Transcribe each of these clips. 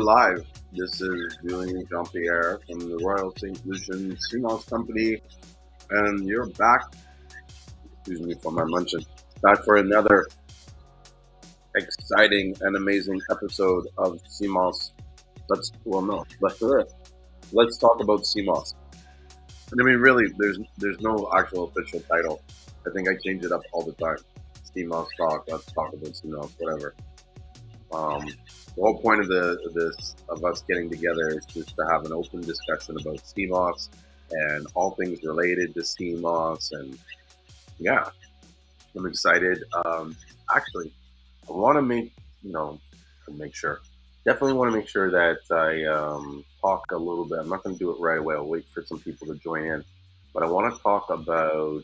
live. This is Julien Jean-Pierre from the Royal St.Lucian Seamoss Company, and you're back, excuse me for my munching, back for another exciting and amazing episode of Seamoss. Let's talk about Seamoss. And I mean, really, there's no actual official title. I think I change it up all the time. Seamoss Talk, let's talk about Seamoss, whatever. The whole point of us getting together is just to have an open discussion about Seamoss and all things related to Seamoss. And yeah, I'm excited. Actually, I want to definitely want to make sure that I talk a little bit. I'm not going to do it right away. I'll wait for some people to join in, but I want to talk about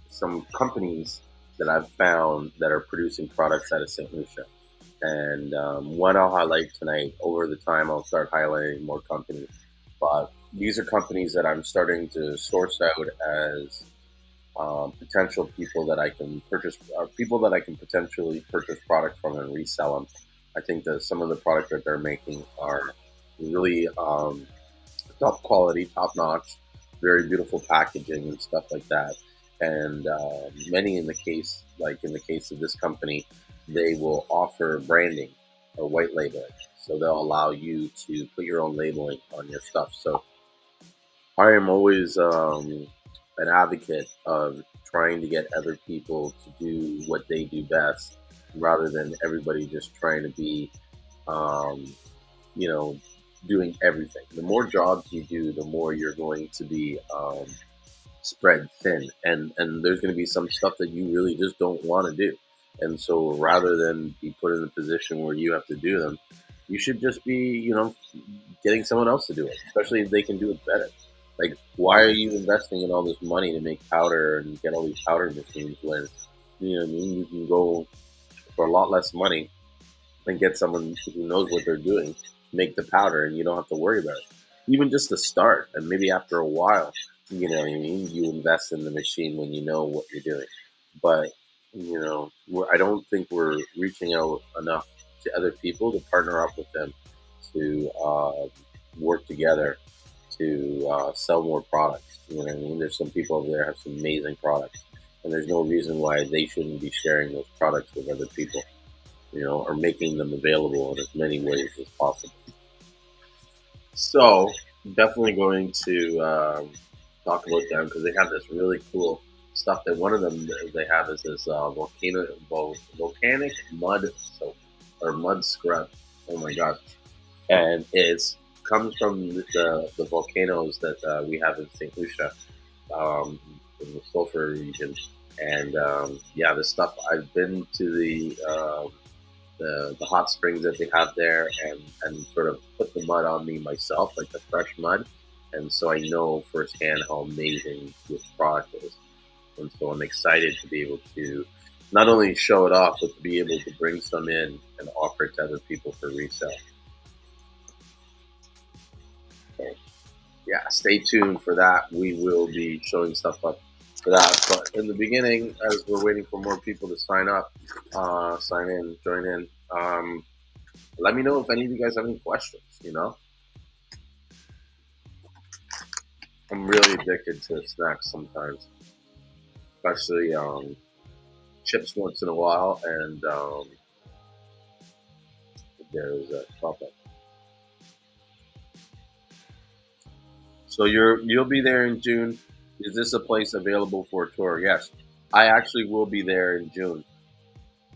some companies that I've found that are producing products out of St. Lucia. And one I'll highlight tonight. Over the time, I'll start highlighting more companies. But these are companies that I'm starting to source out as potential people that I can purchase, people that I can potentially purchase products from and resell them. I think that some of the products that they're making are really top quality, top notch, very beautiful packaging and stuff like that. And many in the case of this company, they will offer branding or white labeling. So they'll allow you to put your own labeling on your stuff. So I am always an advocate of trying to get other people to do what they do best, rather than everybody just trying to be, doing everything. The more jobs you do, the more you're going to be spread thin, and there's going to be some stuff that you really just don't want to do. And so rather than be put in a position where you have to do them, you should just be, getting someone else to do it, especially if they can do it better. Like, why are you investing in all this money to make powder and get all these powder machines when, you can go for a lot less money and get someone who knows what they're doing, make the powder, and you don't have to worry about it. Even just to start, and maybe after a while, you invest in the machine when you know what you're doing. But, I don't think we're reaching out enough to other people to partner up with them to work together to sell more products. You know what I mean? There's some people over there who have some amazing products, and there's no reason why they shouldn't be sharing those products with other people, or making them available in as many ways as possible. So definitely going to talk about them because they have this really cool stuff. That one of them they have is this volcanic mud soap or mud scrub. Oh my god! And it comes from the volcanoes that we have in St. Lucia, in the Sulphur region. And this stuff. I've been to the hot springs that they have there, and sort of put the mud on me myself, like the fresh mud. And so I know firsthand how amazing this product is. And so I'm excited to be able to not only show it off, but to be able to bring some in and offer it to other people for resale. So, yeah, stay tuned for that. We will be showing stuff up for that. But in the beginning, as we're waiting for more people to sign up, sign in, join in, let me know if any of you guys have any questions, I'm really addicted to snacks sometimes, especially chips once in a while, and there's a chocolate. So you'll be there in June. Is this a place available for a tour? Yes, I actually will be there in June.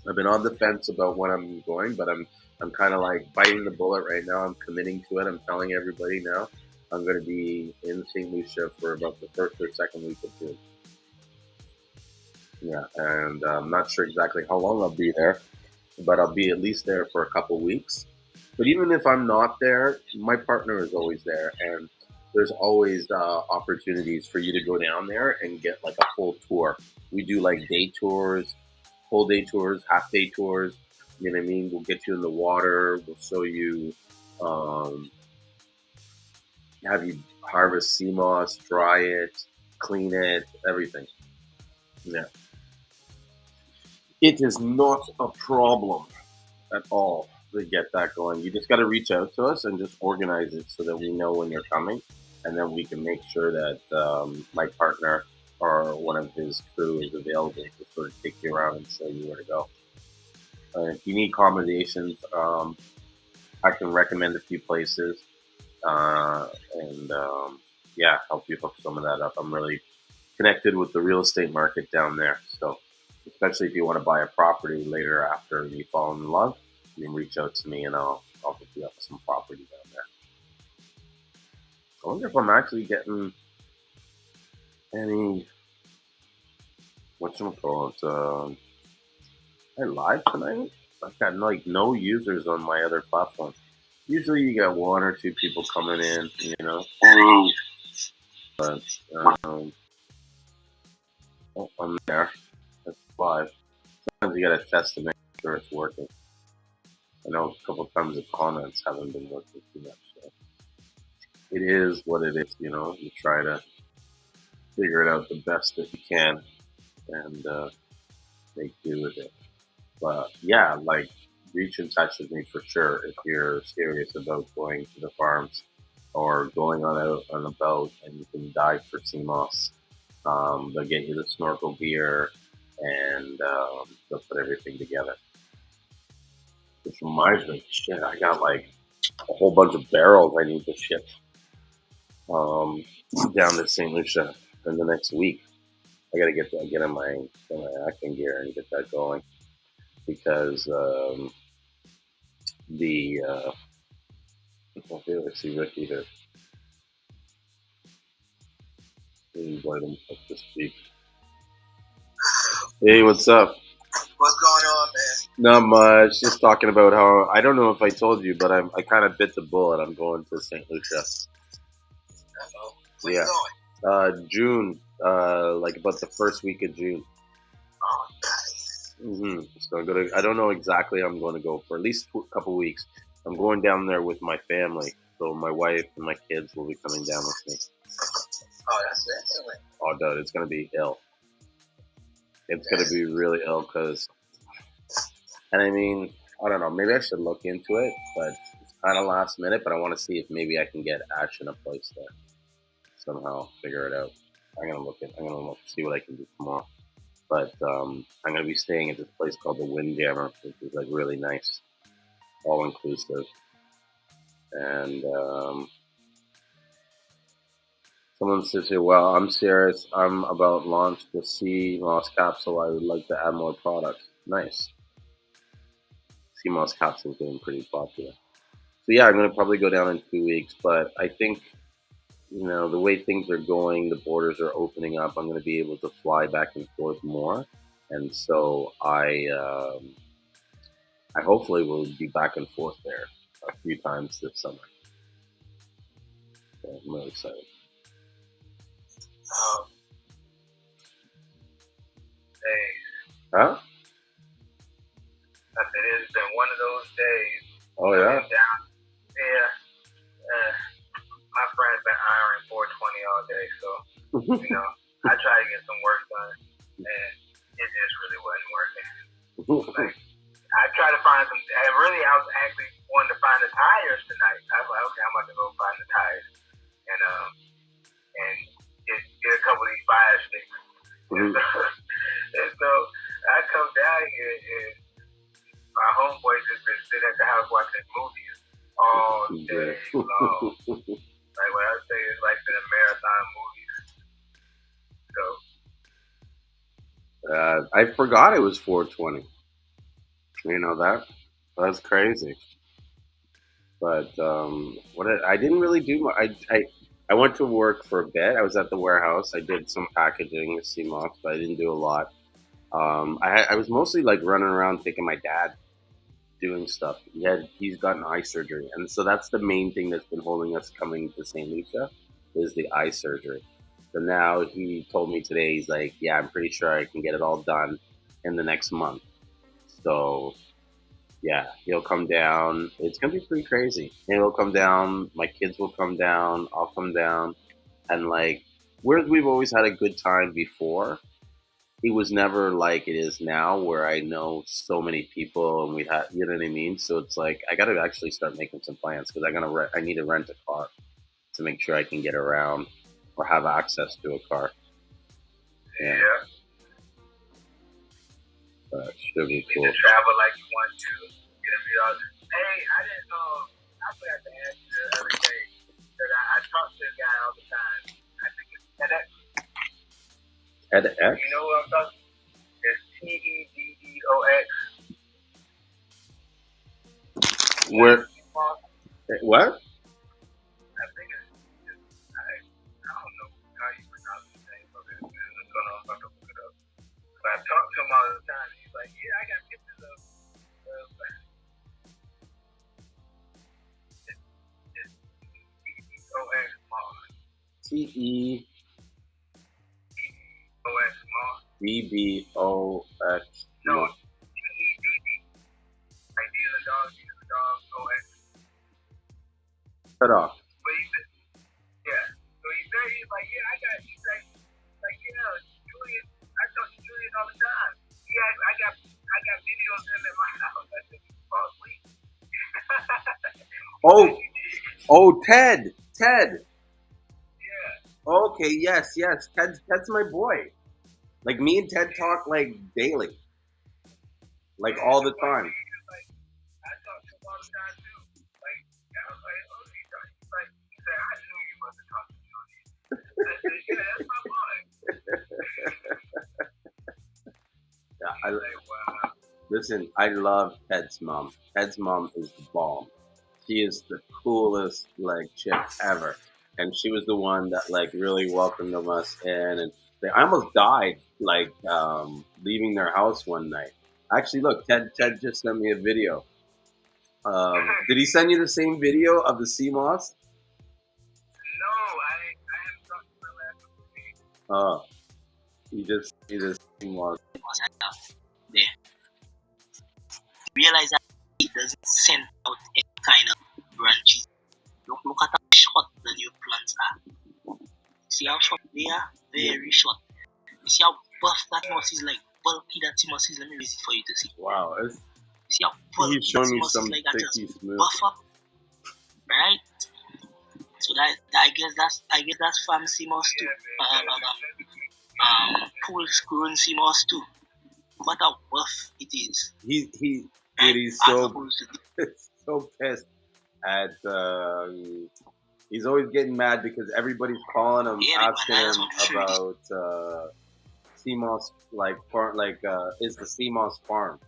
I've been on the fence about when I'm going, but I'm kind of like biting the bullet right now. I'm committing to it. I'm telling everybody now. I'm going to be in St. Lucia for about the first or second week of June. Yeah, and I'm not sure exactly how long I'll be there, but I'll be at least there for a couple weeks. But even if I'm not there, my partner is always there, and there's always opportunities for you to go down there and get like a full tour. We do like day tours, full day tours, half day tours. You know what I mean? We'll get you in the water. We'll show you, have you harvest sea moss, dry it, clean it, everything. Yeah. It is not a problem at all. to get that going. You just got to reach out to us and just organize it so that we know when you're coming, and then we can make sure that my partner or one of his crew is available to sort of take you around and show you where to go. If you need accommodations, I can recommend a few places and yeah, help you hook some of that up. I'm really connected with the real estate market down there, so especially if you want to buy a property later after you fall in love, you can reach out to me and I'll hook you up with some property down there. I wonder if I'm actually getting any whatchamacallit, I live tonight? I've got like no users on my other platforms. Usually you get one or two people coming in, you know. But um, oh, I'm there. That's live. Sometimes you gotta test to make sure it's working. I know a couple times the comments haven't been working too much. So it is what it is, you know. You try to figure it out the best that you can and make do with it. But yeah, like reach in touch with me for sure if you're serious about going to the farms or going on a boat and you can dive for Seamoss. They'll get you the snorkel gear and they'll put everything together. Which reminds me, shit, I got like a whole bunch of barrels I need to ship down to St. Lucia in the next week. I gotta get in my acting gear and get that going because the let's see Ricky here. Invite him up to speak. Hey, what's up? What's going on, man? Not much. Just talking about how I don't know if I told you, but I kind of bit the bullet. I'm going to St. Lucia. Uh-oh. Where you going? June. Like about the first week of June. Oh, nice. So I'm gonna. I don't know exactly how I'm going to go for at least a couple weeks. I'm going down there with my family, so my wife and my kids will be coming down with me. Oh, that's excellent. Oh, dude, it's gonna be ill. It's gonna be really ill because, and I mean, I don't know. Maybe I should look into it, but it's kind of last minute. But I want to see if maybe I can get Ash in a place there somehow. Figure it out. I'm gonna look, see what I can do tomorrow. But I'm gonna be staying at this place called the Windjammer, which is like really nice, all inclusive. And someone says here, well, I'm serious. I'm about to launch the Seamoss capsule. I would like to add more products. Nice. Seamoss capsule is getting pretty popular. So yeah, I'm gonna probably go down in 2 weeks, but I think the way things are going, the borders are opening up. I'm gonna be able to fly back and forth more, and so I hopefully will be back and forth there a few times this summer. So I'm really excited. Hey. Huh? I said it's been one of those days. Oh yeah. My friend's been ironing 420 all day, so I try to get some work done, and it just really wasn't working. Like, I tried to find some. I was actually wanting to find the tires tonight. I was like, okay, I'm about to go find the tires, and get a couple of these fire sticks. And so I come down here, and my homeboy just been sitting at the house watching movies all day long. Like what I say, it's like been a marathon movie. So I forgot it was 420. You know that? That's crazy. But I didn't really do much. I went to work for a bit. I was at the warehouse. I did some packaging with Seamoss, but I didn't do a lot. I was mostly like running around taking my dad doing stuff. He's gotten eye surgery, and so that's the main thing that's been holding us coming to St. Lucia is the eye surgery. So now he told me today, he's like, yeah, I'm pretty sure I can get it all done in the next month. So yeah, he'll come down. It's gonna be pretty crazy. He'll come down. My kids will come down. I'll come down, and like, whereas we've always had a good time before, it was never like it is now, where I know so many people and we had, you know what I mean. So it's like I got to actually start making some plans because I need to rent a car to make sure I can get around or have access to a car. Yeah, Yeah. that should be You need cool. to travel like you want to. Get a few hours. Hey, I didn't know. I forgot to ask you the other day that I talk to a guy all the time. I think it's TEDx. TEDx? You know who I'm talking? It's TEDDOX. Where? What? I think I don't know how you pronounce his name of it, man. I'm gonna look it up. But I talk to him all the time. He's like, yeah, I got pictures of TEDOX Moss. TEDOX Moss. BBOX. No, TEDD. Like these are dogs, OX. Cut off. But he said, yeah. So he said, he's like, yeah, he's like, yeah, Julien, I talk to Julien all the time. Yeah, I got videos of him in my house. I said, you fall asleep. Oh, Ted. Yeah. Okay, yes. Ted's my boy. Like me and Ted talk like daily, like all the time. Like, I talk to him all the time too. Like, I was like, oh, he's like, he said, I knew you must have talked to Julien. I said, yeah, that's my boy. Yeah, wow. Listen, I love Ted's mom. Ted's mom is the bomb. She is the coolest like chick ever, and she was the one that like really welcomed us in. And I almost died like leaving their house one night. Actually, look, Ted just sent me a video. Did he send you the same video of the Seamoss? No, I haven't talked to my last week. Oh, he just Seamoss. There. Realize that it doesn't send out any kind of branches. Look at how short the new plants are. See how short they are? Very short. You see how buff that moss is, like bulky that moss is. Let me raise it for you to see. Wow, you see how bulky he's showing me moss some is, like that thicky just smooth. buff up, right? So I guess that's farm Seamoss too. Pool grown Seamoss too. What how buff it is. He's so pissed at he's always getting mad because everybody's calling him, asking him about Seamoss, like is the Seamoss farm.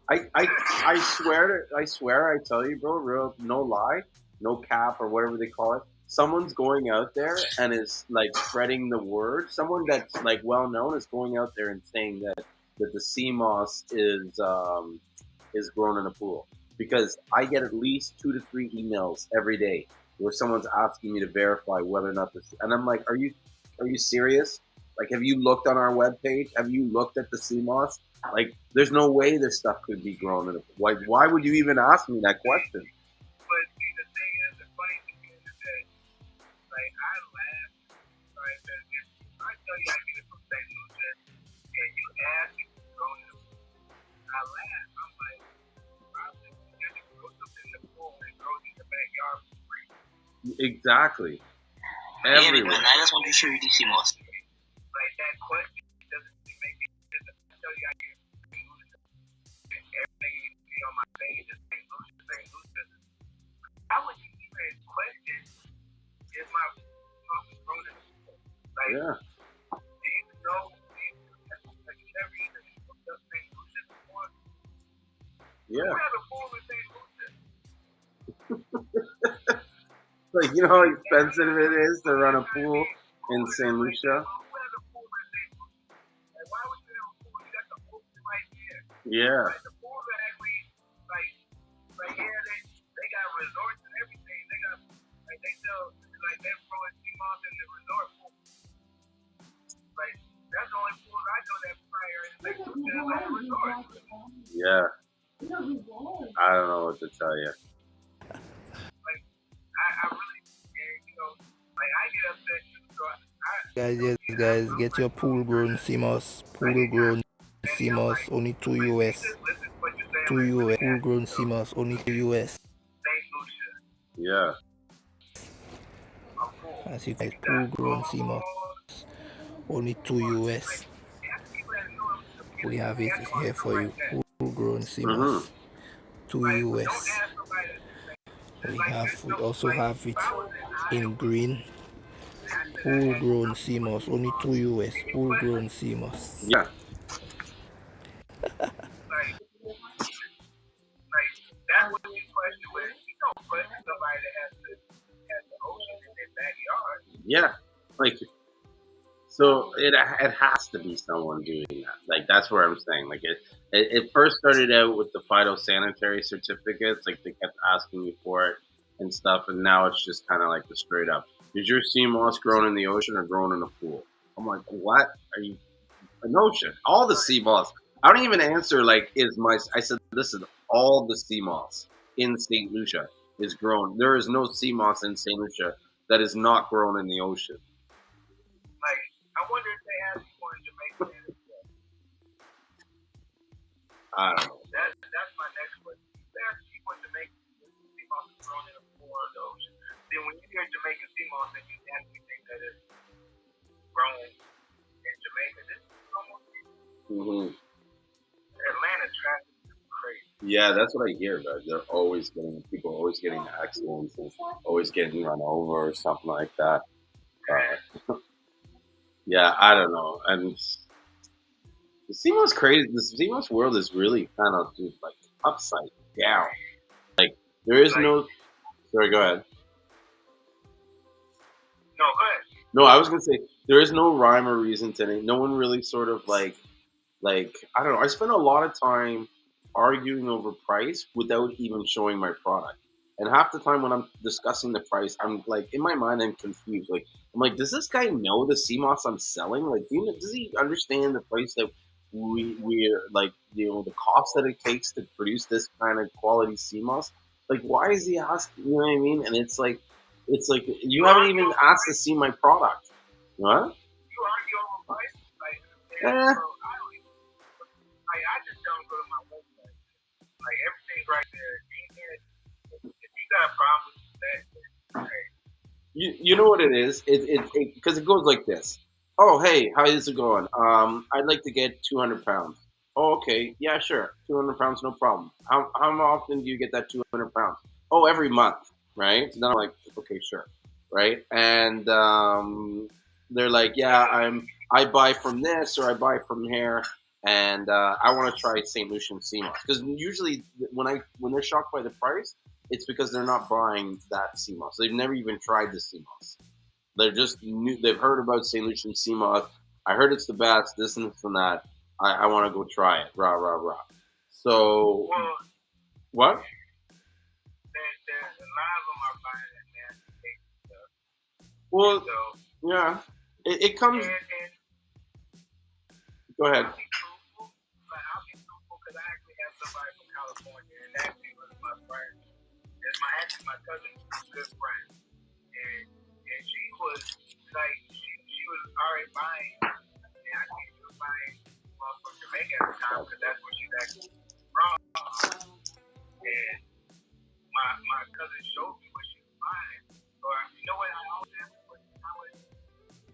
I swear, I tell you, bro, real, no lie, no cap or whatever they call it. Someone's going out there and is like spreading the word. Someone that's like well known is going out there and saying that the Seamoss is grown in a pool, because I get at least 2 to 3 emails every day where someone's asking me to verify whether or not this, and I'm like, are you serious? Like, have you looked on our webpage? Have you looked at the Seamoss? Like, there's no way this stuff could be grown in a pool. Why would you even ask me that question? But see, the thing is, the funny thing is that, like, I laugh, right? That if I tell you I get it from St.Lucian, and you ask if it's grown in the pool, I laugh. I'm like, probably because you grow something in the pool and it grows in the backyard for free. Exactly. Everywhere. Yeah, I just want to show you the Seamoss. Like, that question doesn't make any sense. I tell you I get it from St.Lucian, and everything you see on my page is St.Lucian. How would you even question if my grown in the pool? Like, yeah. Do you know? Like, you never even looked up St.Lucian before? Yeah. We have a pool in St.Lucian. Like, you know how expensive it is to run a pool in St. Lucia? Why would you have a pool? You got the ocean right here. Yeah. Like, the pools are actually, like here, they got resorts and everything. They got, like, they sell, like, they're throwing Seamoss in the resort pool. Like, that's the only pools I know that fire in St. Lucia, like a resort. Yeah. I don't know what to tell you. Like, I really, you know, like, I get upset too, so guys, get your pool grown Seamoss. Pool grown Seamoss, only 2 US. Listen to what you're saying. 2 Like, US. really Pool grown Seamoss, only 2 US. St. Lucian, Yeah. a pool. As you guys, You pool got grown Seamoss, only 2 US. We have it here for you. Pool grown Seamoss, 2 US. We also have it in green. Full grown Seamoss, only 2 US. Full grown Seamoss. Yeah. Like that's what you question with. You don't question somebody that has the ocean in their backyard. Yeah. Like, so it has to be someone doing that. Like, that's where I'm saying. Like, it first started out with the phytosanitary certificates. Like, they kept asking you for it and stuff, and now it's just kind of like the straight up. Is your sea moss grown in the ocean or grown in a pool? I'm like, what? Are you an ocean? All the sea moss. I don't even answer like is my. I said, listen, all the sea moss in St. Lucia is grown. There is no sea moss in St. Lucia that is not grown in the ocean. Like, I wonder if they have people in Jamaica. I don't know. That's my next question. There's people in Jamaica sea moss is grown in a pool or the ocean. Then when you hear Jamaican sea moss, then you actually think that it's grown in Jamaica. This is almost Atlanta traffic is crazy. Yeah, that's what I hear. But they're always getting accidents and always getting run over or something like that. Yeah, I don't know. And the CMOS crazy. The CMOS world is really kind of just like upside down. Like there is no. Sorry, go ahead. No, go ahead. No, I was gonna say there is no rhyme or reason to it. No one really sort of like I don't know. I spend a lot of time arguing over price without even showing my product. And half the time when I'm discussing the price, I'm like in my mind I'm confused. Like I'm like, does this guy know the CMOS I'm selling? Like, does he understand the price that we're like, the cost that it takes to produce this kind of quality CMOS? Like, why is he asking? You know what I mean? And it's like you haven't even asked to see my product. What? You argue over price? Like, I just don't go to my website. Like everything's right there. If you got a problem with that, okay. You know what it is? Because it goes like this. Oh, hey, how is it going? I'd like to get 200 pounds. Oh, okay, yeah, sure, 200 pounds, no problem. How often do you get that 200 pounds? Oh, every month, right? So then I'm like, okay, sure, right? And they're like, yeah, I buy from this or I buy from here, and I want to try St. Lucian CMOS because usually when they're shocked by the price, it's because they're not buying that CMOS. They've never even tried the CMOS. They're just they've heard about St. Lucian CMOS. I heard it's the best. This and this and that. I want to go try it. Rah rah rah. So what? There's a lot of them are buying that nasty stuff. Well, yeah, it comes. Go ahead. I'll be truthful because I actually have somebody from California, and actually was my friend. It's my cousin's good friend, and she was like she was already buying, and I think she was buying from Jamaica at the time because that's where she's actually from. And my cousin showed me what she was buying, or you know what I always ask her, I would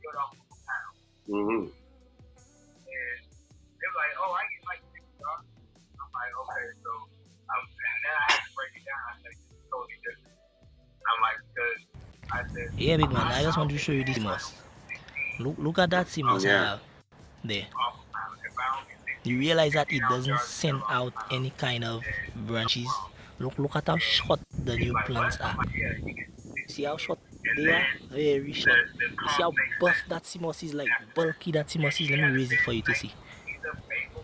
get off the pound. Mm-hmm. And they were like, oh, I get like $6. I'm like, okay, so and then I had to break it down. I said, it's totally different. I'm like, because I said, yeah, big man, I just want to show you this CMOS. Look at that CMOS I have there. You realize that it doesn't send out any kind of branches. Look at how short the new plants are. See how short they are? Very short. You see how buff that CMOS is, like bulky that CMOS is? Let me raise it for you to see.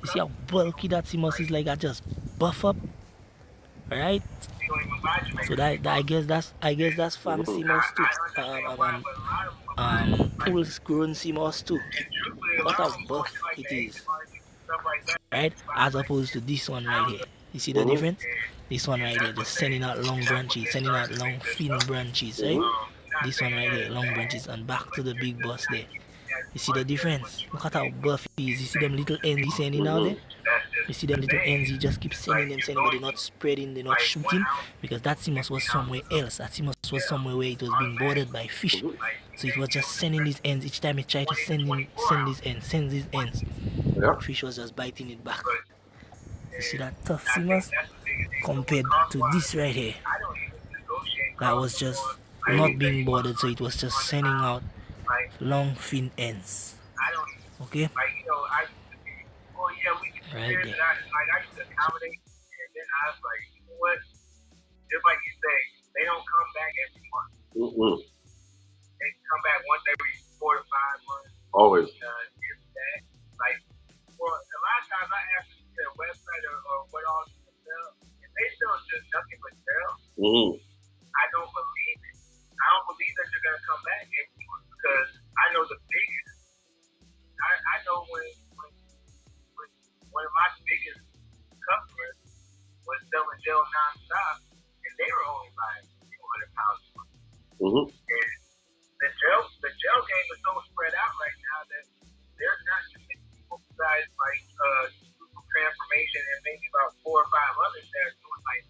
You see how bulky that CMOS is, like I just buff up. Alright? So that I guess that's farm CMOS too. Pools grown CMOS too. Look at how buff it is. Right? As opposed to this one right here. You see the difference? This one right here, just sending out long branches, sending out long thin branches, right? This one right here, long branches, and back to the big bus there. You see the difference? Look at how buff he is. You see them little ends he's sending out there? That's just You see them little ends, he just keeps sending them, but they're not spreading, they're not like shooting, because that Seamoss was somewhere else. That Seamoss was somewhere where it was being boarded by fish. So it was just sending these ends. Each time it tried to send these ends. Yeah. Fish was just biting it back. But You see that tough I think Seamoss that's the biggest thing. So with compared cost to wise, this right here. I don't even negotiate That costs was no just more. Like you not say being you want boarded, so it was just 100 sending pounds. out Like long fin ends. I don't even Okay? like I used to be, oh yeah, we can do Right this, there. and I used to accommodate, and then I was like, you know what? Just like you say, they don't come back every month. They come back once every 4 to 5 months. Always. If that, like, well, a lot of times I ask them their website or what all they sell. If they sell just nothing but sell, I don't believe it. I don't believe that you're gonna come back every month because I know the biggest. I know when one of my biggest customers was selling gel nonstop, and they were only buying 200 pounds a month. And the gel game is so spread out right now that there's not too many people besides like transformation and maybe about 4 or 5 others that are doing like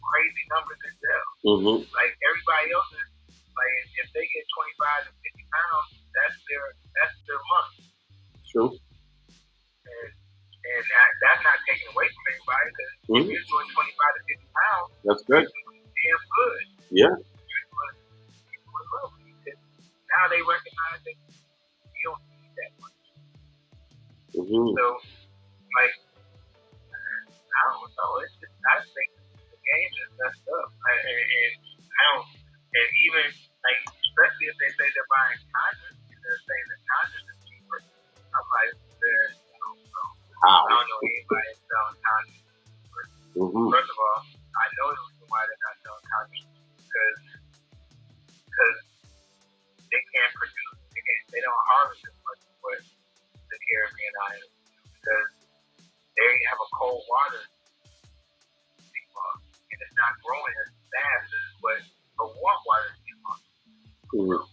crazy numbers in gel. Like everybody else is like if they get 25 to 50 pounds, that's their month. True. And that's not taken away from anybody because if you're doing 25 to 50 pounds, that's good. Damn good. Yeah. Now they recognize that you don't need that much. So, like, I don't know. It's just, I think the game is messed up. And even, like, especially if they say they're buying condoms, and they're saying that condoms is cheaper. I'm like, I don't know anybody that's selling condoms cheaper. First of all, I know the reason why they're not selling condoms because they can't produce, they don't harvest as much as what the Caribbean islands because they have a cold water and it's not growing as fast as what a warm water grows.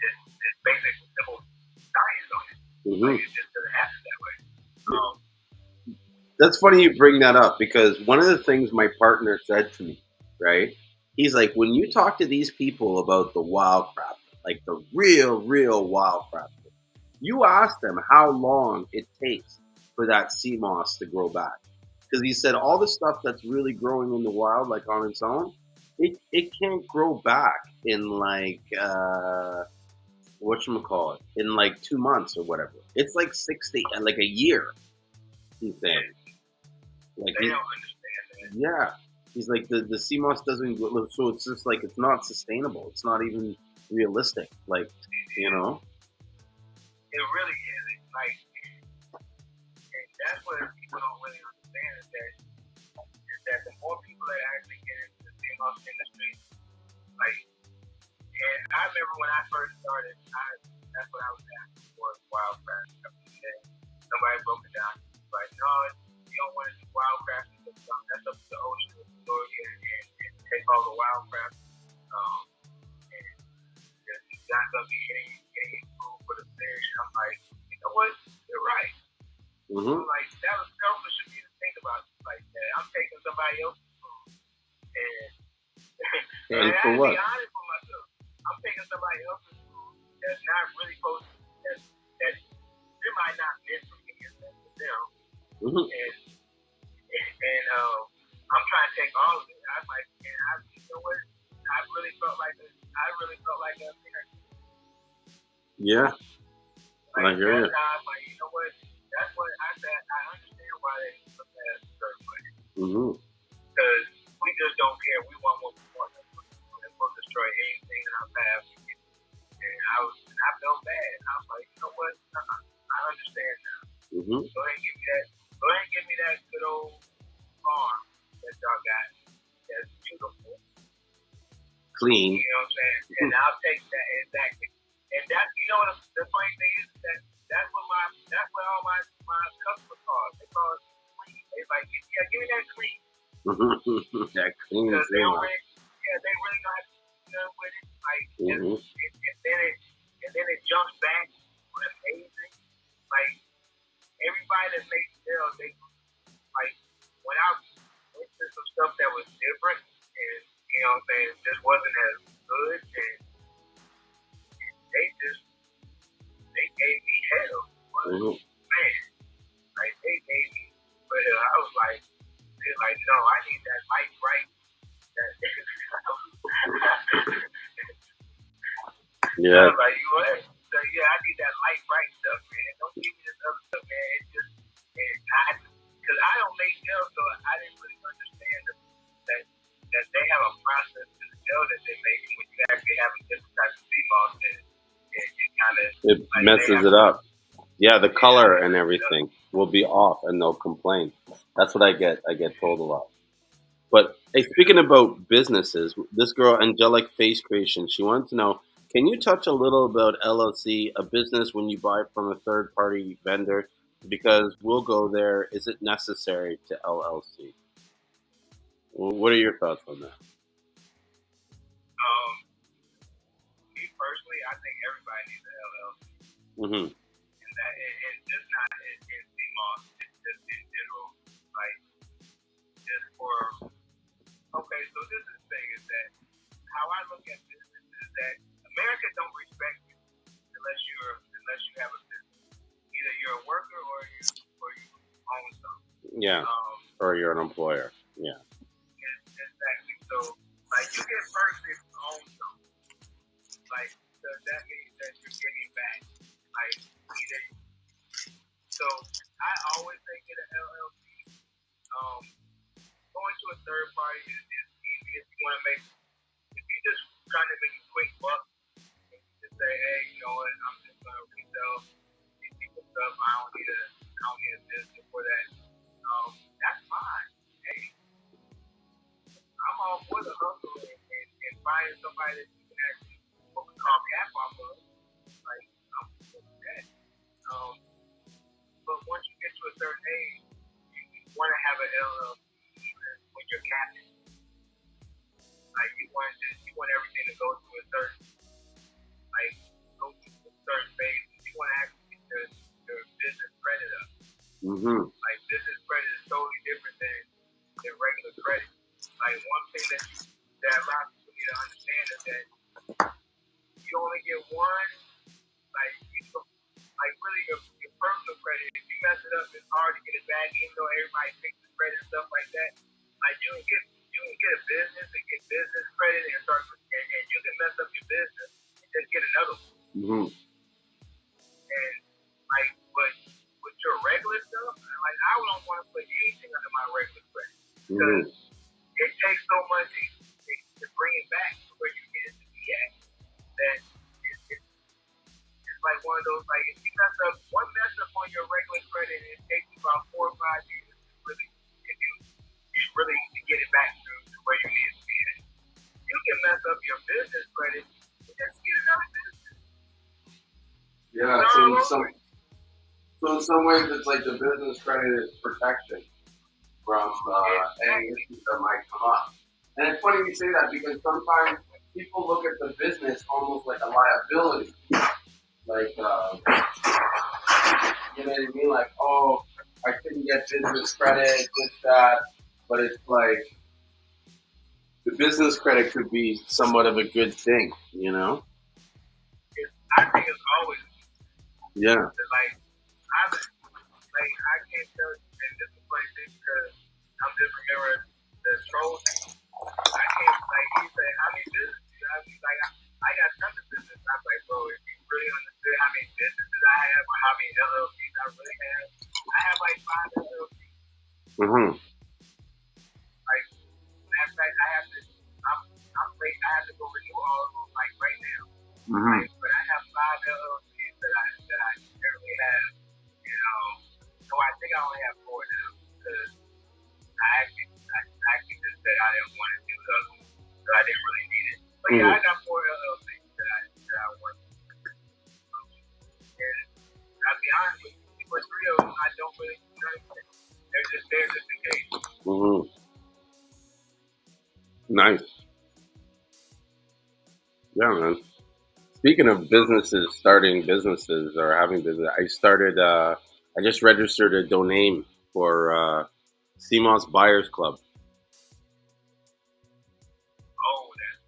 It's basic simple science on it. Like it just doesn't happen that way. That's funny you bring that up because one of the things my partner said to me, right? He's like, when you talk to these people about the wild crab, like the real wild crab, you ask them how long it takes for that Seamoss to grow back. Because he said all the stuff that's really growing in the wild, like on its own, it can't grow back in like, whatchamacallit, in like 2 months or whatever. It's like 60, like a year, he's saying. Like they don't understand that. Yeah. He's like, the Seamoss doesn't go, so it's just like, it's not sustainable. It's not even realistic. Like, you know? It really is. It's like, and that's what people don't really understand is that the more people that actually get into the Seamoss industry, like, and I remember when I first started, that's what I was asking for, wild crab. Somebody broke it down. Like, no, you don't want to do wild crab because that's up to the ocean and take all the wild crab. And there's not going to be any food for the fish. I'm like, you know what? You're right. I'm like, that was selfish of me to think about it like that. I'm taking somebody else's food. And I have to be honest with myself. I'm taking somebody else's food that's not really supposed to, that it might not fit for me and for them. And I'm trying to take all of it. I'm like, you know what? I really felt like a sinner. Yeah. Like, I hear you. I'm like, you know what? That's what I said. I understand why they look at it a certain way. Because we just don't care. We want what we want. And we'll destroy anything in our path. And I felt bad. I was like, you know what? I understand now. Go ahead and give me that good old farm that y'all got. That's beautiful. Clean. You know what I'm saying? And I'll take that exactly. And that, you know what the funny thing is that's what all my customers call. They call it clean. They like, give me that clean. That clean. Because they really got to do with it. Like, and then and just wasn't as good, and they gave me hell. But, man, like they gave me, but I was like, they're like, no, I need that light bright. Yeah. I was like, you what? So yeah, I need that light bright stuff, man. Don't give me this other stuff, man. It just, because I don't make gel, so I didn't really understand that they have a process to the gel that they make, and when you actually have a different type of sea moss, it messes it up. Yeah, the color and everything will be off, and they'll complain. That's what I get told a lot. But hey, speaking about businesses, this girl, Angelic Face Creation, she wanted to know, can you touch a little about LLC, a business when you buy from a third-party vendor? Because we'll go there. Is it necessary to LLC? What are your thoughts on that? Me personally, I think everybody needs an LLC. Mm-hmm. And just not in CMOS, it's just in general. Like, just for, okay, so this is the thing, is that how I look at business is that America don't respect you unless you have a business. Either you're a worker or you own something. Yeah. Or you're an employer. Yeah. Exactly. So, like, you get first if you own something. Like, that means that you're getting back. Like, either. So, I always say get an LLC. Going to a third party is easy if you want to make. If you just trying to make a quick buck, and you just say, hey, you know what, I'm just going to resell these people's stuff. I don't need a business for that. That's fine. Hey, I'm all for the hustle and finding somebody that you can actually focus on behalf of. Like, I'm for that. But once you get to a certain age, you want to have an LLC when you're captain. Like, you want everything to go to a certain phase. You want to actually get your business credit up. Mm-hmm. Like, business credit is totally different than regular credit. Like, one thing that a lot of people need to understand is that you only get one, really your personal credit. If you mess it up, it's hard to get it back, even though everybody fixes credit and stuff like that. Like, you can get a business and get business credit and you can mess up your business and just get another one. Mm-hmm. And, like, but with your regular stuff, like, I don't want to put anything under my regular credit. Because it takes so much to bring it back to where you need it to be at. That it's like one of those, like, if you mess up one mess up on your regular credit, it takes you about 4 or 5 years to get it back to where you need it to be at. You can mess up your business credit and just get another business. Yeah, so in some ways it's like the business credit is protection from any issues that might come up. And it's funny you say that because sometimes people look at the business almost like a liability. Like, you know what I mean? Like, oh, I couldn't get business credit, this, that. But it's like, the business credit could be somewhat of a good thing, you know? I think it's always. Yeah. Like, I can't tell you, and this is funny thing because I'm just remembering the troll thing. I can't, like, he said, how many businesses? I got tons of business. I'm like, bro, if you really understood how many businesses I have or how many LLCs I really have, I have like 5 LLCs. Mm-hmm. Like, matter of fact, I have to go renew all of them, like, right now. Mm-hmm. Like, but I have 5 LLCs that I currently have. So I think I only have 4 now because I actually just said I didn't want to do the other one, so I didn't really need it. But yeah, I got 4 LLCs that I want. And I'll be honest with you, with 3 of them, I don't really do anything. They're just there just in case. Mm-hmm. Nice. Yeah, man. Speaking of businesses, starting businesses or having business, I just registered a domain for Seamoss Buyers Club. Oh, that's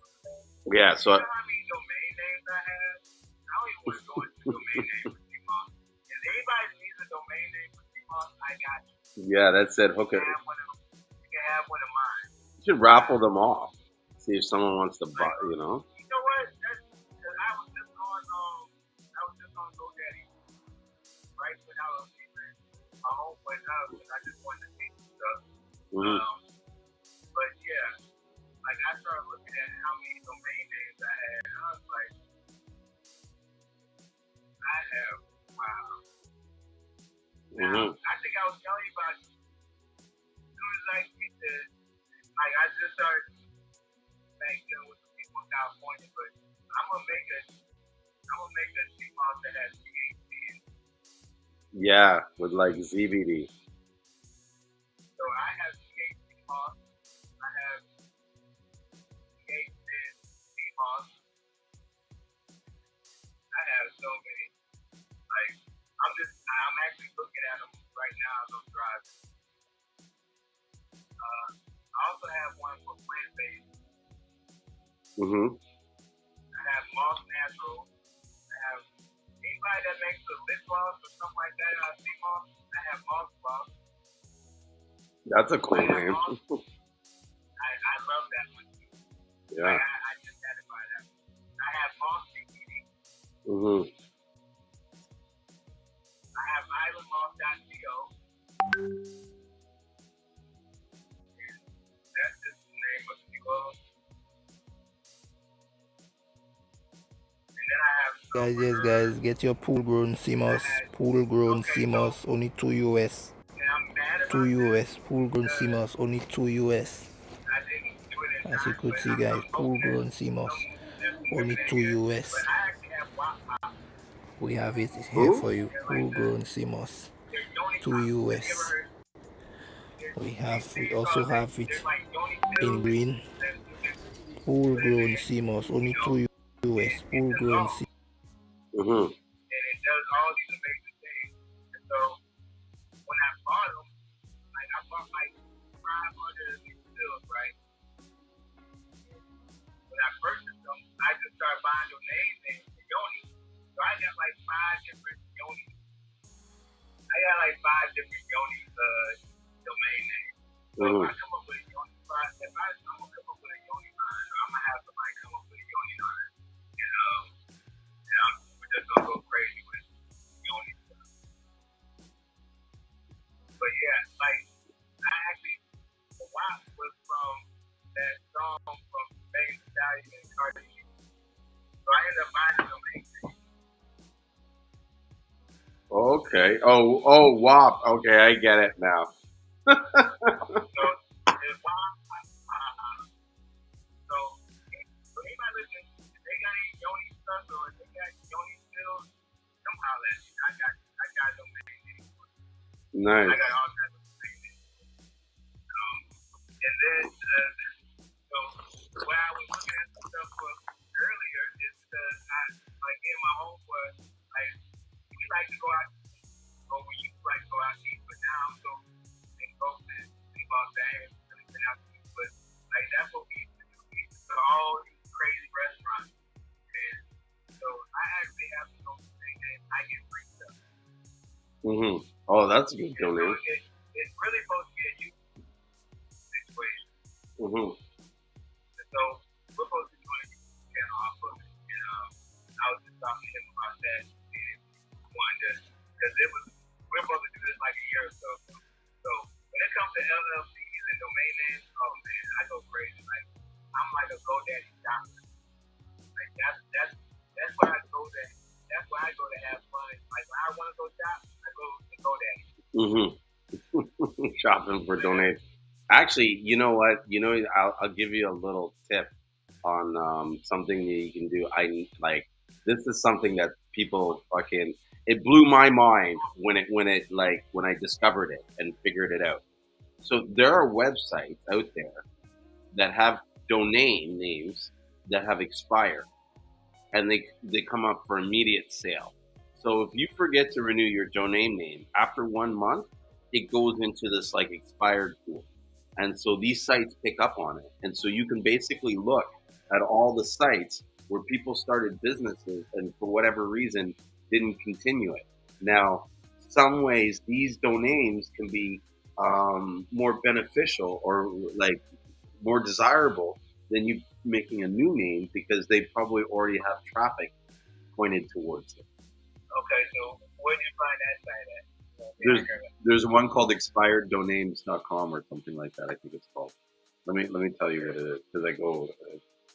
Yeah, so You know how many domain names I have? I don't even want to go into the domain name for Seamoss. If anybody needs a domain name for Seamoss, I got you. yeah, that's it. Hook You it. can have one of mine. You should raffle them off. See if someone wants to buy. You know. You know what? I was just on GoDaddy right when I was leaving my home went up, and I just wanted to see some stuff. But yeah, like I started looking at how many domain names I had, and I was like, I have wow. Now, I think I was telling you about as soon as I get to, like I just started like dealing with some people in California, but I'm gonna make a Seamoss that has THC in it. Yeah, with like ZBD. So I have THC moss, I have THC Seamoss, I have so many. Like I'm actually looking at them right now as I'm driving. I also have one for plant-based. I have Moss Natural. I have anybody that makes a lip gloss or something like that out of sea moss. I have Moss Gloss. That's a cool name. I love that one too. Yeah. Like, I just had to buy that one. I have Moss CBD. I have islandmoss.co. That's just the name of the glow. Guys, get your pool-grown Seamoss. Pool-grown Seamoss, only $2 US. $2 US. Pool-grown Seamoss, only $2 US. As you could see, guys, pool-grown Seamoss, only $2 US. We have it here for you. Pool-grown Seamoss, $2 US. We also have it in green. Pool-grown Seamoss, only $2 US. Pool-grown Seamoss. And it does all these amazing things. And so when I bought them, like I bought like 500 of these pills, right? When I purchased them, I just started buying domain names for Yoni. So I got like 5 different Yoni. I got like 5 different Yoni domain names. So if I come up with a Yoni line, I'm gonna come up with a Yoni line, or I'm gonna have somebody come up with a Yoni line. And we're just gonna go crazy with Yoni stuff. But yeah, like I actually the WAP was from that song from Megan Thee Stallion and Cardi B. So I ended up buying the domain name. Okay. Oh, WAP. Okay, I get it now. So it's WAP. So anybody listening, if they got any Yoni stuff or if they got Yoni skills, come holler at me. I got domain names. Nice. I got all kinds of domain names. And then so when I was looking at some stuff earlier is because I like me and my homeboy, like we like to go out or we used to like to go out to eat, but now I'm so engrossed in Seamoss that I ain't really been out to eat. But like that's what we used to do. We used to go to all these crazy restaurants. And so I actually have to know thing that I get free stuff. Oh, that's a good donation. It's really supposed to be a youth situation. And so we're supposed to be doing a YouTube channel off of it. And I was just talking to him about that. And wanted to, because we're supposed to do this like a year or so. So when it comes to LLCs and domain names, oh man, I go crazy. Like I'm like a GoDaddy shopper. Like that's where I go to. That's where I go to have fun. Like when I want to go shop, I go to GoDaddy. Shopping for donations. Actually, you know what? I'll give you a little tip on something that you can do. This is something that people fucking. It blew my mind when I discovered it and figured it out. So there are websites out there that have domain names that have expired, and they come up for immediate sale. So if you forget to renew your domain name after 1 month, it goes into this like expired pool. And so these sites pick up on it. And so you can basically look at all the sites where people started businesses and for whatever reason didn't continue it. Now, some ways these domains can be more beneficial or like more desirable than you making a new name because they probably already have traffic pointed towards it. Okay, so where do you find that site at? There's one called expireddomains.com or something like that. I think it's called. Let me tell you what it is because I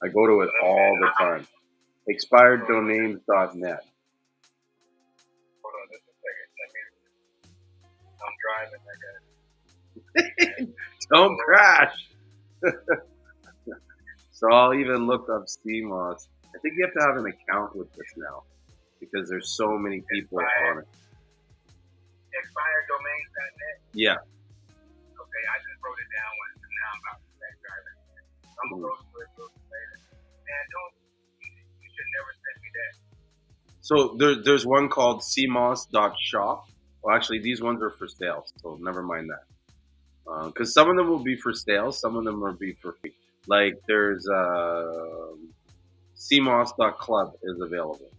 go to it all the time. Expireddomains.net. Hold on just a second. I'm driving, I guess. Don't crash. So I'll even look up Seamoss. I think you have to have an account with this now because there's so many people on it. Expireddomains.net? Yeah. Okay, I just wrote it down and now I'm about to start driving. I'm going to go to it later. Man, you should never send me that. So there's one called Seamoss.shop. Well, actually, these ones are for sale, so never mind that. Because some of them will be for sale, some of them will be for free. Like there's Seamoss.club is available,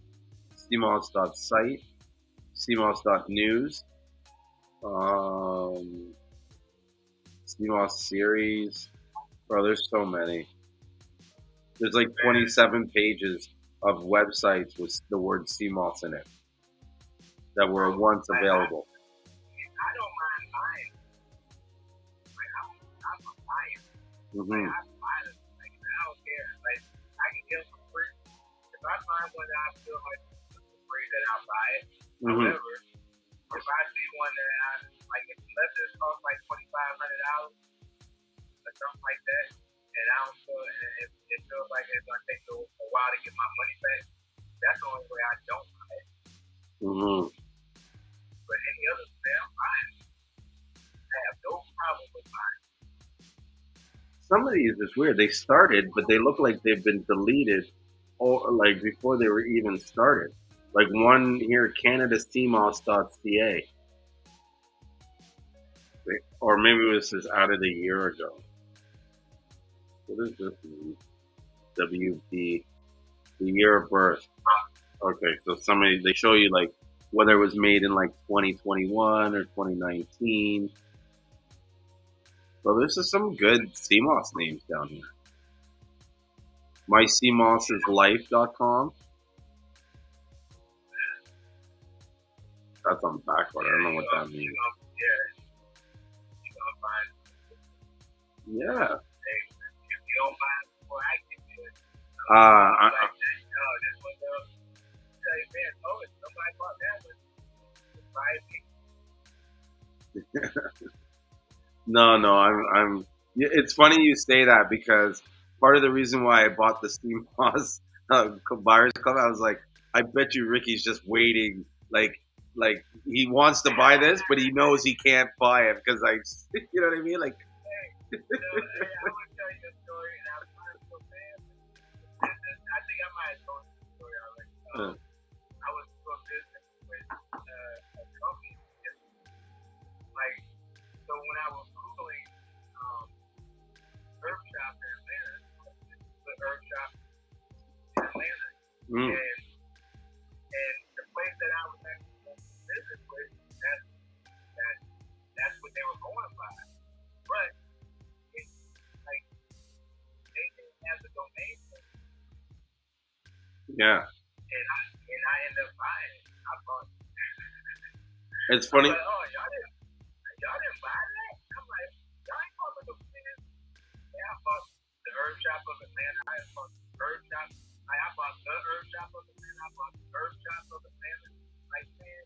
Seamoss.site, Seamoss.news, Seamoss series. Bro, there's so many. There's like 27 pages of websites with the word Seamoss in it that were once available. I don't mind buying. Like, I'm a buyer. Mm-hmm. Like, I buy them. Like, I don't care. Like, I can get them for free. If I find one that I feel like is for free, then I'll buy it. Mm-hmm. However, if I see one that I like, unless it costs like $2,500 or something like that, and I don't feel it feels like it's gonna take a while to get my money back, that's the only way I don't buy it. Mm-hmm. But any other sale, I have no problem with buying. Some of these is weird. They started, but they look like they've been deleted, or like before they were even started. Like one here, CanadaSeamoss.ca, or maybe this is added a year ago. What is this? WP, the year of birth. Okay, so they show you like whether it was made in like 2021 or 2019. So this is some good Seamoss names down here. MySeamossIsLife.com. That's on backward. I don't know what that means. Yeah. If you don't buy it before I get to it, this one goes, tell you, man, if somebody bought that one, buy it. No, I'm. It's funny you say that because part of the reason why I bought the Seamoss Buyers Club, I was like, I bet you Ricky's just waiting, like he wants to buy this, but he knows he can't buy it because you know what I mean, like. I want to tell you a story, and I'm so bad. I think I might have told you the story already. I was doing business with a company. Like, so when I was Googling herb shop in Atlanta, the herb shop in Atlanta, and the place that I was actually going to visit with, that's what they were going by. But it's like they didn't have the domain name. Yeah. And I ended up buying it. I bought it. It's funny. I was like, oh, y'all didn't buy that? I'm like, y'all ain't bought the domain. Yeah, I bought the herb shop of Atlanta. I bought the herb shop. I bought the herb shop of Atlanta. I bought the herb shop of Atlanta. Like, man,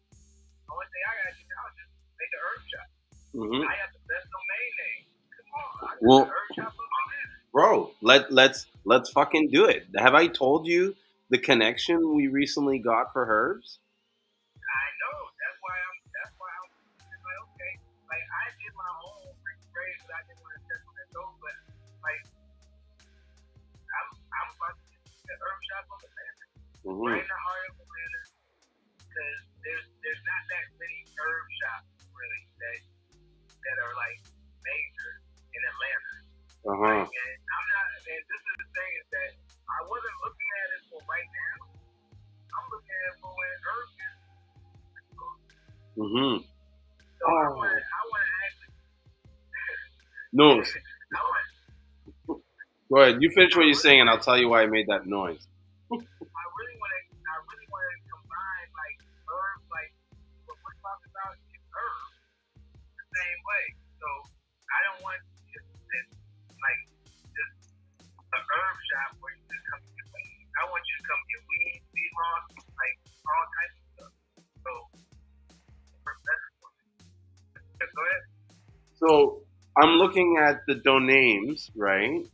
the only thing I gotta do now is just make a herb shop. Mm-hmm. I have the best domain name. Come on, I got the herb shop of Atlanta. Bro, let's fucking do it. Have I told you the connection we recently got for herbs? I know. That's why I'm like, okay. Like, I did my own grade that I didn't want to test on that though, but like, I'm about to get the herb shop of Atlanta. Mm-hmm. Right in the heart of Atlanta, because there's not that many herb shops really that are like major in Atlanta. And I'm not. And this is the thing is that bamboo and herb is. Mm-hmm. So I want to actually. No. I want. Go ahead. You finish what you're saying, and I'll tell you why I made that noise. I really want to combine like herbs, like what we're talking about is herbs, the same way. So I don't want just a herb shop where you just come get weed. I want you to come get weed, sea moss, like all types of stuff. So go ahead. So I'm looking at the domains, right?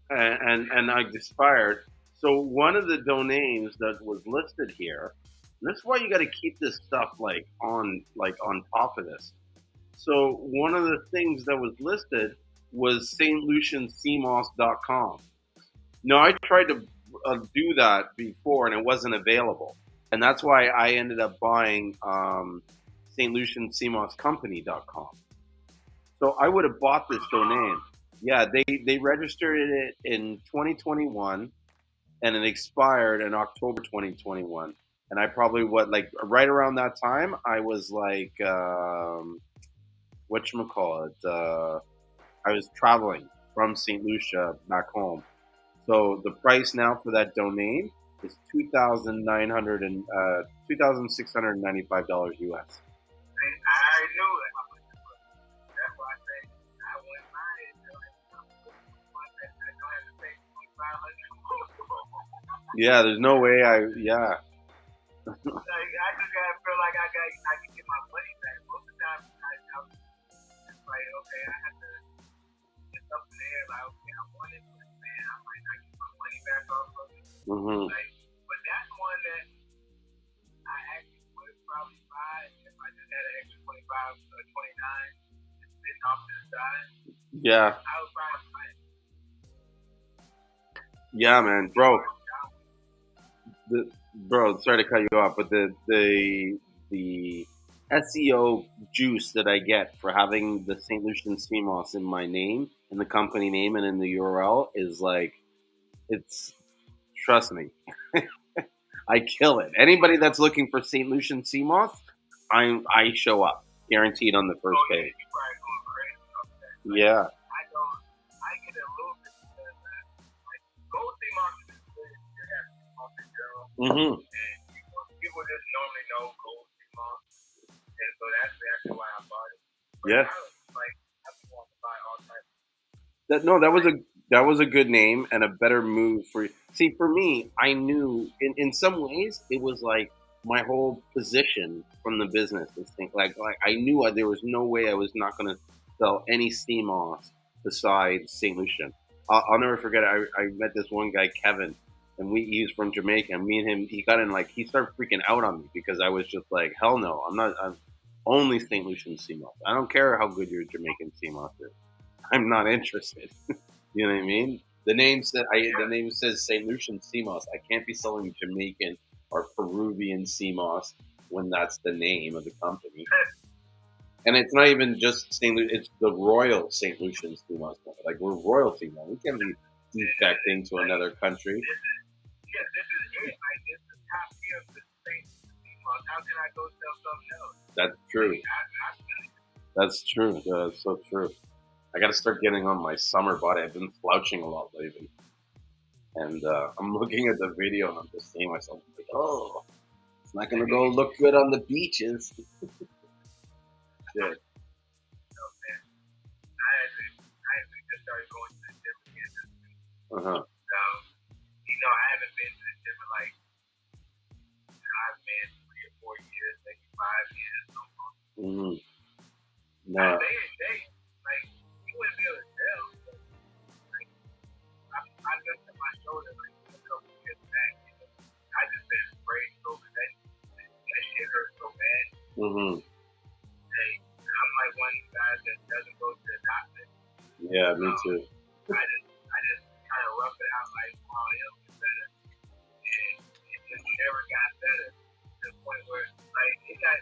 And I expired. So one of the domains that was listed here, and that's why you got to keep this stuff on top of this. So one of the things that was listed was St.Lucian.com. No, I tried to do that before and it wasn't available, and that's why I ended up buying St.Lucian.com. So I would have bought this domain. Yeah, they registered it in 2021, and it expired in October 2021. And I probably right around that time I was like whatchamacallit, I was traveling from St. Lucia back home. So the price now for that domain is $2,695 US. I knew it. That's why I say I wouldn't mind it. Yeah, there's no way yeah. I just gotta feel like I can get my money back. Most of the time, I'm like, okay, I have to get something there. Like, okay, I want it, but man, I might not get my money back off of it. Mm-hmm. But that's one that I actually would probably buy if I just had an extra 25 or 29 sitting off to the side. Yeah. I would probably buy it. Yeah, man, bro. Bro, sorry to cut you off, but the SEO juice that I get for having the St. Lucian Seamoss in my name, in the company name, and in the URL is trust me, I kill it. Anybody that's looking for St. Lucian Seamoss, I show up, guaranteed on the first page. Yeah. I get a little bit gold Seamoss is Mm-hmm. and people just normally know gold Seamoss, and so that's actually why I bought it. But yeah. I want to buy all types. That was a good name and a better move for you. See, for me, I knew in some ways it was like my whole position from the business. Like I knew there was no way I was not going to sell any Seamoss besides St. Lucian. I'll never forget. I met this one guy, Kevin, and he's from Jamaica. And me and him, he started freaking out on me because I was just like, hell no, I'm only St. Lucian Seamoss. I don't care how good your Jamaican Seamoss is. I'm not interested. You know what I mean? The name says St. Lucian Seamoss. I can't be selling Jamaican or Peruvian Seamoss when that's the name of the company. And it's not even just St. Lucian, it's the Royal St. Lucian Seamoss. Like, we're royalty now. We can't be defecting to another country. This is it. Like, this is top tier of the St. Seamoss. How can I go sell something else? That's true. That's true. That's so true. I got to start getting on my summer body. I've been slouching a lot lately. And I'm looking at the video and I'm just seeing myself like, oh, it's not going to go look good on the beaches. Shit. No, man. I actually just started going to the gym again. Uh-huh. I haven't been to the gym in I've been 3 or 4 years, maybe 5 years. Mm-hmm. No. You wouldn't be able to tell. I looked at my shoulder a couple years back. I just been sprayed so bad. That shit hurt so bad. Mm-hmm. I'm like one of the guys that doesn't go to the doctor. Yeah, me too. I just kind of rough it out like, oh, it'll get better. And it just never got better to the point where, it got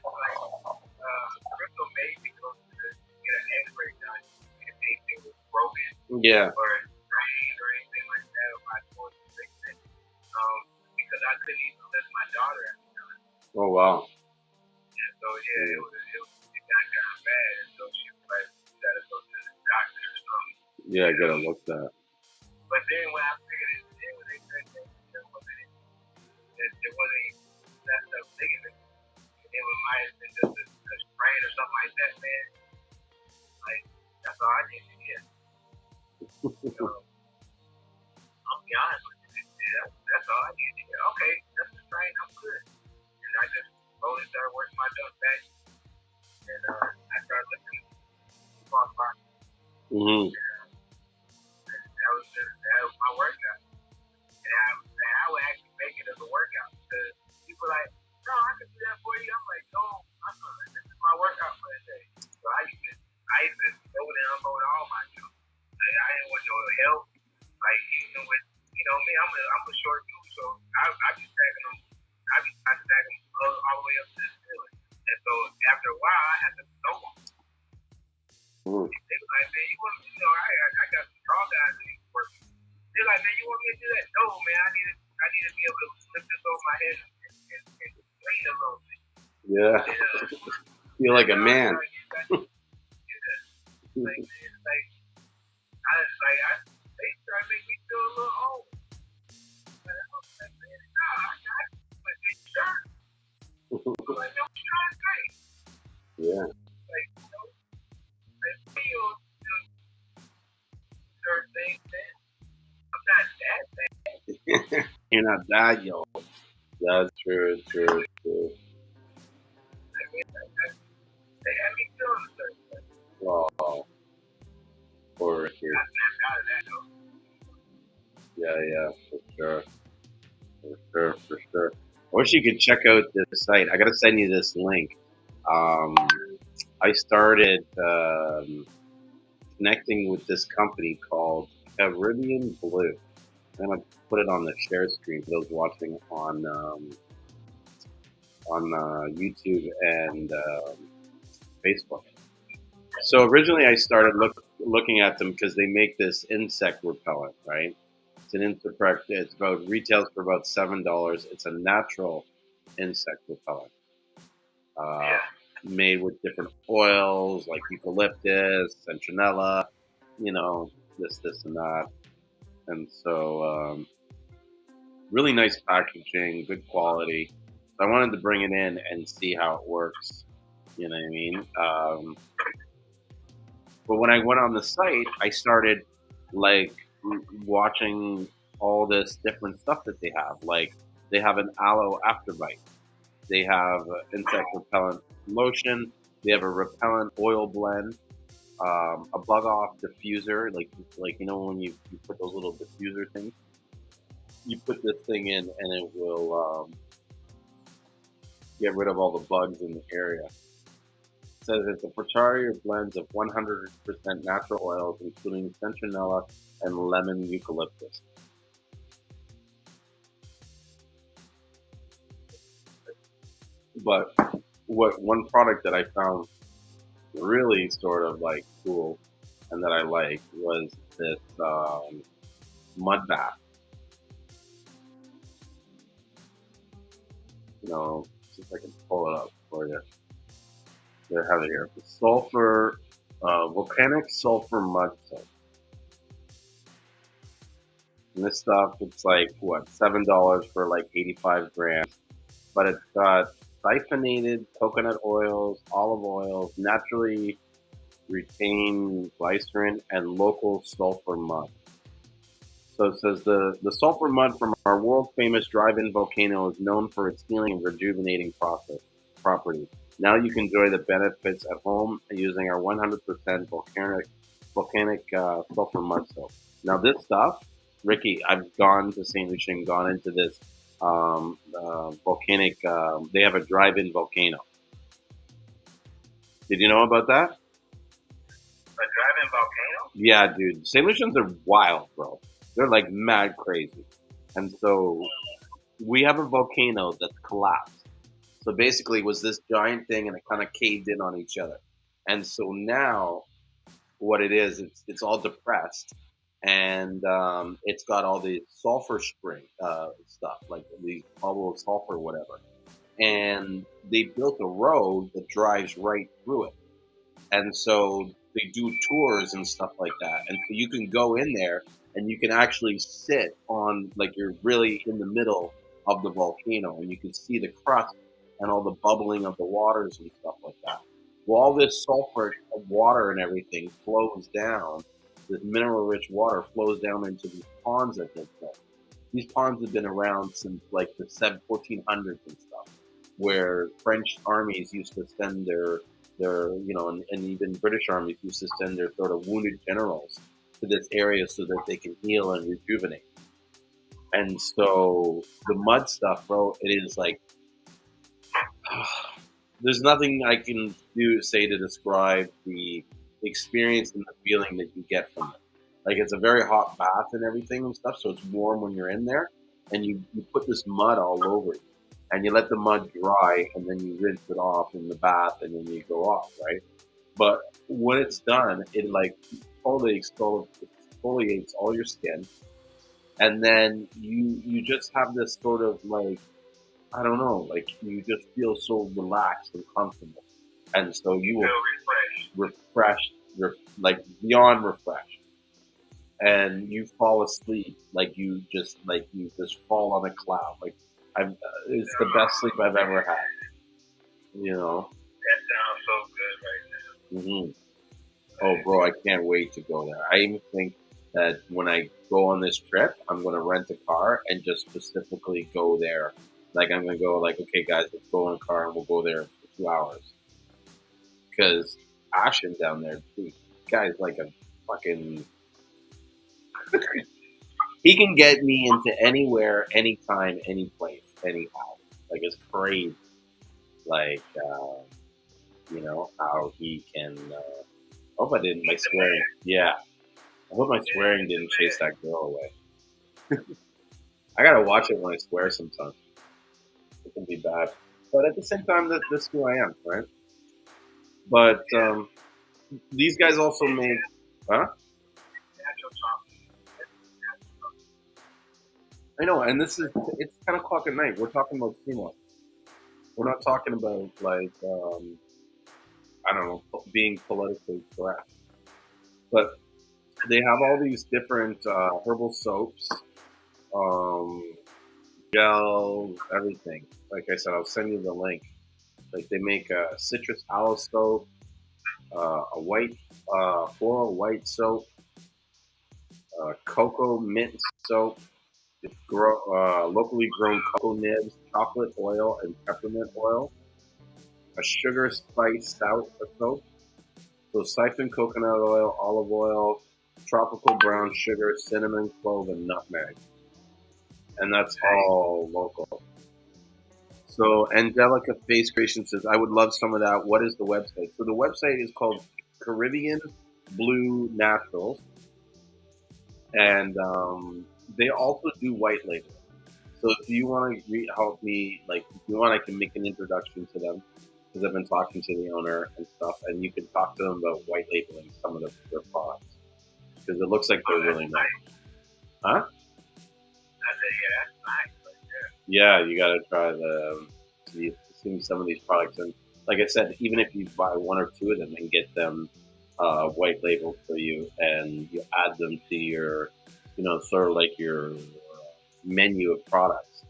Crystal made me go to get an x-ray done if anything was broken. Yeah. Or sprained or anything like that, or my toes fixed it. Because I couldn't even lift my daughter at the time. Oh wow. And so it got kind of bad, and so she was like, "You gotta go to the doctor or something." Yeah, I gotta look that. But then when I figured it, then when they said that it wasn't messed up ligament, it might have been just a sprain or something like that, man. Like that's all I need to get. I'll be honest with you. That's all I need to get. Okay, that's the sprain. I'm good. And I just slowly started working my jump back, and I started looking small spot. Mm-hmm. That was my workout. And I would actually make it as a workout because people are like, no, I can do that for you. I'm like, no, this is my workout for the day. So I used to load and unload all my jump. Like, I didn't want no help. Like even with me, I'm a short dude, so I be stacking them. I stacking them all the way up to the ceiling. And so after a while, I had to throw them. They was like, man, you want me? I got some tall guys that used to work. They're like, man, you want me to do that? No, man, I need to be able to lift this over my head and lean a little bit. Yeah. Feel like a man. They try to make me feel a little old. But I was like, man, nah, I got it. But they sure. I'm like, no, what you trying to say? Yeah. Like, I feel certain things, man. I'm not that bad. You're not that young. That's true. They had me feeling a certain thing. Oh. Poor Ricky. I snapped out of that, though. Yeah, for sure. I wish you could check out this site. I gotta send you this link. I started connecting with this company called Caribbean Blue. I'm gonna put it on the share screen for those watching on YouTube and Facebook. So originally, I started looking at them because they make this insect repellent, right? It's an insect. It's retails for about $7. It's a natural insect repellent, made with different oils like eucalyptus, citronella, this and that. And so, really nice packaging, good quality. So I wanted to bring it in and see how it works. You know what I mean? But when I went on the site, I started like watching all this different stuff that they have. Like they have an aloe afterbite. They have insect repellent lotion. They have a repellent oil blend. A bug off diffuser, like when you put those little diffuser things, you put this thing in and it will get rid of all the bugs in the area. It says it's a portfolio of blends of 100% natural oils, including citronella and lemon eucalyptus. But one product that I found really sort of like cool and that I like was this mud bath. See if I can pull it up for you. They have it here. The sulfur, volcanic sulfur mud soap. And this stuff, it's like $7 for like 85 grams. But it's got siphonnated coconut oils, olive oils, naturally retained glycerin, and local sulfur mud. So it says the sulfur mud from our world famous drive-in volcano is known for its healing and rejuvenating properties. Now you can enjoy the benefits at home using our 100% volcanic sulfur mud soap. Now this stuff, Ricky, I've gone to St.Lucian, gone into this volcanic. They have a drive-in volcano. Did you know about that? A drive-in volcano? Yeah, dude. St.Lucians are wild, bro. They're like mad crazy. And so we have a volcano that's collapsed. So basically it was this giant thing and it kind of caved in on each other. And so now what it is, it's all depressed. And it's got all the sulfur spring stuff, like the bubble of sulfur, whatever. and they built a road that drives right through it. And so they do tours and stuff like that. And so you can go in there and you can actually sit on, like, you're really in the middle of the volcano, and you can see the crust and all the bubbling of the waters and stuff like that. Well, all this sulfur water and everything flows down. This mineral-rich water flows down into these ponds that they've built. These ponds have been around since like the 1400s and stuff, where French armies used to send their and even British armies used to send their sort of wounded generals to this area so that they can heal and rejuvenate. And so the mud stuff, bro, it is like there's nothing I can say to describe the experience and the feeling that you get from it. Like, it's a very hot bath and everything and stuff, so it's warm when you're in there, and you put this mud all over you, and you let the mud dry, and then you rinse it off in the bath, and then you go off, right? But when it's done, it like exfoliates all your skin, and then you just have this sort of like, I don't know, like you just feel so relaxed and comfortable, and so you will refreshed, like beyond refreshed, and you fall asleep like you just fall on a cloud. Like it's the best sleep I've ever had. You know. That sounds so good right now. Mm-hmm. Oh, bro, I can't wait to go there. I even think that when I go on this trip, I'm going to rent a car and just specifically go there. Like, I'm going to go like, okay, guys, let's go in a car and we'll go there for 2 hours. Because Ashen down there, dude, guy's like a fucking... He can get me into anywhere, anytime, any place, anyhow. Like, it's crazy. Like, you know, how he can... I hope I didn't, my swearing... Yeah. I hope my swearing didn't chase that girl away. I gotta watch it when I swear sometimes. It can be bad. But at the same time, this is who I am, right? But these guys also made... Huh? I know, and it's 10 o'clock at night. We're talking about Seamoss. We're not talking about, like, I don't know, being politically correct. But they have all these different herbal soaps, gels, everything. Like I said, I'll send you the link. Like, they make a citrus aloe soap, a white floral white soap, cocoa mint soap, locally grown cocoa nibs, chocolate oil, and peppermint oil, a sugar spice soap, so siphoned coconut oil, olive oil, tropical brown sugar, cinnamon, clove, and nutmeg. And that's all local. So Angelica Face Creation says, I would love some of that. What is the website? So the website is called Caribbean Blue Naturals. And they also do white label. So if you want to help me, like, if you want, I can make an introduction to them, because I've been talking to the owner and stuff, and you can talk to them about white labeling some of their products, because it looks like they're really nice. Huh? Yeah, you gotta try some of these products, and like I said, even if you buy one or two of them and get them white labeled for you, and you add them to your, sort of like your menu of products,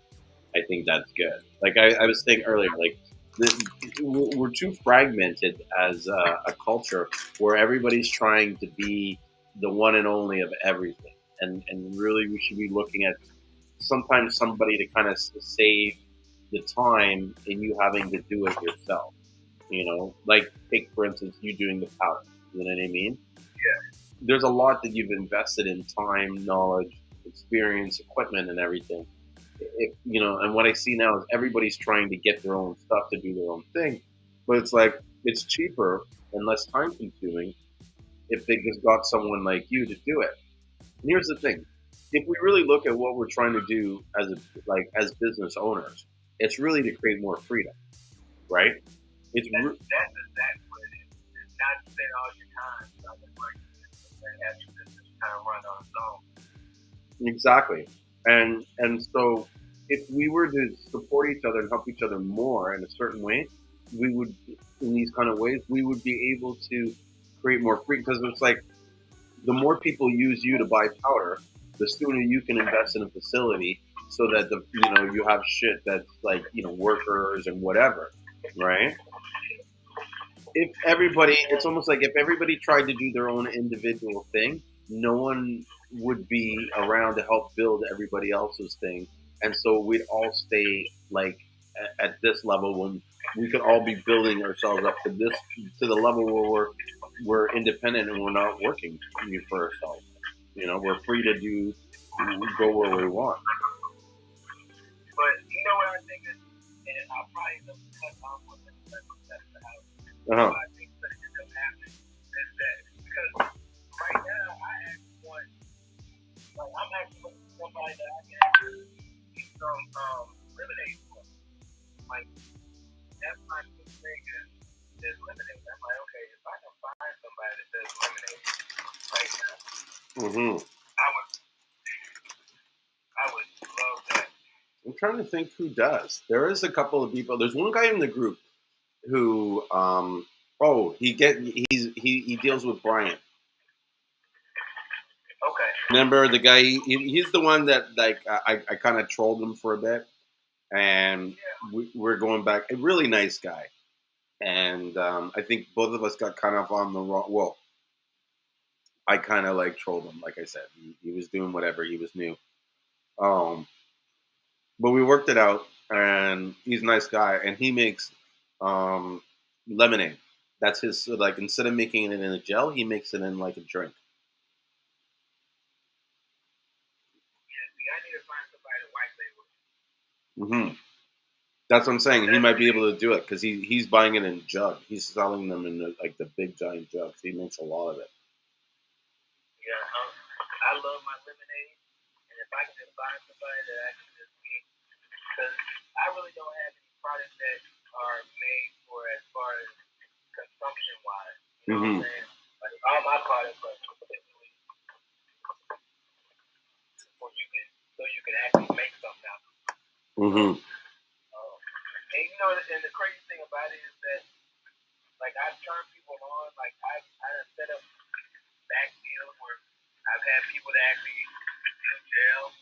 I think that's good. Like I was saying earlier, like we're too fragmented as a culture where everybody's trying to be the one and only of everything, and really we should be looking at sometimes somebody to kind of save the time in you having to do it yourself. Like, take for instance you doing the powder. You know what I mean? Yeah. There's a lot that you've invested in time, knowledge, experience, equipment, and everything. And what I see now is everybody's trying to get their own stuff to do their own thing, but it's like it's cheaper and less time consuming if they just got someone like you to do it. And here's the thing: if we really look at what we're trying to do as business owners, it's really to create more freedom, right? That's exactly what it is. Not to spend all your time trying to work and have your business kind of run on its own. Exactly. And so if we were to support each other and help each other more in a certain way, we would, in these kind of ways, we would be able to create more free. Because it's like the more people use you to buy powder, the sooner you can invest in a facility so that you have shit that's like workers and whatever, right? If everybody, it's almost like if everybody tried to do their own individual thing, no one would be around to help build everybody else's thing, and so we'd all stay like at this level when we could all be building ourselves up to the level where we're independent and we're not working for ourselves. We're free to go where we want. But you know what I think is, and I'll probably end up cutting off with the house. Uh-huh. I think that ends up happening is that because right now I actually want, like, I'm actually looking for somebody that I can actually get some lemonade for. Like, that's my big thing is lemonade. I'm like, okay, if I can find somebody that does lemonade right now, I would love that. I'm trying to think who does. There is a couple of people. There's one guy in the group who he deals with Brian. Okay. Remember the guy? He's the one that like I kind of trolled him for a bit, and we're going back. A really nice guy, and I think both of us got kind of on the wrong. Well, I kind of like trolled him. Like I said, he was doing whatever. He was new, but we worked it out, and he's a nice guy, and he makes lemonade. That's his, like, instead of making it in a gel, he makes it in like a drink. Yeah, see, I need to find somebody to white label. That's what I'm saying. He might be able to do it because he's buying it in jug. He's selling them in the big giant jugs. He makes a lot of it. Yeah, I love my lemonade, and if I can just find somebody that I can just get, because I really don't have any products that are made for as far as consumption wise. You know what I'm saying? Like, all my products are specifically so you can actually make something out of it. And and the crazy thing about it is that, like, I've turned people on. Like, I've set up back deals where I've had people that actually do gel,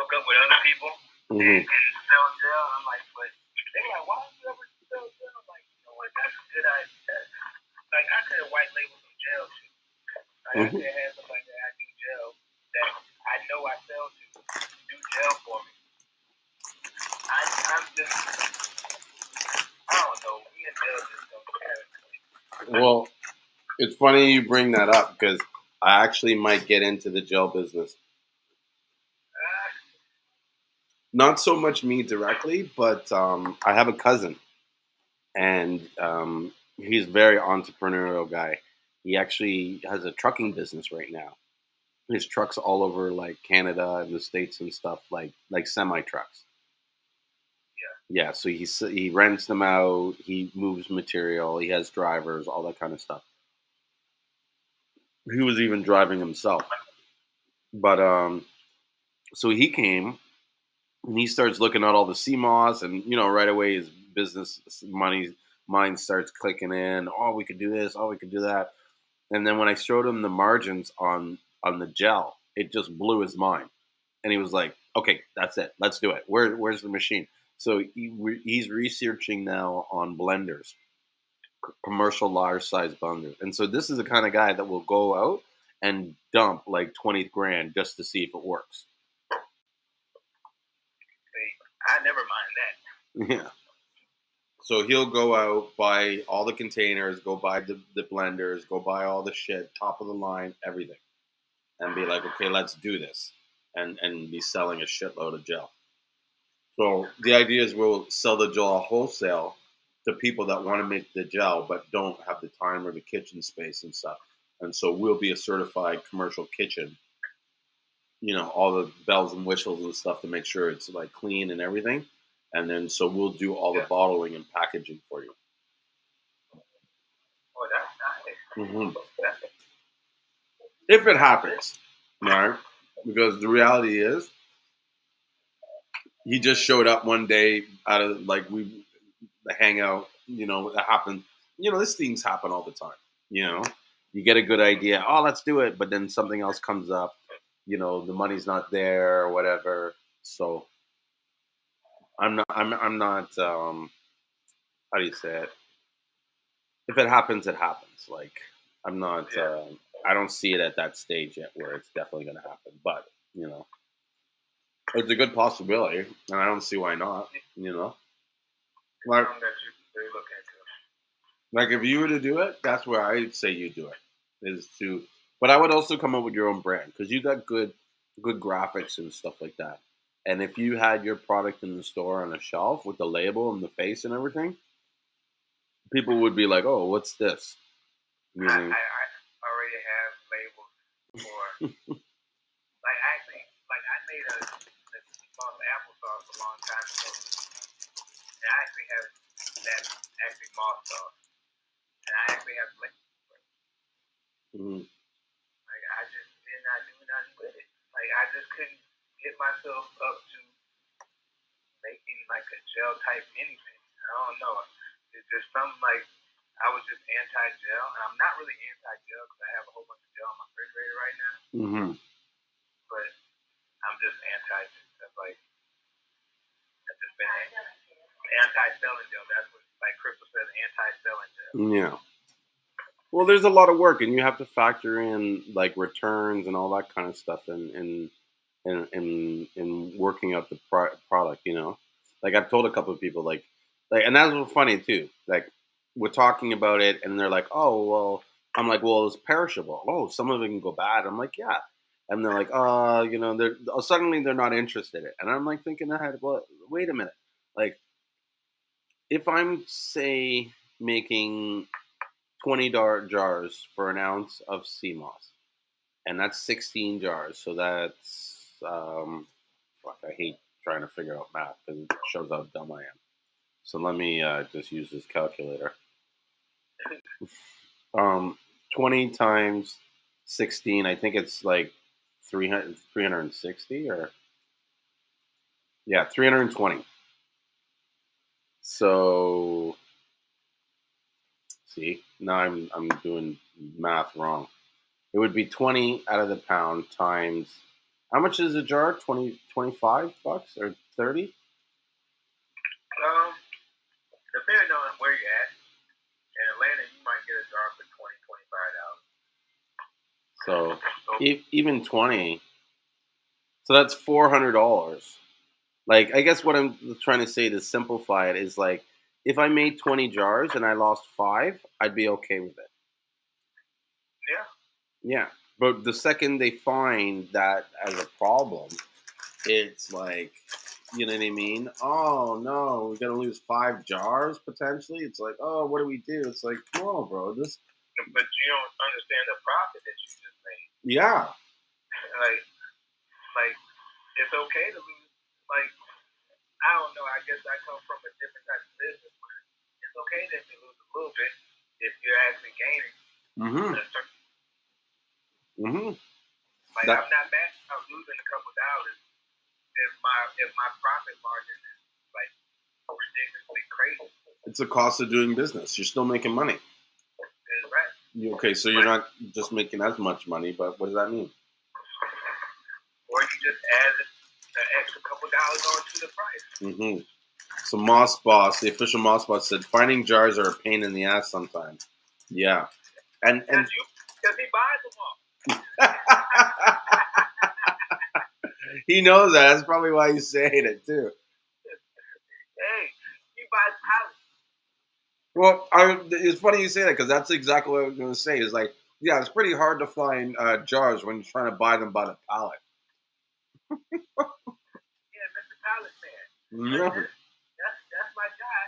hook up with other people, and sell gel. I'm like, but they're like, why don't you ever sell gel? I'm like, you know what? That's a good idea. Like, I could have white labeled some gel too. Like, I could have had somebody that I do gel that I know I sell to do gel for me. I'm just, I don't know. Me and gel just don't care. Well, it's funny you bring that up because I actually might get into the gel business. Not so much me directly, but I have a cousin, and he's a very entrepreneurial guy. He actually has a trucking business right now. His trucks all over like Canada and the States and stuff, like semi trucks. Yeah. So he rents them out. He moves material. He has drivers, all that kind of stuff. He was even driving himself, but so he came and he starts looking at all the Seamoss, and right away his business mind starts clicking in. Oh, we could do this. Oh, we could do that. And then when I showed him the margins on the gel, it just blew his mind. And he was like, "Okay, that's it. Let's do it. Where's the machine?" So he's researching now on blenders, commercial large size blenders. And so this is the kind of guy that will go out and dump like 20 grand just to see if it works. I never mind that. Yeah. So he'll go out, buy all the containers, go buy the blenders, go buy all the shit, top of the line, everything. And be like, okay, let's do this. And be selling a shitload of gel. So the idea is we'll sell the gel wholesale to people that want to make the gel but don't have the time or the kitchen space and stuff. And so we'll be a certified commercial kitchen. All the bells and whistles and stuff to make sure it's like clean and everything. And then so we'll do all the bottling and packaging for you. Oh, that's nice. If it happens, right? Because the reality is, he just showed up one day out of like the hangout. It happened. These things happen all the time. You get a good idea. Oh, let's do it, but then something else comes up. The money's not there or whatever. So I'm not. I'm not. How do you say it? If it happens, it happens. Like I'm not. I don't see it at that stage yet where it's definitely going to happen. But it's a good possibility, and I don't see why not. Like, like if you were to do it, that's where I'd say you do it. But I would also come up with your own brand because you got good graphics and stuff like that. And if you had your product in the store on a shelf with the label and the face and everything, people would be like, "Oh, what's this?" Meaning, I already have labels for I made a applesauce a long time ago, and I actually have that moss sauce, and I actually have labels for it. I just did not do nothing with it. I just couldn't get myself up to making a gel type anything. I don't know. It's just something I was just anti-gel, and I'm not really anti-gel because I have a whole bunch of gel in my refrigerator right now. But I'm just I've just been anti-selling gel. That's what, Crystal says, anti-selling gel. Yeah. Well, there's a lot of work, and you have to factor in returns and all that kind of stuff, and working out the product. I've told a couple of people, and that's what's funny too. We're talking about it, and they're like, "Oh, well," I'm like, "Well, it's perishable. Oh, some of it can go bad." I'm like, "Yeah," and they're like, they're suddenly they're not interested in it, and I'm thinking ahead. Well, wait a minute. If I'm say making 20 jars for an ounce of Seamoss, and that's 16 jars, so that's I hate trying to figure out math because it shows how dumb I am. So let me just use this calculator. 20 times 16, I think it's 360 or 320. So see, now I'm doing math wrong. It would be 20 out of the pound times, how much is a jar? 25 bucks or 30? Depending on where you're at. In Atlanta, you might get a jar for $20, $25. So even 20. So that's $400. I guess what I'm trying to say to simplify it is if I made 20 jars and I lost 5, I'd be okay with it. Yeah. Yeah. But the second they find that as a problem, it's you know what I mean? Oh no, we're gonna lose 5 jars potentially. It's oh, what do we do? It's no, bro, this. But you don't understand the profit that you just made. Yeah. It's okay to lose. I don't know. I guess I come from a different type of business where it's okay that you lose a little bit if you're actually gaining. I'm not mad about losing a couple dollars if my profit margin is ridiculously crazy. It's the cost of doing business. You're still making money. That's right. Okay, so you're not just making as much money, but what does that mean? Or you just add an extra couple dollars onto the price. So Moss Boss, the official Moss Boss, said finding jars are a pain in the ass sometimes. Yeah, and because he buys them all. He knows that. That's probably why he's saying it too. Hey, he buys Well, pallets. it's funny you say that because that's exactly what I was going to say. Is yeah, it's pretty hard to find jars when you're trying to buy them by the pallet. Yeah, Mr. Pallet Man. Yeah. That's my guy.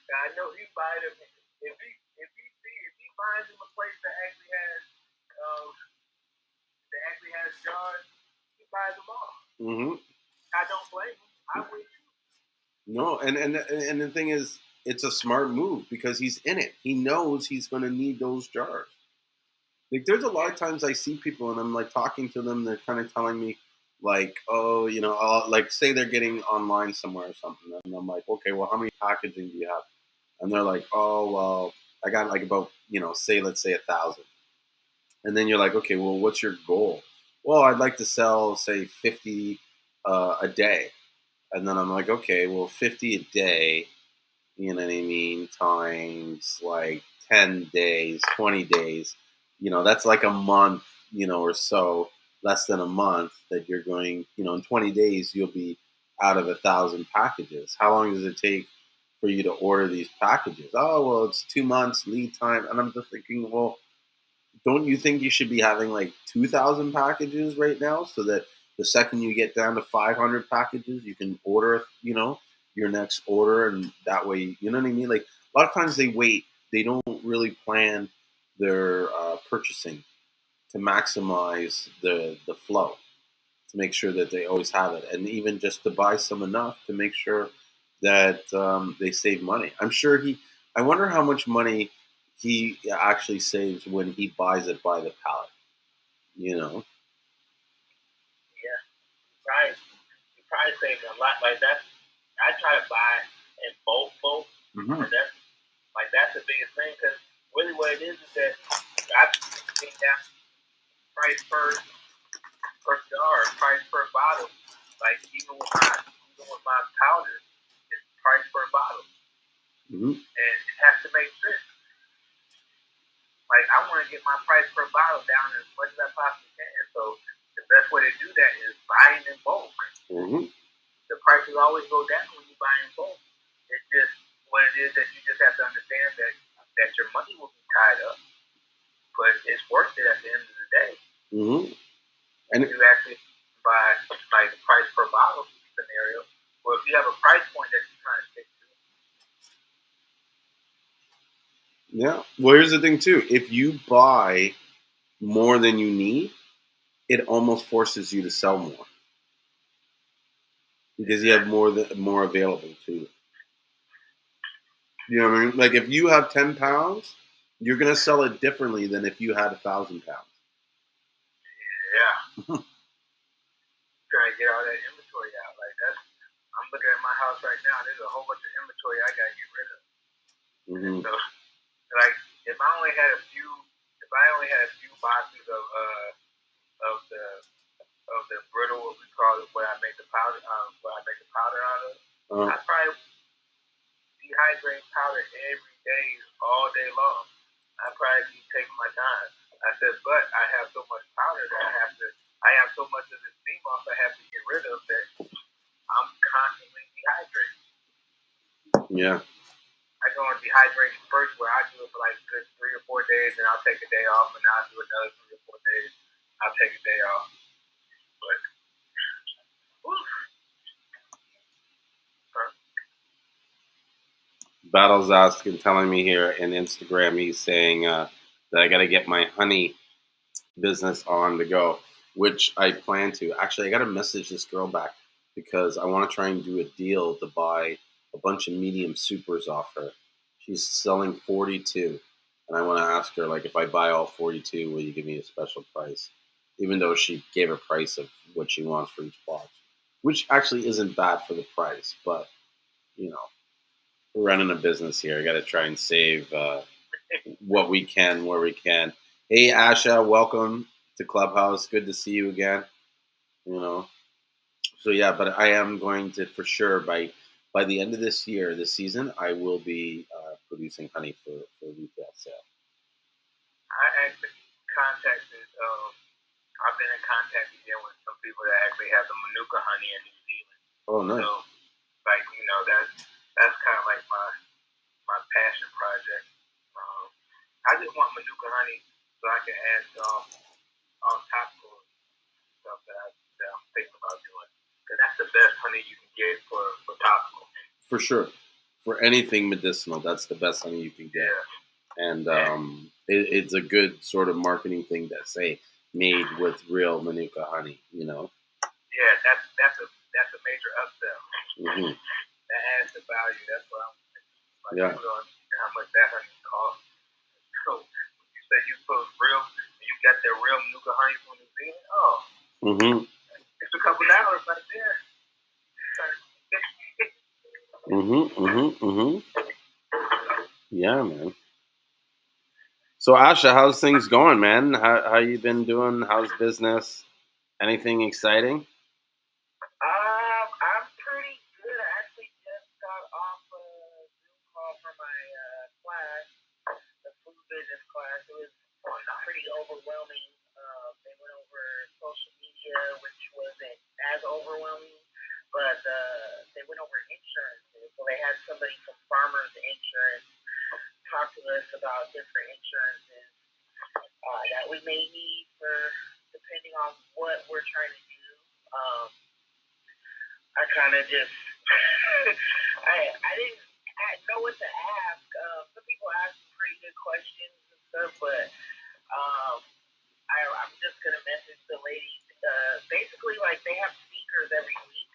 I know he buys them. If he finds him a place that actually has jars, he buys them all. I don't blame him. I would too. No, and the thing is, it's a smart move because he's in it. He knows he's going to need those jars. There's a lot of times I see people and I'm talking to them. They're kind of telling me, like, oh, like say they're getting online somewhere or something, and I'm like, okay, well, how many packaging do you have? And they're like, oh, well, I got like about, let's say 1,000. And then you're like, okay, well, what's your goal? Well, I'd like to sell, say, 50 a day. And then I'm like, okay, well, 50 a day, you know what I mean, times like 10 days, 20 days, that's like a month, or so, less than a month that you're going, in 20 days, you'll be out of 1,000 packages. How long does it take for you to order these packages? Oh, well, it's 2 months lead time. And I'm just thinking, well, don't you think you should be having like 2,000 packages right now so that the second you get down to 500 packages, you can order, your next order, and that way, you know what I mean? Like a lot of times they wait, they don't really plan their purchasing to maximize the flow, to make sure that they always have it, and even just to buy some enough to make sure that they save money. I wonder how much money he actually saves when he buys it by the pallet. You know. Yeah, right. You probably save a lot. Like that's, I try to buy in bulk, Mm-hmm. and that's the biggest thing, because really what it is that I've seen down price per jar, price per bottle. Like even with my powder, it's price per bottle, Mm-hmm. and it has to make sense. Like I want to get my price per bottle down as much as I possibly can. So the best way to do that is buying in bulk. Mm-hmm. The prices always go down when you buy in bulk. It's just what it is that you just have to understand that your money will be tied up, but it's worth it at the end of the day. Mm-hmm. And you actually buy like the price per bottle scenario, or if you have a price point that you're trying to stick to. yeah, well, here's the thing too. If you buy more than you need, it almost forces you to sell more because you have more available to you. You know what I mean? Like if you have 10 pounds, you're gonna sell it differently than if you had 1,000 pounds. Yeah. Trying to get all that inventory out. Like that's, I'm looking at my house right now. There's a whole bunch of inventory I gotta get rid of. Mm-hmm. So, like, if I only had a few boxes of the brittle, what we call it, what I make the powder out of, I probably dehydrate powder every day, all day long. I probably be taking my time. I said, but I have so much powder that I have so much of this Seamoss I have to get rid of that I'm constantly dehydrating. Yeah. I go on dehydration first, where I do it for like good 3 or 4 days, and I'll take a day off, and I'll do another 3 or 4 days. I'll take a day off. But, Battle's asking, telling me here in Instagram, he's saying that I got to get my honey business on the go, which I plan to. Actually, I got to message this girl back because I want to try and do a deal to buy a bunch of medium supers off her. She's selling 42, and I want to ask her, like, if I buy all 42, will you give me a special price? Even though she gave a price of what she wants for each box, which actually isn't bad for the price, but you know, we're running a business here. I got to try and save what we can where we can. Hey, Asha, welcome to Clubhouse. Good to see you again. You know, so yeah, but I am going to for sure by the end of this year, this season, I will be producing honey for retail sale. I actually contacted. I've been in contact again with some people that actually have the Manuka honey in New Zealand. Oh, nice. So, like that's kind of like my passion project. I just want Manuka honey so I can add some on topical stuff that I'm thinking about doing. Because that's the best honey you can get for topical. For sure. For anything medicinal, that's the best honey you can get. Yeah. And it's a good sort of marketing thing to say, made with real Manuka honey, you know? Yeah, that's a major upsell. Mm-hmm. That adds the value. That's what I'm like. Yeah. How much that honey costs. So you say you got the real Manuka honey from New Zealand? Oh. Mm-hmm. It's a couple Yeah, man. So Asha, how's things going, man? How you been doing? How's business? Anything exciting? I'm pretty good. I actually just got off a Zoom call from my class, the food business class. It was pretty overwhelming. They went over social media, which wasn't as overwhelming, but they went over insurances. So they had somebody from Farmers Insurance talk to us about different insurances that we may need for depending on what we're trying to do. I kind of just I didn't know what to ask. Some people ask pretty good questions and stuff, but I'm just gonna message the ladies. Basically, like they have speakers every week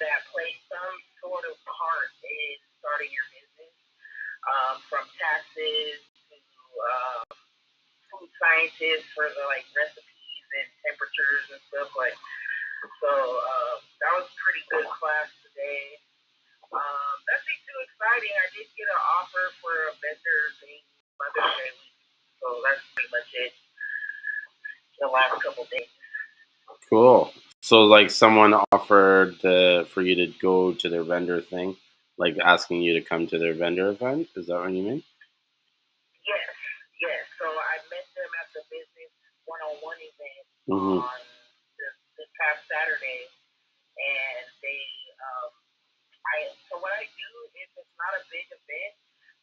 that play some sort of part in starting your business, from taxes to food scientists for the like recipes and temperatures and stuff like. So that was a pretty good class today. Nothing too exciting. I did get an offer for a vendor thing Mother's Day week, so that's pretty much it. The last couple days. Cool. So, like, someone offered for you to go to their vendor thing, like asking you to come to their vendor event. Is that what you mean? Yes. So I met them at the business one-on-one event on this past Saturday, and they. So what I do if it's not a big event,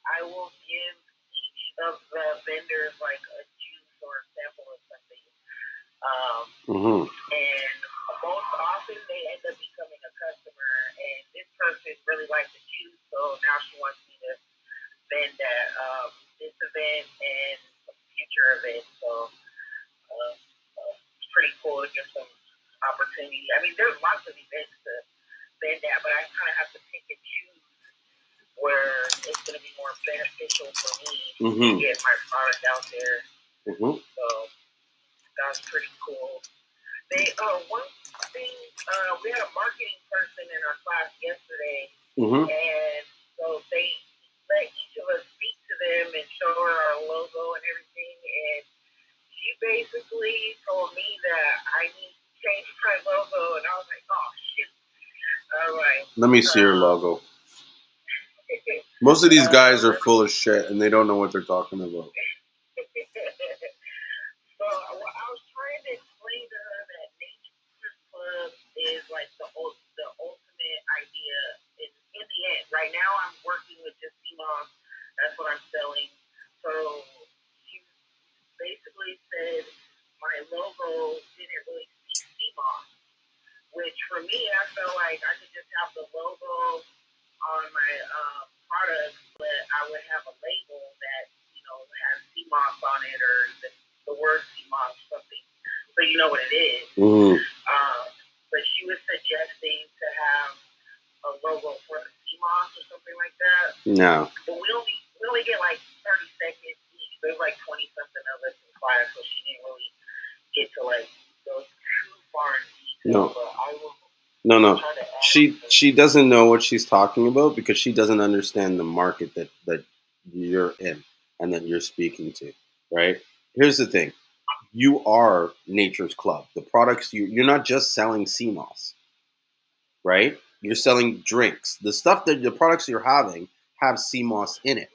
I will give each of the vendors like a juice or a sample of something. And most often they end up becoming a customer, and this person really likes the juice, so now she wants me to vend at this event and future events. So it's pretty cool to get some opportunity. I mean, there's lots of events to vend at, but I kind of have to pick and choose where it's going to be more beneficial for me to get my product out there. So that's pretty cool. One thing, we had a marketing person in our class yesterday, and so they let each of us speak to them and show her our logo and everything, and she basically told me that I need to change my logo, and I was like, oh shit. All right. Let me see your logo. Most of these guys are full of shit and they don't know what they're talking about. So I was trying to explain to her that Nature's Club is like the ultimate idea in the end. Right now I'm working with just Seamoss. That's what I'm selling. So she basically said my logo didn't really speak Seamoss, which for me I felt like I could just have the logo on my products, but I would have a label that has Seamoss on it or the word Seamoss something, so you know what it is. But she was suggesting to have a logo for the Seamoss or something like that. No. But we only get like 30 seconds each. There's like 20 something of us in class, so she didn't really get to like go too far in detail. No. But I will. No. She doesn't know what she's talking about because she doesn't understand the market that you're in and that you're speaking to, right? Here's the thing. You are Nature's Club. The products you're not just selling Seamoss, right? You're selling drinks. The products you're having have Seamoss in it,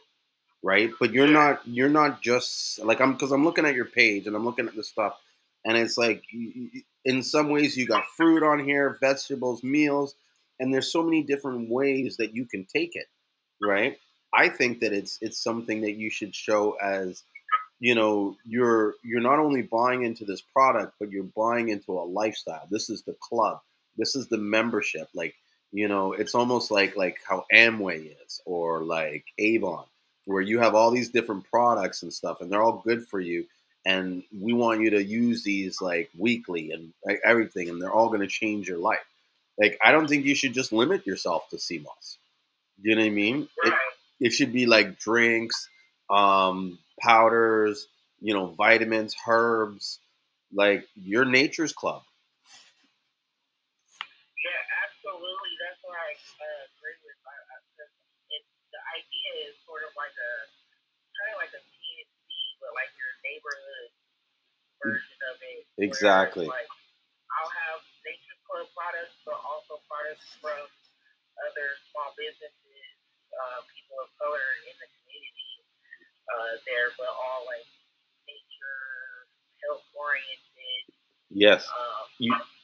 right? But you're not just like because I'm looking at your page and I'm looking at the stuff, and it's like in some ways you got fruit on here, vegetables, meals, and there's so many different ways that you can take it, right? I think that it's something that you should show as you're not only buying into this product, but you're buying into a lifestyle. This is the club. This is the membership. Like it's almost like how Amway is or like Avon, where you have all these different products and stuff, and they're all good for you. And we want you to use these like weekly and like, everything, and they're all going to change your life. Like I don't think you should just limit yourself to Seamoss. You know what I mean? It should be like drinks, powders, vitamins, herbs, like your Nature's Club. Yeah, absolutely. That's why I agree with. version of it. Exactly. Where, like, I'll have Nature Club products, but also products from other small businesses, people of color in the community there, but all like nature, health oriented. Yes.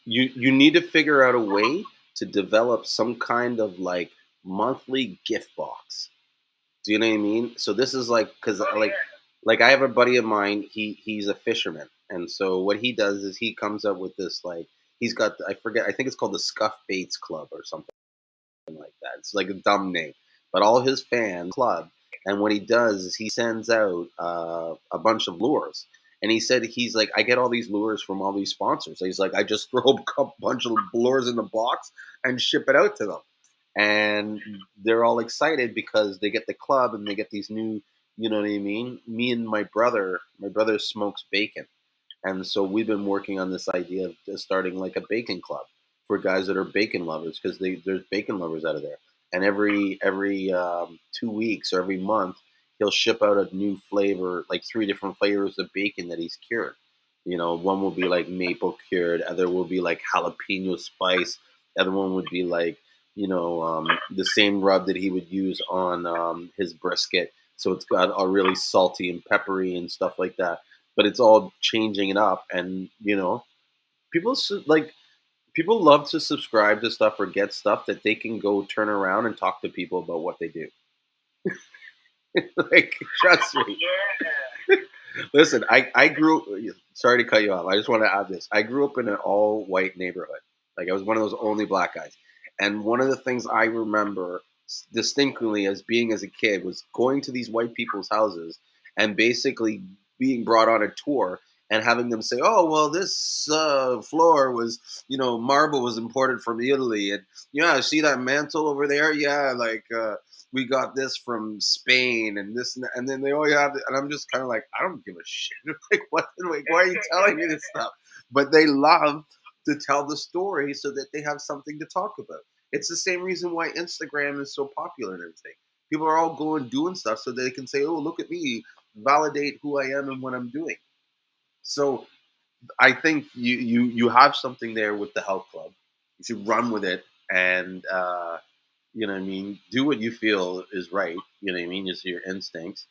You need to figure out a way to develop some kind of like monthly gift box. Do you know what I mean? So this is like because like I have a buddy of mine. He's a fisherman, and so what he does is he comes up with this like he's got I forget I think it's called the Scuff Baits Club or something like that. It's like a dumb name, but all his fans club. And what he does is he sends out a bunch of lures. And he said he's like, I get all these lures from all these sponsors. He's like, I just throw a bunch of lures in the box and ship it out to them. And they're all excited because they get the club and they get these new, you know what I mean? Me and my brother smokes bacon. And so we've been working on this idea of starting like a bacon club for guys that are bacon lovers because there's bacon lovers out of there. And every 2 weeks or every month, he'll ship out a new flavor, like 3 different flavors of bacon that he's cured. You know, one will be like maple cured, other will be like jalapeno spice, other one would be like the same rub that he would use on his brisket. So it's got a really salty and peppery and stuff like that, but it's all changing it up. And people like people love to subscribe to stuff or get stuff that they can go turn around and talk to people about what they do. Like, trust me. Listen, I grew. Sorry to cut you off. I just want to add this. I grew up in an all-white neighborhood. Like I was one of those only black guys. And one of the things I remember distinctly as a kid was going to these white people's houses and basically being brought on a tour and having them say, "Oh, well, this floor was, marble was imported from Italy, and yeah, see that mantle over there? Yeah, like we got this from Spain, and this, and then they all have it." And I'm just kind of like, I don't give a shit. Like, what? Like, why are you telling me this stuff? But they love to tell the story so that they have something to talk about. It's the same reason why Instagram is so popular and everything. People are all going doing stuff so they can say, "Oh, look at me, validate who I am and what I'm doing." So I think you have something there with the health club. You should run with it and you know what I mean, do what you feel is right. You know what I mean, just your instincts,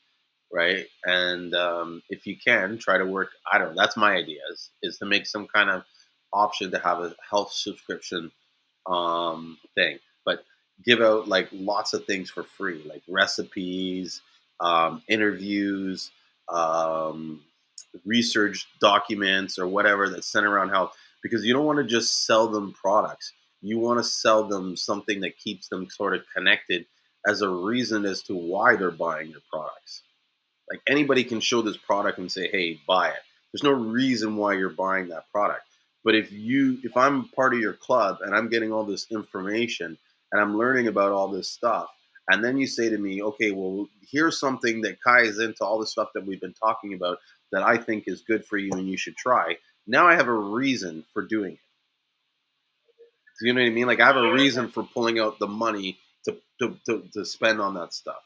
right? And if you can try to work, I don't know. That's my idea is to make some kind of option to have a health subscription thing, but give out like lots of things for free, like recipes, interviews, um, research documents, or whatever that's sent around health. Because you don't want to just sell them products. You want to sell them something that keeps them sort of connected as a reason as to why they're buying your products. Like anybody can show this product and say, "Hey, buy it." There's no reason why you're buying that product. But if I'm part of your club and I'm getting all this information and I'm learning about all this stuff, and then you say to me, "Okay, well, here's something that ties into all the stuff that we've been talking about that I think is good for you and you should try." Now I have a reason for doing it. Do you know what I mean? Like I have a reason for pulling out the money to spend on that stuff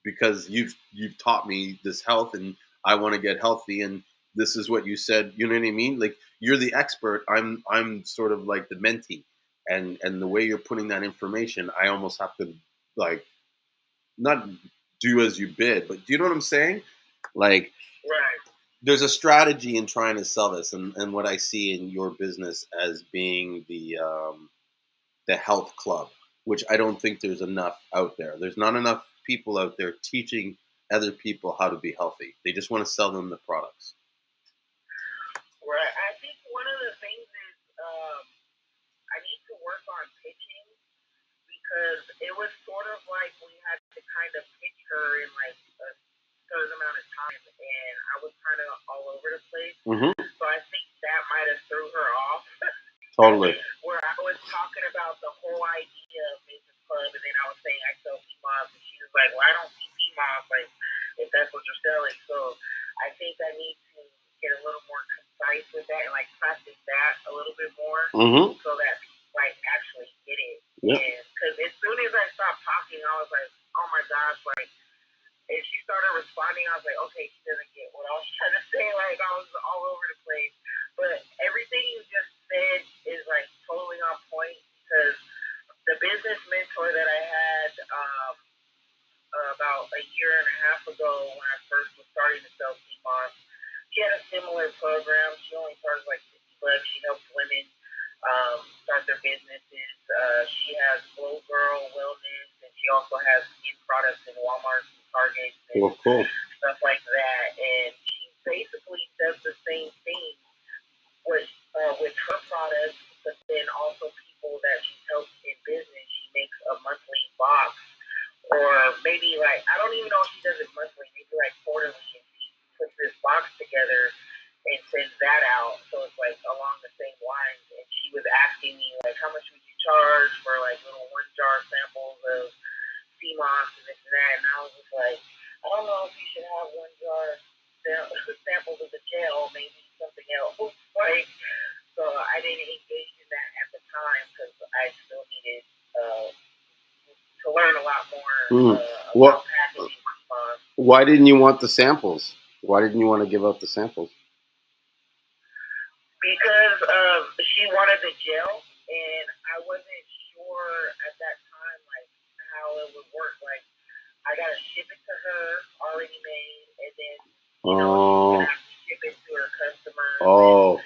because you've taught me this health and I want to get healthy, and this is what you said. You know what I mean? Like you're the expert. I'm sort of like the mentee, and the way you're putting that information, I almost have to like not do as you bid, but do you know what I'm saying? Like there's a strategy in trying to sell this, and what I see in your business as being the health club, which I don't think there's enough out there. There's not enough people out there teaching other people how to be healthy. They just want to sell them the products. Right. I think one of the things is I need to work on pitching because it was sort of like we had to kind of pitch her in like a certain amount of time, and I was kind of all over the place. Mm-hmm. So I think that might have threw her off. Totally. Where I was talking about the whole idea of Nature's Club, and then I was saying I sell Seamoss, and she was like, "Well, I don't see Seamoss, like, if that's what you're selling." So I think I need to get a little more concise with that and, like, practice that a little bit more so that people, like, actually get it. Yep. Because as soon as I stopped talking, I was like, oh, my gosh, like, and she started responding. I was like, okay, she doesn't get what I was trying to say. Like, I was all over the and a half ago when I first was starting to sell Seamoss. She had a similar program. She only charged like $50. She helps women start their businesses. She has Glow Girl Wellness, and she also has skin products in Walmart and Target and cool. stuff like that. And she basically does the same thing with her products, but then also people that she's helped in business. She makes a monthly box, or maybe like I don't even know if she does it monthly, maybe like quarterly, and she puts this box together and sends that out. So it's like along the same lines. And she was asking me like, how much would you charge for like little 1-jar samples of Seamoss and this and that? And I was just like, I don't know if you should have 1-jar samples of the gel, maybe something else. Like, so I didn't engage in that at the time because I still needed to learn a lot more about packaging Seamoss. Why didn't you want the samples? Why didn't you want to give out the samples? Because she wanted the gel, and I wasn't sure at that time like how it would work. Like I gotta ship it to her already made, and then she's gonna have to ship it to her customers and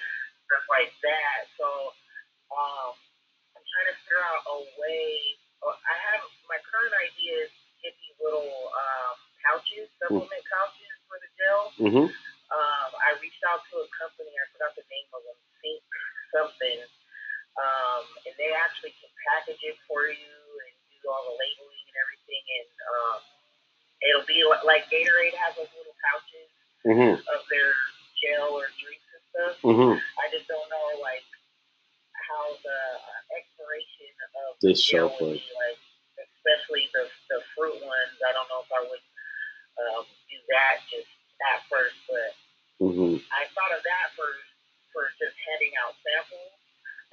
stuff like that. So I'm trying to figure out a way. I have my current idea is get these little pouches, supplement pouches for the gel. Mm-hmm. I reached out to a company, I forgot the name of them, Think something, and they actually can package it for you and do all the labeling and everything, and it'll be like Gatorade has those little pouches of their gel or drinks and stuff. I just don't know like how the expiration of the gel would be, like especially the fruit ones. I don't know if I would do that just at first, but I thought of that for just handing out samples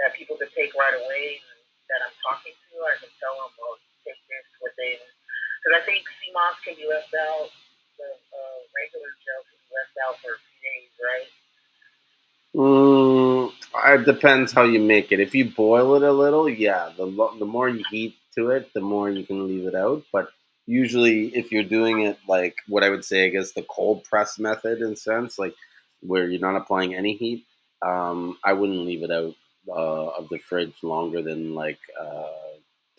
that people could take right away and that I'm talking to. I can tell them, well, take this within, because I think Seamoss can be left out, the regular gel can be left out for a few days, right? It depends how you make it. If you boil it a little, yeah, the more you heat to it, the more you can leave it out. But usually, if you're doing it like what I would say, I guess the cold press method, in a sense, like where you're not applying any heat, I wouldn't leave it out of the fridge longer than like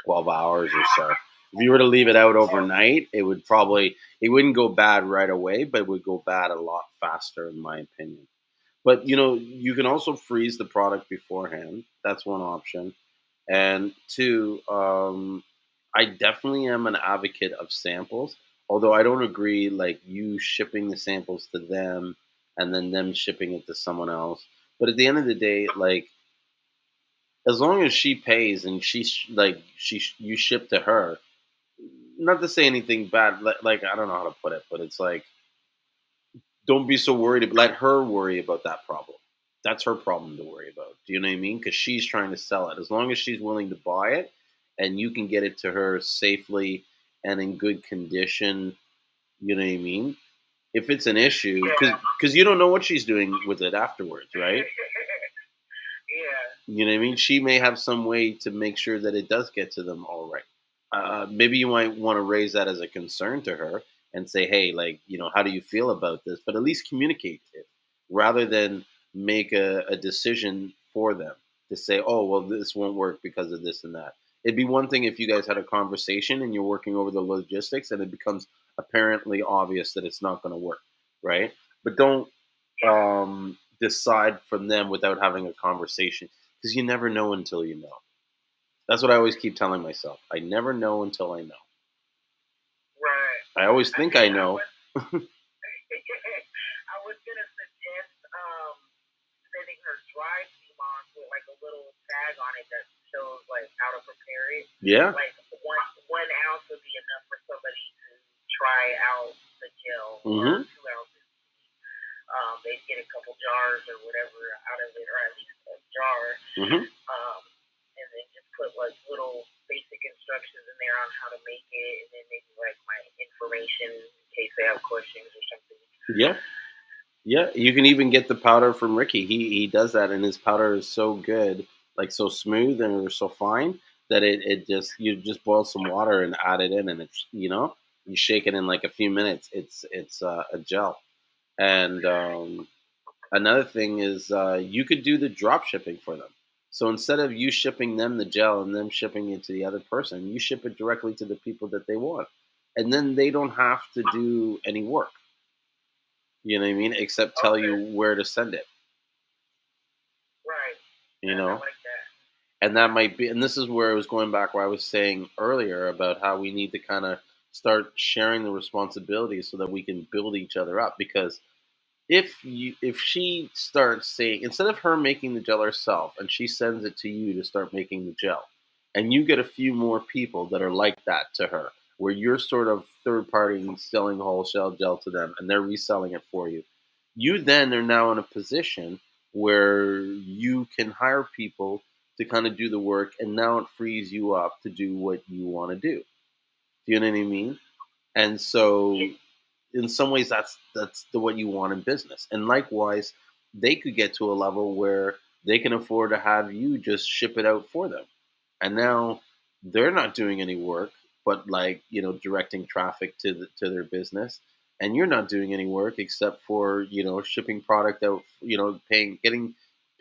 12 hours or so. If you were to leave it out overnight, it wouldn't go bad right away, but it would go bad a lot faster, in my opinion. But you can also freeze the product beforehand. That's one option. And two, I definitely am an advocate of samples. Although I don't agree, like you shipping the samples to them and then them shipping it to someone else. But at the end of the day, like as long as she pays and you ship to her, not to say anything bad. Like I don't know how to put it, but it's like don't be so worried. Let her worry about that problem. That's her problem to worry about. Do you know what I mean? Because she's trying to sell it. As long as she's willing to buy it, and you can get it to her safely and in good condition, you know what I mean? If it's an issue, because you don't know what she's doing with it afterwards, right? You know what I mean? She may have some way to make sure that it does get to them all right. Maybe you might want to raise that as a concern to her and say, hey, like, how do you feel about this? But at least communicate it rather than make a decision for them to say, oh, well, this won't work because of this and that. It'd be one thing if you guys had a conversation and you're working over the logistics and it becomes apparently obvious that it's not going to work, right? But don't decide from them without having a conversation because you never know until you know. That's what I always keep telling myself. I never know until I know. Right. I always think I know. I was gonna suggest sending her dry Seamoss with like a little tag on it that shows like how to prepare it. Yeah. Like one ounce would be enough for somebody to try out the gel, or 2 ounces. They'd get a couple jars or whatever out of it, or at least a jar. And then just put like little basic instructions in there on how to make it, and then maybe like my information in case they have questions or something. Yeah. Yeah, you can even get the powder from Ricky. He does that, and his powder is so good, like so smooth and so fine that it just you just boil some water and add it in, and it's You shake it in like a few minutes. It's a gel. And another thing is you could do the drop shipping for them. So instead of you shipping them the gel and them shipping it to the other person, you ship it directly to the people that they want. And then they don't have to do any work. You know what I mean? Except tell you where to send it. Right. You I know? like that. And that might be, and this is where I was going back where I was saying earlier about how we need to kind of start sharing the responsibilities so that we can build each other up. Because if she starts saying, instead of her making the gel herself and she sends it to you to start making the gel, and you get a few more people that are like that to her, where you're sort of third party selling wholesale gel to them and they're reselling it for you, you then are now in a position where you can hire people to kind of do the work, and now it frees you up to do what you want to do. Do you know what I mean? And so in some ways that's the what you want in business. And likewise, they could get to a level where they can afford to have you just ship it out for them. And now they're not doing any work, but like, directing traffic to their business. And you're not doing any work except for, shipping product out,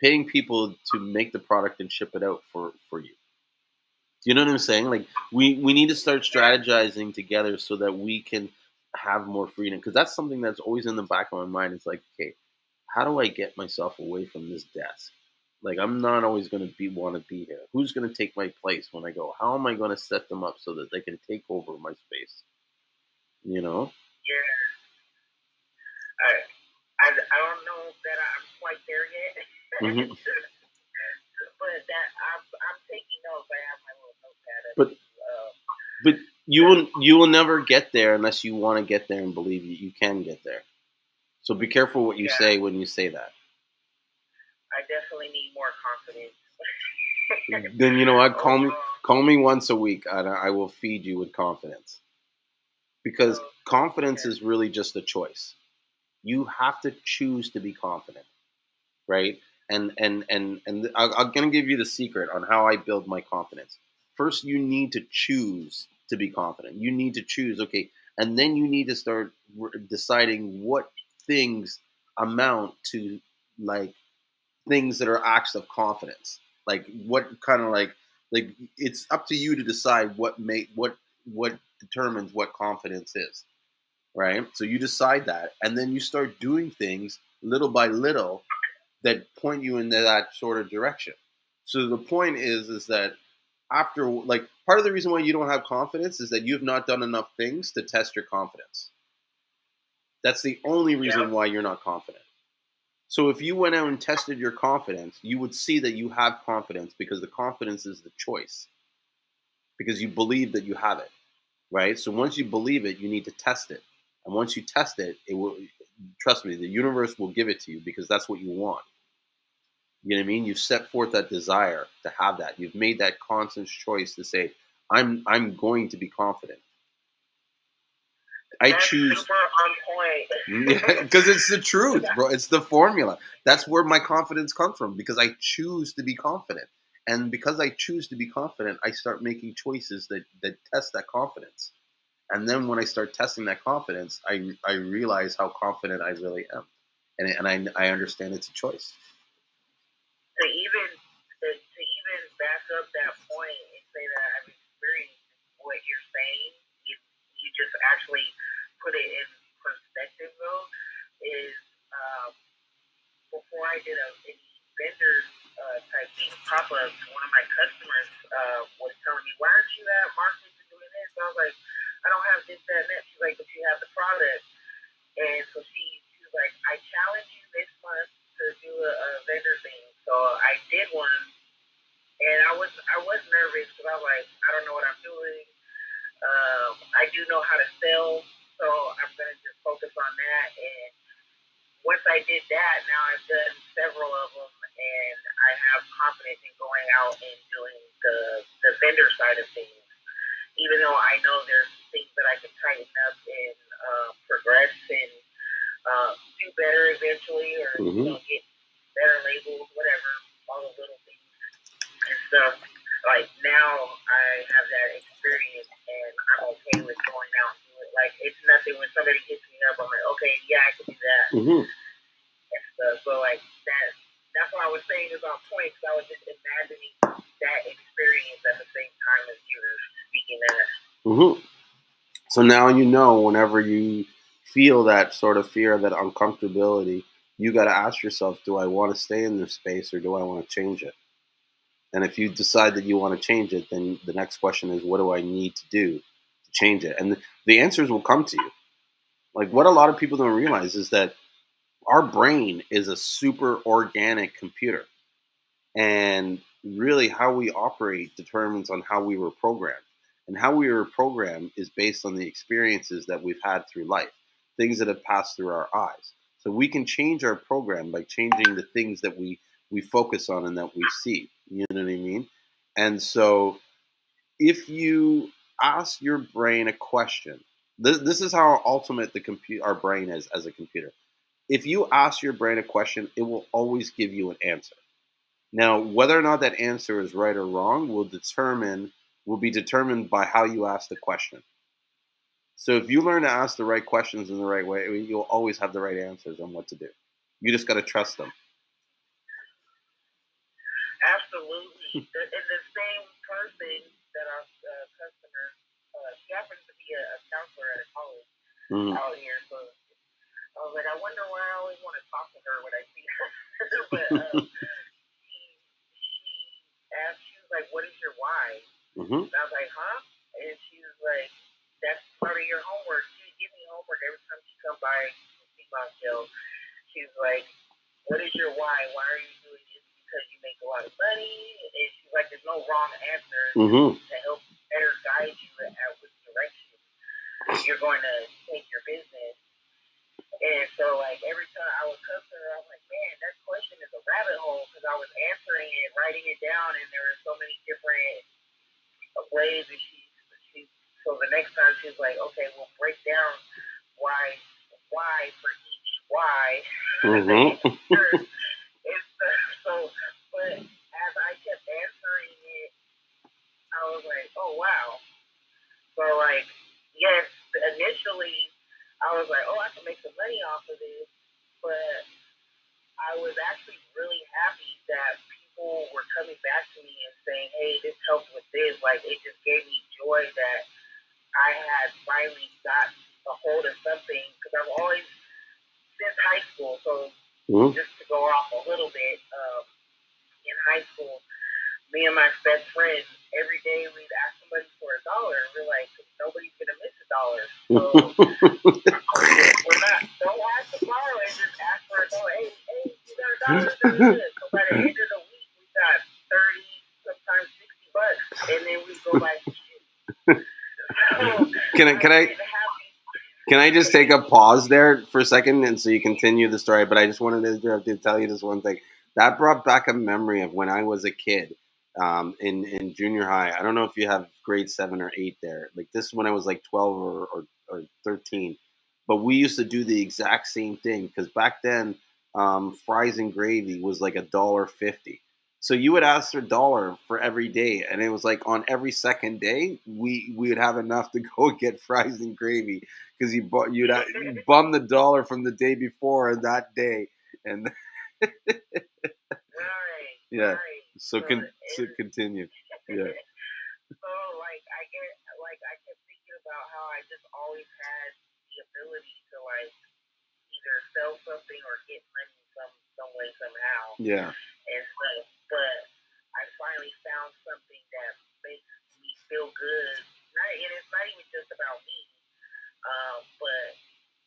paying people to make the product and ship it out for you. Do you know what I'm saying? Like we need to start strategizing together so that we can have more freedom. Because that's something that's always in the back of my mind. It's like, okay, how do I get myself away from this desk? Like I'm not always going to want to be here. Who's going to take my place when I go? How am I going to set them up so that they can take over my space? You know? Yeah. I don't know that I'm quite there yet. Mm-hmm. But that I'm taking notes. I have my little notepad. But you will never get there unless you want to get there and believe you can get there. So be careful what you say when you say that. I definitely need more confidence. Then you know what? Call me once a week, and I will feed you with confidence. Because confidence is really just a choice. You have to choose to be confident, right? And I'm going to give you the secret on how I build my confidence. First, you need to choose to be confident. You need to choose, okay, and then you need to start deciding what things amount to like things that are acts of confidence. Like what kind of like it's up to you to decide what determines what confidence is, right? So you decide that, and then you start doing things little by little that point you in that sort of direction. So the point is that after like part of the reason why you don't have confidence is that you've not done enough things to test your confidence. That's the only reason why you're not confident. So if you went out and tested your confidence, you would see that you have confidence because the confidence is the choice. Because you believe that you have it, right? So once you believe it, you need to test it. And once you test it, it will trust me, the universe will give it to you because that's what you want. You know what I mean? You've set forth that desire to have that. You've made that conscious choice to say, I'm going to be confident. That's super on point. Because it's the truth, bro. It's the formula. That's where my confidence comes from because I choose to be confident. And because I choose to be confident, I start making choices that test that confidence. And then when I start testing that confidence, I realize how confident I really am. And I understand it's a choice. To even back up that point and say that I've experienced what you're saying, you just actually put it in perspective though, is before I did any vendor type thing pop up, one of my customers was telling me, why aren't you at markets and doing this? So I was like, I don't have this, that, and that. She's like, but you have the product. And so she was like, I challenge you this month to do a vendor thing. So I did one, and I was nervous because I was like, I don't know what I'm doing. I do know how to sell, so I'm gonna just focus on that. And once I did that, now I've done several of them, and I have confidence in going out and doing the vendor side of things. Even though I know there's things that I can tighten up and progress and do better eventually, or get better labels, whatever, all the little things and stuff. Like now, I have that experience, and I'm okay with going out and do it. when somebody hits me up, I'm like, okay, yeah, I can do that. And stuff. So like that's what I was saying is on point, because I was just imagining that experience at the same time as you were speaking that. So now you know, whenever you feel that sort of fear, that uncomfortability, you got to ask yourself, do I want to stay in this space or do I want to change it? And if you decide that you want to change it, then the next question is, what do I need to do to change it? And the answers will come to you. Like, what a lot of people don't realize is that our brain is a super organic computer. And really, how we operate determines on how we were programmed. And how we were programmed is based on the experiences that we've had through life, things that have passed through our eyes. So we can change our program by changing the things that we focus on and that we see. You know what I mean? And so if you ask your brain a question, this is how ultimate our brain is as a computer. If you ask your brain a question, it will always give you an answer. Now, whether or not that answer is right or wrong will be determined by how you ask the question. So if you learn to ask the right questions in the right way, you'll always have the right answers on what to do. You just got to trust them. Absolutely. And the same person that our customer, she happens to be a counselor at a college out here. So I was like, I wonder why I always want to talk to her when I see her. But she was like, what is your why? And I was like, huh? And she was like, that's part of your homework. She would give me homework every time she come by Seamoss Show. She's like, what is your why? Why are you doing this? Because you make a lot of money? And she's like, there's no wrong answer to help better guide you at which direction you're going to take your business. And so, like, every time I would come to her, I'm like, man, that question is a rabbit hole, because I was answering it, writing it down, and there were so many different ways. And so the next time she's like, okay, we'll break down why for each why. But as I kept answering it, I was like, oh, wow. So, like, yes, initially, I was like, oh, I can make some money off of this, but I was actually really happy that people were coming back to me and saying, hey, this helped with this. Like, it just gave me joy that I had finally got a hold of something, because I've always, since high school, so just to go off a little bit, in high school, me and my best friend, every day we'd ask somebody for $1. We're like, nobody's gonna miss $1. So we're not, don't ask to borrow it, just ask for $1. Hey, you got $1? So by the end of the week, we got 30, sometimes $60, and then we go buy shoes. Can I just take a pause there for a second, and so you continue the story? But I just wanted to tell you this one thing. That brought back a memory of when I was a kid, in junior high. I don't know if you have grade 7 or 8 there. Like, this is when I was like 12 or 13. But we used to do the exact same thing, because back then, fries and gravy was like $1.50. So you would ask for $1 for every day, and it was like on every second day we would have enough to go get fries and gravy, because you'd bum the $1 from the day before that day, and yeah. Right. So continue. Yeah. So I kept thinking about how I just always had the ability to, like, either sell something or get money some way, somehow. Yeah. And stuff. But I finally found something that makes me feel good. And it's not even just about me, but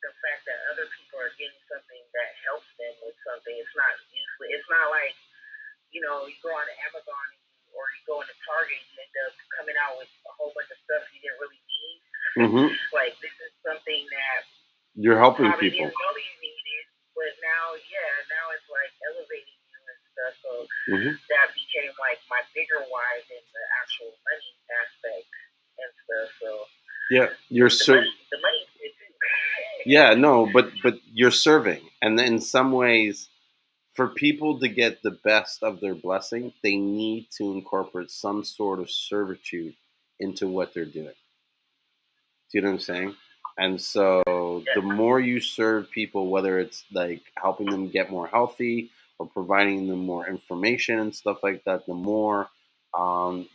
the fact that other people are getting something that helps them with something. It's not useless. It's not like, you go on Amazon or you go into Target, you end up coming out with a whole bunch of stuff you didn't really need. Like, this is something that you're helping probably people. didn't know you needed, but now it's like elevating you and stuff. So that became like my bigger why than the actual money aspect and stuff. So yeah, the money too. Yeah, no, but you're serving, and in some ways, for people to get the best of their blessing, they need to incorporate some sort of servitude into what they're doing. Do you know what I'm saying? And so the more you serve people, whether it's like helping them get more healthy or providing them more information and stuff like that, the more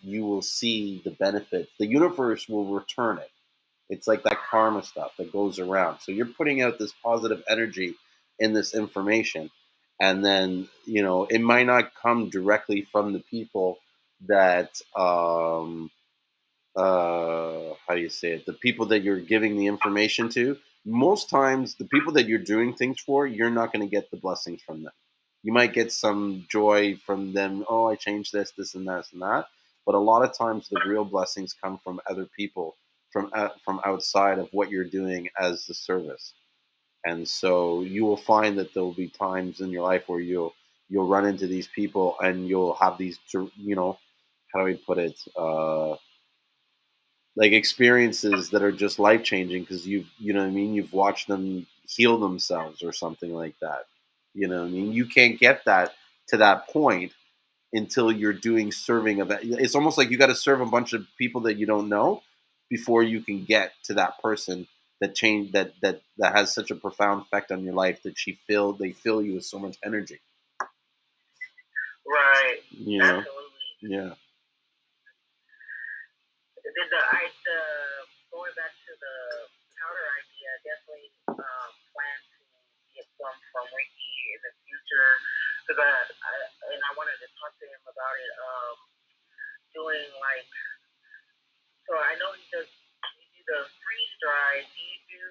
you will see the benefits. The universe will return it. It's like that karma stuff that goes around. So you're putting out this positive energy in this information. And then, it might not come directly from the people that, how do you say it? The people that you're giving the information to. Most times, the people that you're doing things for, you're not going to get the blessings from them. You might get some joy from them. Oh, I changed this, and that, and that. But a lot of times, the real blessings come from other people, from outside of what you're doing as the service. And so you will find that there will be times in your life where you'll run into these people, and you'll have these, how do we put it? Like experiences that are just life changing because you know what I mean, you've watched them heal themselves or something like that. You know what I mean? You can't get that to that point until you're doing serving of that. It's almost like you got to serve a bunch of people that you don't know before you can get to that person that that has such a profound effect on your life that they fill you with so much energy. Right. You know? Absolutely. Yeah. Going back to the powder idea, I definitely plan to get some from Ricky in the future because I wanted to talk to him about it. Doing like, so I know you do the freeze dried. Do you do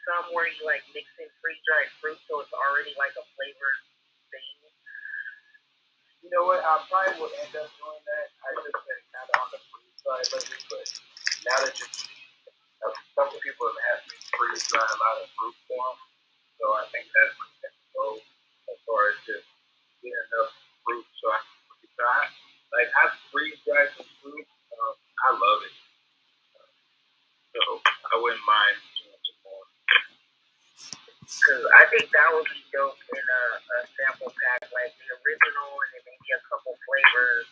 some where you like mix in freeze dried fruit so it's already like a flavored thing? You know what? I probably will end up doing that. I just been kind of on the freeze side lately, but now that you're a couple people have asked me to freeze dry a lot of fruit form, so I think that's what it's going to go as far as just getting enough fruit so I can freeze dry. Like I freeze dry some fruit, I love it, so I wouldn't mind doing some more. Because I think that would be dope in a sample pack, like the original and then maybe a couple flavors,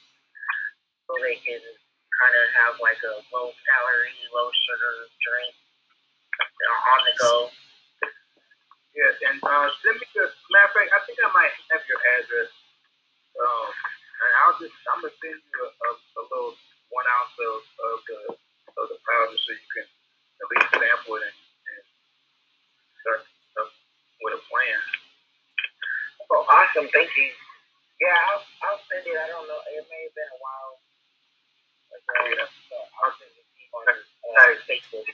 so they can kind of have like a low calorie, low sugar drink on the go. Yes, and send me the matter of fact. I think I might have your address. And I'm gonna send you a little 1 ounce of the powder so you can at least sample it and start with a plan. Oh, awesome! Thank you. Yeah, I'll send it. I don't know. It may have been a while ago. Yeah. So I'll send it to you on Facebook.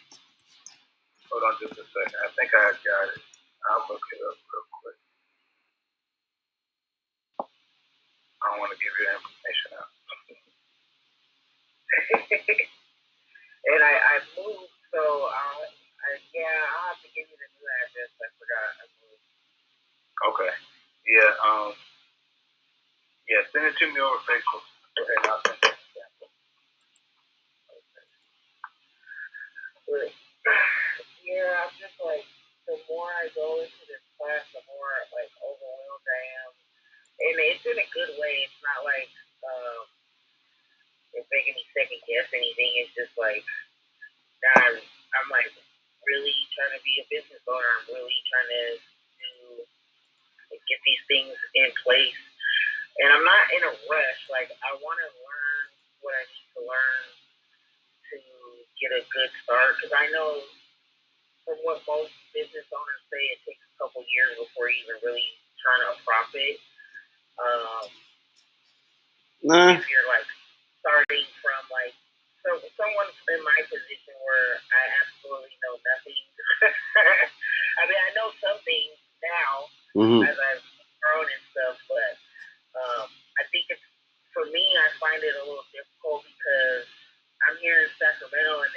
Hold on just a second. I think I got it. I'll look it up real quick. I don't want to give you that information out. And I moved, so I'll have to give you the new address. I forgot I moved. Okay. Yeah. Yeah. Send it to me over Facebook. Okay. I'll send it. But yeah, I'm just like, the more I go into this class, the more like overwhelmed I am, and it's in a good way. It's not like it's making me second guess anything. It's just like now I'm like really trying to be a business owner. I'm really trying to get these things in place, and I'm not in a rush. Like I want to learn what I need to learn to get a good start because I know from what most business owners say, it takes a couple years before you even really turn a profit. If you're like starting from like someone in my position where I absolutely know nothing. I mean, I know some things now as I've grown and stuff, but I think it's for me. I find it a little difficult because I'm here in Sacramento, and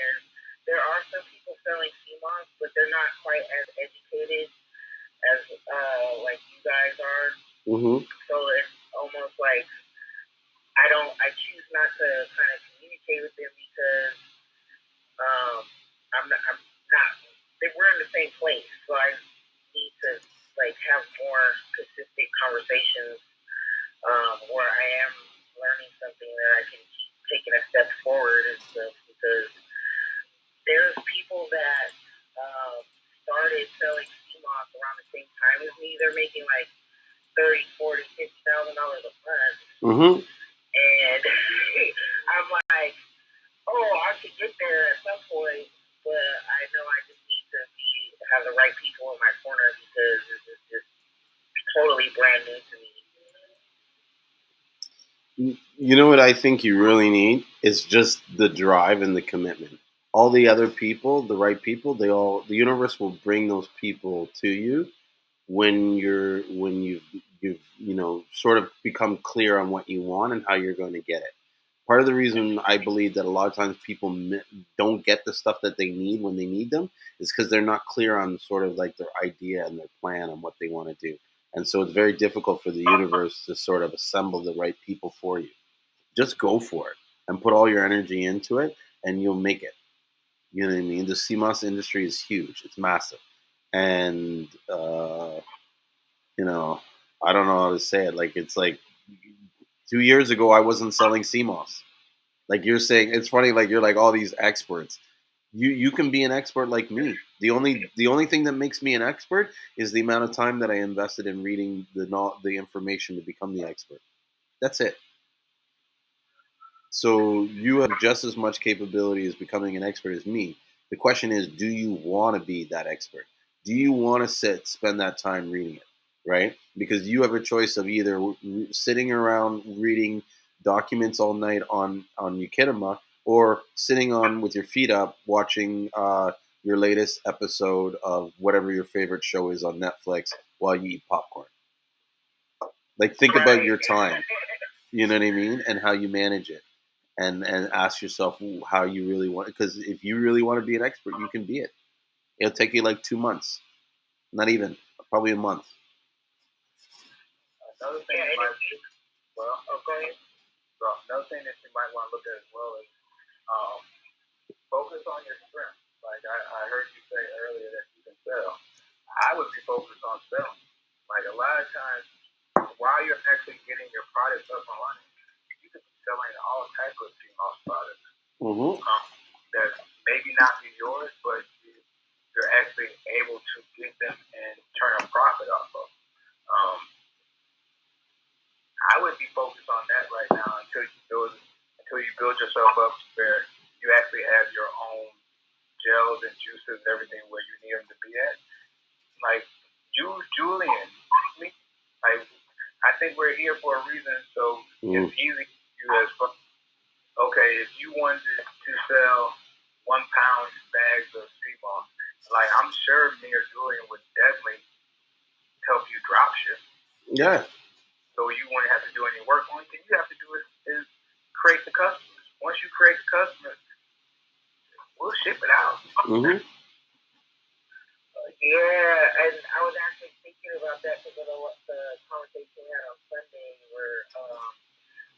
there are some people selling Seamoss, but they're not quite as educated as like you guys are. So it's almost like I choose not to kind of communicate with them because I'm not. We're in the same place, so I need to like have more consistent conversations where I am learning something that I can keep taking a step forward and stuff because there's people that Mm-hmm. And I'm like, oh, I could get there at some point, but I know I just need to have the right people in my corner because this is just totally brand new to me. You know what I think you really need is just the drive and the commitment. All the other people, the right people, the universe will bring those people to you when you've sort of become clear on what you want and how you're going to get it. Part of the reason I believe that a lot of times people don't get the stuff that they need when they need them is because they're not clear on sort of like their idea and their plan on what they want to do. And so it's very difficult for the universe to sort of assemble the right people for you. Just go for it and put all your energy into it, and you'll make it. You know what I mean? The CMOS industry is huge; it's massive, and you know, I don't know how to say it. Like it's like 2 years ago, I wasn't selling CMOS. Like you're saying, it's funny. Like you're like all these experts. You can be an expert like me. The only thing that makes me an expert is the amount of time that I invested in reading the information to become the expert. That's it. So you have just as much capability as becoming an expert as me. The question is, do you want to be that expert? Do you want to spend that time reading it, right? Because you have a choice of either sitting around reading documents all night on Ukidama, or sitting on with your feet up watching your latest episode of whatever your favorite show is on Netflix while you eat popcorn. Like think about your time. You know what I mean, and how you manage it, and ask yourself how you really want it. Because if you really want to be an expert, you can be it. It'll take you like 2 months, not even, probably a month. Another thing you might, well, okay. So another thing that you might want to look at as well is focus on your strength. Like I heard you say earlier that you can sell. I would be focused on selling. Like a lot of times, while you're actually getting your products up and running, you could be selling all types of CMOS products. Mm-hmm. That maybe not be yours, but you're actually able to get them and turn a profit off of. I would be focused on that right now until you build yourself up where you actually have your own gels and juices and everything where you need them to be at. Like Julien, like I think we're here for a reason, so it's easy for you as okay, if you wanted to sell 1 pound bags of Seamoss, like I'm sure me or Julien would definitely help you drop ship. Yeah. So you wouldn't have to do any work. Only thing you have to do is create the customers. Once you create the customers, we'll ship it out. Mm-hmm. Yeah, and I was actually thinking about that because of the conversation we had on Sunday where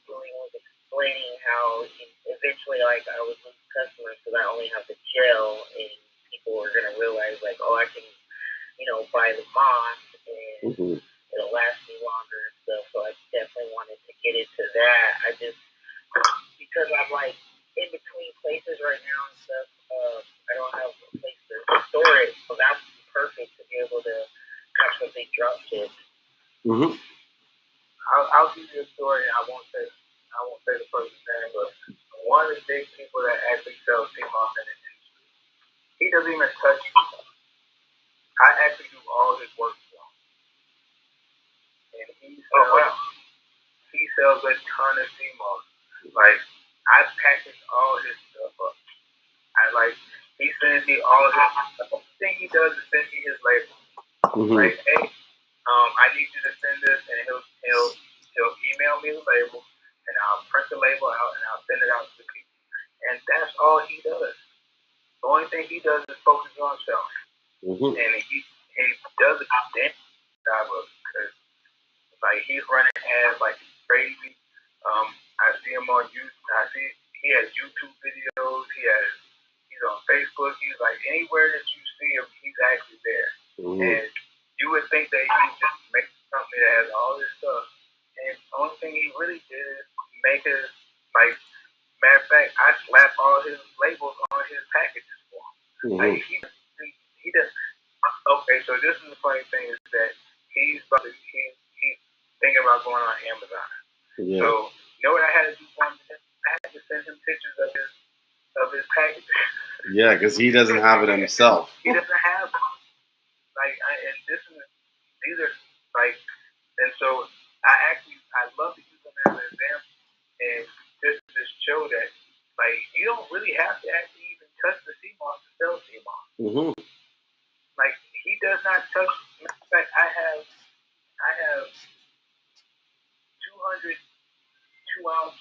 Julien was explaining how eventually, like, I would lose customers because I only have the gel, and people are going to realize, like, oh, I can, buy the moss, and it'll last me longer and stuff. So I definitely wanted to get into that. Because I'm, like, in between places right now and stuff, I don't have a place to store it, so that would be perfect to be able to have something drop shipped. Mm-hmm. I'll give you a story. I won't say the person's name, but one of the big people that actually sells CMOS in the industry, he doesn't even touch CMOS. I actually do all his work for him, and he sells a ton of CMOS. Like I package all his stuff up. He sends me all his. The only thing he does is send me his label. Mm-hmm. Like, hey, I need you to send this, and he'll email me the label, and I'll print the label out, and I'll send it out to the people. And that's all he does. The only thing he does is focus on selling. Mm-hmm. And he does a damn job of it because like he's running ads like crazy. I see him on YouTube. He has YouTube videos. He's on Facebook. He's like anywhere that you see him, he's actually there. Mm-hmm. And you would think that he just makes a company that has all this stuff. And the only thing he really did is make his like. Matter of fact, I slap all his labels on his packages for him. Mm-hmm. Like he does. Okay, so this is the funny thing is that he's thinking about going on Amazon. Yeah. So you know what I had to do for him? I had to send him pictures of his package. Yeah, because he doesn't have it himself. He doesn't have it. And these are like, and so I love to use them as an example, and just to show that like you don't really have to actually even touch the sea moss to sell sea moss. Mm-hmm. Like he does not touch. In fact, I have 200 2-ounce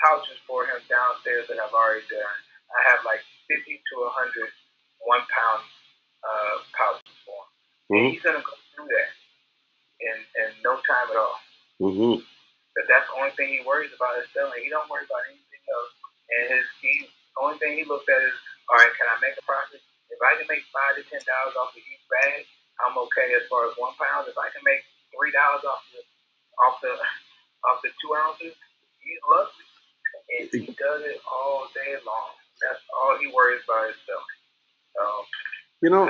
pouches for him downstairs that I've already done. I have like 50 to 100 1-pound pouches for him. Mm-hmm. And he's gonna go through that in no time at all. Mm-hmm. But that's the only thing he worries about is selling. He don't worry about anything else. And the only thing he looks at is, all right, can I make a profit? If I can make $5 to $10 off of each bag, I'm okay as far as 1 pound. If I can make $3 off the 2 ounces, he loves it. And he does it all day long. That's all he worries about is selling. You know,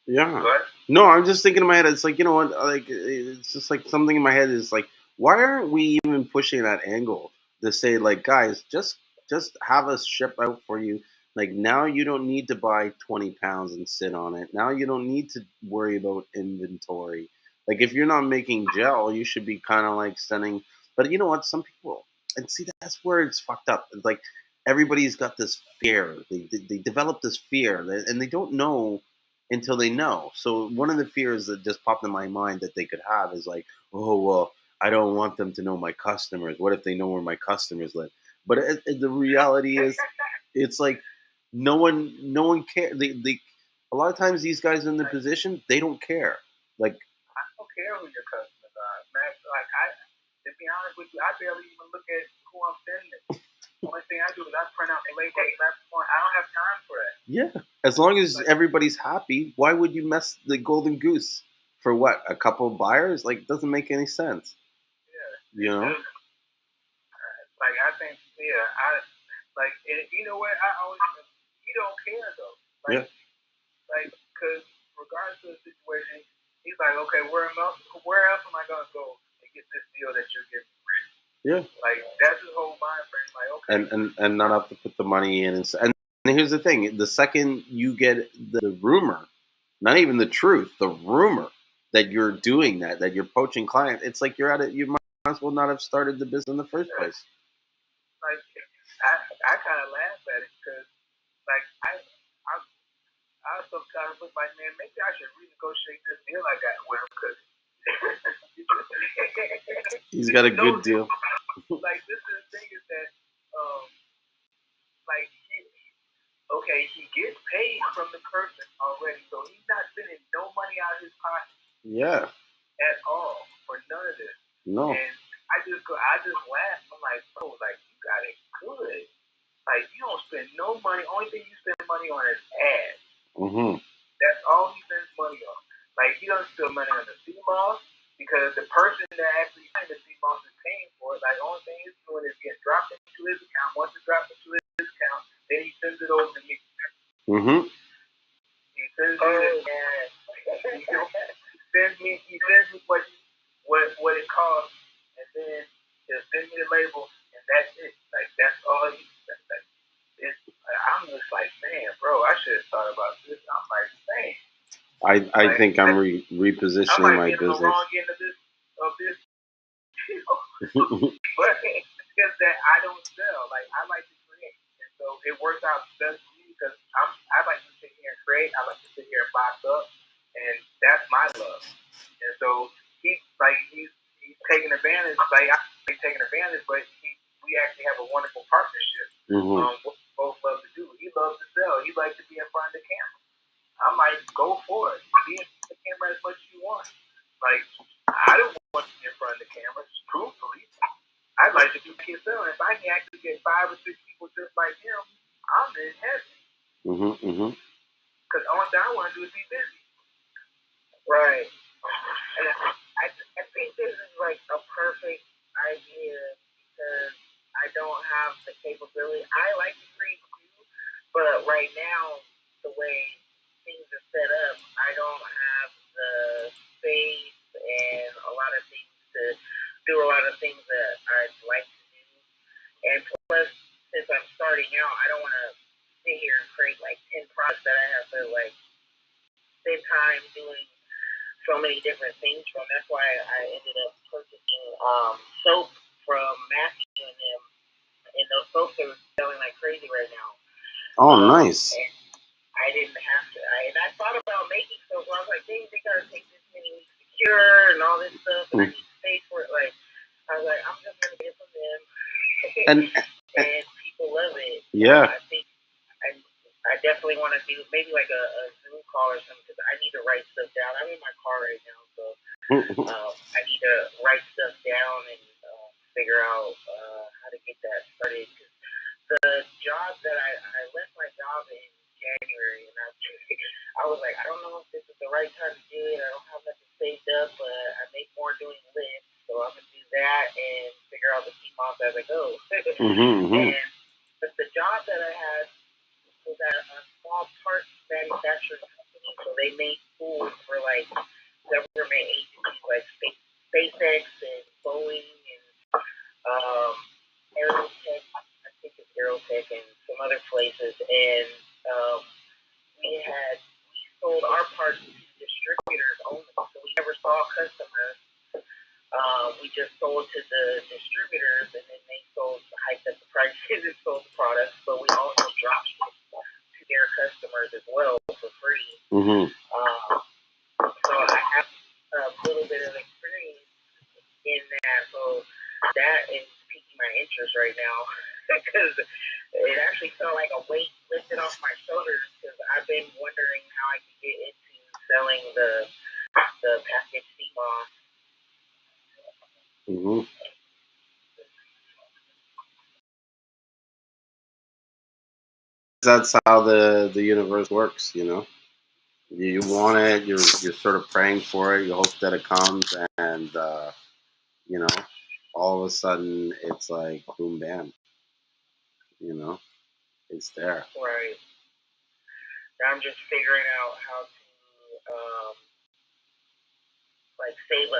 yeah. No, I'm just thinking in my head, it's like, you know what, like, it's just like something in my head is like, why aren't we even pushing that angle to say, like, guys, just have us ship out for you. Like, now you don't need to buy 20 pounds and sit on it. Now you don't need to worry about inventory. Like, if you're not making gel, you should be kind of like sending. But you know what? Some people, and see, that's where it's fucked up. It's like everybody's got this fear. They develop this fear, and they don't know until they know. So one of the fears that just popped in my mind that they could have is like, oh, well, I don't want them to know my customers. What if they know where my customers live? But the reality is, it's like no one cares. They a lot of times these guys in the position, they don't care. Like, I don't care who your customers are, man. Like to be honest with you, I barely even look at who I'm sending it. The only thing I do is I print out the label. I don't have time for that. Yeah, as long as everybody's happy, why would you mess the golden goose for what? A couple of buyers? Like, it doesn't make any sense. Yeah, you know. Like I think, yeah, and you know what? He don't care though. Like, like, cause regardless of the situation, he's like, okay, where else am I gonna go to get this deal that you're giving me? Yeah. Like that's his whole mind frame. Like, okay. And not have to put the money in. And here's the thing: the second you get the rumor, not even the truth, the rumor that you're doing that you're poaching clients, it's like you're at it. You might as well not have started the business in the first place. Like I kind of laugh at it because like I sometimes look like, man, maybe I should renegotiate this deal I got with him because he's got a good deal. Like this is the thing is that like he gets paid from the person already, so he's not spending no money out of his pocket. Yeah. At all for none of this. No. And I just laugh. I'm like, bro, like you got it good. Like you don't spend no money. Only thing you spend money on is ads. Mm-hmm. That's all he spends money on. Like he doesn't spend money on the Seamoss because the person that actually buying the Seamoss is paying for it. Like the only thing he's doing is getting dropped into his account. Once it drops into his account, then he sends it over to me. Mm-hmm. He sends he sends me what it costs, and then he'll send me the label, and that's it. Like that's all he. I'm just like, man, bro, I should have thought about this. I'm like, man. I think I'm repositioning my business. I might be in the wrong end of this. But because that I don't sell. Like I like to create, and so it works out best for me because I like to sit here and create. I like to sit here and box up, and that's my love. And so he's taking advantage. Like I'm taking advantage, but we actually have a wonderful partnership. Mm-hmm. What we both love to do. He loves to sell. He likes to be in front of the camera. I'm like, go for it. Be in front of the camera as much as you want. Like I don't want to be in front of the camera. Truthfully, I'd like to do selling. If I can actually get 5 or 6 people just like him, I'm in heaven. Mm-hmm. Mm-hmm. Because all I want to do is be busy. Right. And I think this is like a perfect idea because I don't have the capability. I like to create too, but right now, the way things are set up, I don't have the space and a lot of things to do a lot of things that I'd like to do. And plus, since I'm starting out, I don't want to sit here and create like 10 products that I have to like spend time doing so many different things from. That's why I ended up purchasing soap from Matthew and them, and those soaps are selling like crazy right now. Oh, nice. And I didn't have to. And I thought about making soap. I was like, dang, they gotta take this many weeks to cure and all this stuff, and I need space for it. Like, I was like, I'm just gonna get it from them. And people love it. Yeah. I think I definitely want to do maybe like a Zoom call or something, because I need to write stuff down. I'm in my car right now, so I need to write stuff down and figure out how to get that started. Cause the job that I left my job in January, and I was like, I don't know if this is the right time to do it. I don't have nothing saved up, but I make more doing lifts, so I'm gonna do that and figure out the Seamoss as I go. But the job that I had was at a small parts manufacturing company, so they made food for like government agencies like SpaceX and Boeing and Aerotech, I think it's Aerotech, and some other places. And we sold our parts to distributors only, so we never saw customers. We just sold to the distributors, and then they hiked up the prices and sold the products, but we also dropped to their customers as well for free. So I have a little bit of experience in that, so that is piquing my interest right now, because it actually felt like a weight lifted off my shoulders, because I've been wondering how I could get into selling the packaged Seamoss. That's how the universe works, you know. You want it, you're sort of praying for it, you hope that it comes, and you know, all of a sudden it's like boom bam, you know, it's there. Right. Now I'm just figuring out how to like save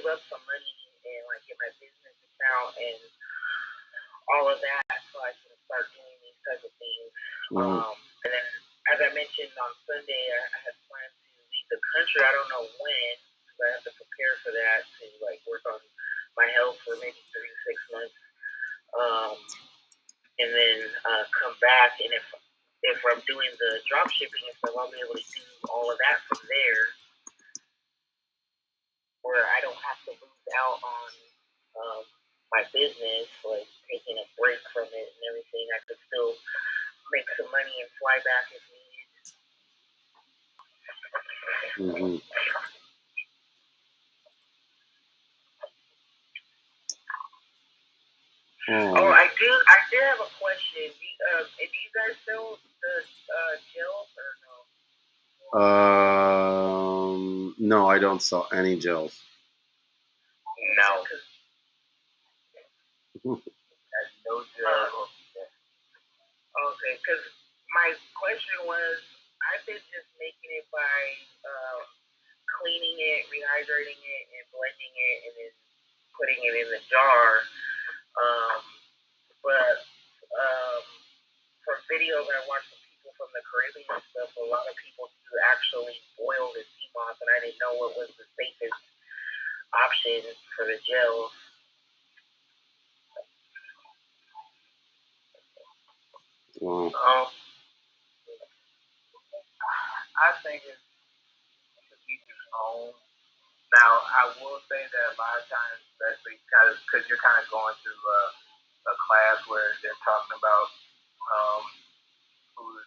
up some money and like get my business account and all of that, so I can start doing these types of things. And then, as I mentioned on Sunday, I had planned to leave the country. I don't know when, because I have to prepare for that, to like work on my health for maybe 3 to 6 months, and then come back. And if I'm doing the drop shipping and stuff, I'll be able to do all of that from there, where I don't have to lose out on my business, like taking a break from it and everything. I could still make some money and fly back if needed. Oh, I did have a question. Do you guys sell the gels or no? No, I don't sell any gels. No. No gels. Okay, because my question was, I've been just making it by cleaning it, rehydrating it, and blending it, and then putting it in the jar. But from videos I watched from people from the Caribbean and stuff, a lot of people do actually boil the Seamoss, and I didn't know what was the safest option for the gel. Wow. I think it's to each his own. Now, I will say that a lot of times, especially because you're kind of going through a class where they're talking about food,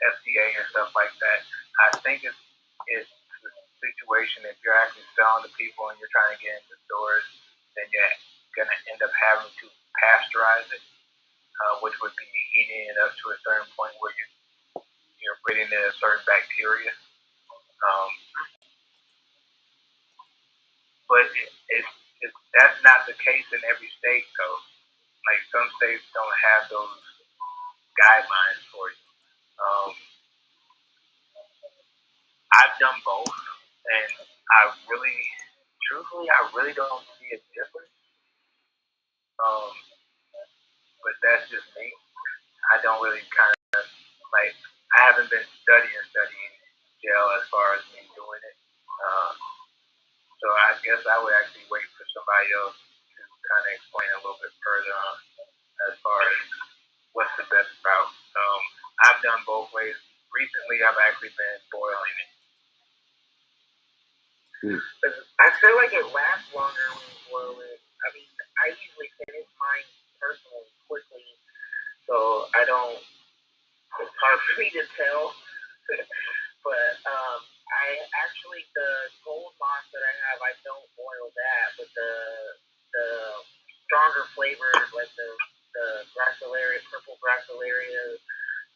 FDA and stuff like that, I think it's the situation. If you're actually selling to people and you're trying to get into stores, then you're going to end up having to pasteurize it, which would be heating it up to a certain point where you're breeding in a certain bacteria. But that's not the case in every state, though. Like, some states don't have those guidelines for you. I've done both, and truthfully, I really don't see a difference. But that's just me. I don't really kind of like. I haven't been studying gel as far as me doing it. So I guess I would actually wait for somebody else to kind of explain a little bit further on as far as what's the best route. I've done both ways. Recently, I've actually been boiling it. I feel like it lasts longer when you boil it. I mean, I usually finish mine personally quickly, so I don't. It's hard for me to tell. But I actually the gold moss that I have, I don't boil that, but the stronger flavors like the gracilaria, purple gracilaria,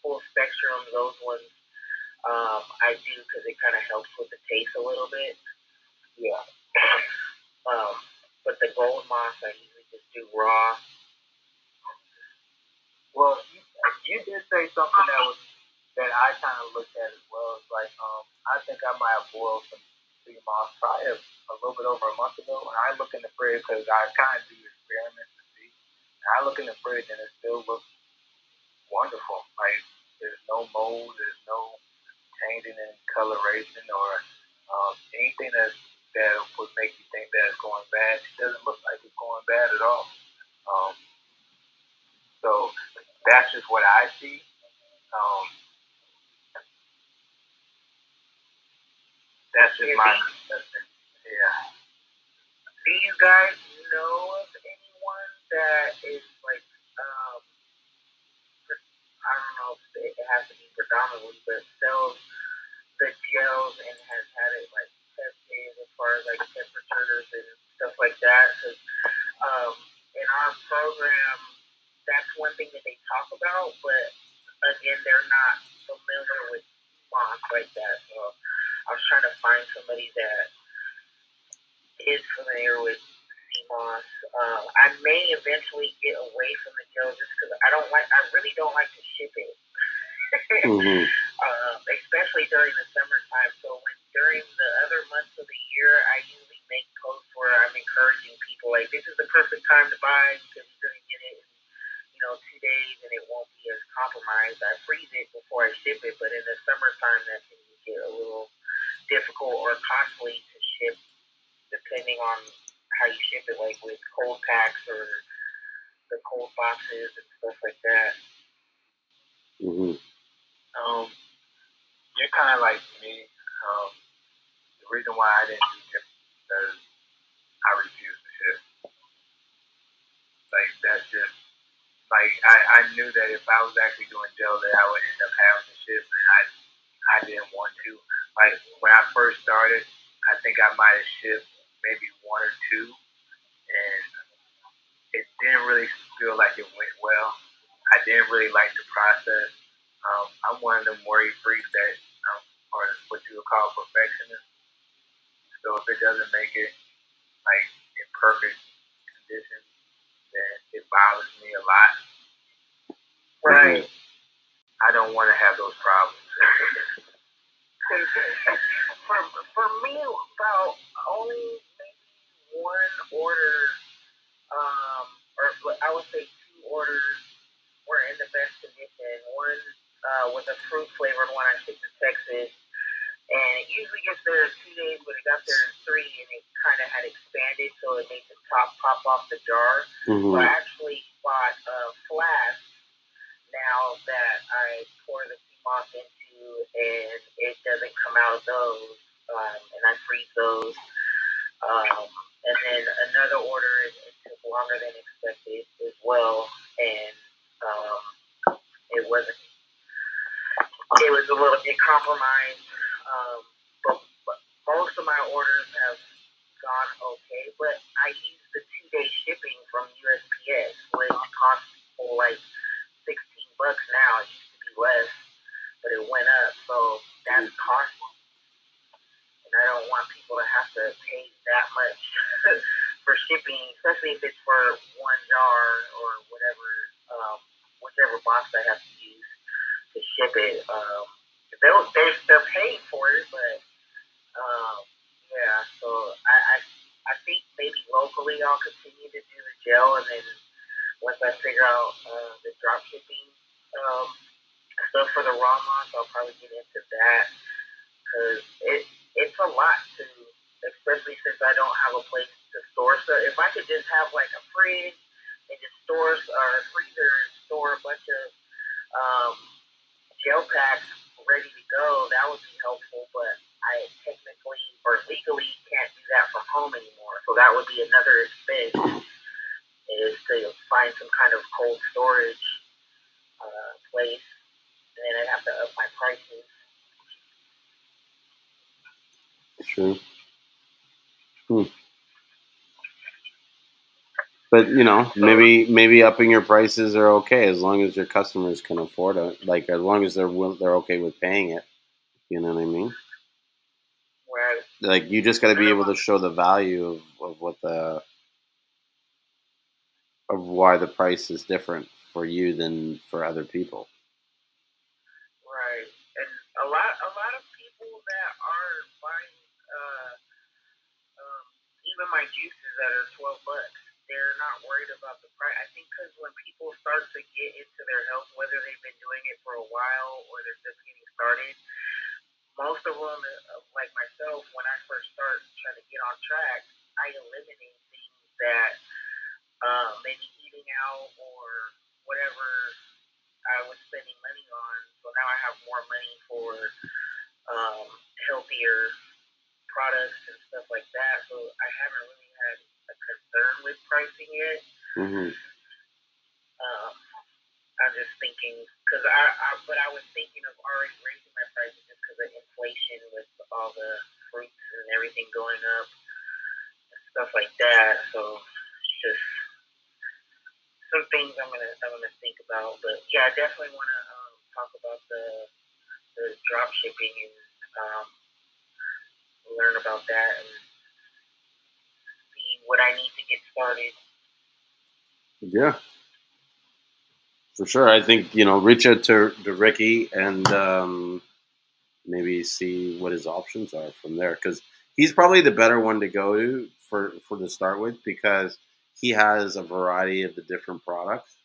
full spectrum, those ones I do because it kind of helps with the taste a little bit. Yeah. But the gold moss I usually just do raw. Well, you did say something that I kind of looked at as well. It's like, I think I might have boiled some Seamoss probably a little bit over a month ago. And I look in the fridge because I kind of do experiments to see. And I look in the fridge and it still looks wonderful. Like, there's no mold, there's no changing in coloration or anything that would make you think that it's going bad. It doesn't look like it's going bad at all. So that's just what I see. That's just my yeah. Do you guys know of anyone that is like I don't know if it has to be predominantly, but sells the gels and has had it like tested as far as like temperatures and stuff like that? Because in our program, that's one thing that they talk about, but again, they're not familiar with moss like that. So I was trying to find somebody that is familiar with Seamoss. I may eventually get away from the gel just because I really don't like to ship it. Especially during the summertime. So during the other months of the year, I usually make posts where I'm encouraging people like this is the perfect time to buy because you're going to get it in 2 days and it won't be as compromised. I freeze it before I ship it, but in the summertime that can get a little difficult or costly to ship depending on how you ship it, like with cold packs or the cold boxes and stuff like that. You're kind of like me. The reason why I didn't do it because I refuse to ship. Like that's just like I knew that if I was actually doing gel, that I would end up having to ship, and I didn't want to. Like when I first started, I think I might have shipped maybe one or two, and it didn't really feel like it went well. I didn't really like the process. I'm one of them worry freaks that are what you would call perfectionist. So if it doesn't make it like in perfect condition, then it bothers me a lot. Right. I don't want to have those problems. for me, about only maybe one order, or I would say two orders were in the best condition. One was a fruit flavored one I shipped to Texas. And it usually gets there in 2 days, but it got there in 3, and it kind of had expanded, so it made the top pop off the jar. So I actually bought a flask now that I pour the Seamoss into, and it doesn't come out of those, and I freeze those. And then another order, it took longer than expected as well, and it was a little bit compromised. But most of my orders have gone okay, but I use the 2-day shipping from USPS, which costs people like $16 now. It used to be less, but it went up, so that's costly. And I don't want people to have to pay that much for shipping, especially if it's for one jar or whatever, whichever box I have to use to ship it. They're paid for it, but yeah. So I think maybe locally I'll continue to do the gel, and then once I figure out the drop shipping stuff for the raw moss, I'll probably get into that because it's a lot to, especially since I don't have a place to store stuff. If I could just have like a fridge and just store or a freezer and store a bunch of gel packs ready to go, that would be helpful. But I technically or legally can't do that from home anymore, so that would be another expense. Is to find some kind of cold storage place, and then I'd have to up my prices. True. But maybe upping your prices are okay as long as your customers can afford it. Like as long as they're okay with paying it. You know what I mean? Right. Like you just got to be able to show the value of what of why the price is different for you than for other people. Right. And a lot of people that are buying even my juices that are $12, they're not worried about the price. I think because when people start to get into their health, whether they've been doing it for a while or they're just getting started, most of them, like myself, when I first start trying to get on track, I eliminate things that maybe eating out or whatever I was spending money on. So now I have more money for healthier products and stuff like that. So I haven't really had a concern with pricing yet. Mm-hmm. I'm just thinking because but I was thinking of already raising my prices just because of inflation with all the fruits and everything going up and stuff like that. So it's just some things I'm gonna think about. But yeah, I definitely want to talk about the drop shipping and learn about that and see what I need to get started. Yeah, for sure. I think reach out to Ricky and maybe see what his options are from there because he's probably the better one to go to for to start with because he has a variety of the different products.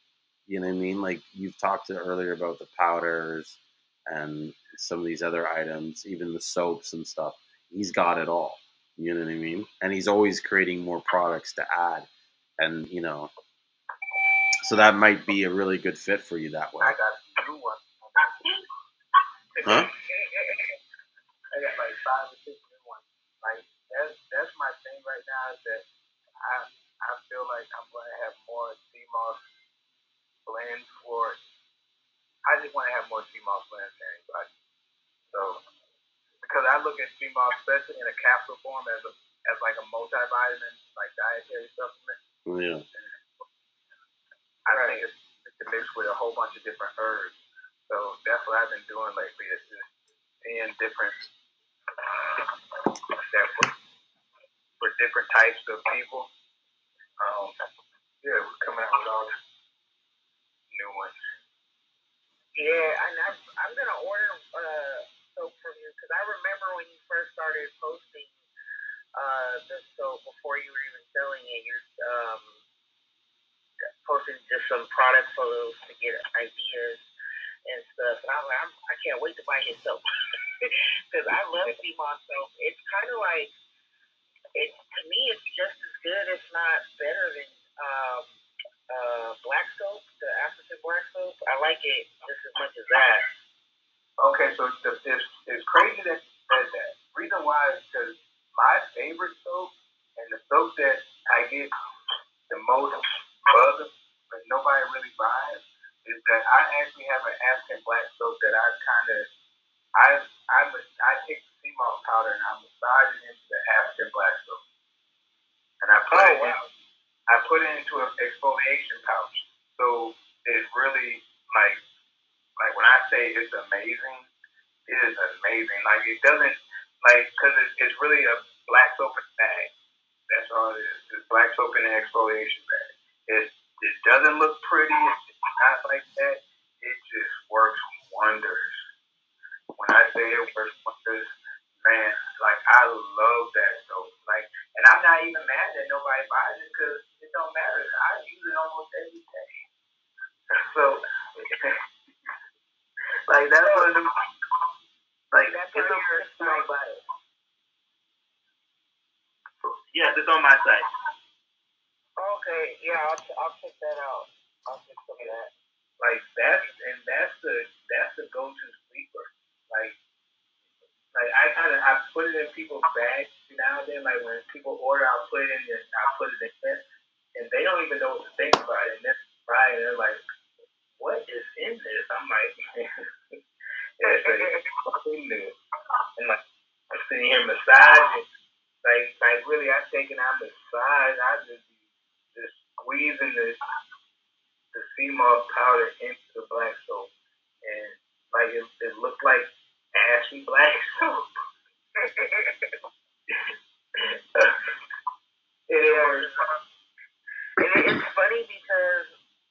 You know what I mean? Like you've talked to earlier about the powders and some of these other items, even the soaps and stuff. He's got it all. You know what I mean? And he's always creating more products to add. And so that might be a really good fit for you that way. I got a new one. Huh? I got like 5 or 6 new ones. Like that's my thing right now is that I feel like I'm gonna have more Seamoss blends for. I just want to have more Seamoss blends than anybody. So because I look at Seamoss, especially in a capsule form, as like a multivitamin, like dietary supplement. Yeah. I think it's mixed with a whole bunch of different herbs. So that's what I've been doing lately is just seeing different for different types of people. Yeah, we're coming out with all these new ones. Yeah, and I'm gonna order soap from you because I remember when you first started posting the soap before you were even selling it. You're posting just some product photos to get ideas and stuff. And I can't wait to buy his soap because I love Seamoss soap. It's kind of like to me, it's just as good, if not better than black soap, the African black soap. I like it just as much as that. Okay, so it's crazy that you said that. Reason why is because my favorite soap and the soap that I get the most buzz, but nobody really buys, is that I actually have an African black soap that I take the Seamoss powder and I massage it into the African black soap, and I put it into an exfoliation pouch. So it's really like when I say it's amazing, it is amazing. Like it doesn't because it's really a black soap in a bag. That's all it is. It's black soap in an exfoliation bag. It doesn't look pretty. It's not like that. It just works wonders. When I say it works wonders, man, like I love that soap. Like, And I'm not even mad that nobody buys it because it don't matter. I use it almost every day. So, like, that's one of the, like, it's okay if you don't buy it. Yes, it's on my site. Okay, yeah, I'll check that out. I'll check some of that. Like, that's the go-to sleeper. Like I put it in people's bags now and then. Like when people order, I'll put it in there, and they don't even know what to think about it. And then they're like, "What is in this?" I'm like, "It's fucking new." And like I'm sitting here massaging, like really, I take and I massage. I just squeezing the Seamoss powder into the black soap, and like it looked like ashy black soap. It's funny because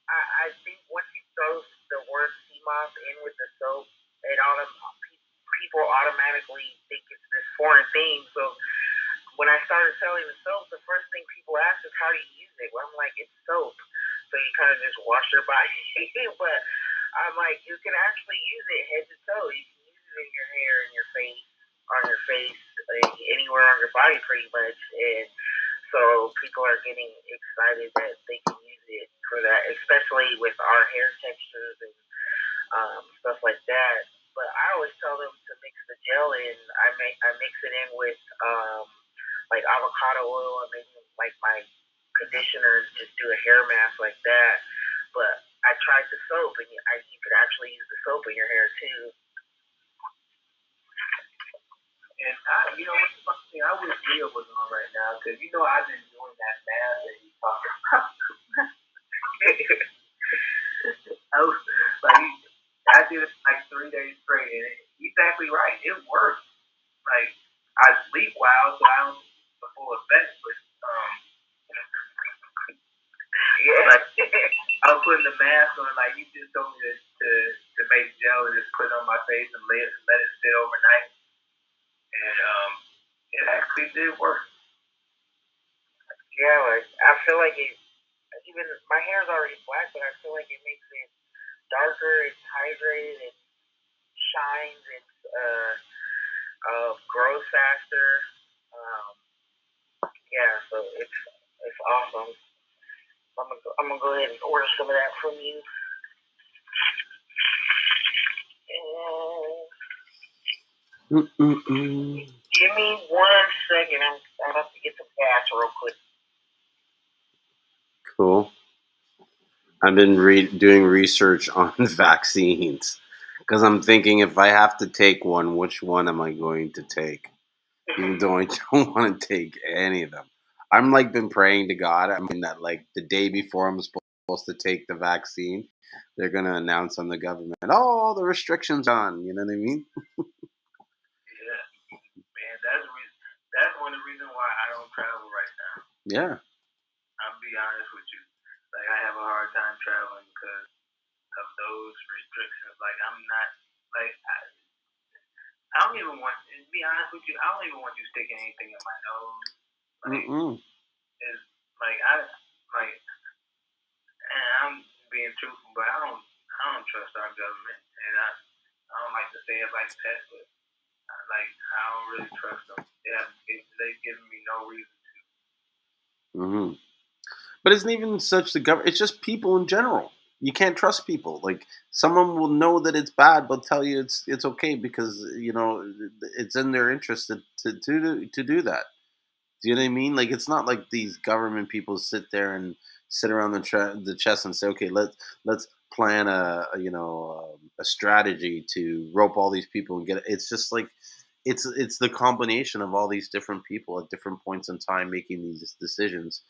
I think once you throw the word Seamoss in with the soap, people automatically think it's this foreign thing. So when I started selling the soap, the first thing people ask is how do you use it? Well, I'm like, it's soap. So you kind of just wash your body. But I'm like, you can actually use it head to toe. You can use it in your hair, in your face, on your face, like anywhere on your body pretty much. And so people are getting excited that they can use it for that, especially with our hair textures and stuff like that. But I always tell them to mix the gel in. I mix it in with like avocado oil and maybe like my conditioner, just do a hair mask like that. But I tried the soap, and you could actually use the soap in your hair too. And you know what's funny? I wish Leah was on right now because you know I've been doing that math that you talking about. I did it like 3 days straight, and he's exactly right. It works. Like I sleep well, so I don't the full effect, but yeah. Like I was putting the mask on, like you just told me to make gel and just put it on my face and let it sit overnight, and it actually did work. Yeah, like I feel like it. Even my hair is already black, but I feel like it makes it darker. It's hydrated. It shines. It grows faster. Um, yeah, so it's awesome. I'm gonna go ahead and order some of that from you. Give me 1 second. I have to get some gas real quick. Cool. I've been doing research on vaccines because I'm thinking if I have to take one, which one am I going to take? Even though I don't want to take any of them. I'm like been praying to God. I mean that like the day before I'm supposed to take the vaccine, they're gonna announce on the government, oh, the restrictions on. You know what I mean? Yeah, man, that's one of the reasons why I don't travel right now. Yeah. I'll be honest with you. Like I have a hard time traveling because of those restrictions. Like I'm not like I don't even want to be honest with you. I don't even want you sticking anything in my nose. Like it's like and I'm being truthful, but I don't trust our government, and I don't like to say it like that, but I don't really trust them. They've given me no reason to. But it's not even such the government. It's just people in general. You can't trust people. Like someone will know that it's bad, but tell you it's okay because you know it's in their interest to do that. Do you know what I mean? Like it's not like these government people sit around the chest and say, okay, let's plan a strategy to rope all these people and get it. It's just like it's the combination of all these different people at different points in time making these decisions,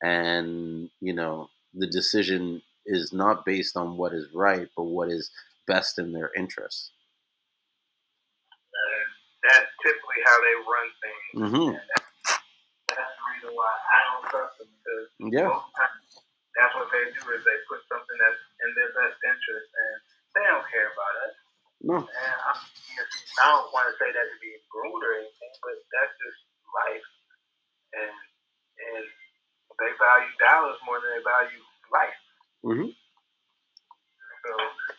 and the decision is not based on what is right, but what is best in their interests. That's typically how they run things. That's the reason why I don't trust them because most times that's what they do is they put something that's in their best interest and they don't care about us. No. And I don't want to say that to be rude or anything, but that's just life. And they value life. Mm-hmm. So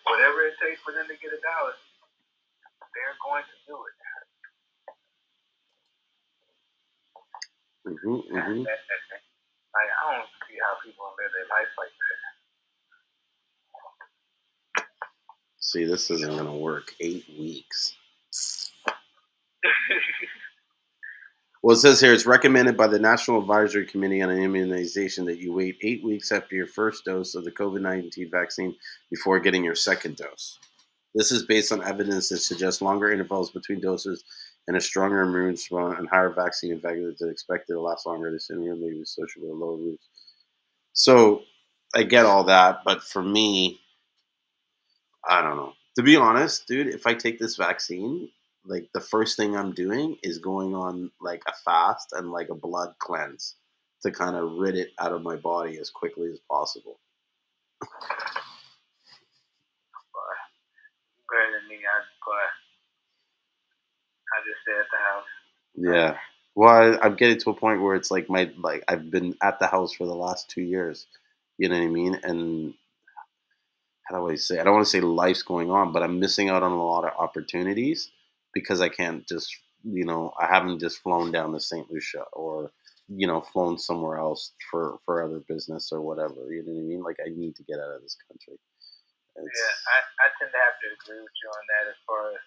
whatever it takes for them to get $1, they're going to do it. Mm-hmm. Mm-hmm. I don't see how people live their life like that. See, this isn't going to work. 8 weeks. Well, it says here, it's recommended by the National Advisory Committee on Immunization that you wait 8 weeks after your first dose of the COVID-19 vaccine before getting your second dose. This is based on evidence that suggests longer intervals between doses and a stronger immune response and higher vaccine effectiveness than expected to last longer. This immune may be associated with lower risk. So I get all that, but for me, I don't know. To be honest, dude, if I take this vaccine, like the first thing I'm doing is going on like a fast and like a blood cleanse to kind of rid it out of my body as quickly as possible. Better than me, I just stay at the house. Yeah. Well, I'm getting to a point where it's like I've been at the house for the last 2 years. You know what I mean? And how do I say? I don't want to say life's going on, but I'm missing out on a lot of opportunities because I can't just, I haven't just flown down to St. Lucia or, flown somewhere else for other business or whatever. You know what I mean? Like I need to get out of this country. Yeah, I tend to have to agree with you on that as far as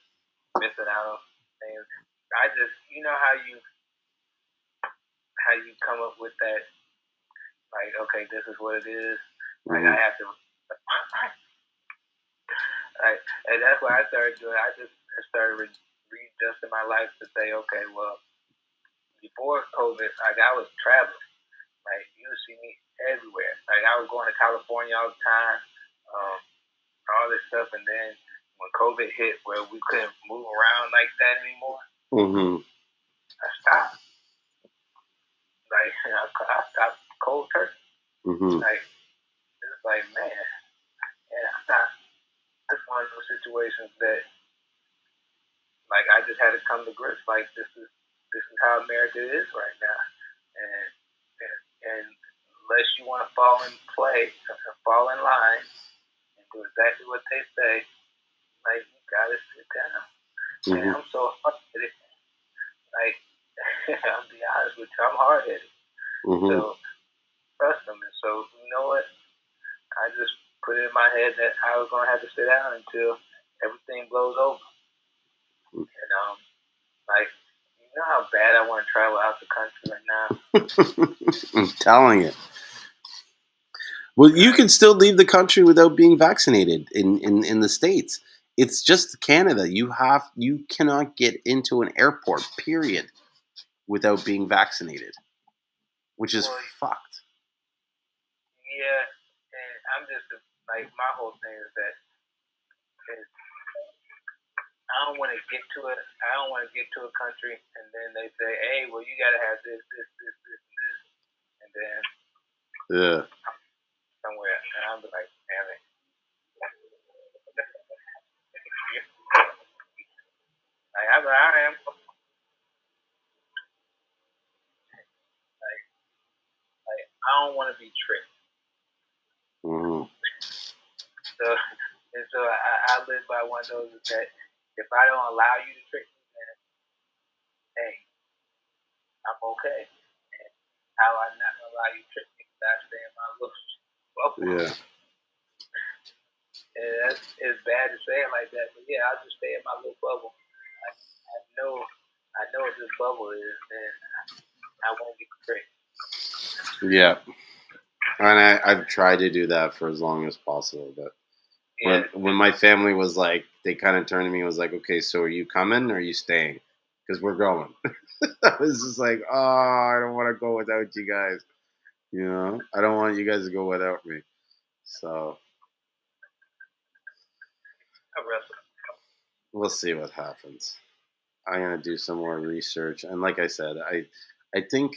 missing out on things. I just, how you come up with that, like, okay, this is what it is. Like, I have to, like, and that's what I started doing. I just started readjusting my life to say, okay, well, before COVID, like, I was traveling. Like, you would see me everywhere. Like, I was going to California all the time, all this stuff, and then when COVID hit, where we couldn't move around like that anymore, I stopped. Like, I stopped cold turkey. Like, it's like, man, I'm not. It's one of those situations that, like, I just had to come to grips. Like, this is how America is right now, and unless you want to fall in line, and do exactly what they say, like, you gotta sit down. And I'm so hard-headed. Like, I'll be honest with you, I'm hard-headed. So trust them. And so, you know what? I just put it in my head that I was gonna have to sit down until everything blows over. And like, you know how bad I want to travel out the country right now. I'm telling you. Well, you can still leave the country without being vaccinated in the States. It's just Canada. You cannot get into an airport, period, without being vaccinated, which is fucked. Yeah, and I'm just like, my whole thing is that I don't want to get to it. I don't want to get to a country and then they say, "Hey, well, you gotta have this, and then somewhere, and I'm like, damn it. Like, I am. Like, I don't want to be tricked. So I live by one of those that if I don't allow you to trick me, then hey, I'm okay. And how I not allow you to trick me, I stay in my little bubble. Yeah. And it's bad to say it like that, but yeah, I'll just stay in my little bubble. I know what this bubble is, and I won't get tricked. Yeah. And I've tried to do that for as long as possible, but when my family was like, they kind of turned to me and was like, okay, so are you coming or are you staying? Because we're going. I was just like, oh, I don't want to go without you guys. I don't want you guys to go without me. So we'll see what happens. I'm gonna do some more research, and like I said, I think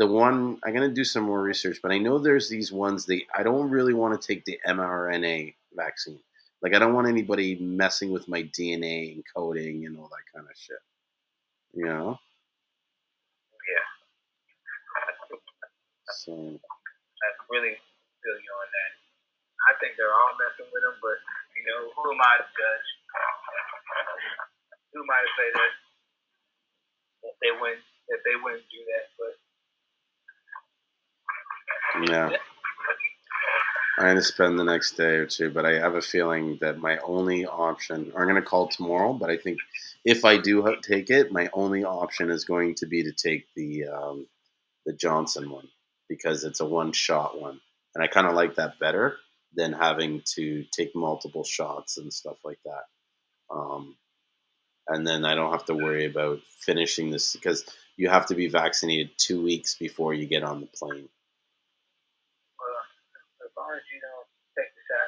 I'm gonna do some more research, but I know there's these ones I don't really want to take the mRNA vaccine. Like I don't want anybody messing with my DNA and coding and all that kind of shit. Yeah. So That's really feel you on that. I think they're all messing with him, but you know, who am I to judge? Who am I to say that they wouldn't do that? But yeah. I'm going to spend the next day or two, but I have a feeling that my only option, I'm going to call tomorrow, but I think if I do take it, my only option is going to be to take the Johnson one, because it's a one-shot one. And I kind of like that better than having to take multiple shots and stuff like that. And then I don't have to worry about finishing this, because you have to be vaccinated 2 weeks before you get on the plane. as long as you don't take the shot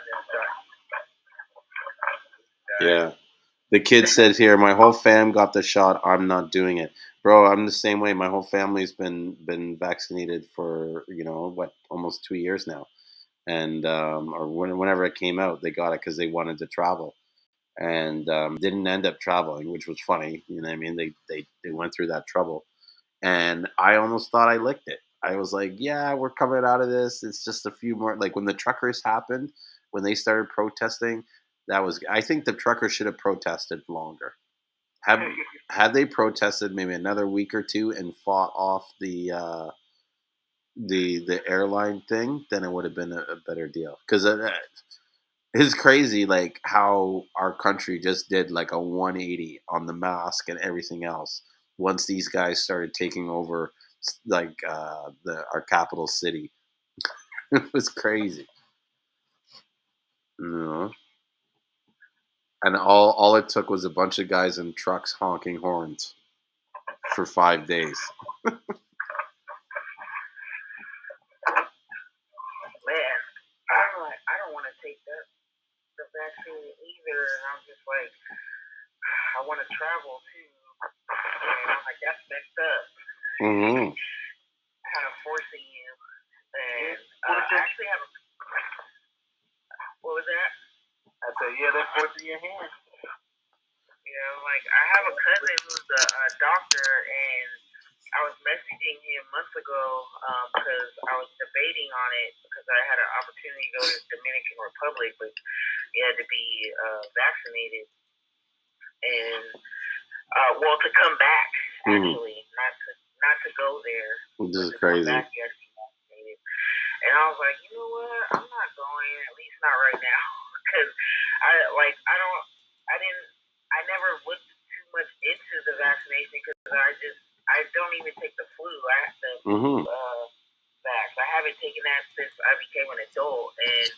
and Yeah. The kid said here, my whole fam got the shot. I'm not doing it. Bro, I'm the same way. My whole family's been vaccinated for, almost 2 years now. And or whenever it came out, they got it because they wanted to travel. And didn't end up traveling, which was funny. You know what I mean? They went through that trouble. And I almost thought I licked it. I was like, yeah, we're coming out of this. It's just a few more. Like when the truckers happened, when they started protesting, I think the truckers should have protested longer. Had they protested maybe another week or two and fought off the airline thing, then it would have been a better deal. Because it's crazy, like how our country just did like a 180 on the mask and everything else once these guys started taking over, like our capital city. It was crazy. And all it took was a bunch of guys in trucks honking horns for 5 days. man, I don't want to take the vaccine either, and I'm just like, I want to travel too, and I'm like, that's messed up. Mm-hmm. Kind of forcing you, and I actually have what was that? I said, yeah, they're forcing your hand. Like I have a cousin who's a doctor, and I was messaging him months ago because I was debating on it because I had an opportunity to go to the Dominican Republic, but you had to be vaccinated, and to come back actually, not to go there. This is crazy. Back, you had to be vaccinated, and I was like, you know what? I'm not going, at least not right now, because I never looked too much into the vaccination because I don't even take the flu. I have to vax. I haven't taken that since I became an adult, and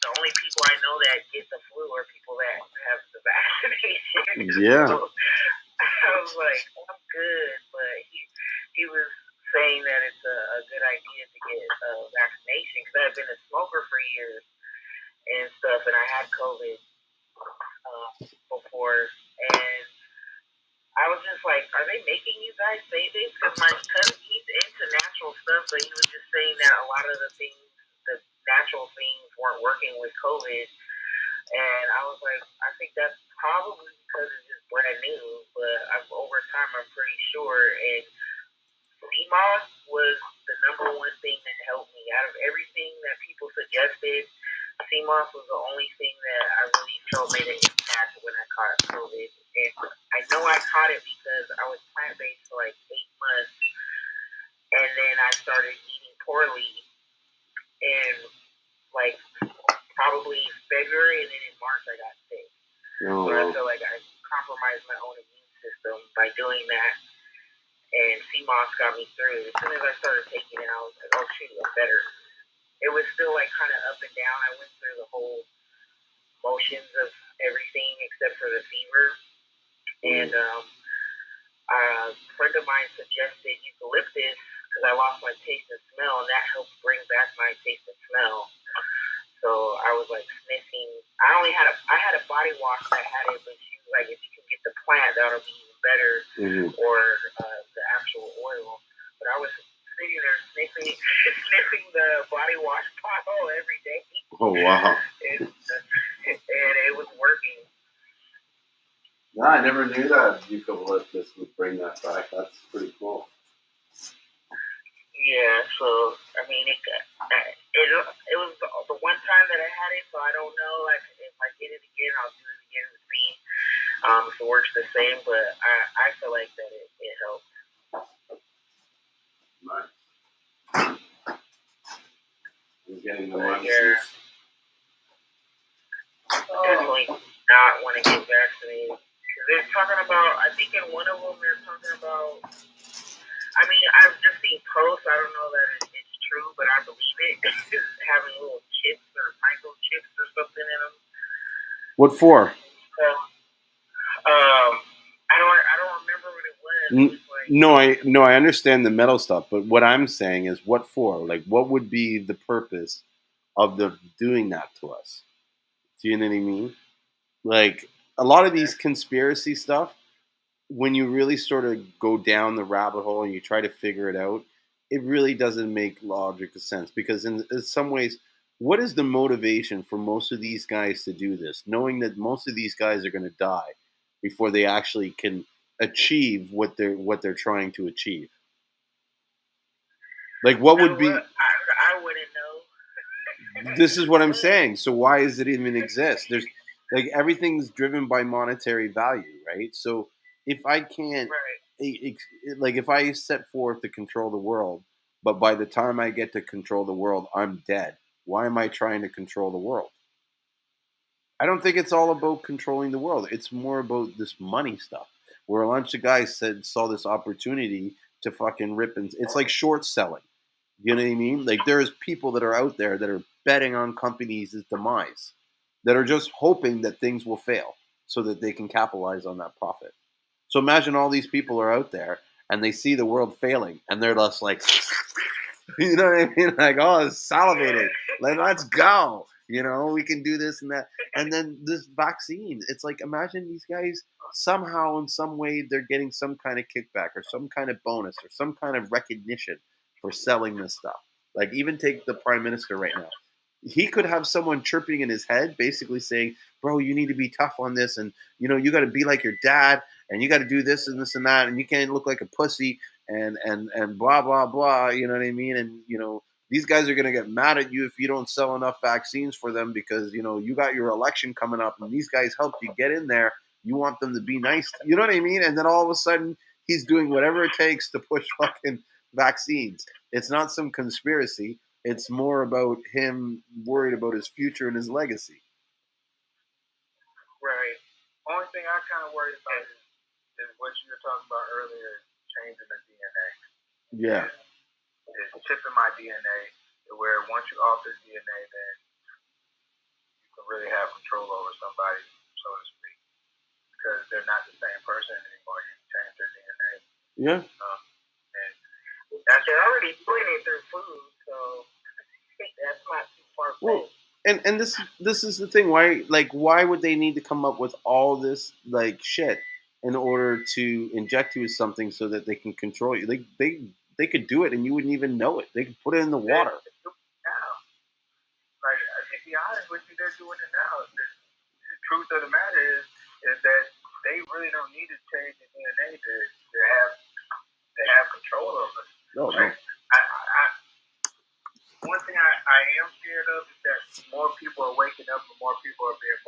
the only people I know that get the flu are people that have the vaccination. Yeah. So I was like, I'm good, but he was saying that it's a good idea to get a vaccination because I've been a smoker for years and stuff, and I had COVID before, and I was just like, are they making you guys say this? Because my cousin, he's into natural stuff, but he was just saying that a lot of the natural things weren't working with COVID, and I was like, I think that's probably because it's just brand new, but over time, I'm pretty sure, and Seamoss was the number one thing that helped me. Out of everything that people suggested, Seamoss was the only thing that I really felt made an impact when I caught COVID. And I know I caught it because I was plant-based for like 8 months, and then I started eating poorly in like probably February, and then in March I got sick. So I feel like I compromised my own immune system by doing that. And Seamoss got me through. As soon as I started taking it, I was like, oh shoot, I'm better. It was still like kind of up and down. I went through the whole motions of everything except for the fever. And a friend of mine suggested eucalyptus because I lost my taste and smell, and that helped bring back my taste and smell. So I was like sniffing. I had a body wash that had it, but she was like, if you can get the plant, that'll be even better, or the actual oil. But I was sitting there sniffing the body wash bottle every day. Oh wow! And it was working. No, I never knew that eucalyptus would bring that back. That's pretty cool. Yeah, so I mean, It was the one time that I had it, so I don't know. Like if I get it again, I'll do it again to see if it works the same. But I feel like that it helps. Nice. You're getting the munchies. Definitely not want to get vaccinated. They're talking about, I think in one of them they're talking about. I mean, I've just seen posts. I don't know that it's true, but I believe it. Having little chips or microchips or something in them. What for? So, I don't remember what it was. No, I understand the metal stuff, but what I'm saying is, what for? Like, what would be the purpose of them doing that to us? Do you know what I mean? Like, a lot of these conspiracy stuff, when you really sort of go down the rabbit hole and you try to figure it out, it really doesn't make logical sense. Because in some ways, what is the motivation for most of these guys to do this, knowing that most of these guys are going to die before they actually can achieve what they're trying to achieve? Like, what would be? I wouldn't know. This is what I'm saying. So why does it even exist? There's like everything's driven by monetary value, right? So if I can't, like if I set forth to control the world, but by the time I get to control the world, I'm dead. Why am I trying to control the world? I don't think it's all about controlling the world. It's more about this money stuff, where a bunch of guys saw this opportunity to fucking rip, and it's like short selling. You know what I mean? Like there's people that are out there that are betting on companies' demise, that are just hoping that things will fail so that they can capitalize on that profit. So imagine all these people are out there and they see the world failing and they're just like, you know what I mean? Like, oh, it's salivating. Like, let's go. You know, we can do this and that. And then this vaccine, it's like, imagine these guys somehow, in some way, they're getting some kind of kickback or some kind of bonus or some kind of recognition for selling this stuff. Like, even take the prime minister right now. He could have someone chirping in his head, basically saying, bro, you need to be tough on this. And, you know, you got to be like your dad and you got to do this and this and that. And you can't look like a pussy and blah, blah, blah. You know what I mean? And, you know, these guys are going to get mad at you if you don't sell enough vaccines for them because, you know, you got your election coming up and these guys helped you get in there. You want them to be nice. You know what I mean? And then all of a sudden he's doing whatever it takes to push fucking vaccines. It's not some conspiracy. It's more about him worried about his future and his legacy. Right. Only thing I kind of worried about is what you were talking about earlier, changing the DNA. Yeah. It's chipping my DNA to where once you alter DNA, then you can really have control over somebody, so to speak, because they're not the same person anymore. You can change their DNA. Yeah. And they're already doing it through food, so that's not too far fetched. Well, and this is the thing. Why would they need to come up with all this like shit in order to inject you with something so that they can control you? They could do it and you wouldn't even know it. They could put it in the water. Now, like to be honest with you, they're doing it now. The truth of the matter is that they really don't need to change the DNA to have control over it. No, like, no. One thing I am scared of is that more people are waking up and more people are being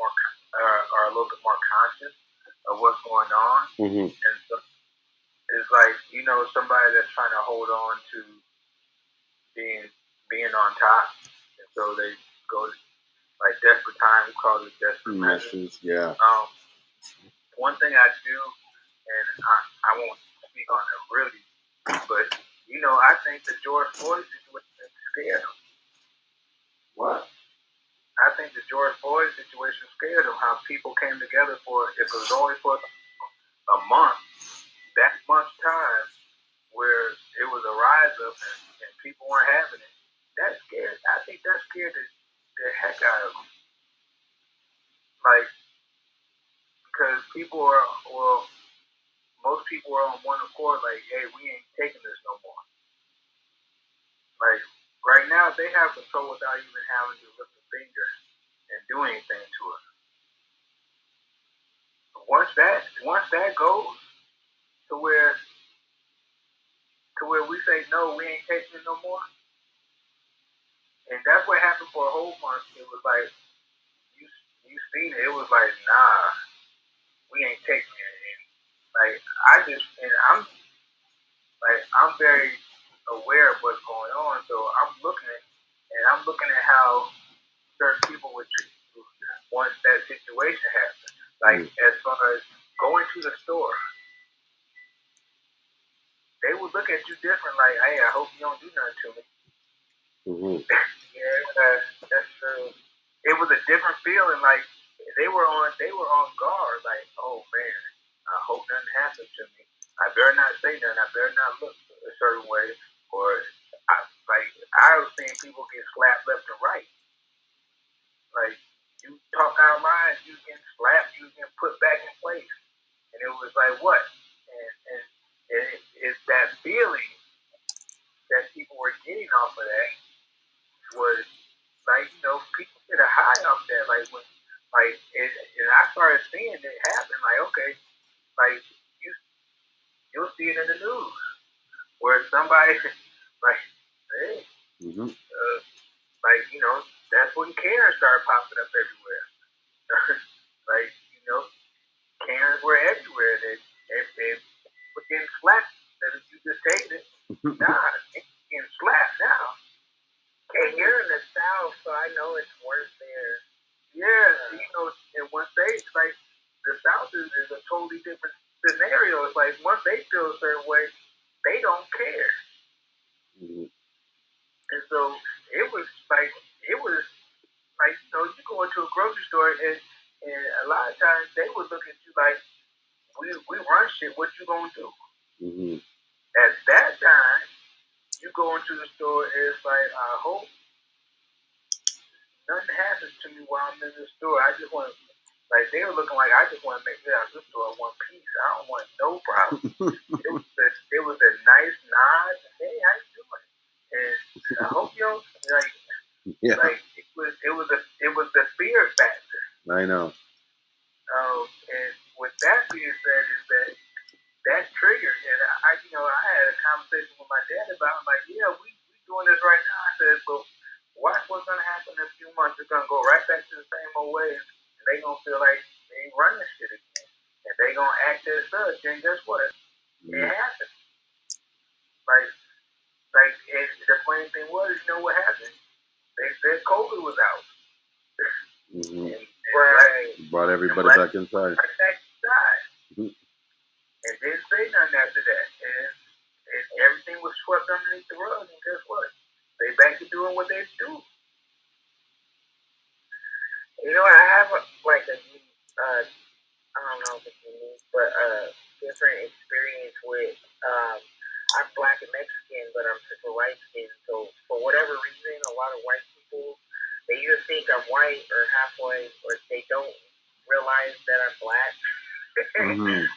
are a little bit more conscious of what's going on. Mm-hmm. And so it's like, you know, somebody that's trying to hold on to being on top. And so they go like desperate times, call it desperate measures. Yeah. One thing I do, and I won't speak on it really, but you know, I think the George Floyd situation scared him. What? I think the George Floyd situation scared him. How people came together for, if it was only for a month, that month's time, where it was a rise up and people weren't having it. That scared. I think that scared the heck out of them. Like, because people are, well, most people are on one accord. Like, hey, we ain't taking this no more. Like, right now, they have control without even having to lift a finger and do anything to us. Once that goes to where we say no, we ain't taking it no more, And that's what happened for a whole month. It was like you seen it. It was like, nah, we ain't taking it. And like I'm very aware of what's going on. So I'm looking at how certain people would treat you once that situation happens. Like as far as going to the store, they would look at you different. Like, hey, I hope you don't do nothing to me. Mm-hmm. Yeah, that's true. It was a different feeling. Like they were on guard. Like, oh man, I hope nothing happens to me. I better not say nothing. I better not look a certain way. Or I was seeing people get slapped left and right. Like you talk out of line, you get slapped, you get put back in place. And it was like what? And it's that feeling that people were getting off of that was like, people get a high off that. Like and I started seeing it happen. Like, okay, like you'll see it in the news where somebody like, hey, like that's when Karen started popping up everywhere. Like Karens were everywhere. They were getting slapped. That if you just take it, nah, they getting slapped now. And you're in the South, so I know it's worse there. Yeah, and once they like the South is a totally different scenario. It's like once they feel a certain way, they don't care. And so it was like you go into a grocery store and a lot of times they would look at you like we run shit. What you gonna do? At that time, you go into the store and it's like I hope nothing happens to me while I'm in the store. I just want to, like, they were looking like I just want to make it out of the store in one piece. I don't want no problem. it was a nice nod. Hey, how you doing? And I hope you don't like. Yeah. Like it was the fear factor. I know. And with that being said, is that triggered, and I had a conversation with my dad about it. I'm like, yeah, we doing this right now. I said, but watch what's gonna happen in a few months. It's gonna go right back to the same old ways, and they gonna feel like they ain't running shit again, and they gonna act as such. And guess what? It happened. And the funny thing was, you know what happened? They said COVID was out. And right. Brought everybody back inside. Right back inside. And didn't say nothing after that. And everything was swept underneath the rug. And guess what? They back to doing what they do. I have I don't know if it's unique, but different experience with. I'm Black and Mexican, but I'm super light skinned. So for whatever reason, a lot of white people they either think I'm white or half white, or they don't realize that I'm Black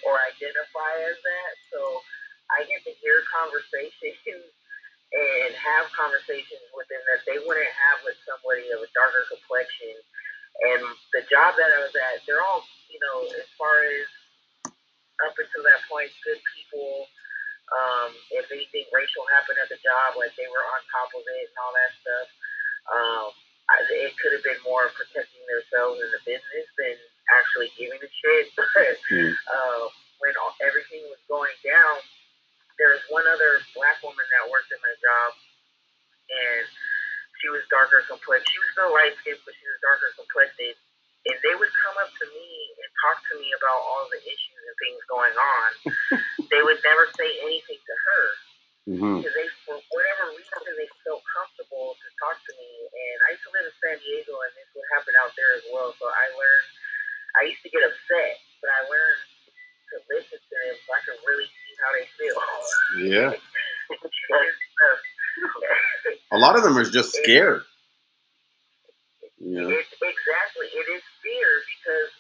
or identify as that. So I get to hear conversations and have conversations with them that they wouldn't have with somebody of a darker complexion. And the job that I was at, they're all, as far as up until that point, good people. If anything racial happened at the job, like they were on top of it and all that stuff. It could have been more protecting themselves in the business than actually giving a shit. But when everything was going down, there was one other Black woman that worked in my job, and she was darker complexion. She was still light skinned, but she was darker complected. And they would come up to me and talk to me about all the issues and things going on. They would never say anything to her. Because they, for whatever reason, they felt comfortable to talk to me. And I used to live in San Diego, and this would happen out there as well. So I used to get upset, but I learned to listen to them so I could really see how they feel. Yeah. A lot of them are just scared. Exactly. It is fear because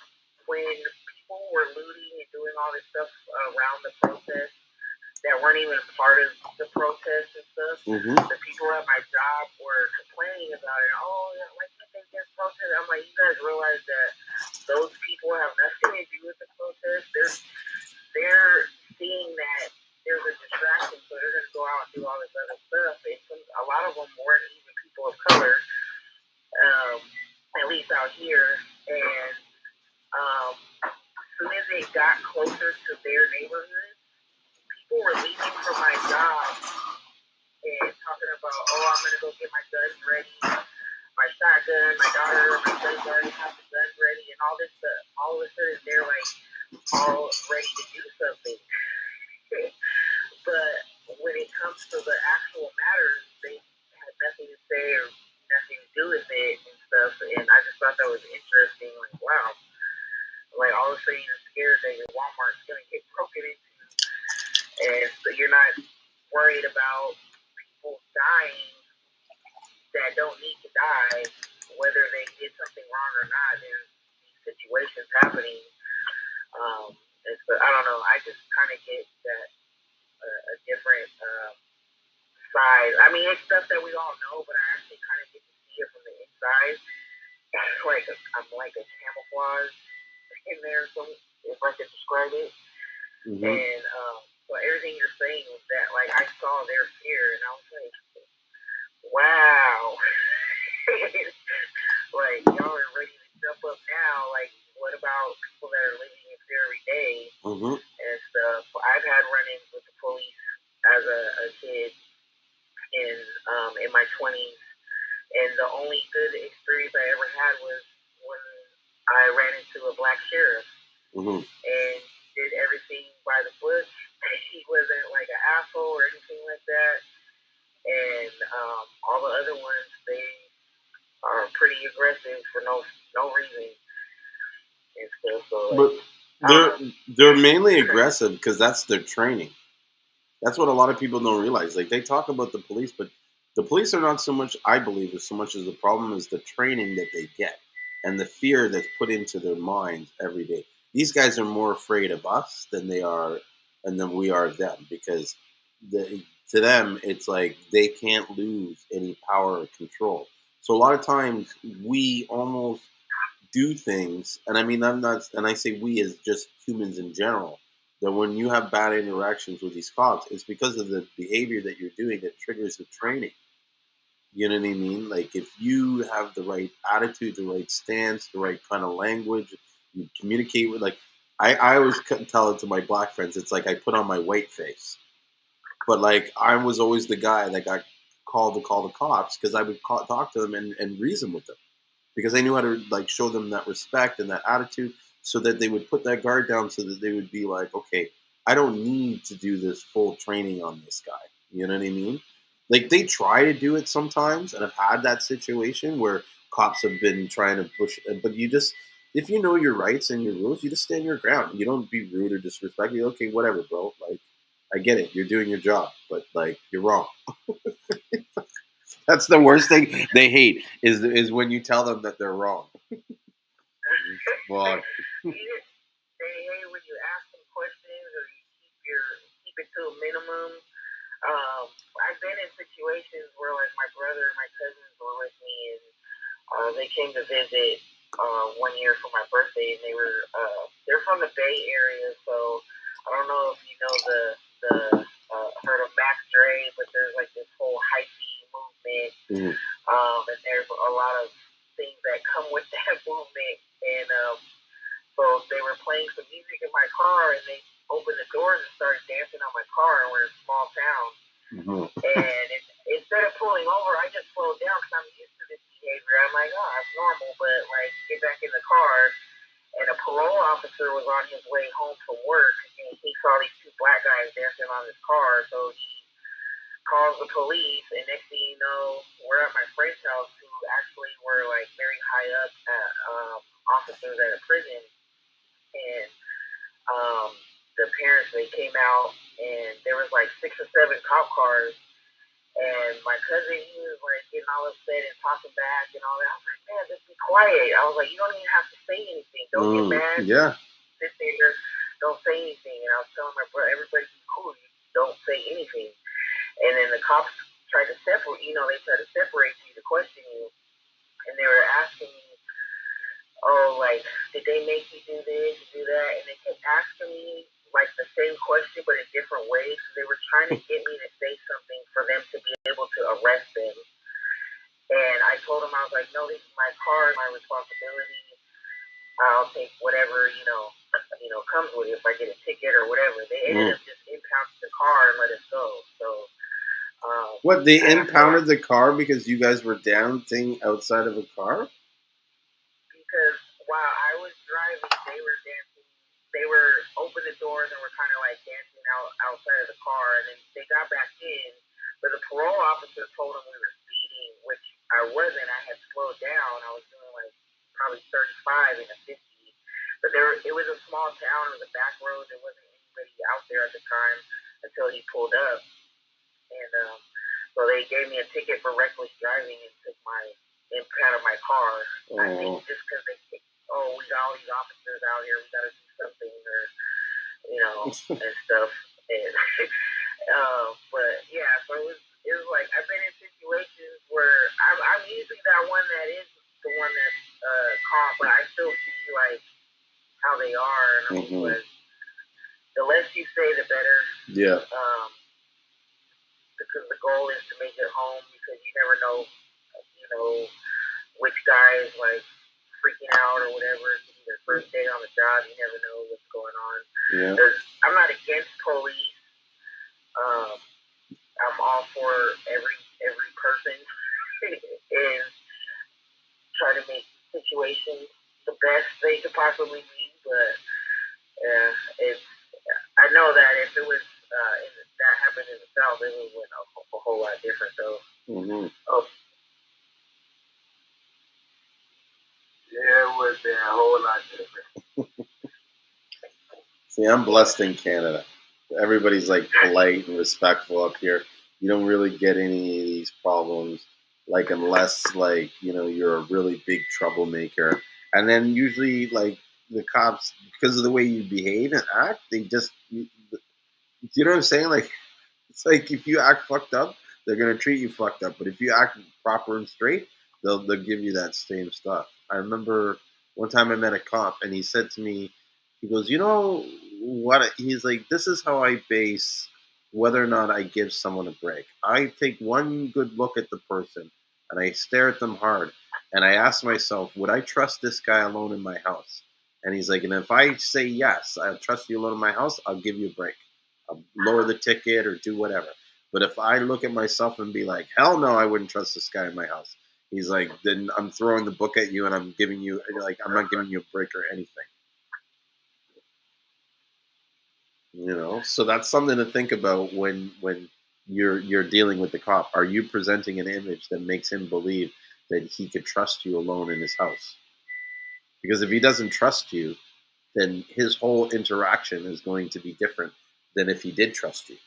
when people were looting and doing all this stuff around the protest that weren't even part of the protest and stuff, the people at my job were complaining about it. Oh, why do you think there's protest? I'm like, you guys realize that those people have nothing to do with the protest. They're seeing that there's a distraction, so they're going to go out and do all this other stuff. A lot of them weren't even people of color. place out here, and as soon as they got closer to their neighborhood, people were leaving from my job and talking about, oh, I'm gonna go get my guns ready, my shotgun, my daughter, my son's already have the guns ready, and all this stuff. All of a sudden, they're like all ready to do something. But when it comes to the actual matters, they had nothing to say or nothing to do with it and stuff. And I just thought that was interesting. Like, wow, like all of a sudden you're scared that your Walmart's gonna get broken into, and so you're not worried about people dying that don't need to die, whether they did something wrong or not. There's these situations happening. And so I don't know. I just kind of get that a different side. I mean, it's stuff that we all know, but I actually kind of get to see it from the inside. I'm like a camouflage in there, so if I could describe it. Mm-hmm. And so everything you're saying was that, like, I saw their fear, and I was like, wow. Like, y'all are ready to jump up now. Like, what about people that are living in fear every day and stuff? I've had run-ins with the police as a kid in my 20s, and the only good experience I ever had was when I ran into a black sheriff and did everything by the book. He wasn't like an asshole or anything like that. And all the other ones, they are pretty aggressive for no reason and stuff. So, but they're mainly aggressive because that's their training. That's what a lot of people don't realize. Like, they talk about the police, but the police are not so much, I believe, as so much as the problem is the training that they get and the fear that's put into their minds every day. These guys are more afraid of us than they are, and than we are of them, because to them, it's like they can't lose any power or control. So a lot of times we almost do things, and I mean, I'm not, and I say we as just humans in general, that when you have bad interactions with these cops, it's because of the behavior that you're doing that triggers the training. You know what I mean? Like, if you have the right attitude, the right stance, the right kind of language, you communicate with, like, I always tell it to my black friends, it's like I put on my white face. But, like, I was always the guy that got called to call the cops because I would talk to them and reason with them. Because I knew how to, like, show them that respect and that attitude so that they would put that guard down, so that they would be like, okay, I don't need to do this full training on this guy. You know what I mean? Like, they try to do it sometimes, and I've had that situation where cops have been trying to push, but you just, if you know your rights and your rules, you just stand your ground. You don't be rude or disrespectful. You're, okay, whatever, bro. Like, I get it. You're doing your job, but, like, you're wrong. That's the worst thing they hate is when you tell them that they're wrong. Well, they hate when you ask them questions or you keep it to a minimum. I've been in situations where, like, my brother and my cousins were with me, and they came to visit 1 year for my birthday, and they're from the Bay Area, so I don't know if you know the heard of Max Dre, but there's like this whole hyphy movement, and there's a lot of things that come with that movement, and so they were playing some music in my car, and they opened the doors and started dancing on my car, and we're in a small town. And instead of pulling over, I just slowed down because I'm used to this behavior. I'm like, oh, it's normal, but, like, get back in the car. And a parole officer was on his way home from work, and he saw these two black guys dancing on his car, so he calls the police, and next thing you know, we're at my friend's house, who actually were, like, very high up officers at a prison, and the parents, they came out, and there was, like, 6 or 7 cop cars, and my cousin, he was, like, getting all upset and talking back and all that. I was like, man, just be quiet. I was like, you don't even have to say anything. Don't get mad. Yeah. Sit there. Don't say anything. And I was telling my brother, everybody be cool. You don't say anything. And then the cops tried to separate, they tried to separate you to question you. And they were asking me, oh, like, did they make you do this, do that? And they kept asking me, like, the same question, but in different ways. So they were trying to get me to say something for them to be able to arrest them. And I told him, I was like, no, this is my car, my responsibility. I'll take whatever, comes with it if I get a ticket or whatever. They ended up just impounding the car and let us go. So, what, they impounded the car because you guys were dancing outside of a car? Because while I was driving, they were dancing. They were open the doors and were kind of like dancing outside of the car, and then they got back in. But the parole officer told them we were speeding, which I wasn't. I had slowed down. I was doing like probably 35 in a 50. But it was a small town. It was a back road. There wasn't anybody out there at the time until he pulled up. And so they gave me a ticket for reckless driving and took my impound of my car. I think just because they think, we got all these officers out here, we got to do something, or and stuff. And but yeah, so it was like I've been in situations where I'm usually that one that is the one that's caught, but I still see like how they are, and but the less you say, the better. Yeah. Because the goal is to make it home, because you never know, which guy is like freaking out or whatever. It's their first day on the job. You never know what's going on. Yeah. I'm not against police. I'm all for every person and try to make situations the best they could possibly be. But I know that if it was that happened in the South, it would went a whole lot different. So, yeah, it would be a whole lot different. See, I'm blessed in Canada. Everybody's like polite and respectful up here. You don't really get any of these problems, like unless like you're a really big troublemaker. And then usually like the cops, because of the way you behave and act, they just you know what I'm saying? Like it's like if you act fucked up, they're gonna treat you fucked up. But if you act proper and straight, they'll give you that same stuff. I remember one time I met a cop and he said to me, he goes, you know what? He's like, this is how I base whether or not I give someone a break. I take one good look at the person and I stare at them hard and I ask myself, would I trust this guy alone in my house? And he's like, and if I say yes, I trust you alone in my house, I'll give you a break. I'll lower the ticket or do whatever. But if I look at myself and be like, hell no, I wouldn't trust this guy in my house. He's like, then I'm throwing the book at you and I'm giving you, like, I'm not giving you a break or anything. So that's something to think about when you're dealing with the cop. Are you presenting an image that makes him believe that he could trust you alone in his house? Because if he doesn't trust you, then his whole interaction is going to be different than if he did trust you.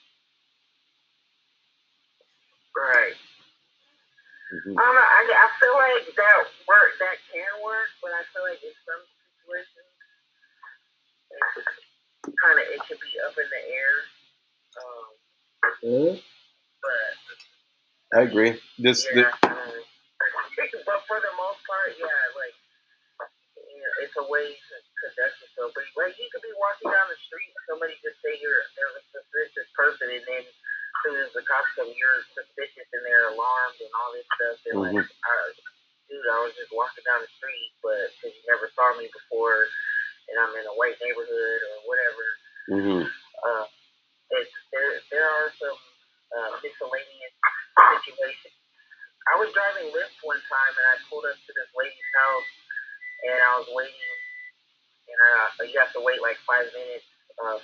Right. I feel like that can work, but I feel like in some situations, it should be up in the air. But I agree. but for the most part, like it's a way to conduct yourself. But like you could be walking down the street, somebody just say there's a suspicious person, and then as soon as the cops come, you're suspicious and they're alarmed and all this stuff. They're like, dude, I was just walking down the street, but because you never saw me before, and I'm in a white neighborhood or whatever. There are some miscellaneous situations. I was driving Lyft one time, and I pulled up to this lady's house, and I was waiting, and you have to wait like 5 minutes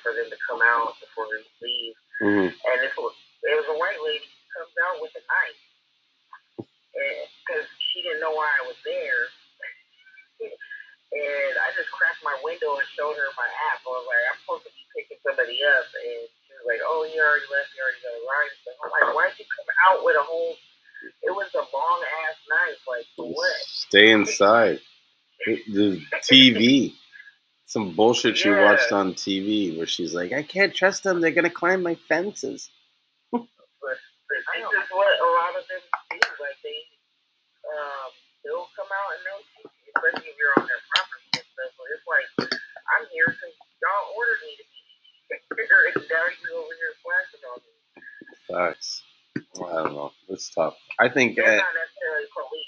for them to come out before you leave. And it was a white lady who comes out with a knife, because she didn't know why I was there. And I just cracked my window and showed her my app. I was like, I'm supposed to be picking somebody up. And she was like, oh, he already left. He already got a ride. So I'm like, why'd you come out with a whole... It was a long-ass knife. Like, for what? Stay inside. The TV. Some bullshit she watched on TV where she's like, I can't trust them. They're going to climb my fences. But this is what a lot of them do. Like, they'll come out and they'll shoot you, especially if you're on their property and stuff. So it's like, I'm here because y'all ordered me to be here, and now you're over here flashing on me. Facts. I don't know. It's tough. I think they're not necessarily police.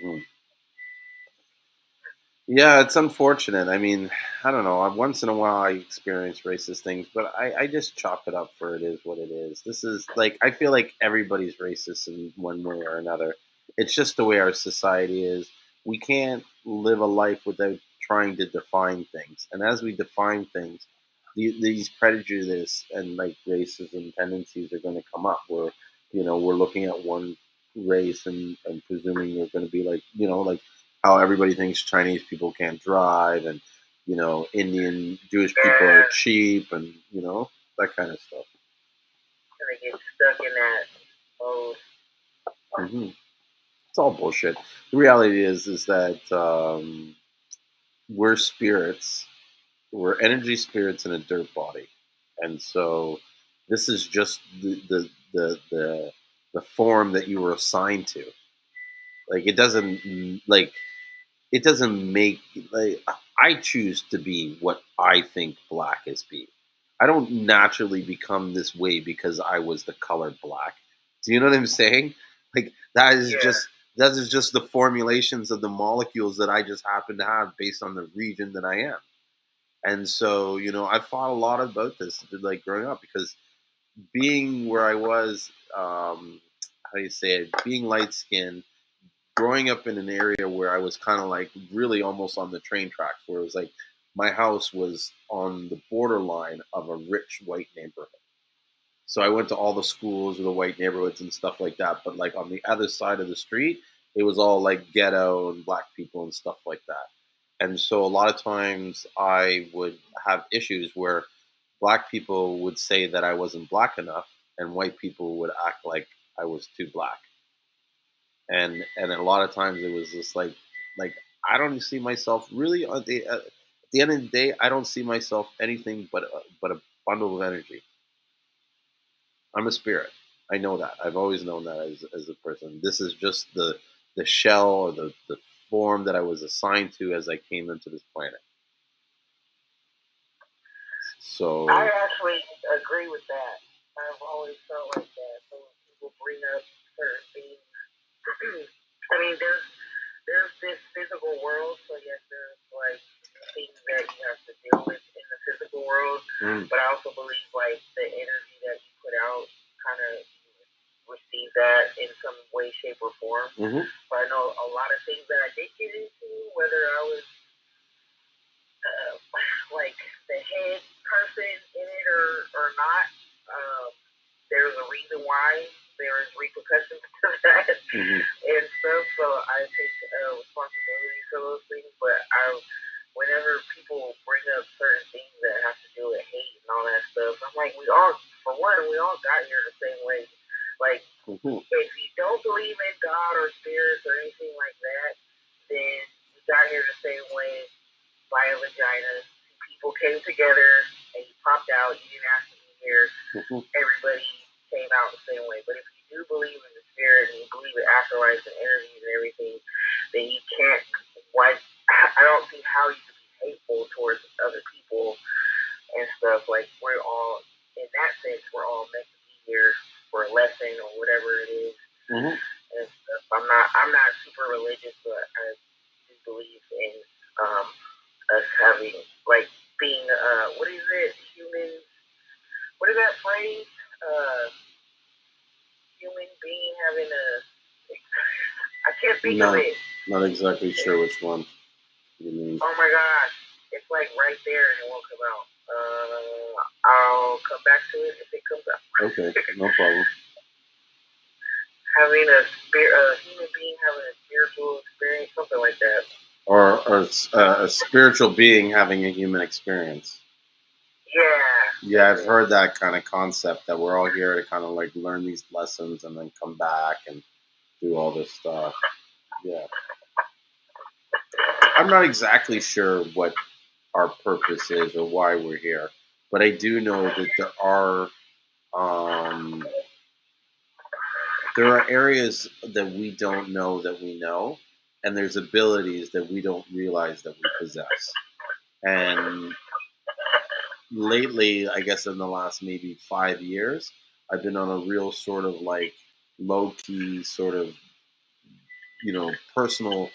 Hmm. Yeah, it's unfortunate. I mean, I don't know. Once in a while, I experience racist things, but I just chalk it up for it is what it is. This is like I feel like everybody's racist in one way or another. It's just the way our society is. We can't live a life without trying to define things, and as we define things, these prejudice and like racism tendencies are going to come up. Where we're looking at one race and presuming they're going to be like like how everybody thinks Chinese people can't drive and Indian Jewish people are Yeah, cheap and that kind of stuff. and they get stuck in that mode. Hmm. It's all bullshit. The reality is that we're spirits, we're energy spirits in a dirt body, and so this is just the form that you were assigned to. Like it doesn't make like I choose to be what I think black is be. I don't naturally become this way because I was the color black. Do you know what I'm saying? Like Yeah, that is just the formulations of the molecules that I just happen to have based on the region that I am. And so, I fought a lot about this like growing up because being where I was, how do you say it, being light skinned growing up in an area where I was kind of like really almost on the train tracks, where it was like my house was on the borderline of a rich white neighborhood. So I went to all the schools of the white neighborhoods and stuff like that. But like on the other side of the street, it was all like ghetto and black people and stuff like that. And so a lot of times I would have issues where black people would say that I wasn't black enough, and white people would act like I was too black and a lot of times it was just like I don't see myself really at the end of the day I don't see myself anything but a bundle of energy. I'm a spirit. I know that. I've always known that as a person. This is just the shell or the form that I was assigned to as I came into this planet. I So actually agree with that. I've always felt like that. So when people bring up certain things, I mean, there's this physical world, so yes, there's like things that you have to deal with in the physical world. But I also believe like the energy that you put out kind of receive that in some way, shape, or form. mm-hmm. But I know a lot of things that I did get into, whether I was uh, like the head person in it or not, um, there's a reason why there is repercussions to that and stuff. So I take responsibility for those things. But whenever people bring up certain things that have to do with hate and all that stuff, I'm like, for one, we all got here the same way. Like, if you don't believe in God or spirits or anything like that, then we got here the same way by a vagina. People came together and you popped out. You didn't have to be here. Everybody came out the same way. But if you do believe in the spirit and you believe in afterlife and energies and everything, then you can't. I don't see how you can be hateful towards other people and stuff. Like we're all, in that sense, we're all meant to be here for a lesson or whatever it is. And stuff. I'm not super religious, but I do believe in us having like being what is it? What is that phrase? Human being having a I can't think of it. Not exactly sure which one you mean. Oh my gosh. It's like right there and it won't come out. I'll come back to it if it comes out. Okay, no problem. Having a human being having a spiritual experience, something like that. Or a spiritual being having a human experience. Yeah, I've heard that kind of concept that we're all here to kind of like learn these lessons and then come back and do all this stuff. Yeah. I'm not exactly sure what our purpose is or why we're here, but I do know that um, there are areas that we don't know that we know, and there's abilities that we don't realize that we possess. And lately, I guess in the last maybe 5 years, I've been on a real sort of like low key sort of personal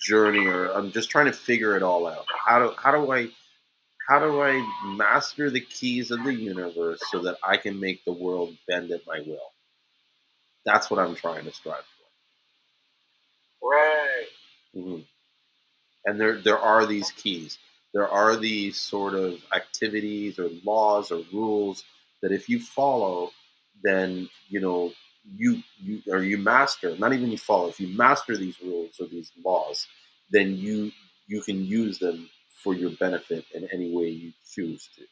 journey, or I'm just trying to figure it all out. How do I master the keys of the universe so that I can make the world bend at my will? That's what I'm trying to strive for. Right. for. And there are these keys. There are these sort of activities or laws or rules that if you follow, then you master. Not even you follow. If you master these rules or these laws, then you can use them for your benefit in any way you choose to.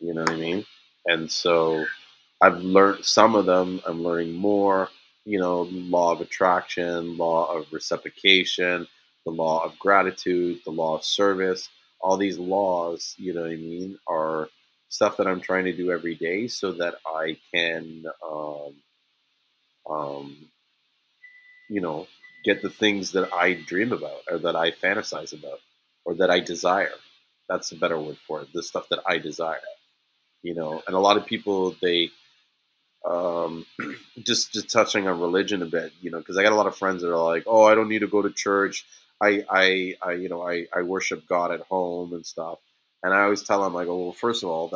You know what I mean? And so I've learned some of them. I'm learning more. Law of attraction, law of reciprocation, the law of gratitude, the law of service. All these laws, you know what I mean, are stuff that I'm trying to do every day so that I can, um, get the things that I dream about or that I fantasize about or that I desire. That's a better word for it. The stuff that I desire. And a lot of people, they um, just touching on religion a bit, because I got a lot of friends that are like, "Oh, I don't need to go to church. I worship God at home and stuff." And I always tell them, like, "Oh, well, first of all,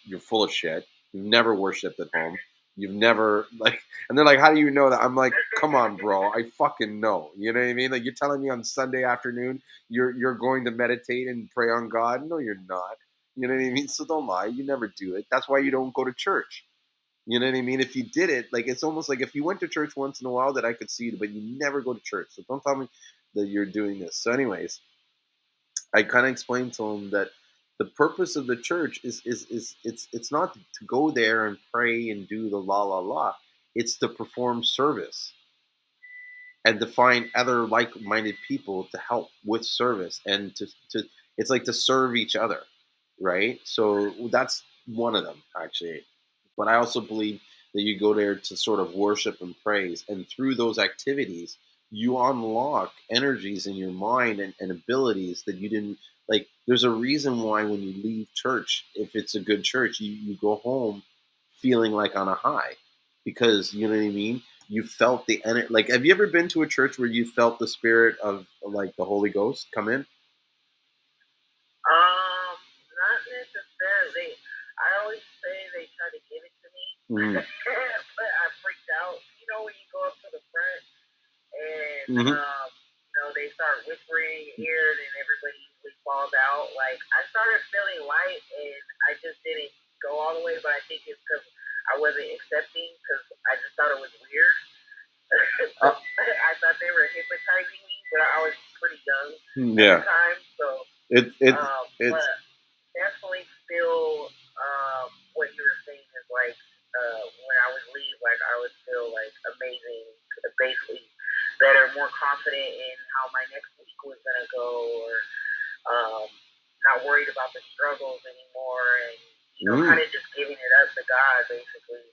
you're full of shit. You've never worshipped at home. You've never like." And they're like, "How do you know that?" I'm like, "Come on, bro. I fucking know. You know what I mean? Like, you're telling me on Sunday afternoon you're going to meditate and pray on God? No, you're not. You know what I mean? So don't lie. You never do it. That's why you don't go to church." You know what I mean? If you did it, like it's almost like if you went to church once in a while, that I could see it, but you never go to church. So don't tell me that you're doing this. So, anyways, I kind of explained to him that the purpose of the church is it's not to go there and pray and do the la la la. It's to perform service and to find other like-minded people to help with service and to it's like to serve each other, right? So that's one of them actually. But I also believe that you go there to sort of worship and praise, and through those activities you unlock energies in your mind and abilities that you didn't like. There's a reason why when you leave church, if it's a good church, you go home feeling like on a high, because you know what I mean, you felt the energy. Like, have you ever been to a church where you felt the spirit of like the Holy Ghost come in? Not necessarily. I always say they try to give it to me, but I freaked out. When you go up to the front and they start whispering in your ear, and everybody usually falls out. Like, I started feeling light, and I just didn't go all the way. But I think it's because I wasn't accepting, because I just thought it was weird. I thought they were hypnotizing me, but I was pretty young at the time, so but definitely feel what you were saying is like when I would leave, like I would feel like amazing, basically better, more confident in how my next week was gonna go, or not worried about the struggles anymore, and kind of just giving it up to God, basically.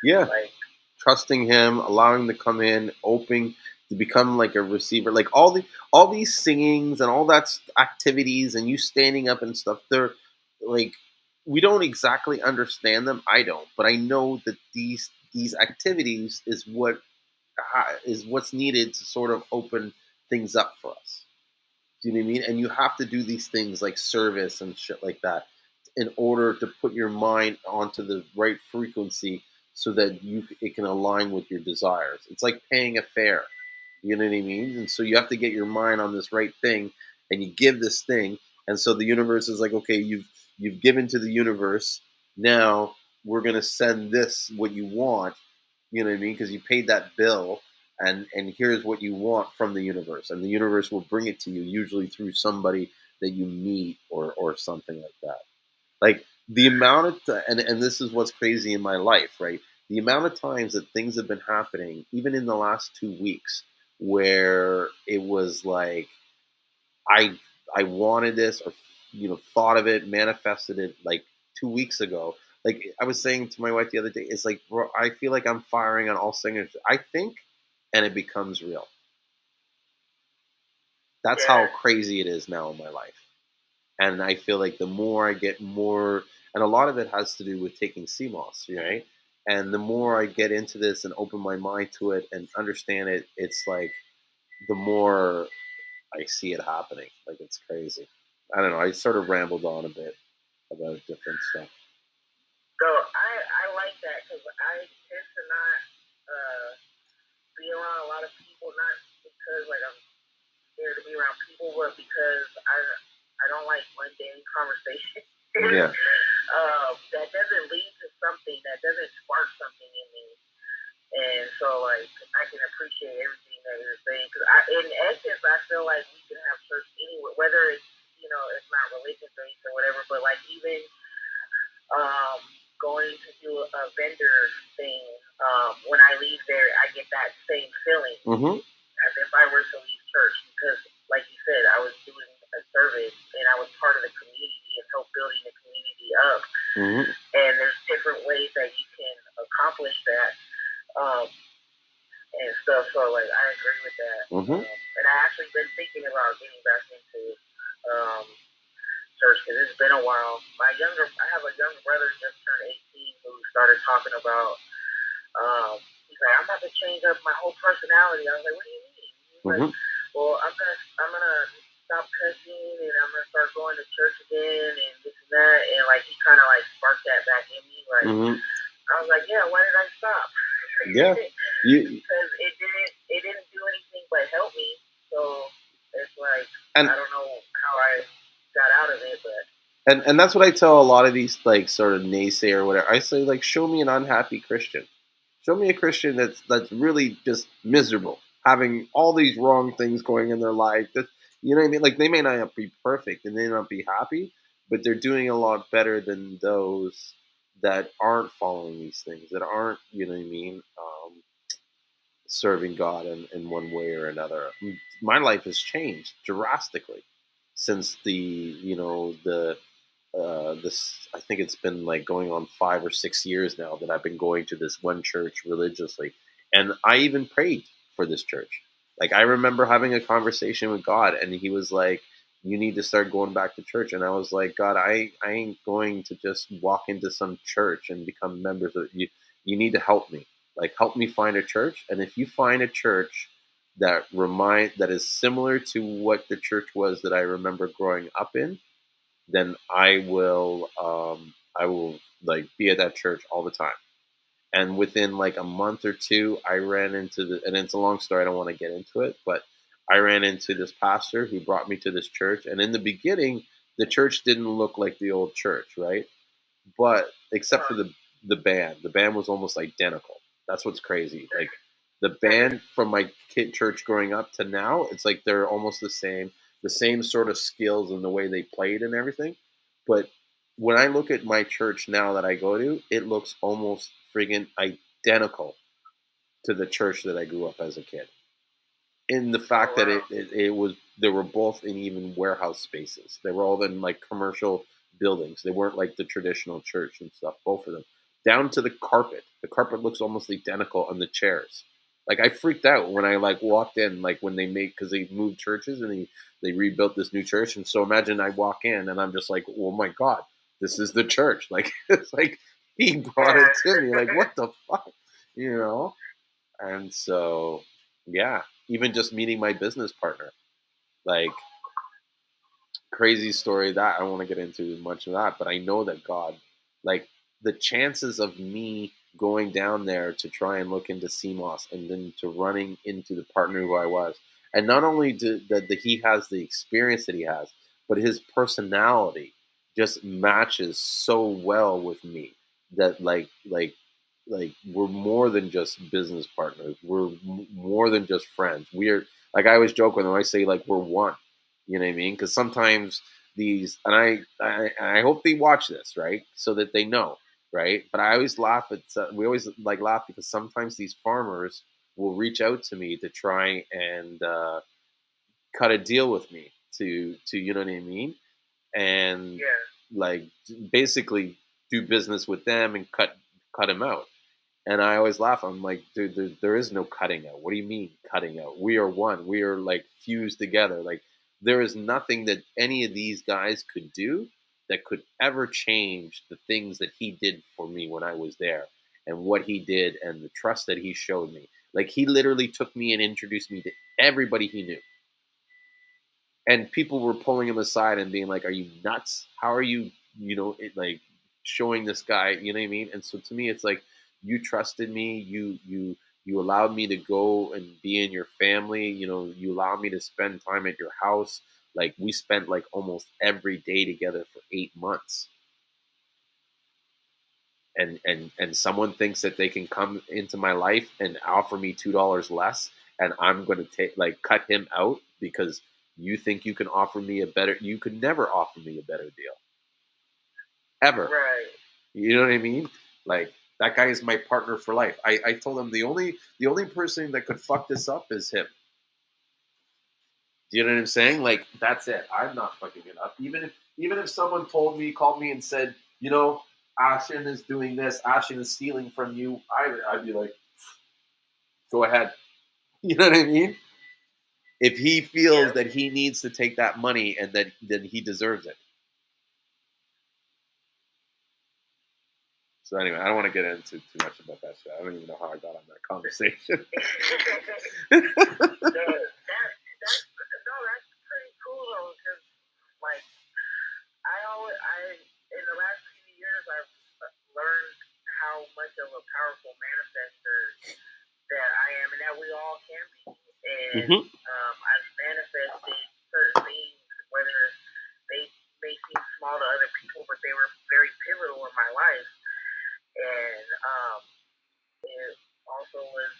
Yeah. Like, trusting him, allowing to come in, opening to become like a receiver, like all these singings and all that activities, and you standing up and stuff. They're like, we don't exactly understand them. I don't, but I know that these activities is what's needed to sort of open things up for us. Do you know what I mean? And you have to do these things like service and shit like that in order to put your mind onto the right frequency so that it can align with your desires. It's like paying a fare. You know what I mean? And so you have to get your mind on this right thing, and you give this thing, and so the universe is like, okay, you've given to the universe. Now we're gonna send this what you want. You know what I mean? Because you paid that bill, and here's what you want from the universe, and the universe will bring it to you, usually through somebody that you meet or something like that. Like the amount of and this is what's crazy in my life, right? The amount of times that things have been happening, even in the last 2 weeks, where it was like I I wanted this, or thought of it, manifested it like 2 weeks ago. Like I was saying to my wife the other day, it's like, bro, I feel like I'm firing on all cylinders. I think, and it becomes real. That's how crazy it is now in my life. And I feel like the more I get more, and a lot of it has to do with taking CMOS, right? And the more I get into this and open my mind to it and understand it, it's like the more I see it happening. Like it's crazy. I don't know. I sort of rambled on a bit about different stuff. So I like that because I tend to not be around a lot of people, not because like I'm scared to be around people, but because I don't like mundane conversation. Yeah. That doesn't lead to something. That doesn't spark something in me. And so, like, I can appreciate everything that you're saying. Because in essence, I feel like we can have church anywhere, whether it's, it's not religious based or whatever, but like even going to do a vendor thing, when I leave there, I get that same feeling as if I were to leave church. Because, like you said, I was doing a service and I was part of the community and help building the community up. And there's different ways that you can accomplish that. And stuff. So like I agree with that. And I actually been thinking about getting back into church because it's been a while. I have a younger brother just turned 18 who started talking about. He's like, I'm about to change up my whole personality. I was like, what do you mean? He's like, well, I'm gonna stop cussing and I'm gonna start going to church again and this and that. And like he kind of like sparked that back in me. Like I was like, yeah, why did I stop? Yeah, because it didn't do anything but help me. So it's like I don't know how I got out of it, but and that's what I tell a lot of these like sort of naysayer or whatever. I say like, show me an unhappy Christian. Show me a Christian that's really just miserable, having all these wrong things going in their life. That you know what I mean? Like they may not be perfect and they may not be happy, but they're doing a lot better than those that aren't following these things, that aren't, you know what I mean, serving God in one way or another. My life has changed drastically since this, I think it's been like going on 5 or 6 years now that I've been going to this one church religiously. And I even prayed for this church. Like I remember having a conversation with God and he was like, you need to start going back to church. And I was like, God, I ain't going to just walk into some church and become members of you. You need to help me. Like help me find a church. And if you find a church that is similar to what the church was that I remember growing up in, then I will like be at that church all the time. And within like a month or two, I ran into and it's a long story. I don't want to get into it, but I ran into this pastor who brought me to this church. And in the beginning, the church didn't look like the old church, right? But except for the band was almost identical. That's what's crazy. Like the band from my kid church growing up to now, it's like they're almost the same sort of skills and the way they played and everything. But when I look at my church now that I go to, it looks almost friggin' identical to the church that I grew up as a kid. In the fact that it was, they were both in even warehouse spaces. They were all in like commercial buildings. They weren't like the traditional church and stuff, both of them. Down to the carpet. The carpet looks almost identical on the chairs. Like I freaked out when I like walked in, like when because they moved churches and they rebuilt this new church. And so imagine I walk in and I'm just like, oh my God, this is the church. Like it's like he brought it to me. Like what the fuck, you know? And so yeah, even just meeting my business partner, like crazy story that I don't want to get into much of that, but I know that God, like the chances of me going down there to try and look into Seamoss and then to running into the partner who I was, and not only that he has the experience that he has, but his personality just matches so well with me that like we're more than just business partners. We're more than just friends. We're like I always joke with him. I say like we're one. You know what I mean? Because sometimes these, and I hope they watch this, right, so that they know, right. But I always laugh at we always like laugh because sometimes these farmers will reach out to me to try and cut a deal with me to you know what I mean, and like basically do business with them and cut them out. And I always laugh. I'm like, dude, there is no cutting out. What do you mean cutting out? We are one. We are like fused together. Like there is nothing that any of these guys could do that could ever change the things that he did for me when I was there. and what he did and the trust that he showed me. Like, he literally took me and introduced me to everybody he knew. And people were pulling him aside and being like, "Are you nuts? How are you, like showing this guy?" You know what I mean? And so to me, it's like, you trusted me. You allowed me to go and be in your family. You allowed me to spend time at your house. Like, we spent like almost every day together for 8 months. And someone thinks that they can come into my life and offer me $2 less, and I'm going to cut him out because you think you can offer me you could never offer me a better deal ever. Right. You know what I mean? Like, that guy is my partner for life. I told him the only person that could fuck this up is him. Do you know what I'm saying? Like, that's it. I'm not fucking it up. Even if someone called me and said, Ashen is doing this, Ashen is stealing from you, I'd be like, go ahead. You know what I mean? If he feels that he needs to take that money and then he deserves it. So anyway, I don't want to get into too much about that shit. I don't even know how I got on that conversation. That's pretty cool though, because like in the last few years I've learned how much of a powerful manifester that I am, and that we all can be. And I've manifested certain things, whether they may seem small to other people, but they were very pivotal in my life. And it also was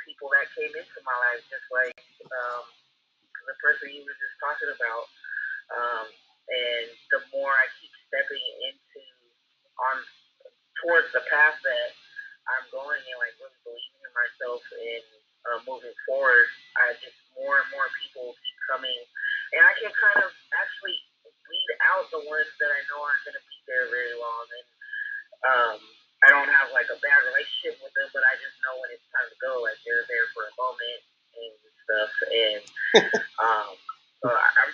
people that came into my life, just like the person you were just talking about. And the more I keep stepping towards the path that I'm going in, like really believing in myself and moving forward, more and more people keep coming, and I can kind of actually weed out the ones that I know aren't going to be there very long. And I don't have like a bad relationship with them, but I just know when it's time to go. Like, they're there for a moment and stuff. And so I'm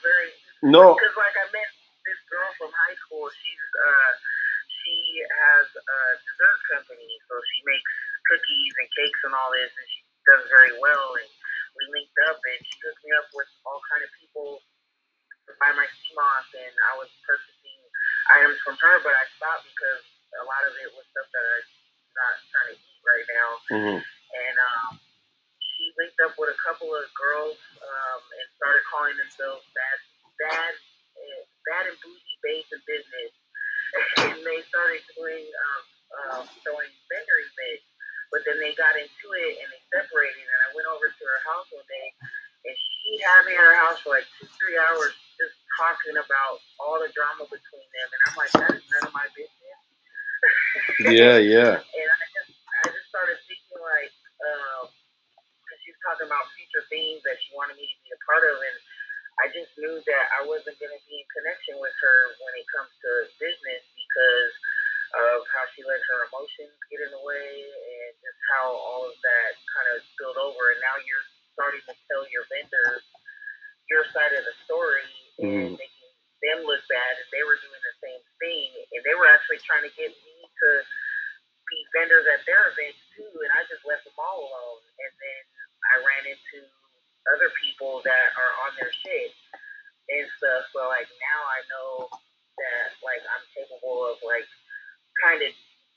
very because like I met this girl from high school. She has a dessert company, so she makes cookies and cakes and all this, and she does very well. And we linked up, and she hooked me up with all kind of people to buy my Seamoss, and I was purchasing items from her, but I stopped because a lot of it was stuff that I'm not trying to eat right now. And she linked up with a couple of girls and started calling themselves bad and bougie babes in business. And they started doing throwing vendor events, but then they got into it and they separated. And I went over to her house one day, and she had me in her house for like 2-3 hours just talking about all the drama between them. And I'm like, that is none of my business. Yeah. And I just started thinking like, because she was talking about future things that she wanted me to be a part of, and I just knew that I wasn't going to be in connection with her when it comes to business because of how she let her emotions get in the way and just how all of that kind of spilled over. And now you're starting to tell your vendors your side of the story and making them look bad, and they were doing the same thing. And they were actually trying to get me to be vendors at their events too, and I just left them all alone. And then I ran into other people that are on their shit and stuff. So like now I know that like I'm capable of like kind of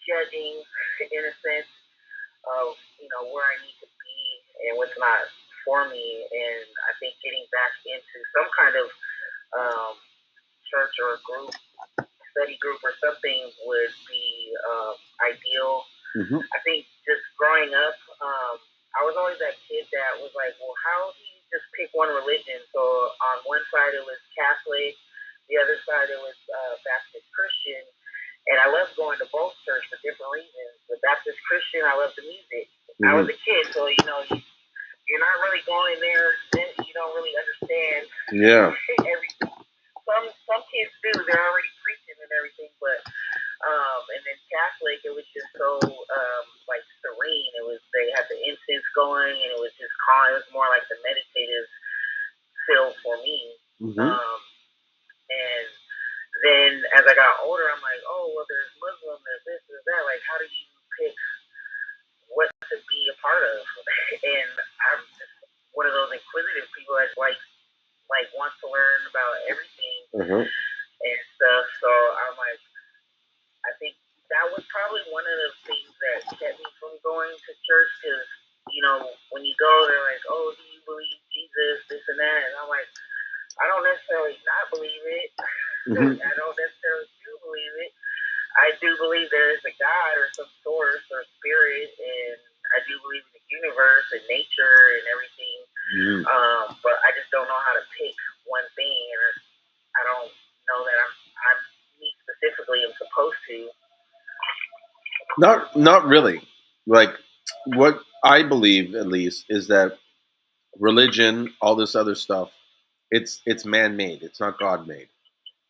judging in a sense of where I need to be and what's not for me. And I think getting back into some kind of church or group, study group or something would be ideal. I think just growing up, I was always that kid that was like, well, how do you just pick one religion? So on one side it was Catholic, the other side it was Baptist Christian, and I loved going to both churches for different reasons. The Baptist Christian, I loved the music. I was a kid, so you're not really going there, then you don't really understand everything. Some kids do; they're already preaching and everything, but and then Catholic, it was just so like serene. They had the incense going, and it was just calm. It was more like the meditative feel for me. And then as I got older, I'm like, oh well, there's Muslim, there's this, there's that. Like, how do you like wants to learn about everything Uh-huh. and stuff. So I'm like, I think that was probably one of the things that kept me from going to church because, you know, when you go, they're like, oh, do you believe Jesus, this and that? And I'm like, I don't necessarily not believe it. Mhm. I don't necessarily do believe it. I do believe there is a God or some source or spirit, and I do believe in the universe and nature and everything. Mhm. But I just don't know how to pick one thing, and I don't know that I'm me specifically am supposed to. Not really. Like what I believe, at least, is that religion, all this other stuff, it's man made. It's not God made.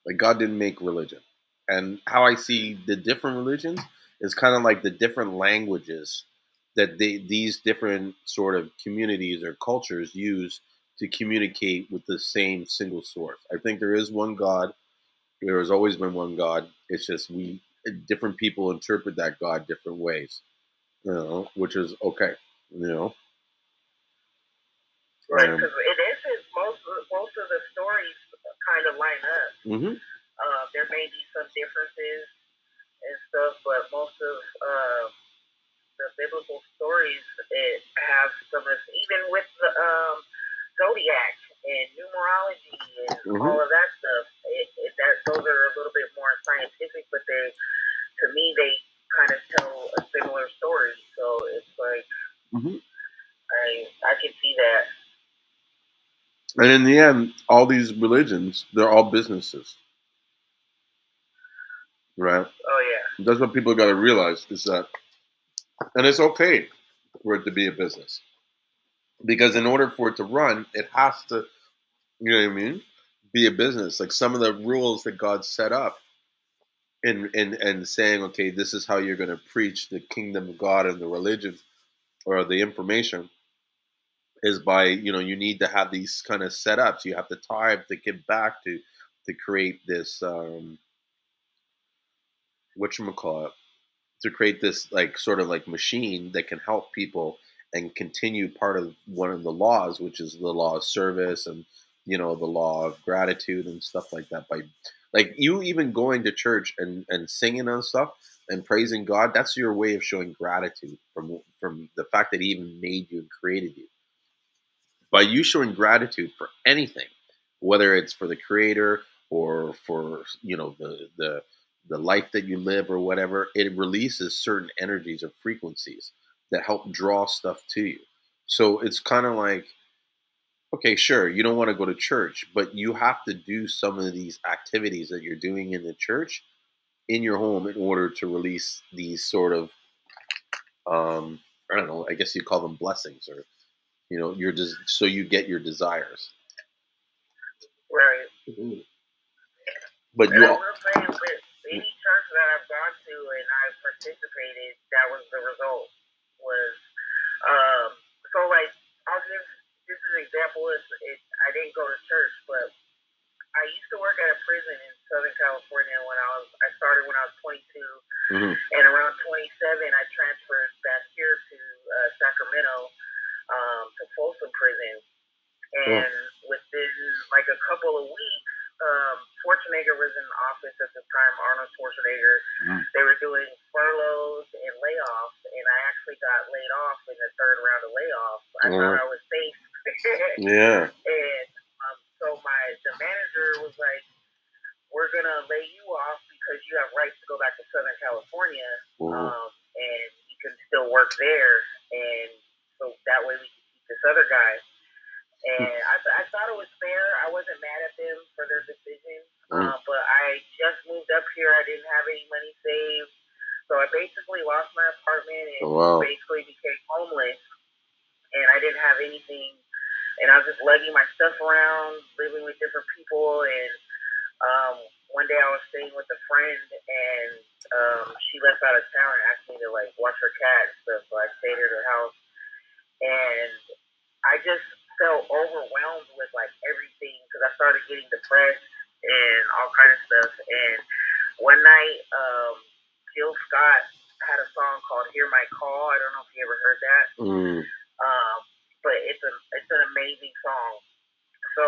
Like God didn't make religion. And how I see the different religions is kind of like the different languages that these different sort of communities or cultures use to communicate with the same single source. I think there is one God. There has always been one God. It's just we different people interpret that God different ways, which is okay, you know. Right, because it is most of the stories kind of line up. Mm-hmm. There may be some differences and stuff, but most of the biblical stories it have some of even with the zodiac and numerology and all of that stuff. Those are a little bit more scientific, but to me they kind of tell a similar story. So it's like I can see that. And in the end, all these religions, they're all businesses, right? Oh yeah. That's what people got to realize is that, and it's okay for it to be a business because in order for it to run, it has to, you know what I mean, be a business. Like some of the rules that God set up in saying, okay, this is how you're going to preach the kingdom of God and the religion or the information is by, you need to have these kind of setups. You have to tithe to give back to create this whatchamacallit, to create this like sort of like machine that can help people and continue part of one of the laws, which is the law of service and the law of gratitude and stuff like that. By like you even going to church and singing and stuff and praising God, that's your way of showing gratitude from the fact that He even made you and created you. By you showing gratitude for anything, whether it's for the creator or for the life that you live or whatever, it releases certain energies or frequencies that help draw stuff to you. So it's kind of like, okay, sure, you don't want to go to church, but you have to do some of these activities that you're doing in the church in your home in order to release these sort of I don't know, I guess you call them blessings, or so you get your desires. Right. Mm-hmm. But and I will say, with any church that I've gone to and I've participated, that was the result. Was so like I'll give this is an example. I didn't go to church, but I used to work at a prison in Southern California I started when I was 22, and around 27 I transferred back here to Sacramento to Folsom Prison, and within like a couple of weeks, Schwarzenegger was in office at the time, Arnold Schwarzenegger. They were doing furloughs and layoffs, and I actually got laid off in the third round of layoffs. I thought I was safe. Yeah. And so the manager was like, we're going to lay you off because you have rights to go back to Southern California, and you can still work there. And so that way we can keep this other guy. And I thought it was fair. I wasn't mad at them for their decision. But I just moved up here. I didn't have any money saved. So I basically lost my apartment and basically became homeless. And I didn't have anything. And I was just lugging my stuff around, living with different people. And one day I was staying with a friend, and she left out of town and asked me to like watch her cat and stuff. So I stayed at her house. And I just felt overwhelmed with like everything because I started getting depressed and all kind of stuff. And one night, Jill Scott had a song called "Hear My Call." I don't know if you ever heard that, but it's an amazing song. So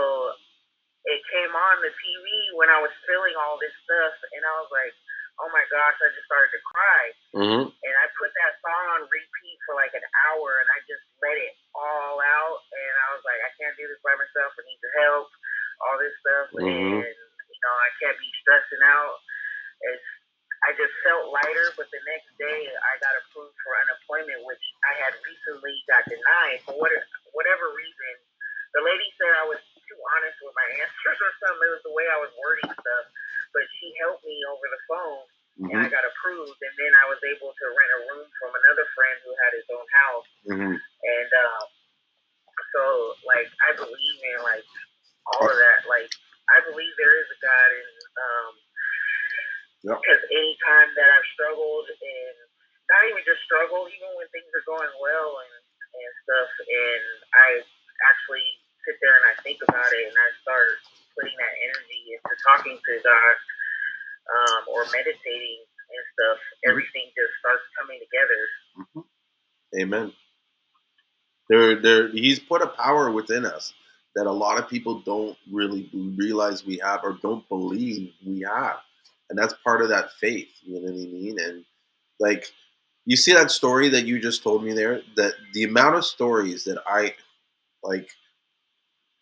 it came on the TV when I was feeling all this stuff, and I was like, oh my gosh, I just started to cry. Mm-hmm. And I put that song on repeat for like an hour, and I just let it all out. And I was like, I can't do this by myself. I need your help, all this stuff. Mm-hmm. And, I can't be stressing out. I just felt lighter, but the next day I got approved for unemployment, which I had recently got denied for whatever reason. The lady said I was too honest with my answers or something. It was the way I was wording stuff. But she helped me over the phone, and I got approved. And then I was able to rent a room from another friend who had his own house. And so, like, I believe in, like, all of that. Like, I believe there is a God, and because anytime that I've struggled, and not even just struggle, even when things are going well and stuff, and I actually sit there and I think about it, and I start putting that energy into talking to God, or meditating and stuff, everything just starts coming together. Amen. He's put a power within us that a lot of people don't really realize we have, or don't believe we have. And that's part of that faith, you know what I mean? And like, you see that story that you just told me there, that the amount of stories that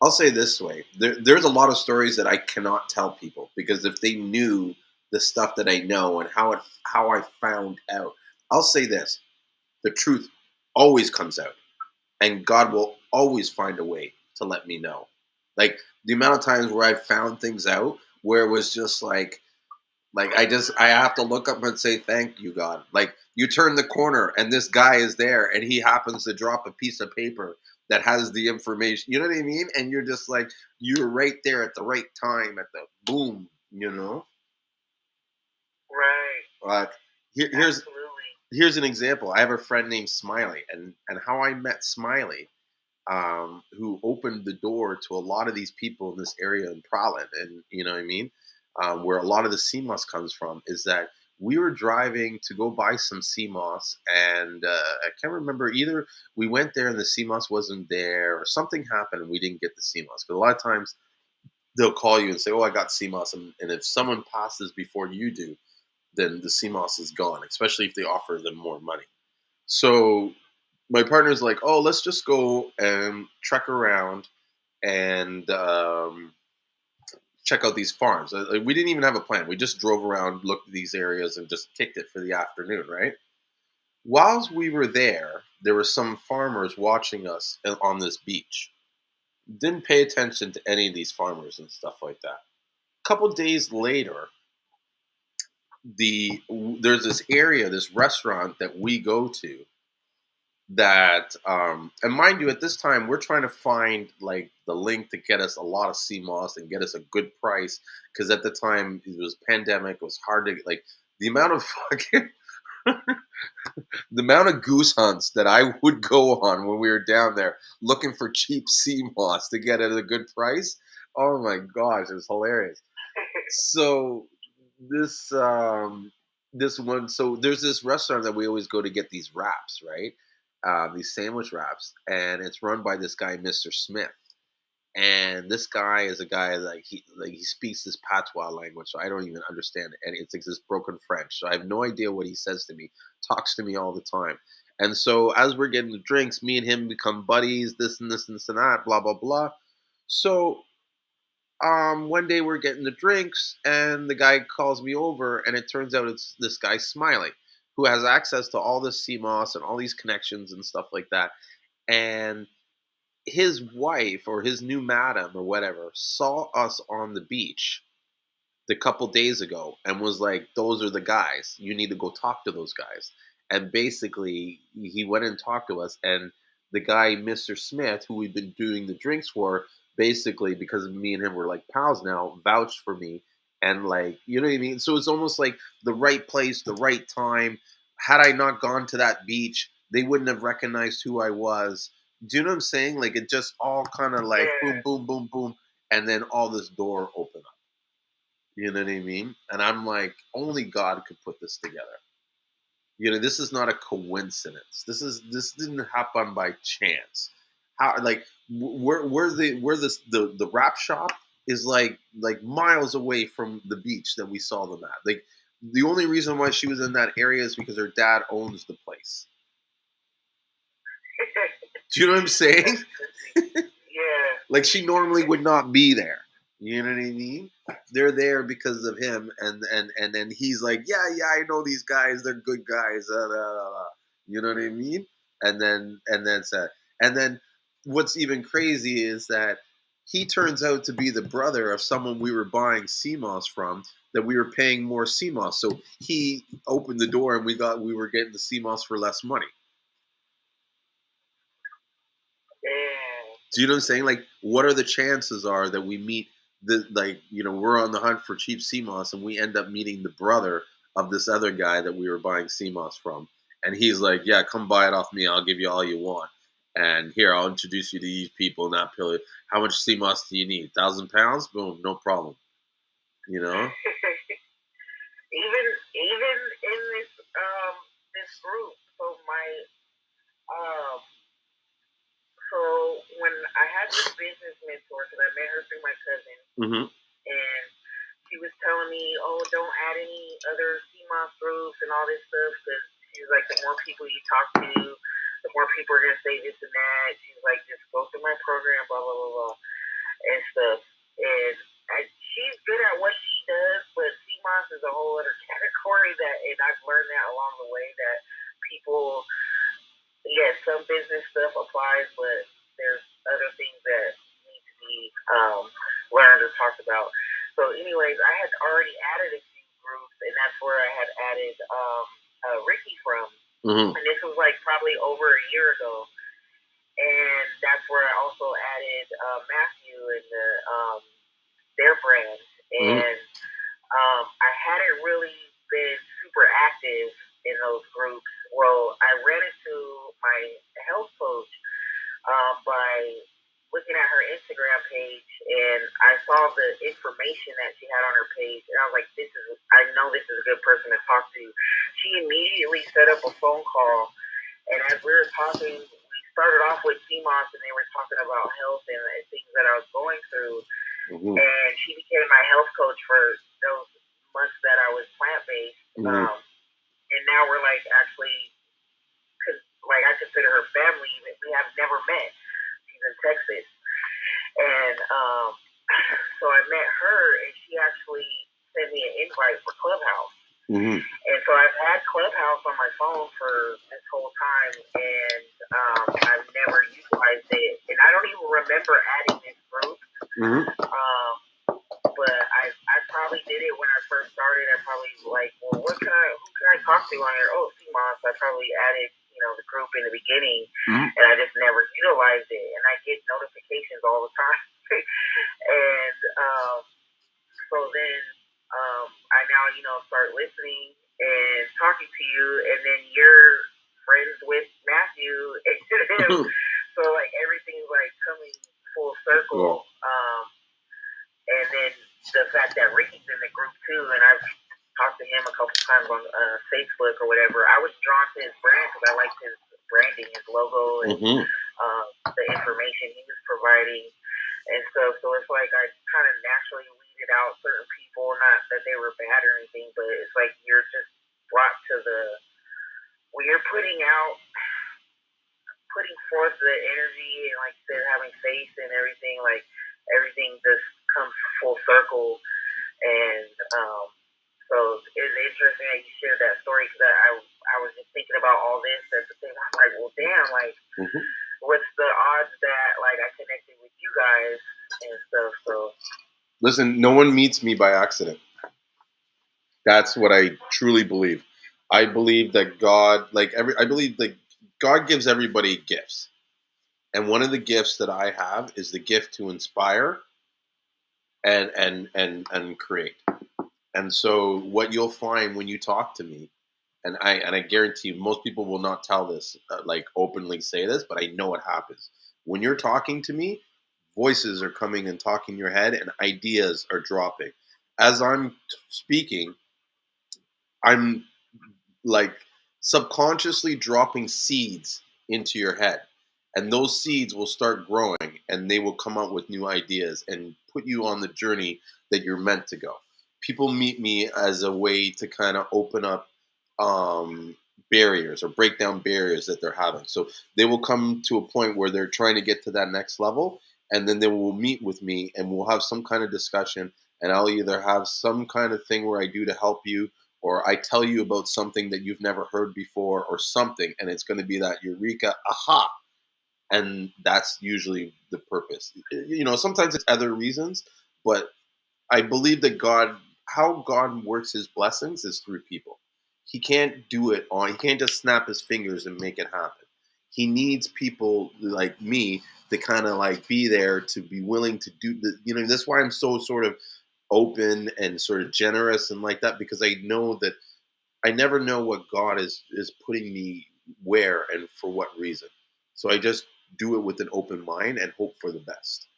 I'll say this way, there's a lot of stories that I cannot tell people, because if they knew the stuff that I know and how I found out, I'll say this, the truth always comes out, and God will always find a way to let me know. Like, the amount of times where I found things out where it was just like I have to look up and say, thank you, God. Like, you turn the corner and this guy is there and he happens to drop a piece of paper that has the information. You know what I mean? And you're just like, you're right there at the right time, at the boom, you know? Right. Here's an example. I have a friend named Smiley, and how I met Smiley, who opened the door to a lot of these people in this area in Prowlin, and you know what I mean, where a lot of the Seamoss comes from, is that we were driving to go buy some Seamoss, and I can't remember, either we went there and the Seamoss wasn't there, or something happened and we didn't get the Seamoss. Because a lot of times they'll call you and say, "Oh, I got Seamoss," and if someone passes before you do, then the Seamoss is gone, especially if they offer them more money. So my partner's like, "Oh, let's just go and trek around and check out these farms." We didn't even have a plan. We just drove around, looked at these areas, and just kicked it for the afternoon, right? Whilst we were there were some farmers watching us on this beach. Didn't pay attention to any of these farmers and stuff like that. A couple days later, there's this area, this restaurant that we go to, that and mind you, at this time we're trying to find like the link to get us a lot of Seamoss and get us a good price, because at the time it was pandemic, it was hard to, like, the amount of fucking the amount of goose hunts that I would go on when we were down there looking for cheap Seamoss to get at a good price. Oh my gosh, it was hilarious. So this this one, so there's this restaurant that we always go to get these wraps, right? These sandwich wraps, and it's run by this guy, Mr. Smith. And this guy is a guy he speaks this patois language, so I don't even understand it, and it's like this broken French. So I have no idea what he says to me. Talks to me all the time, and so as we're getting the drinks, me and him become buddies. This and this and this and that, blah blah blah. So one day we're getting the drinks, and the guy calls me over, and it turns out it's this guy Smiley, who has access to all this Seamoss and all these connections and stuff like that, and his wife, or his new madam or whatever, saw us on the beach the couple days ago and was like, "Those are the guys. You need to go talk to those guys." And basically, he went and talked to us, and the guy, Mr. Smith, who we've been doing the drinks for, basically, because me and him were like pals now, vouched for me, and like, you know what I mean. So it's almost like the right place, the right time. Had I not gone to that beach, they wouldn't have recognized who I was. Do you know what I'm saying? Like, it just all kind of like boom, boom, boom, boom, and then all this door opened up. You know what I mean? And I'm like, only God could put this together. You know, this is not a coincidence. This didn't happen by chance. how like where the wrap shop is like miles away from the beach that we saw them at. Like the only reason why she was in that area is because her dad owns the place. Do you know what I'm saying? Yeah. Like she normally would not be there. You know what I mean? They're there because of him, and then he's like, yeah, I know these guys. They're good guys. You know what I mean? And then what's even crazy is that he turns out to be the brother of someone we were buying Seamoss from. That we were paying more Seamoss, so he opened the door and we were getting the Seamoss for less money. Yeah. Do you know what I'm saying? Like, what are the chances are that we meet we're on the hunt for cheap Seamoss and we end up meeting the brother of this other guy that we were buying Seamoss from, and he's like, "Yeah, come buy it off me. I'll give you all you want, and here I'll introduce you to these people in that pillar. How much Seamoss do you need? 1,000 pounds? Boom, no problem." You know? even in this group, so when I had this business mentor, because I met her through my cousin, and she was telling me, "Oh, don't add any other Seamoss groups and all this stuff," because she's like, the more people you talk to, the more people are gonna say this and that. She's like, just go through my program, blah blah blah blah, and stuff. And she's good at what she does, but Seamoss is a whole other category and I've learned that along the way that people. Yes, some business stuff applies, but there's other things that need to be learned or talked about. So, anyways, I had already added a few groups, and that's where I had added Ricky from. And this was like probably over a year ago. And that's where I also added Matthew and their brand. And I hadn't really been super active in those groups. Well, I ran into my health coach by looking at her Instagram page, and I saw the information that she had on her page, and I was like, I know this is a good person to talk to. She immediately set up a phone call, and as we were talking, we started off with Seamoss, and they were talking about health and things that I was going through, and she became my health coach for those months that I was plant-based. And now we're like actually, like I consider her family. We have never met. She's in Texas, and so I met her, and she actually sent me an invite for Clubhouse. And so I've had Clubhouse on my phone for this whole time, and I've never utilized it. And I don't even remember adding this group. But I probably did it when I first started. I probably like, well, who can I talk to on here? Oh, Seamoss. I probably added, the group in the beginning, and I just never utilized it. And I get notifications all the time. And so then I now, start listening and talking to you, and then you're friends with Matthew and him. So like everything's like coming full circle. And then the fact that Ricky's in the group too, and I've talked to him a couple times on Facebook or whatever. I was drawn to his brand because I liked his branding, his logo, and the information he was providing and stuff. So it's like I kind of naturally weeded out certain people, not that they were bad or anything, but it's like you're just brought to when you're putting forth the energy and like you said, having faith and everything, like everything just comes full circle. And so it's interesting that you shared that story because I was just thinking about all this at the same time. I'm like, well, damn, like, what's the odds that like I connected with you guys and stuff? So listen, no one meets me by accident. That's what I truly believe. I believe that God gives everybody gifts. And one of the gifts that I have is the gift to inspire and create. And so what you'll find when you talk to me, and I guarantee you, most people will not tell this, like openly say this, but I know it happens. When you're talking to me, voices are coming and talking in your head, and ideas are dropping. As I'm speaking, I'm like subconsciously dropping seeds into your head. And those seeds will start growing, and they will come out with new ideas and put you on the journey that you're meant to go. People meet me as a way to kind of open up um, barriers or break down barriers that they're having. So they will come to a point where they're trying to get to that next level, and then they will meet with me, and we'll have some kind of discussion. And I'll either have some kind of thing where I do to help you, or I tell you about something that you've never heard before, or something, and it's going to be that eureka, aha, and that's usually the purpose. Sometimes it's other reasons, but I believe that how God works His blessings is through people. He can't do it on. He can't just snap His fingers and make it happen. He needs people like me to kind of like be there, to be willing to do the. That's why I'm so sort of open and sort of generous and like that, because I know that I never know what God is putting me where and for what reason. So I just do it with an open mind and hope for the best.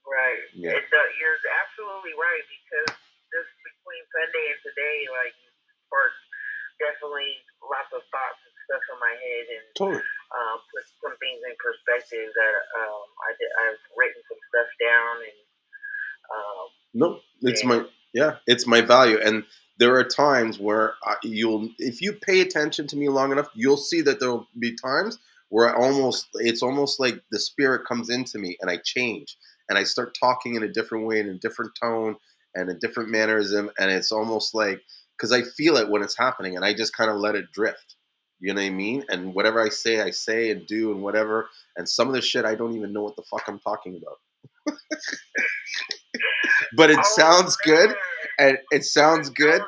Right. Yeah. You're absolutely right, because just between Sunday and today, like, sparked definitely lots of thoughts and stuff in my head, and totally put some things in perspective that I've written some stuff down, and it's my value. And there are times where if you pay attention to me long enough, you'll see that there'll be times where it's almost like the spirit comes into me and I change and I start talking in a different way, in a different tone and a different mannerism. And it's almost like, because I feel it when it's happening and I just kind of let it drift. You know what I mean? And whatever I say and do and whatever. And some of the shit, I don't even know what the fuck I'm talking about. But it sounds good, and it sounds good.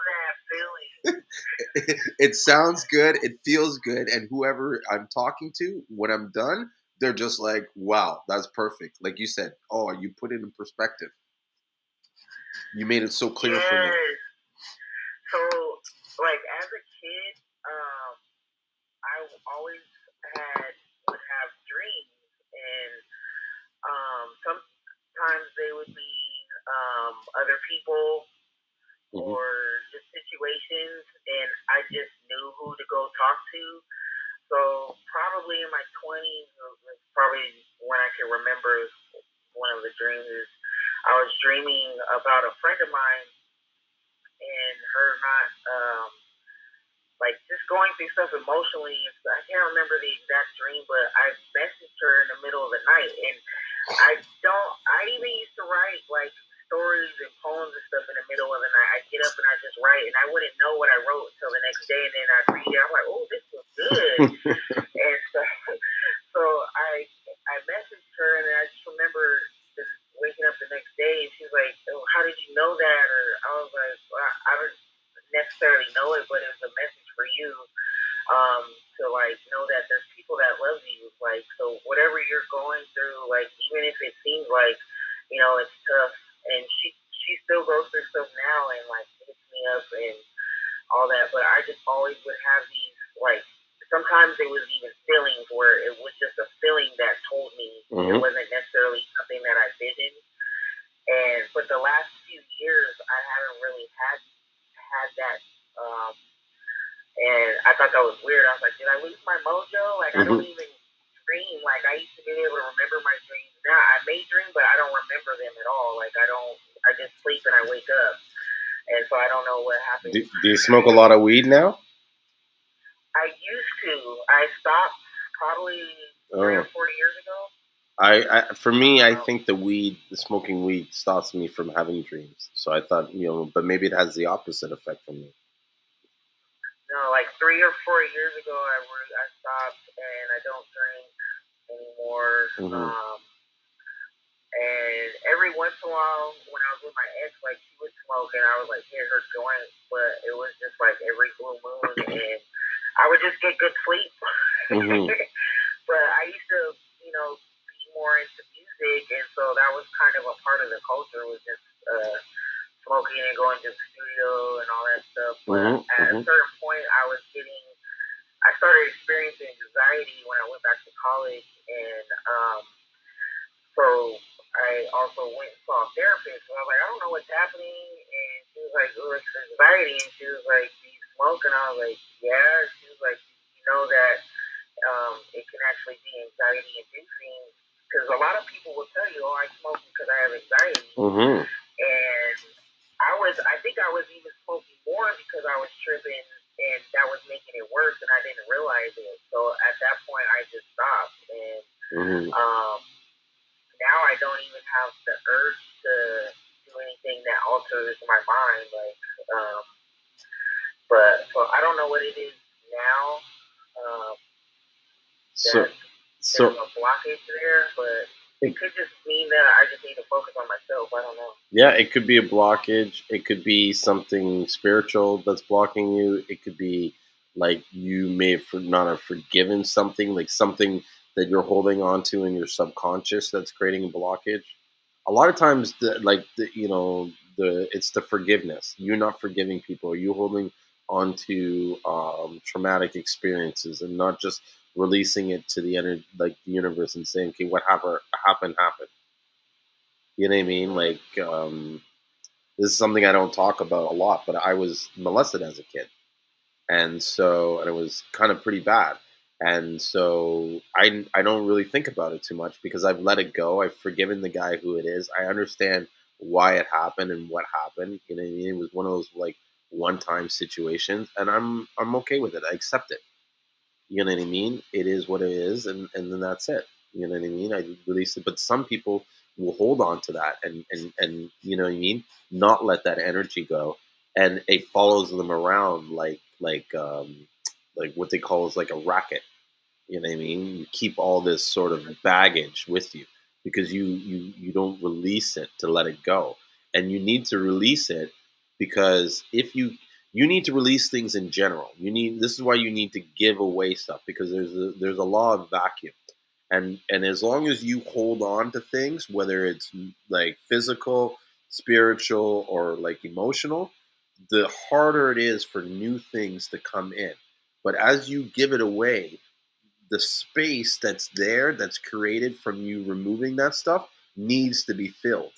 It sounds good. It feels good, and whoever I'm talking to, when I'm done, they're just like, "Wow, that's perfect." Like you said, "Oh, you put it in perspective. You made it so clear for me." So, like, as a kid, I always would have dreams, and sometimes they would be other people or just situations, and I just knew who to go talk to. So probably in my 20s, probably when I can remember one of the dreams is I was dreaming about a friend of mine and her not like just going through stuff emotionally. I can't remember the exact dream, but I messaged her in the middle of the night, and I even used to write like stories and poems and stuff in the middle of the night. I get up and I just write, and I wouldn't know what I wrote until the next day, and then I read it. I'm like, oh, this was good. And so I messaged her, and I just remember waking up the next day, and she's like, oh, how did you know that? Or I was like, well, I don't necessarily know it, but it was a message for you, to like know that there's people that love you. Like, so whatever you're going through, like, even if it seems like, it's tough, and she still goes through stuff now and like hits me up and all that, but I just always would have these, like, sometimes it was even feelings where it was just a feeling that told me it wasn't necessarily something that I visioned. But the last few years I haven't really had that, and I thought that was weird. I was like, did I lose my mojo? Like, I don't even dream. Like, I used to be able to remember my dreams. Now I may dream, but I don't remember them at all. Like, I just sleep and I wake up, and so I don't know what happened. Do you smoke a lot of weed now? I used to. I stopped probably 3 or 4 years ago. For me, I think the smoking weed stops me from having dreams. So I thought, but maybe it has the opposite effect for me. No, like 3 or 4 years ago, I stopped, and I don't drink anymore. And every once in a while, when I was with my ex, like, she would smoke, and I would like hit her joint, but it was just like every blue moon, and I would just get good sleep. But I used to, be more into music, and so that was kind of a part of the culture, was just smoking and going to the studio and all that stuff. But at a certain point, I started experiencing anxiety when I went back to college, and so I also went and saw a therapist. And I was like, I don't know what's happening. And she was like, oh, it's anxiety. And she was like, do you smoke? And I was like, yeah. She was like, you know that it can actually be anxiety inducing, because a lot of people will tell you, oh, I smoke because I have anxiety. And I think I was even smoking more because I was tripping, and that was making it worse, and I didn't realize it. So at that point, I just stopped, and now I don't even have the urge to do anything that alters my mind. Like, but so I don't know what it is now. There's a blockage there, but it could just mean that I just need to focus on myself. I don't know. Yeah, it could be a blockage. It could be something spiritual that's blocking you. It could be like you may have not have forgiven something, like something that you're holding on to in your subconscious that's creating a blockage. A lot of times, it's the forgiveness. You're not forgiving people. You're holding on to traumatic experiences and not just releasing it to the universe and saying, okay, what happened. You know what I mean? Like, this is something I don't talk about a lot, but I was molested as a kid. And it was kind of pretty bad. And so I don't really think about it too much because I've let it go. I've forgiven the guy who it is. I understand why it happened and what happened. You know what I mean? It was one of those like one-time situations, and I'm okay with it. I accept it. You know what I mean? It is what it is, and then that's it. You know what I mean? I release it. But some people will hold on to that and you know what I mean? Not let that energy go. And it follows them around like what they call is like a racket. You know what I mean? You keep all this sort of baggage with you because you don't release it to let it go. And you need to release it because if you need to release things in general. This is why you need to give away stuff because there's a law of vacuum. And as long as you hold on to things, whether it's like physical, spiritual, or like emotional, the harder it is for new things to come in. But as you give it away, the space that's there, that's created from you removing that stuff, needs to be filled.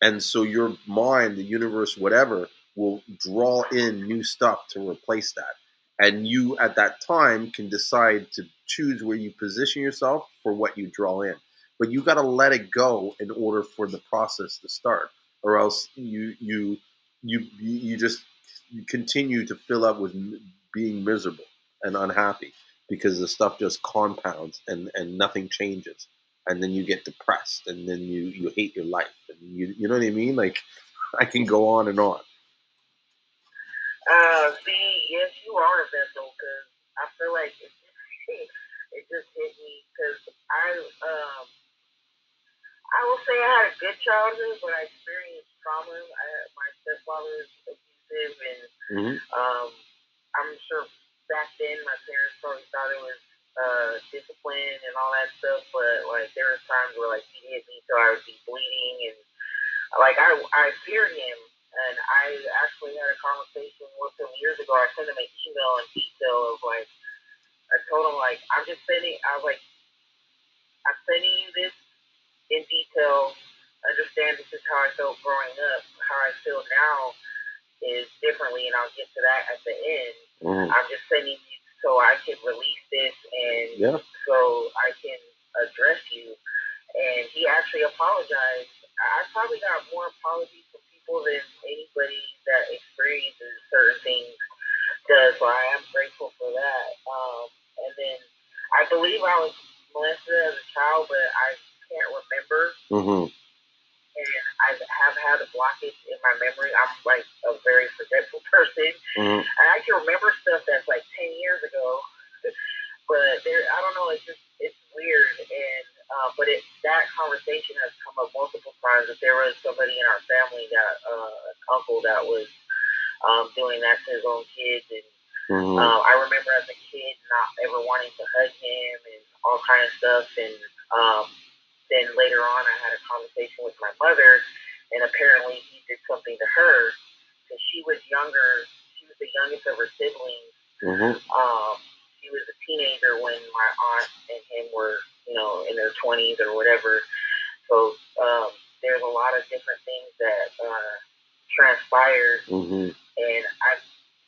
And so your mind, the universe, whatever, will draw in new stuff to replace that. And you, at that time, can decide to choose where you position yourself for what you draw in. But you got to let it go in order for the process to start, or else you just continue to fill up with being miserable and unhappy because the stuff just compounds and nothing changes, and then you get depressed, and then you hate your life, and you know what I mean? Like, I can go on and on. See, yes, you are a vessel, because I feel like it just hit me, because I will say I had a good childhood, but I experienced trauma. My stepfather was abusive, and I'm sure back then my parents probably thought it was discipline and all that stuff, but like there were times where like he hit me so I would be bleeding, and like I feared him. And I actually had a conversation with him years ago. I sent him an email in detail of like, I told him like, I was like, I'm sending you this in detail. Understand this is how I felt growing up. How I feel now is differently, and I'll get to that at the end. I'm just sending you so I can release this and so I can address you. And he actually apologized. I probably got more apologies from people than anybody that experiences certain things does, so I am grateful for that. And then I believe I was molested as a child, but I can't remember. And I have had a blockage in my memory. I'm like a very forgetful person. And I can remember stuff that's like 10 years ago. But I don't know, it's weird. And but that conversation has come up multiple times. That there was somebody in our family that an uncle that was doing that to his own kids, and I remember as a kid not ever wanting to hug him and all kind of stuff. And then later on, I had a conversation with my mother, and apparently he did something to her because she was younger. She was the youngest of her siblings. She was a teenager when my aunt and him were, in their 20s or whatever. So there's a lot of different things that transpired. And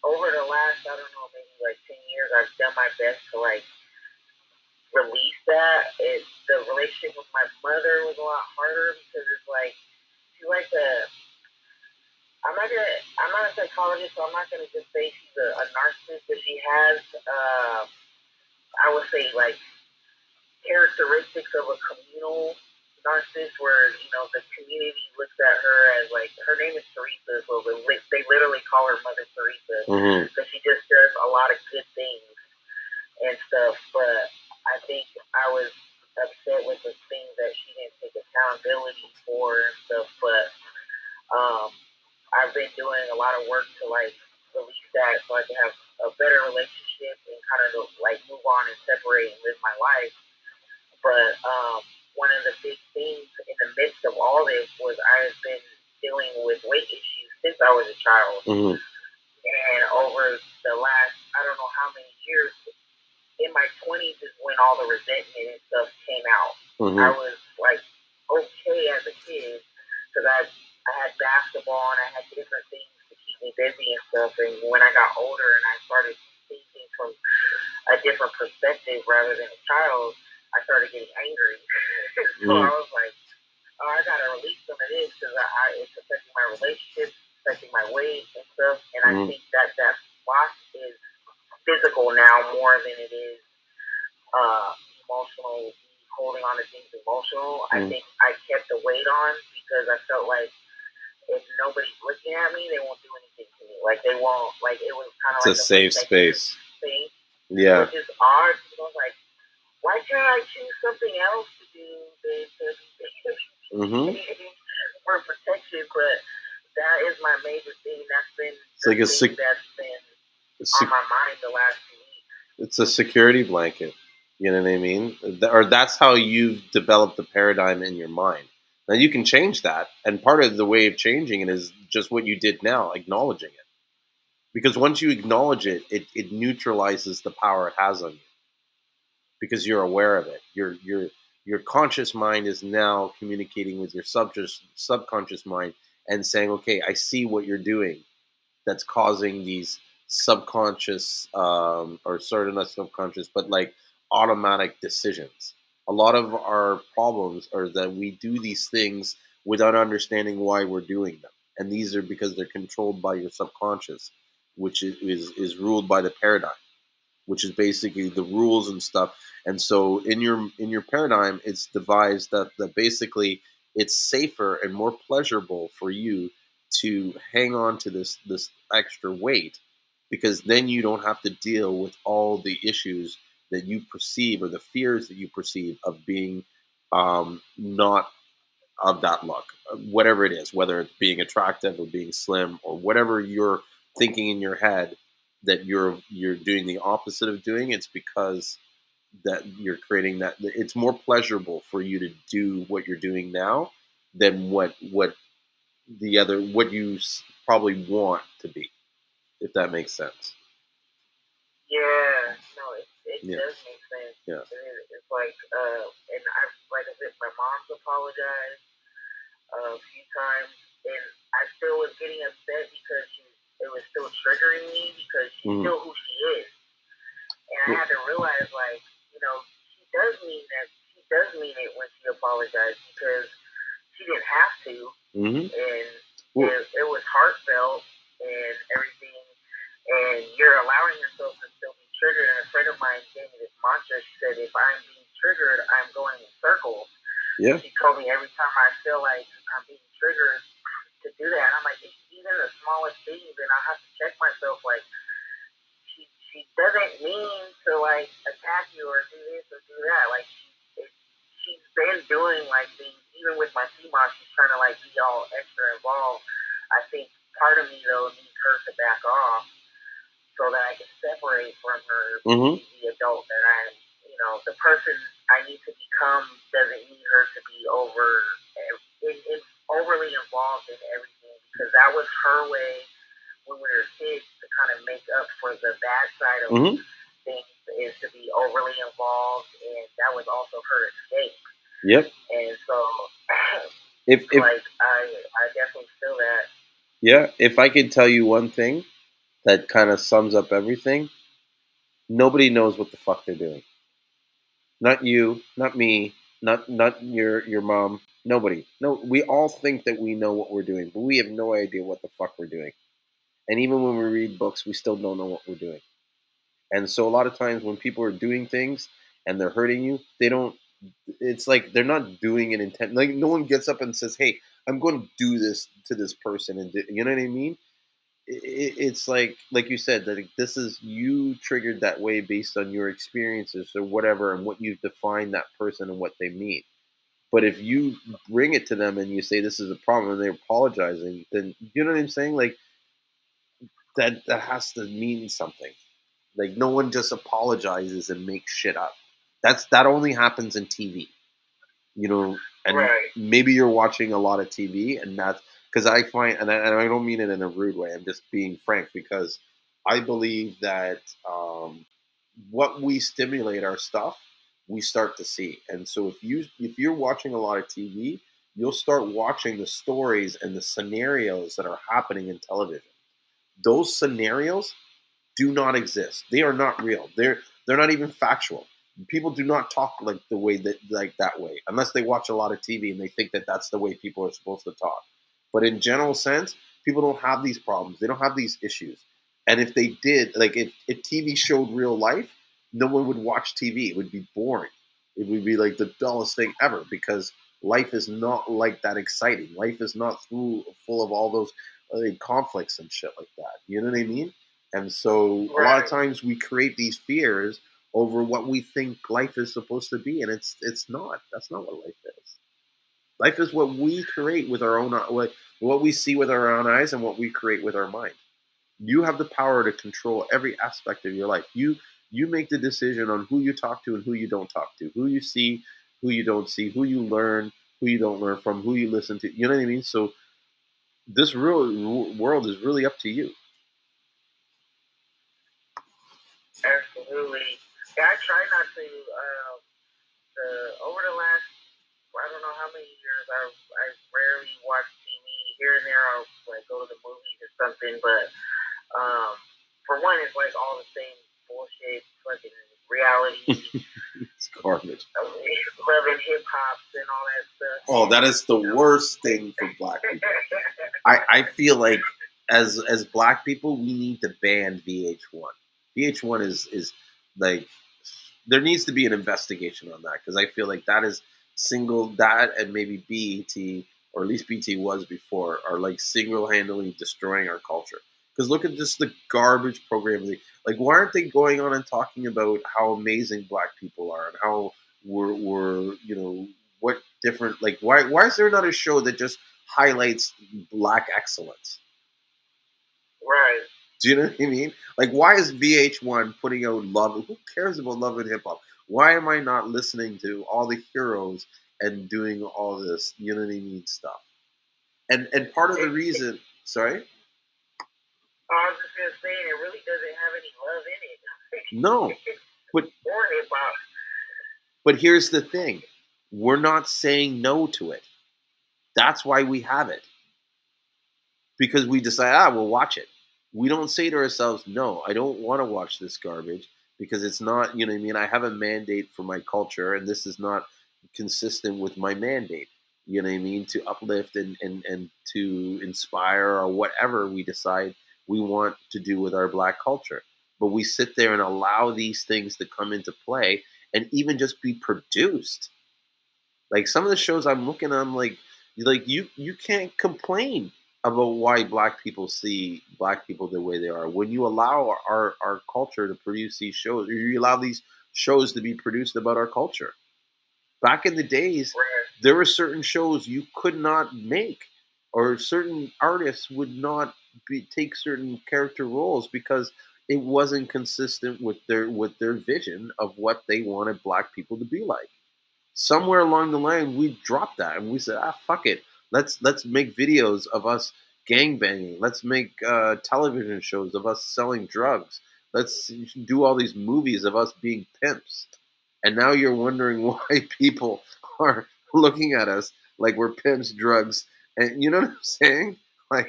over the last, I don't know, maybe like 10 years, I've done my best to like release that. The relationship with my mother was a lot harder because it's like she's like I'm not a psychologist, so I'm not gonna just say she's a narcissist, but she has I would say like characteristics of a communal narcissist, where the community looks at her as like, her name is Teresa, so they literally call her Mother Teresa because she just does a lot of good things and stuff. But I think I was upset with the things that she didn't take accountability for and stuff. But I've been doing a lot of work to like release that so I can have a better relationship and kind of like move on and separate and live my life. But one of the big things in the midst of all this was I have been dealing with weight issues since I was a child. And over the last, I don't know how many years, in my 20s is when all the resentment and stuff came out. I was like okay as a kid because I had basketball and I had different things to keep me busy and stuff. And when I got older and I started thinking from a different perspective rather than a child, I started getting angry. So I was like, oh, I gotta release some of this because it's affecting my relationships, affecting my weight and stuff. And I think that loss is physical now more than it is emotional, holding on to things emotional. I think I kept the weight on because I felt like if nobody's looking at me, they won't do anything to me. Like they won't. Like it was kind of like a safe space thing. Yeah. Which is odd. I was like, why can't I choose something else to do for protection? But that is my major thing. That's been that's been on my mind the last few weeks. It's a security blanket. You know what I mean? Or that's how you've developed the paradigm in your mind. Now you can change that, and part of the way of changing it is just what you did now, acknowledging it. Because once you acknowledge it, it neutralizes the power it has on you. Because you're aware of it. Your conscious mind is now communicating with your subconscious mind and saying, okay, I see what you're doing that's causing these subconscious, or sort of not subconscious, but like automatic decisions. A lot of our problems are that we do these things without understanding why we're doing them. And these are because they're controlled by your subconscious, which is ruled by the paradigm, which is basically the rules and stuff. And so in your paradigm, it's devised that basically it's safer and more pleasurable for you to hang on to this extra weight, because then you don't have to deal with all the issues that you perceive or the fears that you perceive of being not of that look, whatever it is, whether it's being attractive or being slim or whatever you're thinking in your head that you're doing the opposite of doing. It's because that you're creating that it's more pleasurable for you to do what you're doing now than what you probably want to be, if that makes sense. Yeah, no, it does make sense. Yeah. It's like, and like I said, my mom's apologized a few times, and I still was getting upset because it was still triggering me because she's still who she is. And I had to realize, like, she does mean that. She does mean it when she apologized because she didn't have to, and it was heartfelt and everything. And you're allowing yourself to still be triggered. And a friend of mine gave me this mantra. She said, if I'm being triggered, I'm going in circles. Yeah. She told me every time I feel like I'm being triggered to do that. And I'm like, even the smallest things, and I have to check myself, like, she doesn't mean to, like, attack you or do this or do that. Like, she's been doing, like, things, even with my Seamoss, she's trying to, like, be all extra involved. I think part of me, though, needs her to back off so that I can separate from her, the adult that I am. The person I need to become doesn't need her to be overly involved in everything, because that was her way when we were kids to kind of make up for the bad side of things, is to be overly involved, and that was also her escape. Yep. And so, like, I definitely feel that. Yeah, if I could tell you one thing that kind of sums up everything, nobody knows what the fuck they're doing. Not you, not me, not your mom. Nobody. No, we all think that we know what we're doing, but we have no idea what the fuck we're doing. And even when we read books, we still don't know what we're doing. And so a lot of times when people are doing things and they're hurting you, they don't. It's like they're not doing it intent. Like no one gets up and says, "Hey, I'm going to do this to this person," and you know what I mean. It's like you said that this is you triggered that way based on your experiences or whatever and what you've defined that person and what they mean. But if you bring it to them and you say this is a problem and they're apologizing, then you know what I'm saying. Like that has to mean something. Like no one just apologizes and makes shit up. That only happens in TV, you know. And Right. maybe you're watching a lot of TV, and that's because I find, and I don't mean it in a rude way. I'm just being frank because I believe that what we stimulate our stuff, we start to see. And so if you're watching a lot of TV, you'll start watching the stories and the scenarios that are happening in television. Those scenarios do not exist. They are not real. They're not even factual. People do not talk like the way that way unless they watch a lot of TV and they think that that's the way people are supposed to talk. But in general sense, people don't have these problems. They don't have these issues. And if they did, like if TV showed real life, no one would watch TV. It would be boring. It would be like the dullest thing ever because life is not like that exciting. Life is not full of all those conflicts and shit like that. You know what I mean? And so a lot of Right. times we create these fears over what we think life is supposed to be, and it's not. That's not what life is. Life is what we create with our own what we see with our own eyes and what we create with our mind. You have the power to control every aspect of your life. You make the decision on who you talk to and who you don't talk to, who you see, who you don't see, who you learn, who you don't learn from, who you listen to. You know what I mean? So this real world is really up to you. Absolutely. Yeah, I try not to. Over the last, I don't know how many years, I rarely watch TV. Here and there, I'll like go to the movies or something. But for one, it's like all the same bullshit, fucking reality, It's garbage. loving hip hops and all that stuff. Oh, that is the worst thing for black people. I feel like as black people, we need to ban VH1. VH1 is like there needs to be an investigation on that because I feel like that is single that and maybe BET or at least BT was before are like single handedly destroying our culture. Because look at just the garbage programming. Like, why aren't they going on and talking about how amazing black people are and how we're what different like why is there not a show that just highlights black excellence? Right. Do you know what I mean? Like, why is VH1 putting out love? Who cares about love and hip hop? Why am I not listening to all the heroes and doing all this? You know what I mean? Stuff. And part of the reason, sorry, I was just gonna say it really doesn't have any love in it. no, but Or hip hop. but here's the thing: we're not saying no to it. That's why we have it because we decide, we'll watch it. We don't say to ourselves, no, I don't want to watch this garbage because it's not, you know what I mean? I have a mandate for my culture and this is not consistent with my mandate, you know what I mean? To uplift and to inspire or whatever we decide we want to do with our black culture. But we sit there and allow these things to come into play and even just be produced. Like some of the shows I'm looking at, I'm like you can't complain about why black people see black people the way they are. When you allow our culture to produce these shows, or you allow these shows to be produced about our culture. Back in the days, Right. there were certain shows you could not make, or certain artists would not take certain character roles because it wasn't consistent with their vision of what they wanted black people to be like. Somewhere along the line we dropped that and we said, fuck it, let's make videos of us gangbanging, let's make television shows of us selling drugs, let's do all these movies of us being pimps. And now you're wondering why people are looking at us like we're pimps, drugs, and you know what I'm saying, like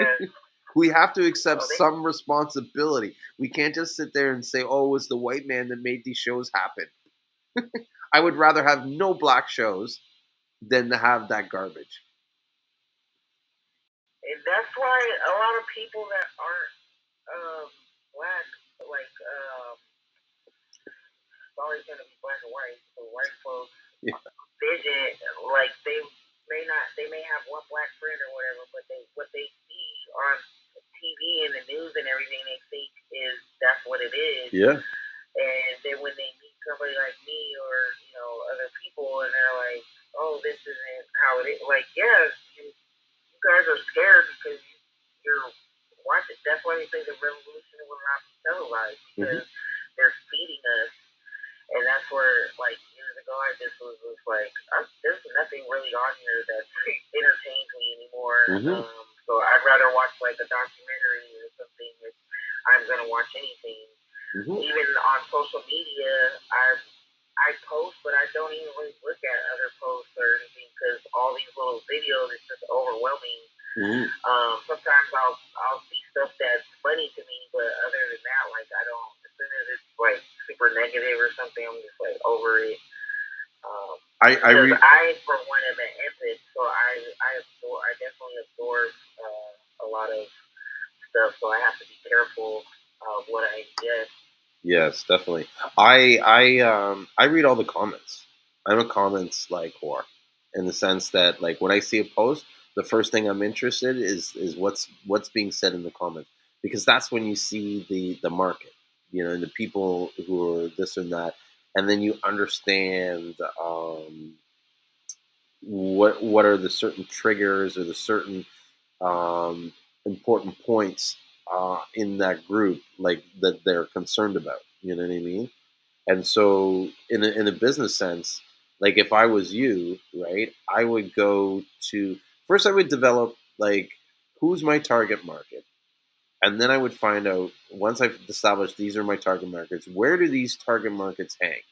Yeah. we have to accept Well, some responsibility. We can't just sit there and say, oh, it's the white man that made these shows happen. I would rather have no black shows than to have that garbage. And that's why a lot of people that aren't black, like, it's always going to be black and white. So white folks, vision, like they may have one black friend or whatever, but what they see on TV and the news and everything, they think is that's what it is. Yeah. And then when they meet somebody like me or other people, and they're like, "Oh, this isn't how it is," like, yeah, you guys are scared because you're watching. That's why they say the revolution will not be televised because they're feeding us. And that's where, like, years ago, I just was like, there's nothing really on here that entertains me anymore. So I'd rather watch, like, a documentary or something if I'm going to watch anything. Even on social media, I post, but I don't even really look at other posts or anything because all these little videos, it's just overwhelming. Sometimes I'll see stuff that's funny to me, but other than that, like, I don't. As soon as it's like super negative or something, I'm just like over it. I for one am an empath, so I definitely absorb a lot of stuff, so I have to be careful of what I ingest. Yes, definitely. I read all the comments. I'm a comments like whore, in the sense that, like, when I see a post, the first thing I'm interested is what's being said in the comments, because that's when you see the market, and the people who are this and that, and then you understand what are the certain triggers or the certain important points in that group, like, that they're concerned about. You know what I mean? And so, in a business sense, like, if I was you, right, I would go to first. I would develop, like, who's my target market, and then I would find out, once I've established these are my target markets, where do these target markets hang,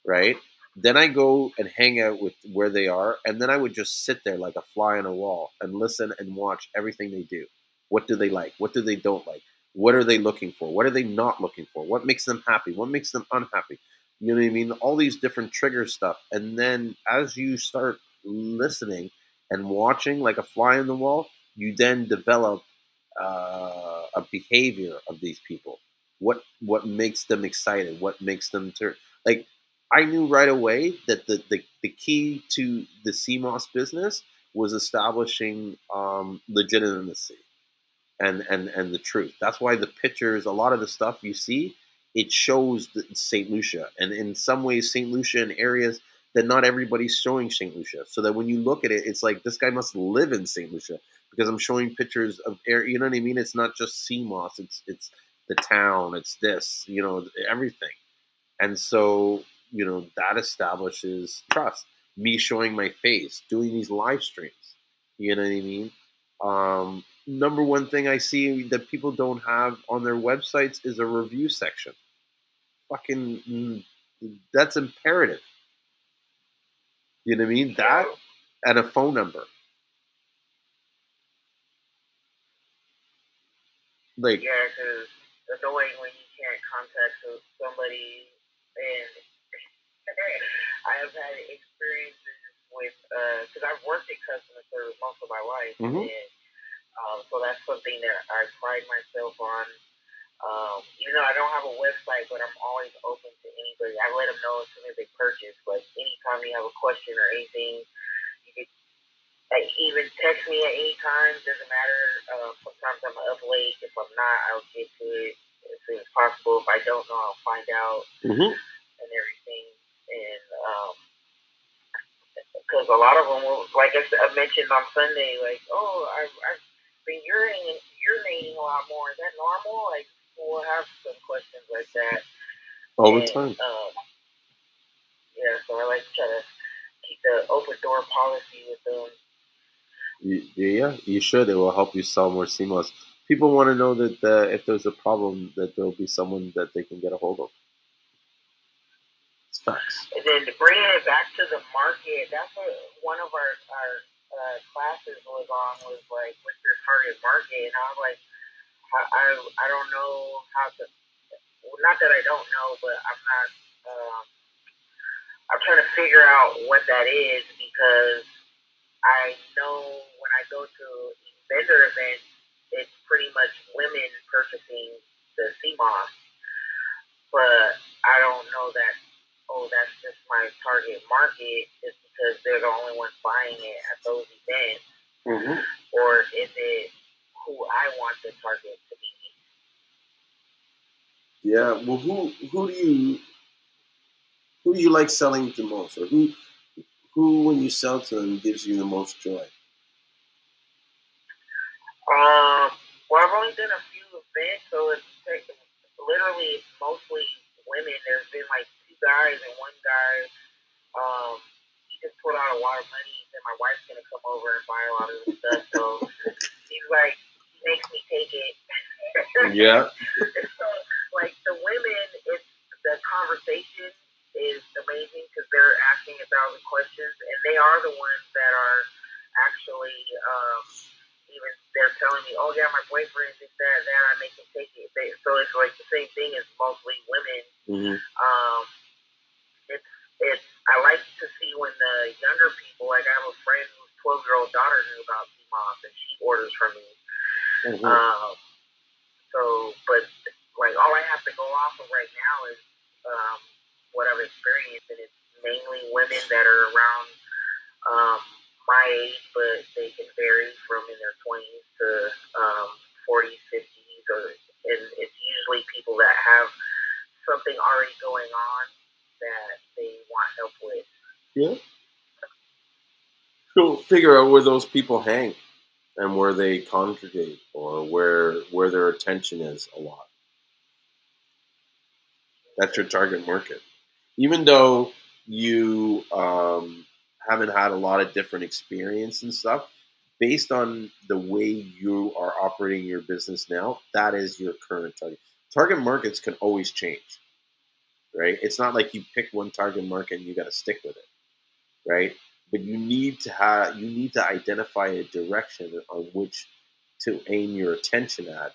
right? Then I go and hang out with where they are, and then I would just sit there like a fly on a wall and listen and watch everything they do. What do they like? What do they don't like? What are they looking for? What are they not looking for? What makes them happy? What makes them unhappy? You know what I mean? All these different trigger stuff. And then as you start listening and watching like a fly on the wall, you then develop a behavior of these people. What makes them excited? What makes them like? I knew right away that the key to the Seamoss business was establishing legitimacy and the truth. That's why the pictures, a lot of the stuff you see, it shows St. Lucia, and in some ways St. Lucia in areas that not everybody's showing St. Lucia. So that when you look at it, it's like, this guy must live in St. Lucia, because I'm showing pictures of air. You know what I mean? It's not just Seamoss. It's the town. It's this. Everything. And so, that establishes trust. Me showing my face, doing these live streams. You know what I mean? Number one thing I see that people don't have on their websites is a review section. That's imperative. You know what I mean? That and a phone number. Like, yeah, because it's annoying when you can't contact somebody. And I have had experiences with, because I've worked in customer service most of my life, and so that's something that I pride myself on. Even though I don't have a website, but I'm always open to anybody. I let them know as soon as they purchase. Like, anytime you have a question or anything, you can even text me at any time. Doesn't matter. Sometimes I'm up late. If I'm not, I'll get to it as soon as possible. If I don't know, I'll find out and everything. And because a lot of them will, like I mentioned on Sunday, like, oh, I've been urinating a lot more. Is that normal? Like, we'll have some questions like that all the time. Yeah, so I like to try to keep the open door policy with them. Yeah, you should. It will help you sell more Seamoss. People want to know that if there's a problem, that there will be someone that they can get a hold of. It's facts. And then bringing it back to the market, that's what one of our classes was like, what's your target market? And I was like, I don't know how to. Well, not that I don't know, but I'm not. I'm trying to figure out what that is because I know when I go to vendor events, it's pretty much women purchasing the Seamoss, but I don't know that. Oh, that's just my target market, just because they're the only ones buying it at those events, or is it who I want the target to be? Yeah. Well, who do you like selling to most, or who when you sell to them gives you the most joy? Well, I've only done a few events, so it's literally mostly women. There's been like 2 guys and 1 guy. He just pulled out a lot of money. He said my wife's gonna come over and buy a lot of the stuff. So he's like, he makes me take it. Yeah. So like the women, it's the conversation is amazing because they're asking 1,000 questions, and they are the ones that are actually even they're telling me, oh yeah, my boyfriend did that, I make him take it. So it's like the same thing as mostly women. It's I like to see when the younger people, like I have a friend whose 12-year-old daughter knew about Seamoss and she orders from me. So, but like all I have to go off of right now is what I've experienced, and it's mainly women that are around my age, but they can vary from in their 20s to 40s, 50s, and it's usually people that have something already going on that they want help with. Yeah. So figure out where those people hang and where they congregate, or where their attention is a lot. That's your target market. Even though you haven't had a lot of different experience and stuff, based on the way you are operating your business now, that is your current target. Target markets can always change, right? It's not like you pick one target market and you got to stick with it, right? But you need to identify a direction on which to aim your attention at,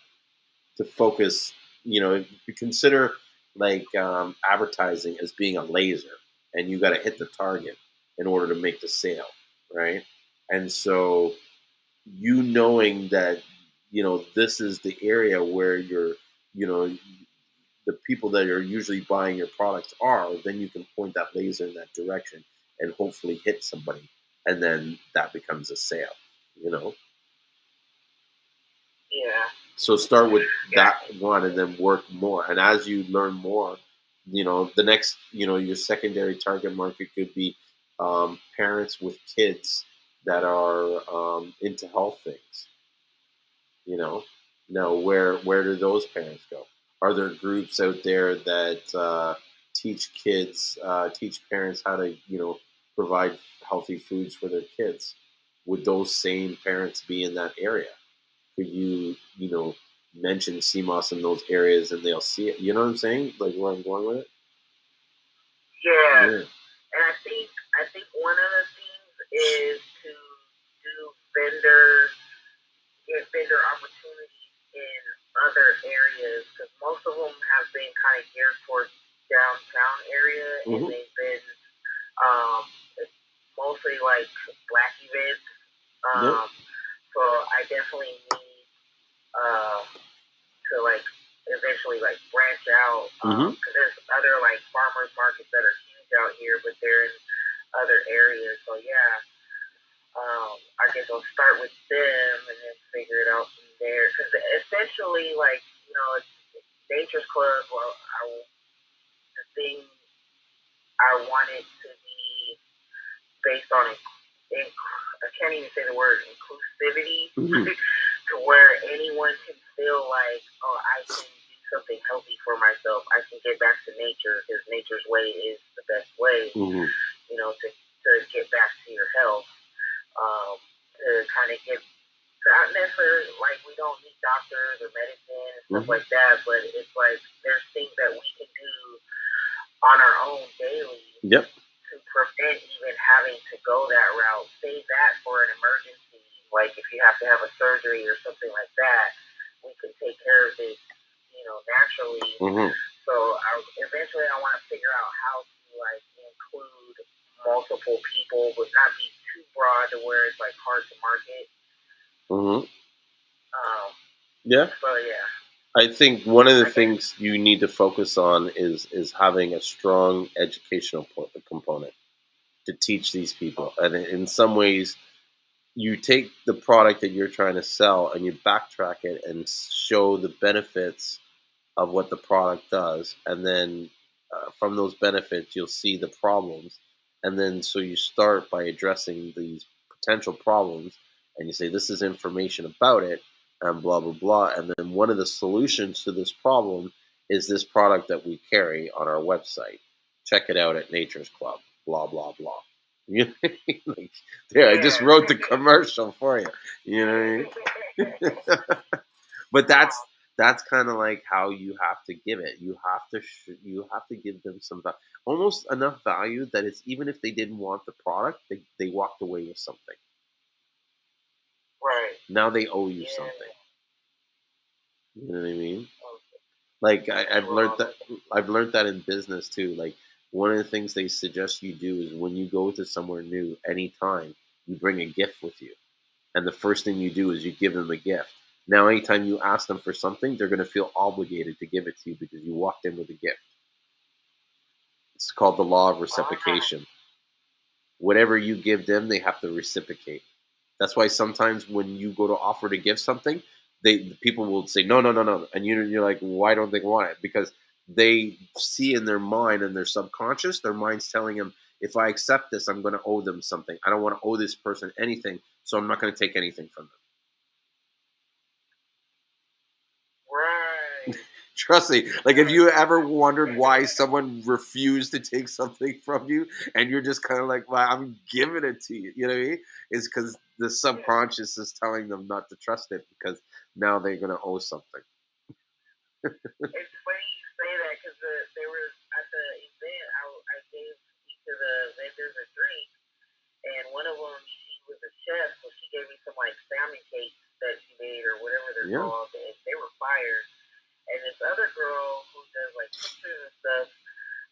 to focus. If you consider like advertising as being a laser, and you got to hit the target in order to make the sale, right? And so knowing that this is the area where you know the people that are usually buying your products are, then you can point that laser in that direction and hopefully hit somebody, and then that becomes a sale. Yeah. So start with that one and then work more. And as you learn more, the next, your secondary target market could be parents with kids that are into health things. Now where do those parents go? Are there groups out there that teach parents how to, provide healthy foods for their kids? Would those same parents be in that area? Could you mention Seamoss in those areas and they'll see it? You know what I'm saying? Like where I'm going with it? Yeah. And I think one of the things is to get vendor opportunities in other areas, because most of them have been kind of geared towards downtown area, and they've been mostly like Black events. So I definitely need to like eventually like branch out, because there's other like farmers markets that are huge out here, but they're in other areas. So yeah, I guess I'll start with them and then figure it out from there. Because essentially, like it's Nature's Club. Well, the thing I want it to be based on I can't even say the word inclusivity, to where anyone can feel like, oh, I can do something healthy for myself. I can get back to nature, because nature's way is the best way. To get back to your health. To kind of get, not necessarily like we don't need doctors or medicine and stuff like that, but it's like there's things that we can do on our own daily. Yep. To prevent even having to go that route. Save that for an emergency. Like if you have to have a surgery or something like that, we can take care of it, naturally. So eventually I want to figure out how to like include hard to market. Mm-hmm. Yeah. So yeah. I think one of the things you need to focus on is having a strong educational component to teach these people. And in some ways, you take the product that you're trying to sell and you backtrack it and show the benefits of what the product does, and then from those benefits you'll see the problems, and then so you start by addressing these potential problems, and you say this is information about it, and blah blah blah, and then one of the solutions to this problem is this product that we carry on our website. Check it out at Nature's Club. Blah blah blah. You know what I mean? Like, there, I just wrote the commercial for you. You know what I mean? But that's kind of like how you have to give it. You have to you have to give them some almost enough value that it's even if they didn't want the product, they walked away with something. Right. Now they owe you something. You know what I mean? Like I've learned that in business too. Like one of the things they suggest you do is when you go to somewhere new, anytime you bring a gift with you, and the first thing you do is you give them a gift. Now, anytime you ask them for something, they're going to feel obligated to give it to you because you walked in with a gift. It's called the law of reciprocation. Whatever you give them, they have to reciprocate. That's why sometimes when you go to offer to give something, people will say no, no, no, no, and you're like, why don't they want it? Because they see in their mind and their subconscious, their mind's telling them, if I accept this, I'm going to owe them something. I don't want to owe this person anything, so I'm not going to take anything from them. Right. Trust me. Like, have you ever wondered why someone refused to take something from you, and you're just kind of like, "Well, I'm giving it to you." You know what I mean? It's because the subconscious is telling them not to trust it because now they're gonna owe something. It's funny you say that because they were at the event. I gave each of the vendors a drink, and one of them, she was a chef, so she gave me some like salmon cakes that she made or whatever they're called, and they were fire. And this other girl who does like pictures and stuff,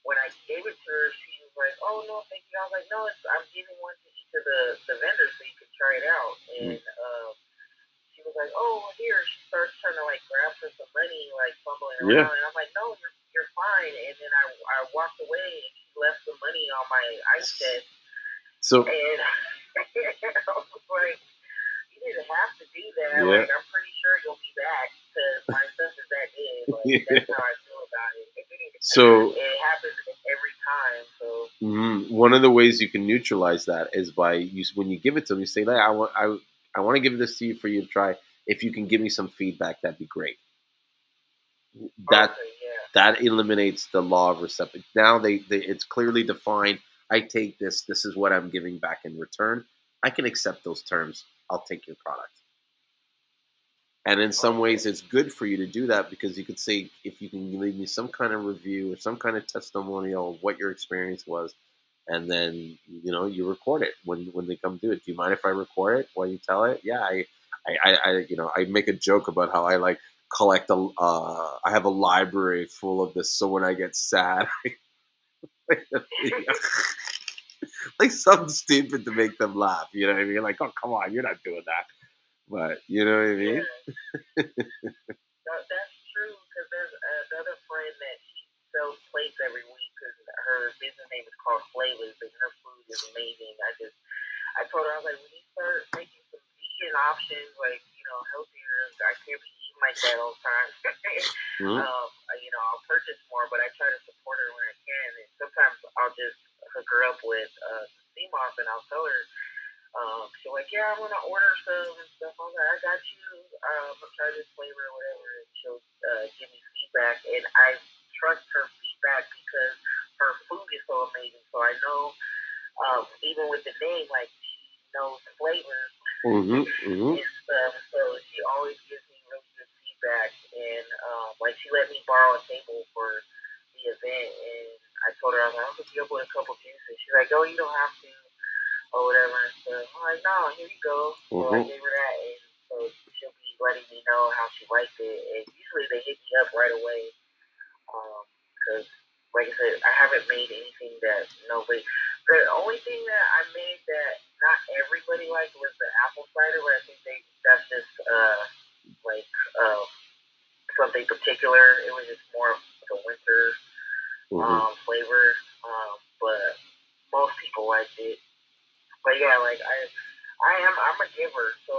when I gave it to her, she was like, "Oh no, thank you." I was like, "No, I'm giving one to each of the vendors so you can try it out." And she was like, "Oh, here." She starts trying to like grab for some money, like fumbling around, and I'm like, "No, you're fine." And then I walked away, and she left the money on my ice chest. So and I was like, "You didn't have to do that. Yeah. Like, I'm pretty sure you'll be back because my stuff is that good." Like, that's how I feel about it. So it happens every time. So one of the ways you can neutralize that is by when you give it to them, you say, "Like, I want to give this to you for you to try. If you can give me some feedback, that'd be great." That eliminates the law of reciprocity. Now it's clearly defined. I take this. This is what I'm giving back in return. I can accept those terms. I'll take your product. And in some ways, it's good for you to do that because you could say, if you can leave me some kind of review or some kind of testimonial of what your experience was, and then you record it when they come do it. Do you mind if I record it while you tell it? Yeah, I make a joke about how I like collect I have a library full of this, so when I get sad, like something stupid to make them laugh. You know what I mean? Like, oh, come on, you're not doing that. But you know what I mean? That's true because there's another friend that she sells plates every week because her business name is called Flavors and her food is amazing. I told her, I was like, when you start making some vegan options, like, healthier, I can't be eating like that all the time. I'll purchase more, but I try to support her when I can. And sometimes I'll just hook her up with Seamoss and I'll tell her, she's like, "Yeah, I'm going to order some and stuff." I was like, "I got you. I'm going to try this flavor or whatever." And she'll give me feedback. And I trust her feedback because her food is so amazing. So I know, even with the name, like, she knows flavors and stuff. So she always gives me really good feedback. And, like, she let me borrow a table for the event. And I told her, I was like, "I'll hook you up with a couple juices." She's like, "Oh, you don't have to," or whatever and stuff. I'm like, "No, here you go." So I gave her that, and so she'll be letting me know how she liked it. And usually they hit me up right away, because, like I said, I haven't made anything that nobody. The only thing that I made that not everybody liked was the apple cider, but I think that's just like something particular. It was just more like a winter flavor, but most people liked it. But yeah, like I'm a giver, so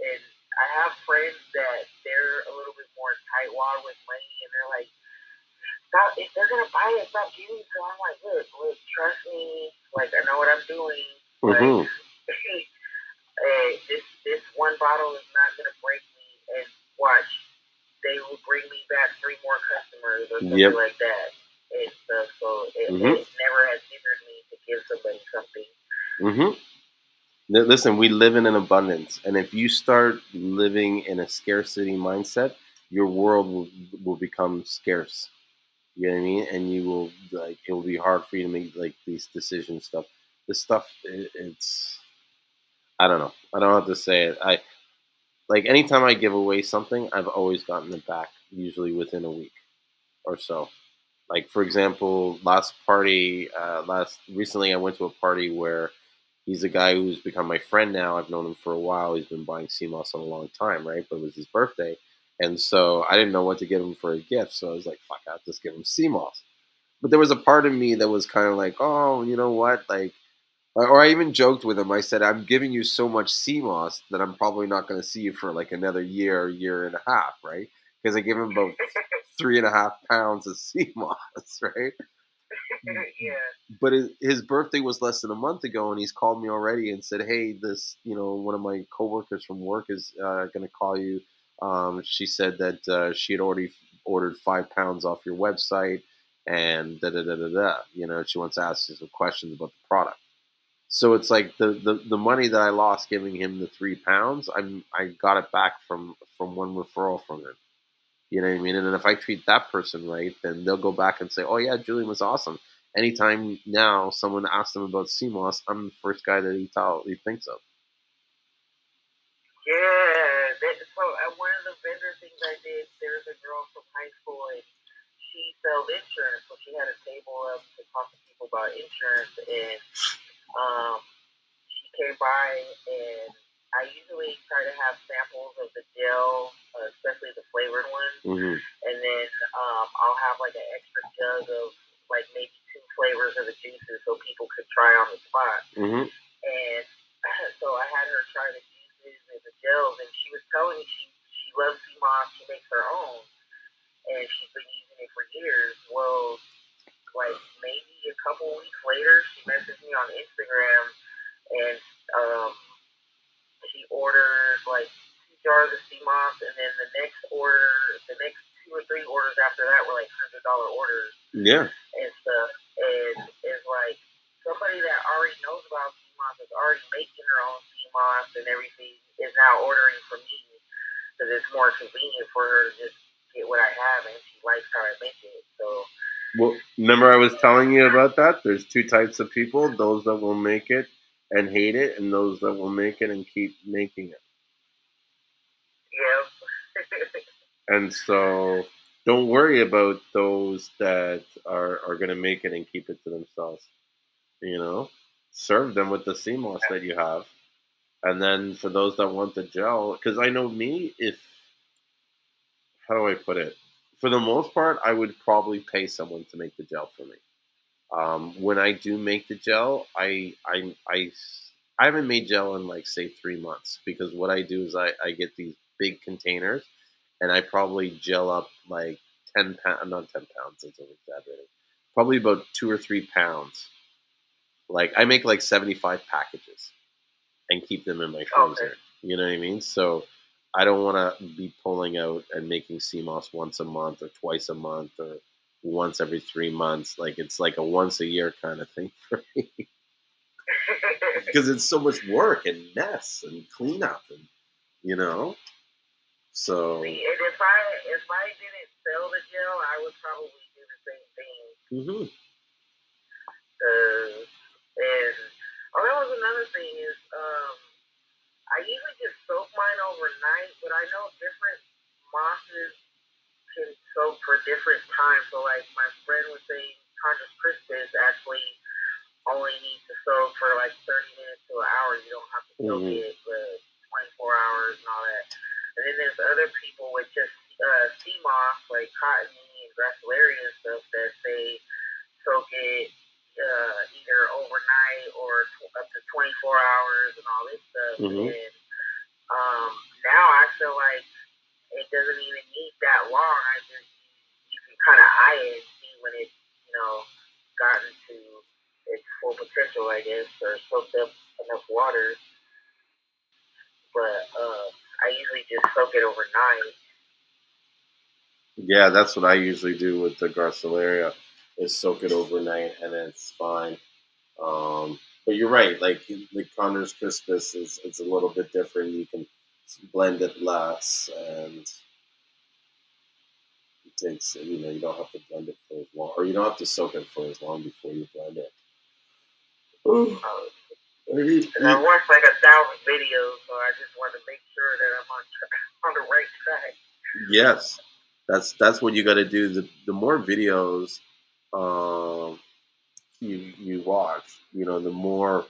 and I have friends that they're a little bit more tightwad with money, and they're like, stop, if they're gonna buy it, stop giving. So I'm like, look, trust me, like I know what I'm doing. Like, hey, this one bottle is not gonna break me, and watch, they will bring me back 3 more customers or something like that. And stuff. So it never has hindered me to give somebody something. Listen, we live in an abundance, and if you start living in a scarcity mindset, your world will become scarce. You know what I mean? And you will like it will be hard for you to make like these decisions. This stuff, it's I don't know. I don't know how to say it. I like anytime I give away something, I've always gotten it back, usually within a week or so. Like for example, recently I went to a party where he's a guy who's become my friend now. I've known him for a while. He's been buying CMOS a long time, right? But it was his birthday, and so I didn't know what to get him for a gift. So I was like, "Fuck, I'll just give him CMOS." But there was a part of me that was kind of like, "Oh, you know what?" Like, or I even joked with him. I said, "I'm giving you so much CMOS that I'm probably not going to see you for like another year and a half, right?" Because I gave him about 3.5 pounds of CMOS, right? Yeah. But his birthday was less than a month ago, and he's called me already and said, "Hey, one of my coworkers from work is going to call you. She said that she had already ordered 5 pounds off your website, and da da da da da. She wants to ask you some questions about the product." So it's like the money that I lost giving him the 3 pounds, I got it back from one referral from him. You know what I mean? And then if I treat that person right, then they'll go back and say, "Oh yeah, Julien was awesome." Anytime now someone asks them about CMOS, I'm the first guy that he thinks of. Yeah. So at one of the vendor things I did, there was a girl from high school, and she sells insurance. So she had a table up to talk to people about insurance, and she came by, and I usually try to have samples of the gel, especially the flavored ones, and then I'll have like an extra jug of like maybe 2 flavors of the juices so people could try on the spot. And so I had her try the juices and the gels, and she was telling me she loves CMOS, she makes her own, and she's been using it for years. Well, like maybe a couple weeks later, she messaged me on Instagram, and she ordered like 2 jars of CMOS, and then the next 2 or 3 orders after that were like $100 orders. Yeah. And stuff. And it's like somebody that already knows about CMOS, is already making her own CMOS and everything, is now ordering from me because it's more convenient for her to just get what I have, and she likes how I make it. So. Well, remember I was telling you about that? There's 2 types of people: those that will make it and hate it, and those that will make it and keep making it. Yep. And so don't worry about those that are going to make it and keep it to themselves. Serve them with the CMOS that you have. And then for those that want the gel, because I know me, how do I put it? For the most part, I would probably pay someone to make the gel for me. When I do make the gel, I haven't made gel in like say 3 months, because what I do is I get these big containers, and I probably gel up like 10 pounds, not 10 pounds, that's exaggerating, probably about 2 or 3 pounds. Like I make like 75 packages and keep them in my freezer. Okay. You know what I mean? So I don't want to be pulling out and making CMOS once a month or twice a month or once every 3 months. Like it's like a once a year kind of thing for me. Because it's so much work and mess and cleanup, and So. See, and if I didn't sell the gel, I would probably do the same thing. And that was another thing is I usually just soak mine overnight, but I know different mosses can soak for different times. So like my friend was saying, Conjus Crispus actually only need to soak for like 30 minutes to an hour. You don't have to soak it for 24 hours and all that. And then there's other people with just sea moss, like cottony and gracilaria and stuff, that they soak it either overnight or up to 24 hours and all this stuff. And now I feel like it doesn't even need that long. You can kind of eye it and see when it's, gotten to its full potential, I guess, or soaked up enough water. But I usually just soak it overnight. Yeah, that's what I usually do with the Garcilaria, is soak it overnight and it's fine. But you're right, like the Connor's Crispus is it's a little bit different. You can blend it less, and it takes you don't have to blend it for as long, or you don't have to soak it for as long before you blend it. And I watched like 1,000 videos, so I just want to make sure that I'm on the right track. Yes, that's what you got to do. The more videos you watch, the more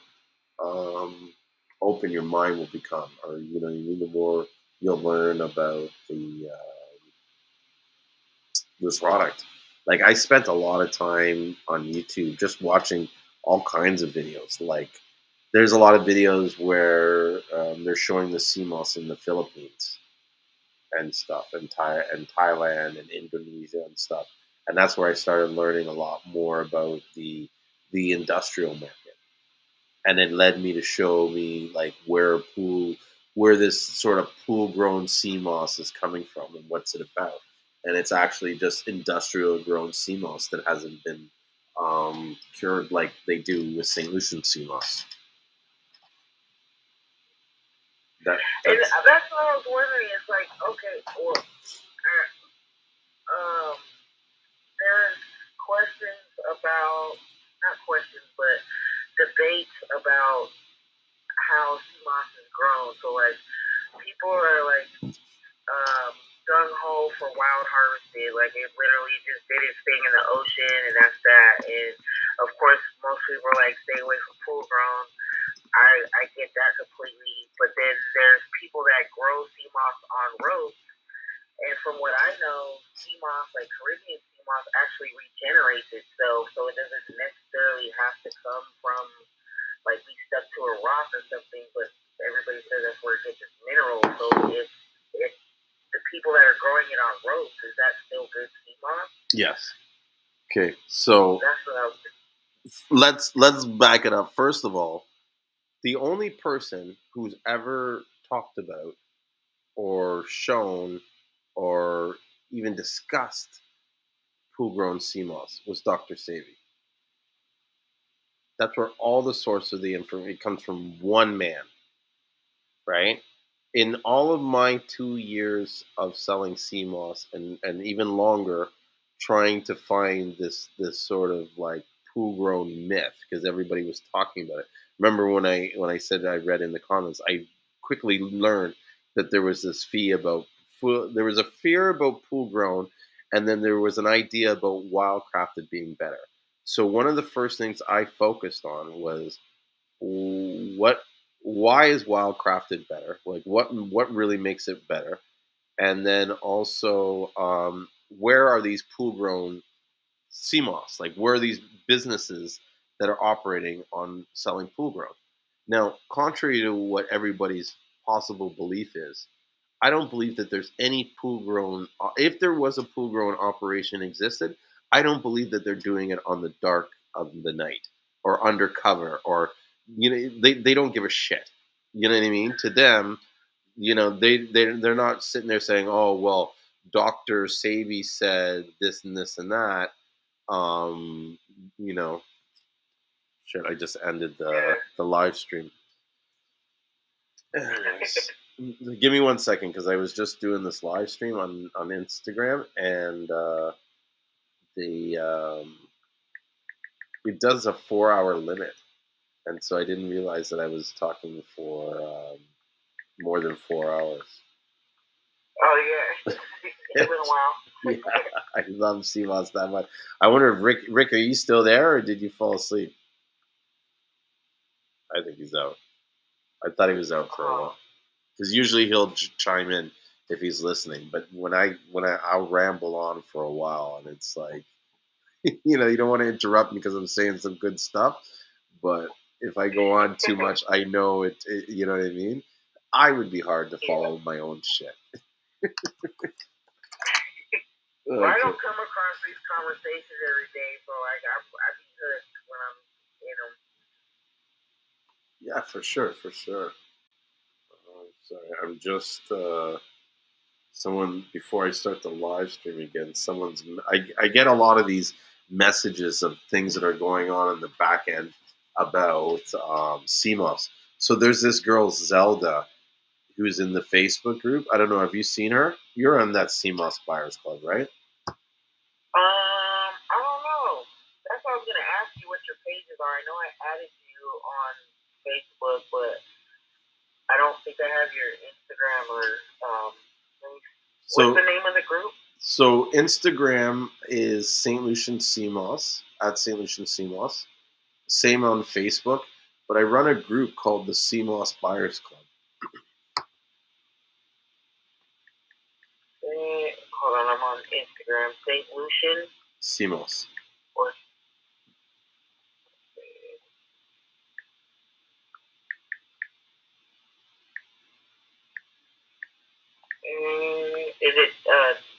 open your mind will become, or the more you'll learn about the product. Like I spent a lot of time on YouTube just watching all kinds of videos. Like there's a lot of videos where they're showing the Seamoss in the Philippines and stuff, and Thailand and Indonesia and stuff. And that's where I started learning a lot more about the industrial market. And it led me to show me like where this sort of pool grown sea moss is coming from and what's it about. And it's actually just industrial grown sea moss that hasn't been cured like they do with St.Lucian sea moss. And that's what I was wondering. It's like, okay, well, there's questions about, not questions, but debates about how sea moss is grown. So, like, people are like gung ho for wild harvested, like it literally just did its thing in the ocean, and that's that. And of course, most people are like, stay away from pool grown. I get that completely, but then there's people that grow sea moss on ropes, and from what I know, sea moss, like Caribbean sea moss, actually regenerates itself, so it doesn't necessarily have to come from like be stuck to a rock or something. But everybody says that's where it gets its minerals. So if the people that are growing it on ropes, is that still good sea moss? Yes. Okay, so that's what I was let's back it up. First of all, the only person who's ever talked about or shown or even discussed pool-grown sea moss was Dr. Savy. That's where all the source of the information comes from. One man, right? In all of my 2 years of selling sea moss, and even longer, trying to find this sort of like pool grown myth, because everybody was talking about it. Remember when I said I read in the comments, I quickly learned that there was this fear about pool grown, and then there was an idea about wildcrafted being better. So one of the first things I focused on was why is wildcrafted better? Like what really makes it better? And then also where are these pool grown sea moss? Like where are these businesses that are operating on selling pool grown? Now, contrary to what everybody's possible belief is, I don't believe that there's any pool grown. If there was a pool grown operation existed, I don't believe that they're doing it on the dark of the night or undercover, or they don't give a shit. You know what I mean? To them, they're not sitting there saying, "Oh well, Dr. Savy said this and this and that." Um, you know, shit. I just ended the live stream. Anyways, give me 1 second because I was just doing this live stream on Instagram, and it does a 4-hour limit, and so I didn't realize that I was talking for more than 4 hours. Oh yeah, it's been a while. Yeah, I love Seamoss that much. I wonder if Rick, are you still there or did you fall asleep? I thought he was out for a while. Because usually he'll chime in if he's listening. But I'll ramble on for a while, and it's like, you don't want to interrupt me because I'm saying some good stuff. But if I go on too much, I know it. You know what I mean? I would be hard to follow my own shit. Well, I don't come across these conversations every day, so I be hooked when I'm in them. Yeah, for sure. Sorry, I'm just someone before I start the live stream again. I get a lot of these messages of things that are going on in the back end about Seamoss. So there's this girl Zelda who's in the Facebook group. I don't know. Have you seen her? You're on that Seamoss Buyers Club, right? I don't know. That's why I was gonna ask you what your pages are. I know I added you on Facebook, but I don't think I have your Instagram or what's the name of the group? So Instagram is St.Lucian Seamoss, at St.Lucian Seamoss. Same on Facebook, but I run a group called the Seamoss Buyers Club. Hold on, I'm on Instagram. St.Lucian Seamoss.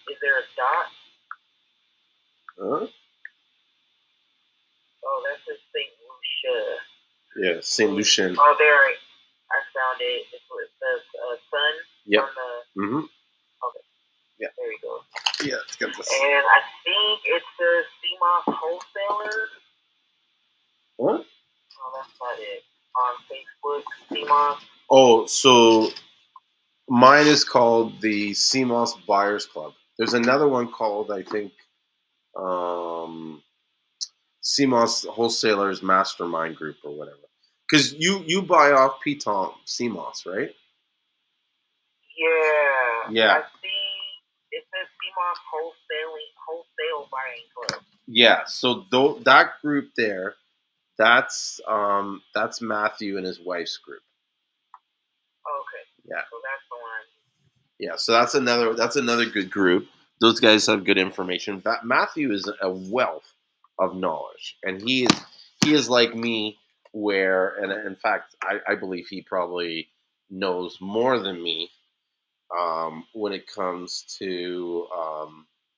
Is there a dot? Huh? Oh, that says St. Lucia. Yeah, St. Lucian. Oh, there, I found it. It says sun. Yep. On the... Mm-hmm. Okay. Yeah. There you go. Yeah, it's got this. And I think it says Seamoss Wholesaler. What? Oh, that's not it. On Facebook, Seamoss. Oh, so mine is called the Seamoss Buyers Club. There's another one called, I think, Seamoss Wholesalers Mastermind Group or whatever. Because you buy off P-Tom Seamoss, right? Yeah. Yeah. I see it says Seamoss Wholesale Buying Club. Yeah, so that group there, that's Matthew and his wife's group. Okay. Yeah. So that's the one. Yeah, so that's another good group. Those guys have good information. Matthew is a wealth of knowledge, and he is like me, where, and in fact, I believe he probably knows more than me when it comes to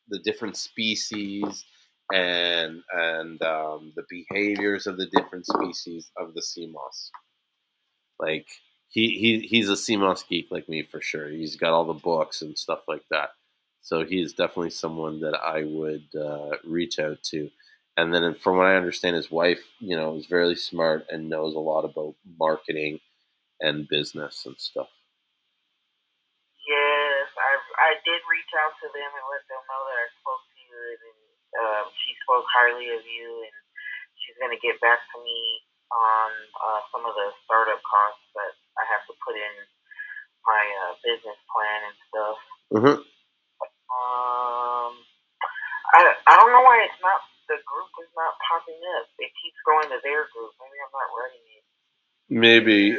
the different species and the behaviors of the different species of the sea moss. Like he's a sea moss geek like me for sure. He's got all the books and stuff like that. So he is definitely someone that I would reach out to. And then, from what I understand, his wife, is very smart and knows a lot about marketing and business and stuff. Yes, I did reach out to them and let them know that I spoke to you, and she spoke highly of you, and she's gonna get back to me on some of the startup costs that I have to put in my business plan and stuff. Mm-hmm. I don't know why the group is not popping up. It keeps going to their group. Maybe I'm not running it. Maybe,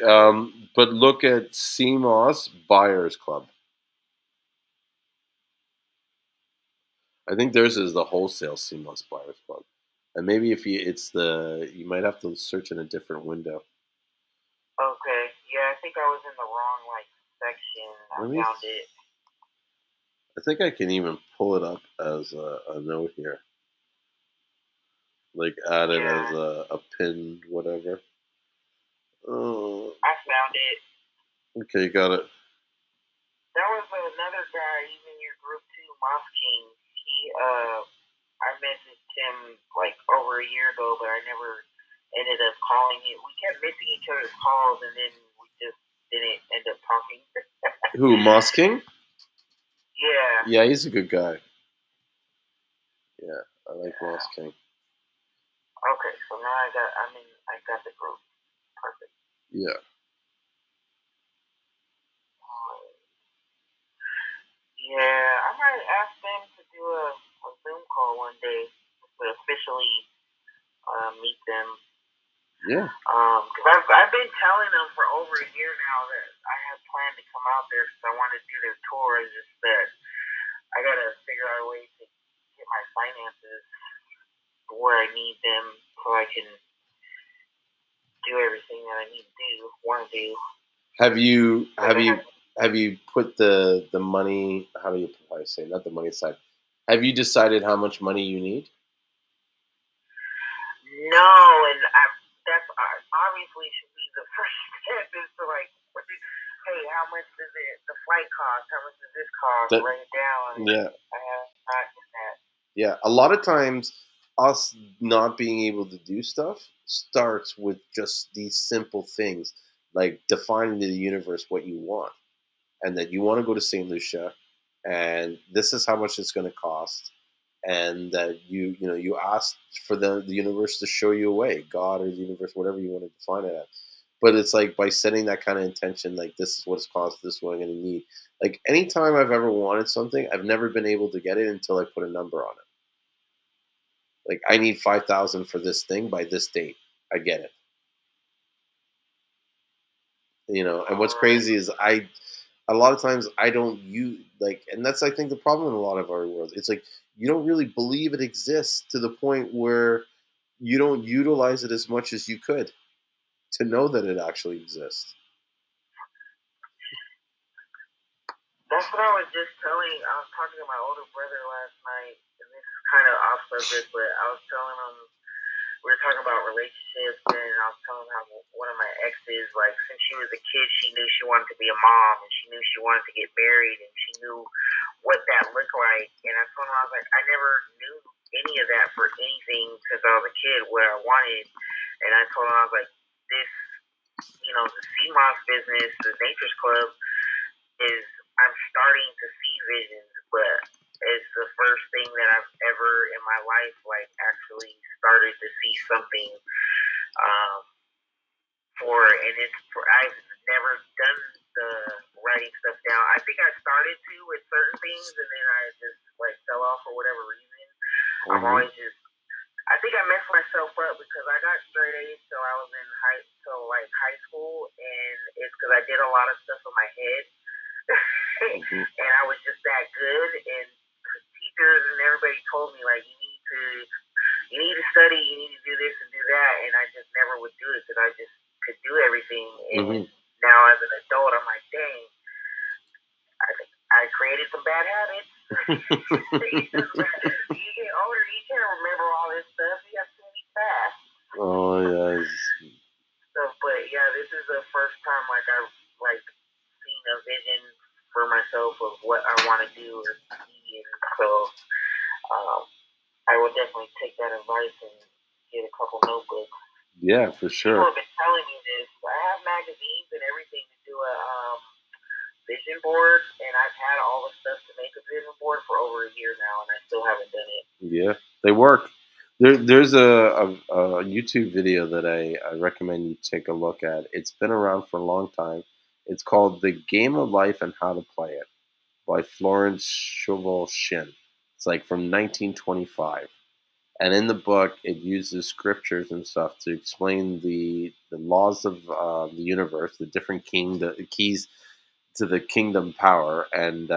but look at Seamoss Buyers Club. I think theirs is the wholesale Seamoss Buyers Club, and maybe you might have to search in a different window. Okay, yeah, I think I was in the wrong section. I found it. I think I can even pull it up as a note here, like add it as a pinned whatever. Oh. I found it. Okay, got it. There was another guy, he's in your group too, Moss King. I messaged him over a year ago, but I never ended up calling him. We kept missing each other's calls, and then we just didn't end up talking. Who, Moss King? Yeah. Yeah, he's a good guy. Yeah, I like Moss King. Okay, so now I got the group. Perfect. Yeah. Yeah, I might ask them to do a Zoom call one day to officially meet them. Yeah. Because I've been telling them for over a year now that I have planned to come out there because I want to do their tour. It's just that I gotta figure out a way to get my finances where I need them so I can do everything that I need to do, want to do. Have you put the money? How do you say, not the money side? Have you decided how much money you need? No, and that's obviously should be the first step is to like, hey, how much does the flight cost? How much does this cost? Write it down. Yeah. I have not done that. Yeah, a lot of times us not being able to do stuff starts with just these simple things, like defining to the universe what you want, and that you want to go to St. Lucia, and this is how much it's going to cost, and that you ask for the universe to show you a way, God or the universe, whatever you want to define it as. But it's like by setting that kind of intention, like this is what it's cost, this is what I'm going to need. Like anytime I've ever wanted something, I've never been able to get it until I put a number on it. Like I need 5,000 for this thing by this date. I get it. And what's crazy is a lot of times I don't use and that's I think the problem in a lot of our world. It's like you don't really believe it exists to the point where you don't utilize it as much as you could to know that it actually exists. That's what I was just telling. I was talking to my older brother last night, and this is kind of off subject, but I was telling him we were talking about relationships, and I was telling him how one of my exes, like since she was a kid, she knew she wanted to be a mom, and she knew she wanted to get married, and she knew what that looked like. And I told him I was like, I never knew any of that for anything since I was a kid what I wanted, and I told him I was like, this, the Seamoss business, the Nature's Club, is I'm starting to see visions, but it's the first thing that I've ever in my life actually started to see something I've never done the writing stuff down. I think I started to with certain things and then I just fell off for whatever reason. I'm always I think I messed myself up because I got straight A's till I was in high school, and it's because I did a lot of stuff in my head. And I was just that good, and teachers and everybody told me you need to study, you need to do this and do that, and I just never would do it because I just could do everything. And now as an adult, I'm like, dang, I created some bad habits. You get older, you can't remember all this stuff. You have to be fast. Oh yes. So, but yeah, this is the first time I've seen a vision for myself of what I want to do or see, and so I will definitely take that advice and get a couple notebooks. Yeah, for sure. People have been telling me this. I have magazines and everything to do a vision board, and I've had all the stuff to make a vision board for over a year now, and I still haven't done it. Yeah, they work. There's a YouTube video that I recommend you take a look at. It's been around for a long time. It's called The Game of Life and How to Play It by Florence Scovel-Shinn. It's from 1925. And in the book, it uses scriptures and stuff to explain the laws of the universe, the different keys to the kingdom power. And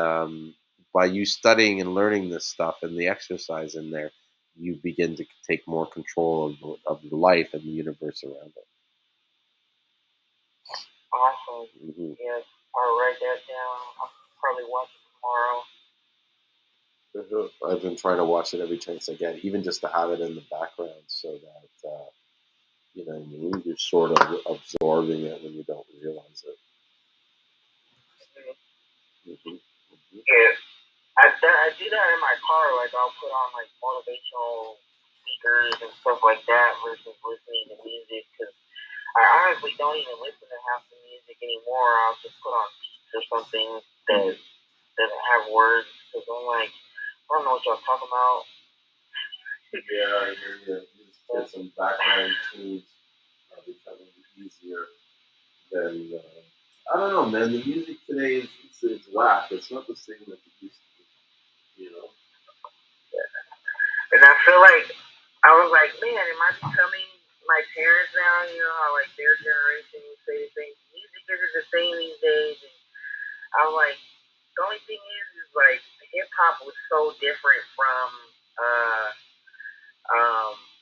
by you studying and learning this stuff and the exercise in there, you begin to take more control of the life and the universe around it. Awesome. Yes, I'll write that down. I'll probably watch it tomorrow. I've been trying to watch it every chance I get, even just to have it in the background so that, you know what I mean? You're sort of absorbing it when you don't realize it. Yeah, I do that in my car. I'll put on motivational speakers and stuff like that versus listening to music because I honestly don't even listen to half the music anymore. I'll just put on beats or something that doesn't have words because I'm I don't know what y'all talking about. Yeah, I hear you. Just get some background tunes are becoming easier than. I don't know, man. The music today it's whack. It's not the same that it used to be. You know. Yeah. And I feel I was man, am I becoming my parents now, you know how like their generation would say the same music isn't the same these days, and I'm like, the only thing is like hip hop was so different from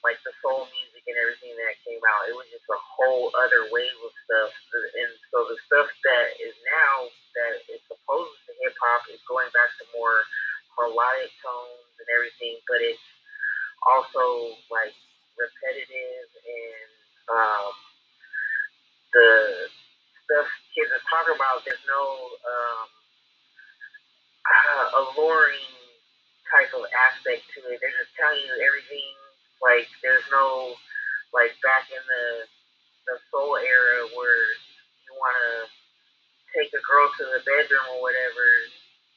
like the soul music and everything that came out. It was just a whole other wave of stuff, and so the stuff that is now that is supposed to hip hop is going back to more melodic tones and everything, but it's also like repetitive and the stuff kids are talking about. There's no alluring type of aspect to it. They're just telling you everything. Like there's no like back in the soul era where you want to take a girl to the bedroom or whatever.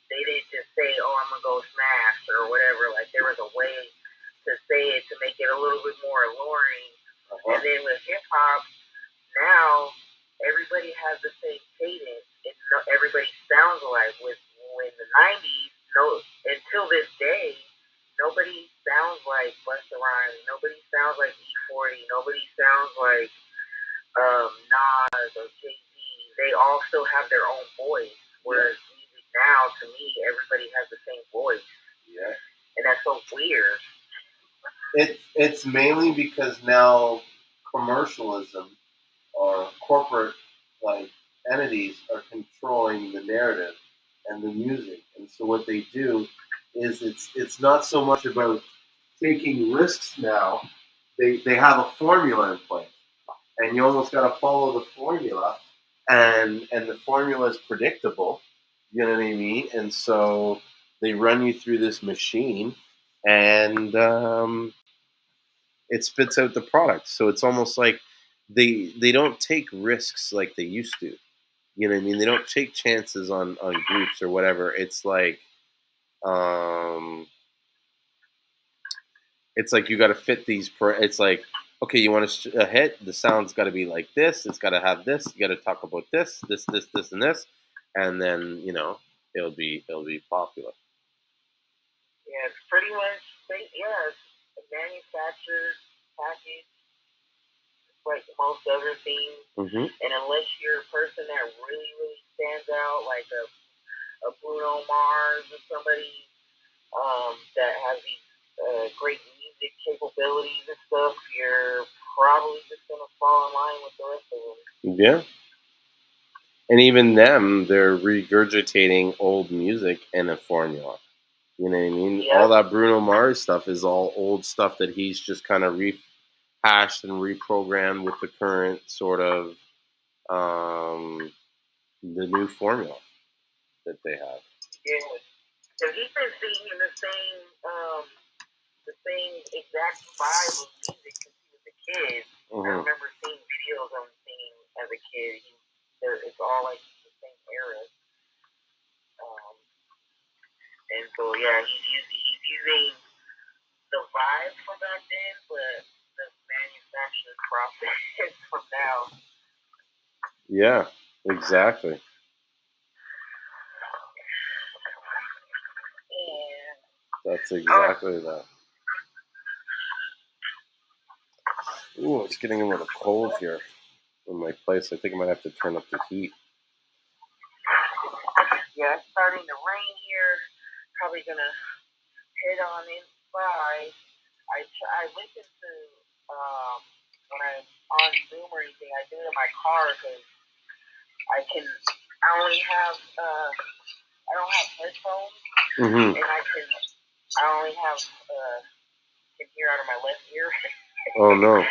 They didn't just say, "Oh, I'm gonna go smash" or whatever. Like there was a way to say it to make it a little bit more alluring. And then with hip hop, now everybody has the same cadence. Everybody sounds alike. With in the '90s, until this day, nobody sounds like Busta Rhymes. Nobody sounds like E40. Nobody sounds like Nas or Jay-Z. They all still have their own voice. Whereas music now, to me, everybody has the same voice. Yeah. And that's so weird. It's mainly because now commercialism or corporate like entities are controlling the narrative and the music, and so what they do is it's not so much about taking risks now. They have a formula in place, and you almost got to follow the formula, and the formula is predictable. You know what I mean? And so they run you through this machine, and it spits out the product. So it's almost like they don't take risks like they used to. You know what I mean? They don't take chances on groups or whatever. It's like you got to fit these. It's like, okay, you want a hit? The sound's got to be like this. It's got to have this. You got to talk about this, and this, and then it'll be popular. Yeah, it's pretty much it's a manufactured package like most other things. Mm-hmm. And unless you're a person that really, really stands out, like a Bruno Mars or somebody that has these great music capabilities and stuff, you're probably just going to fall in line with the rest of them. Yeah. And even them, they're regurgitating old music in a formula. You know what I mean? Yep. All that Bruno Mars stuff is all old stuff that he's just kind of rehashed and reprogrammed with the current sort of the new formula that they have. Yeah, because he's been singing the same exact vibe of music since he was a kid. Mm-hmm. I remember seeing videos of him singing as a kid. It's all like the same era. And so he's using the vibe from back then, but the manufacturing process from now. Yeah, exactly. And that's exactly that. Ooh, it's getting a little cold here in my place. I think I might have to turn up the heat. Yeah, it's starting to rain here. Probably gonna head on inside. I listen to when I'm on Zoom or anything. I do it in my car because I don't have headphones, mm-hmm. and I only have can hear out of my left ear. Oh no.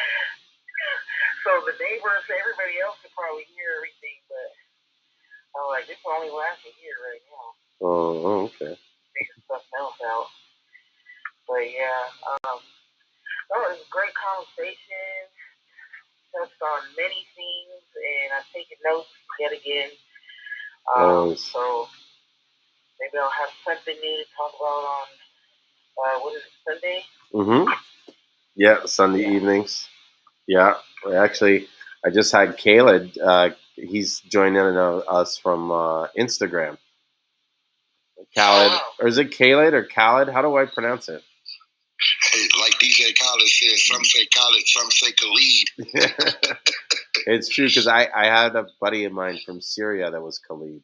So the neighbors, everybody else can probably hear everything, but I'm like, this only lasts a year right now. Oh, okay. Figure something else out. But yeah, that was a great conversation. Touched on many things, and I've taken notes yet again. So maybe I'll have something new to talk about on what is it, Sunday? Mm-hmm. Yeah, Sunday evenings. Yeah, actually, I just had Khaled. He's joining us from Instagram. Khaled, or is it Khaled or Khaled? How do I pronounce it? Hey, like DJ DJ Khaled said, some say Khaled, some say Khalid. It's true, because I had a buddy of mine from Syria that was Khalid.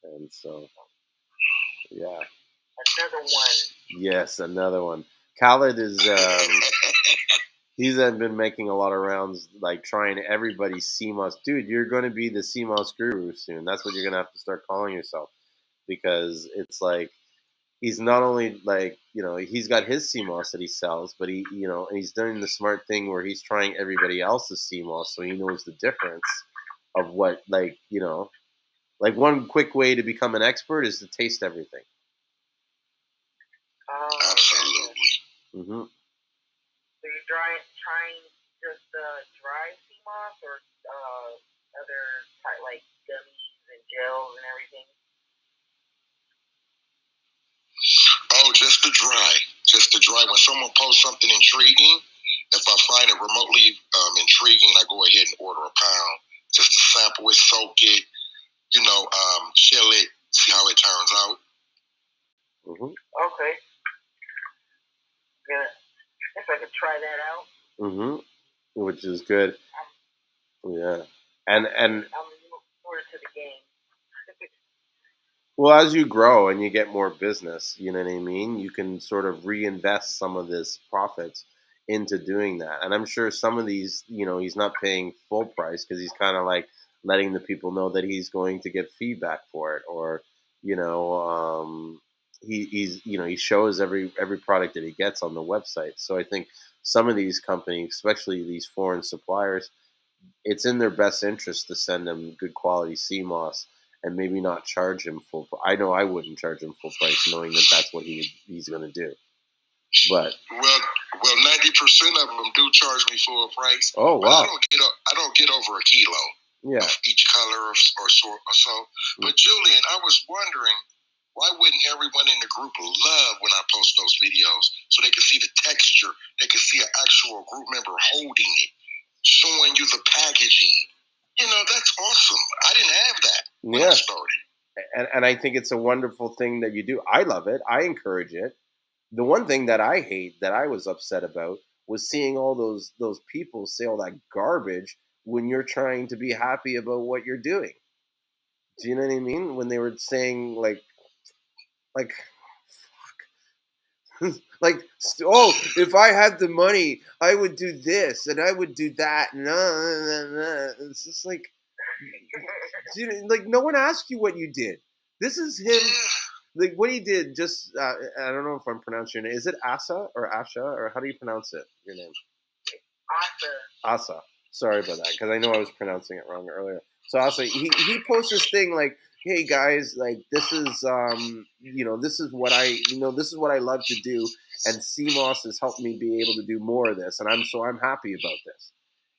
And so, yeah. Another one. Yes, another one. Khaled is, he's been making a lot of rounds, like trying everybody's Seamoss. Dude, you're going to be the Seamoss guru soon. That's what you're going to have to start calling yourself. Because it's like, he's not only like, he's got his Seamoss that he sells, but he's doing the smart thing where he's trying everybody else's Seamoss, so he knows the difference of what, like one quick way to become an expert is to taste everything. Absolutely. Mm-hmm. So you're trying just dry Seamoss or other like gummies and gels and everything? Oh, just the dry. Just the dry. When someone posts something intriguing, if I find it remotely intriguing, I go ahead and order a pound just to sample it, soak it, chill it, see how it turns out. Mm-hmm. Okay. Yeah, I guess I could try that out. Mm-hmm. Which is good. Yeah. And I'm looking forward to the game. Well, as you grow and you get more business, you know what I mean? You can sort of reinvest some of this profits into doing that. And I'm sure some of these, he's not paying full price because he's kind of like letting the people know that he's going to get feedback for it, or, he shows every product that he gets on the website. So I think some of these companies, especially these foreign suppliers, it's in their best interest to send them good quality Seamoss and maybe not charge him full price. I know I wouldn't charge him full price, knowing that that's what he's going to do. But 90% of them do charge me full price. Oh wow! I don't get over a kilo of each color or so. But Julien, I was wondering, why wouldn't everyone in the group love when I post those videos so they can see the texture, they can see an actual group member holding it, showing you the packaging? That's awesome. I didn't have that when I started. And I think it's a wonderful thing that you do. I love it. I encourage it. The one thing that I hate, that I was upset about, was seeing all those people say all that garbage when you're trying to be happy about what you're doing. Do you know what I mean? When they were saying like if I had the money, I would do this and I would do that. It's just like, no one asked you what you did. This is him. Like what he did. Just I don't know if I'm pronouncing your name. Is it Asa or Asha, or how do you pronounce it? Your name? Asa. Sorry about that, because I know I was pronouncing it wrong earlier. So Asa, he posts this thing like, hey guys, like this is this is what I love to do, and Seamoss has helped me be able to do more of this, and I'm happy about this.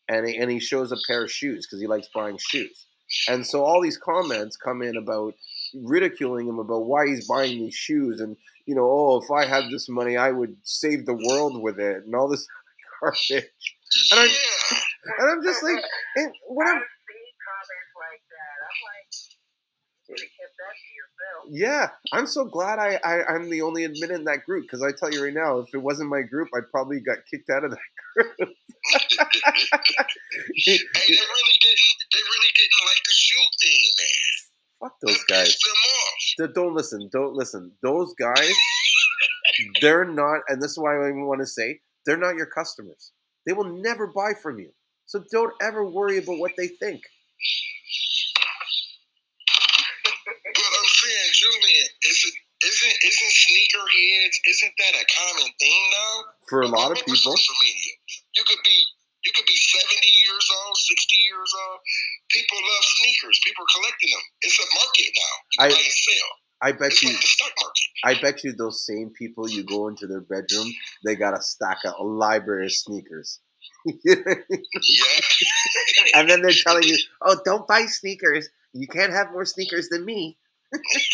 And he shows a pair of shoes because he likes buying shoes. And so all these comments come in about ridiculing him about why he's buying these shoes, and if I had this money, I would save the world with it, and all this garbage. And I'm just like, what? I've seen comments like that. I'm like, you could have kept that to yourself. Yeah, I'm so glad I'm the only admin in that group, because I tell you right now, if it wasn't my group, I probably got kicked out of that group. Hey, they really didn't like the shoe thing, man. Fuck those guys. Don't listen. Those guys, they're not, and this is why I want to say, they're not your customers. They will never buy from you. So don't ever worry about what they think. But I'm saying, Julien, isn't sneakerheads, isn't that a common thing now? For a lot of people. Social media. You could be 70 years old, 60 years old. People love sneakers. People are collecting them. It's a market now. You can buy and sell. It's like the stock market. I bet you those same people, you go into their bedroom, they got a stack of a library of sneakers. Yeah. And then they're telling you, oh, don't buy sneakers. You can't have more sneakers than me. And then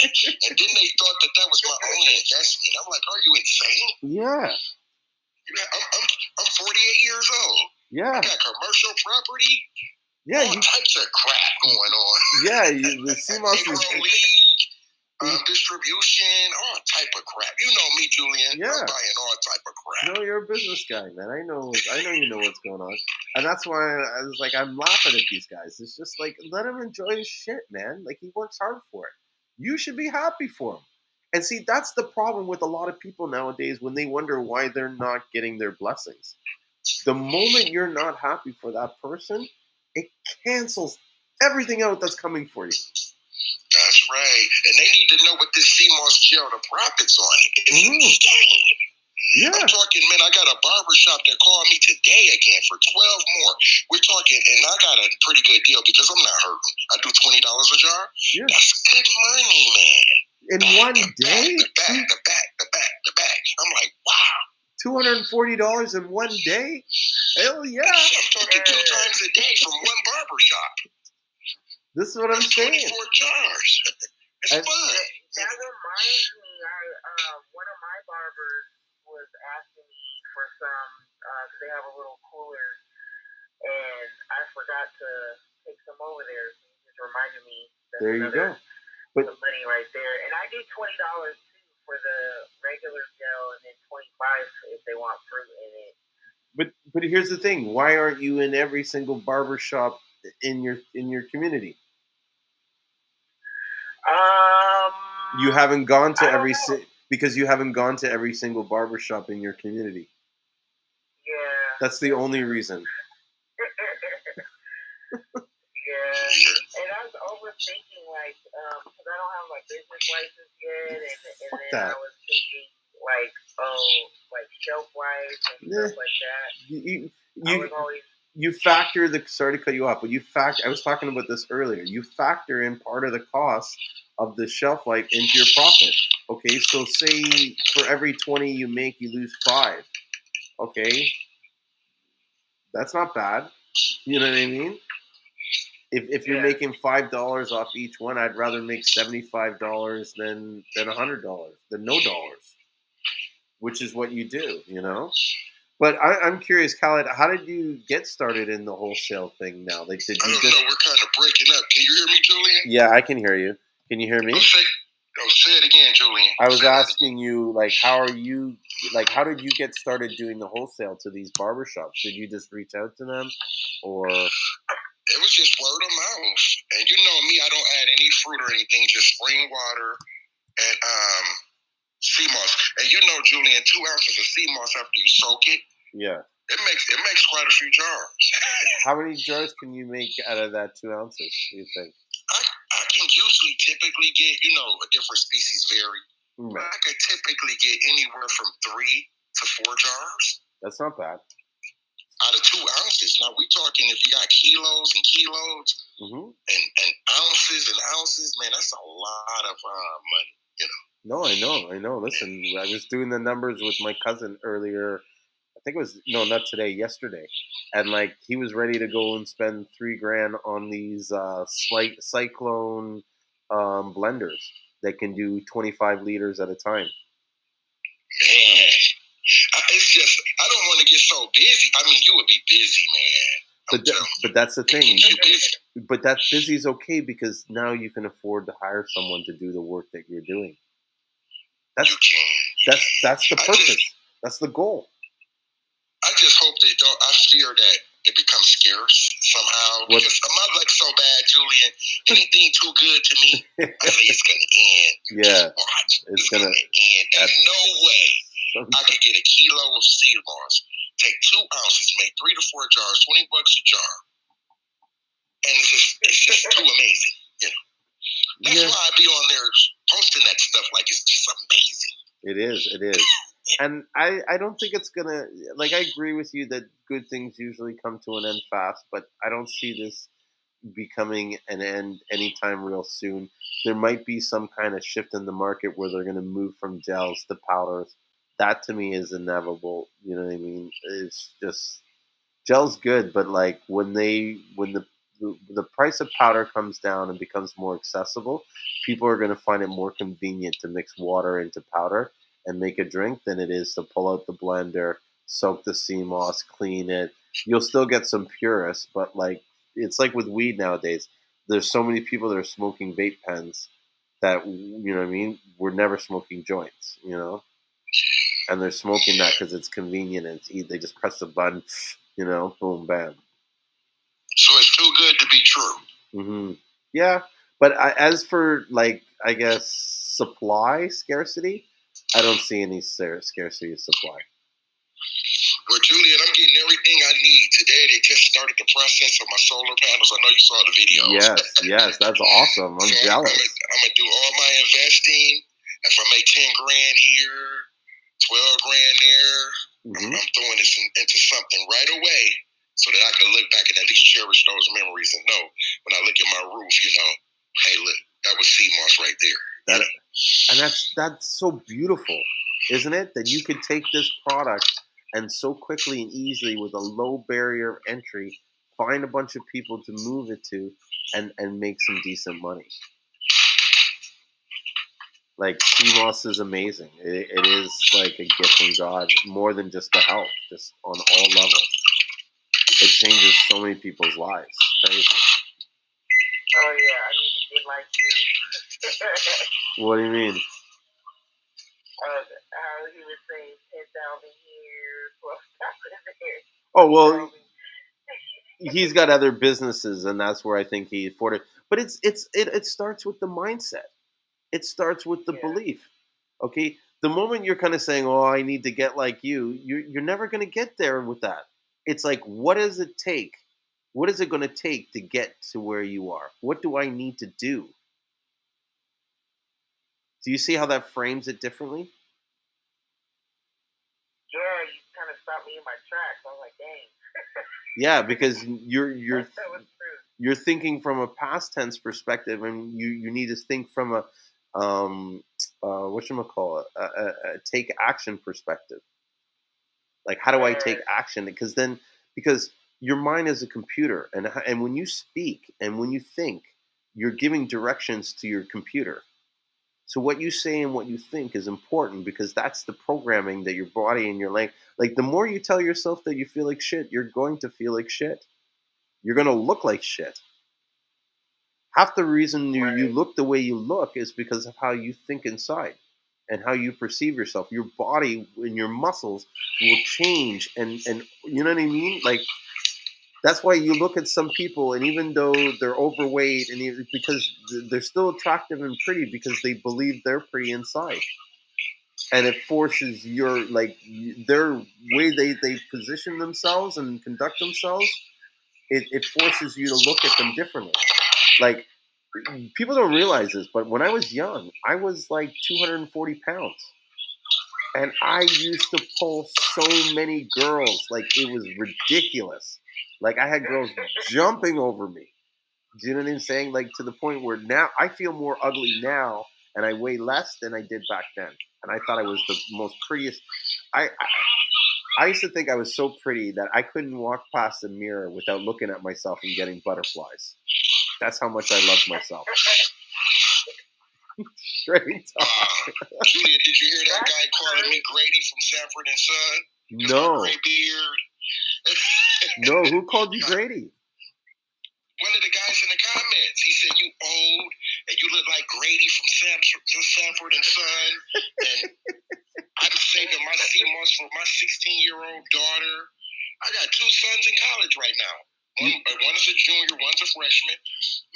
they thought that was my only investment. I'm like, are you insane? Yeah. I'm 48 years old. Yeah. I got commercial property. Yeah. All types of crap going on. Yeah. The Seamoss is... distribution. distribution, all type of crap. You know me, Julien. Yeah. I'm buying all type of crap. No, you're a business guy, man. I know you know what's going on. And that's why I was like, I'm laughing at these guys. It's just like, let him enjoy his shit, man. Like, he works hard for it. You should be happy for him. And see, that's the problem with a lot of people nowadays when they wonder why they're not getting their blessings. The moment you're not happy for that person, it cancels everything out that's coming for you. That's right. And they need to know what this Seamoss gel, the profits on it. It's insane. Yeah. I'm talking, man, I got a barbershop that called me today again for 12 more. We're talking, and I got a pretty good deal because I'm not hurting. I do $20 a jar. Yeah. That's good money, man. In one day? The back. I'm like, wow. $240 in one day? Hell yeah. I'm talking 2 times a day from one barbershop. This is what I'm saying. 24 jars. It's fun. That reminds me, one of my barbers was asking me for some, because they have a little cooler, and I forgot to take some over there. So he just reminded me. There you go. But the money right there, and I did $20 too for the regular gel, and then $25 if they want fruit in it. But here's the thing: why aren't you in every single barber shop in your community? You haven't gone to because you haven't gone to every single barbershop in your community. Yeah. That's the only reason. Yeah. And I was overthinking, like, because I don't have my business license yet, and then I was thinking, like, like shelf life and stuff like that. You factor the, sorry to cut you off, but I was talking about this earlier. You factor in part of the cost of the shelf life into your profit. Okay, so say for every 20 you make, you lose 5. Okay, that's not bad. You know what I mean? If you're making $5 off each one, I'd rather make $75 than $100, than no dollars, which is what you do, you know? But I'm curious, Khaled, how did you get started in the wholesale thing now? Like, I don't know. We're kind of breaking up. Can you hear me, Julien? Yeah, I can hear you. Can you hear me? Say it again, Julien. I was asking you, like, how did you get started doing the wholesale to these barbershops? Did you just reach out to them, or? It was just word of mouth. And you know me, I don't add any fruit or anything, just spring water and Seamoss. And you know, Julien, 2 ounces of Seamoss after you soak it. Yeah. It makes quite a few jars. How many jars can you make out of that 2 ounces, do you think? I can usually typically get, a different species vary. But I could typically get anywhere from 3 to 4 jars. That's not bad. Out of 2 ounces. Now we talking if you got kilos and kilos and ounces and ounces, man, that's a lot of money, No, I know. Listen, I was doing the numbers with my cousin earlier. I think it was yesterday, and like he was ready to go and spend $3,000 on these cyclone blenders that can do 25 liters at a time. Man. It's just, I don't want to get so busy. I mean, you would be busy, man. But that's the thing. But that busy is okay because now you can afford to hire someone to do the work that you're doing. That's the purpose. That's the goal. I just hope they don't. I fear that it becomes scarce somehow because my luck's so bad, Julien. Anything too good to me, I say it's gonna end. Yeah, just watch. It's gonna end. There's no way I could get a kilo of Seamoss, take 2 ounces, make 3 to 4 jars, $20 a jar, and it's just too amazing. That's why I be on there posting that stuff. Like it's just amazing. It is. And I don't think it's gonna, like, I agree with you that good things usually come to an end fast, but I don't see this becoming an end anytime real soon. There might be some kind of shift in the market where they're going to move from gels to powders. That to me is inevitable. You know what I mean? It's just, gel's good, but like when the price of powder comes down and becomes more accessible, people are going to find it more convenient to mix water into powder and make a drink than it is to pull out the blender, soak the Seamoss, clean it. You'll still get some purists, but like it's like with weed nowadays. There's so many people that are smoking vape pens that, you know what I mean, were never smoking joints, you know, and they're smoking that because it's convenient and they just press the button, you know, boom, bam. So it's too good to be true. Mm-hmm. Yeah, but as for like, I guess supply scarcity, I don't see any scarcity of supply. Well, Julien, I'm getting everything I need today. They just started the process of my solar panels. I know you saw the videos. Yes, that's awesome. I'm jealous. I'm gonna do all my investing. If I make 10 grand here, 12 grand there, I'm throwing this into something right away so that I can look back and at least cherish those memories and know when I look at my roof, you know, hey, look, that was Seamoss right there. And that's so beautiful, isn't it? That you could take this product and so quickly and easily with a low barrier of entry, find a bunch of people to move it to and make some decent money. Like, Seamoss is amazing. It is like a gift from God, more than just the health, just on all levels. It changes so many people's lives. Crazy. Oh yeah, I need to get like you. What do you mean? How he was saying 10,000 here, 12,000 here. Oh well, he's got other businesses, and that's where I think he afforded. But it starts with the mindset. It starts with the belief. Okay, the moment you're kind of saying, "Oh, I need to get like you're never going to get there with that." It's like, what does it take? What is it going to take to get to where you are? What do I need to do? Do you see how that frames it differently? Yeah, you kind of stopped me in my tracks. I was like, dang. Yeah, because you're thinking from a past tense perspective, and you need to think from a whatchamacallit, a take action perspective. Like, how do I take action? Because your mind is a computer, and when you speak and when you think, you're giving directions to your computer. So what you say and what you think is important, because that's the programming that your body and your language. Like, the more you tell yourself that you feel like shit, you're going to feel like shit. You're going to look like shit. Half the reason you look the way you look is because of how you think inside and how you perceive yourself. Your body and your muscles will change, and you know what I mean? Like, that's why you look at some people, and even though they're overweight, and because they're still attractive and pretty because they believe they're pretty inside. And it forces their way they position themselves and conduct themselves, it forces you to look at them differently. Like, people don't realize this, but when I was young, I was like 240 pounds. And I used to pull so many girls. Like, it was ridiculous. Like, I had girls jumping over me. Do you know what I'm saying? Like, to the point where now I feel more ugly now, and I weigh less than I did back then. And I thought I was the most prettiest. I used to think I was so pretty that I couldn't walk past the mirror without looking at myself and getting butterflies. That's how much I loved myself. Straight talk. Julien, did you hear that guy calling me Grady from Sanford and Son? No. Gray beard. No, who called you Grady? One of the guys in the comments. He said, you old, and you look like Grady from Sanford and Son. And I'm saving my Seamoss for my 16-year-old daughter. I got two sons in college right now. One is a junior, one's a freshman.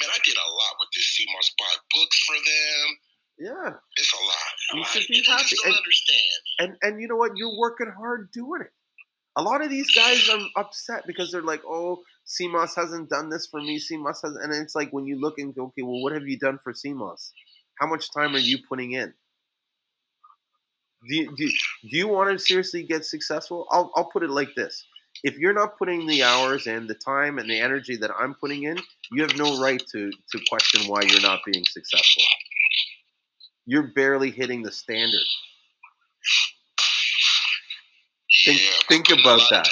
Man, I did a lot with this Seamoss. Bought books for them. Yeah. It's a lot. You should be happy. Just don't understand. And you know what? You're working hard doing it. A lot of these guys are upset because they're like, oh, Seamoss hasn't done this for me. Seamoss hasn't. And it's like, when you look and go, okay, well, what have you done for Seamoss? How much time are you putting in? Do you want to seriously get successful? I'll put it like this. If you're not putting the hours and the time and the energy that I'm putting in, you have no right to question why you're not being successful. You're barely hitting the standard. Think about that.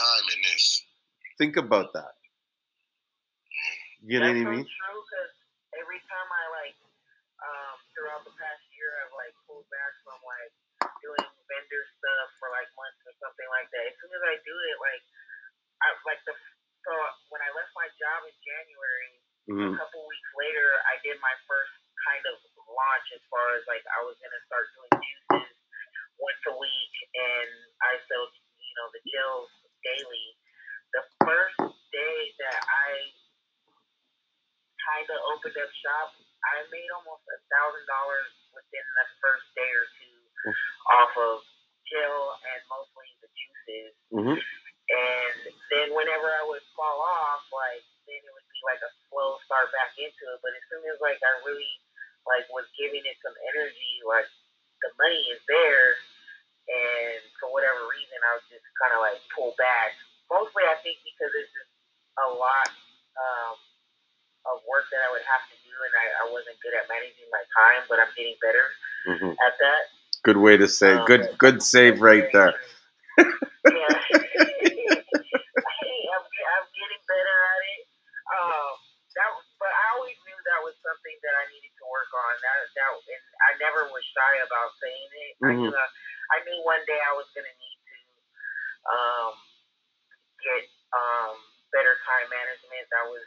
Think about that. You know what I mean? That's so true, because every time I throughout the past year, I've pulled back from doing vendor stuff for months or something like that. As soon as I do it, so when I left my job in January, a couple weeks later, I did my first kind of launch as was going to start doing juices once a week, and I sold, the gels daily. The first day that I kind of opened up shop, I made almost $1,000 within the first day or two off of gel and mostly the juices. Mm-hmm. And then whenever I would fall off, then it would be like a slow start back into it. But as soon as I really was giving it some energy, the money is there, and for whatever reason, I would just kind of pull back. Mostly, I think because it's just a lot of work that I would have to do, and I wasn't good at managing my time. But I'm getting better at that. Good way to say. Good save right there. Yeah. I'm getting better at it. But I always knew that was something that I needed to work on. And I never was shy about saying it. Mm-hmm. I knew one day I was going to need to get better time management. That was,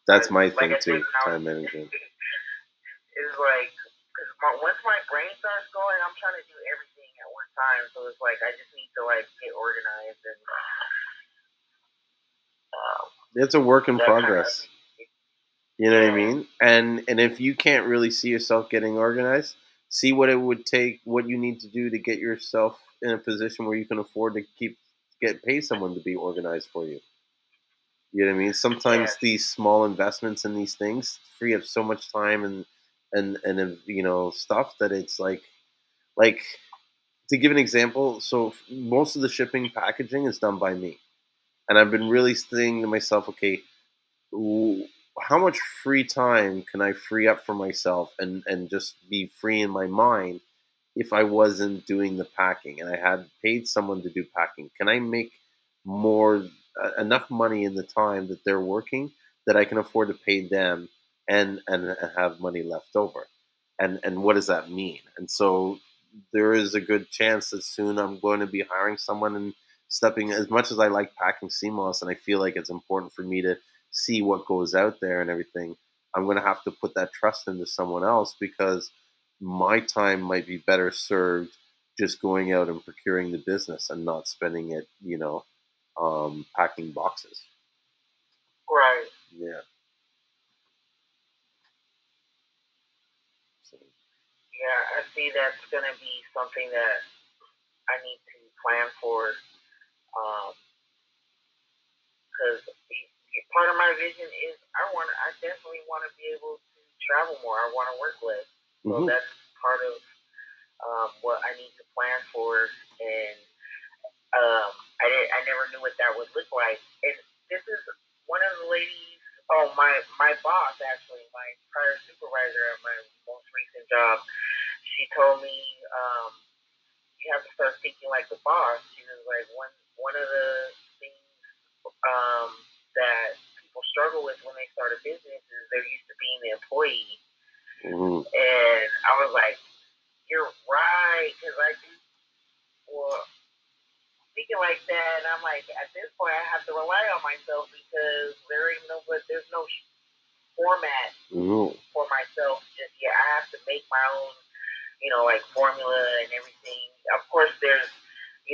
That's my thing too. Time management. It's because once my brain starts going, I'm trying to do everything at one time. So it's I just need to get organized and. It's a work in progress. You know what I mean? And if you can't really see yourself getting organized, see what it would take, what you need to do to get yourself in a position where you can afford to pay someone to be organized for you. You know what I mean? Sometimes these small investments in these things free up so much time and stuff that it's like to give an example. So most of the shipping packaging is done by me, and I've been really saying to myself, okay, how much free time can I free up for myself and just be free in my mind if I wasn't doing the packing and I had paid someone to do packing? Can I make enough money in the time that they're working that I can afford to pay them and have money left over? And what does that mean? And so there is a good chance that soon I'm going to be hiring someone and stepping, as much as I like packing Seamoss and I feel like it's important for me to see what goes out there and everything, I'm going to have to put that trust into someone else because my time might be better served just going out and procuring the business and not spending it, packing boxes. Right. Yeah. So. Yeah, I see that's going to be something that I need to plan for. Because part of my vision is I definitely want to be able to travel more. I want to work less. So that's part of what I need to plan for. And I never knew what that would look like. And this is one of the ladies, my boss actually, my prior supervisor at my most recent job, she told me, you have to start thinking like the boss. She was like, one of the things that people struggle with when they start a business is they're used to being the employee. Mm-hmm. And I was like, you're right, because I do, thinking like that, and I'm like, at this point, I have to rely on myself because there's no format for myself just yet. I have to make my own, formula and everything. Of course, there's,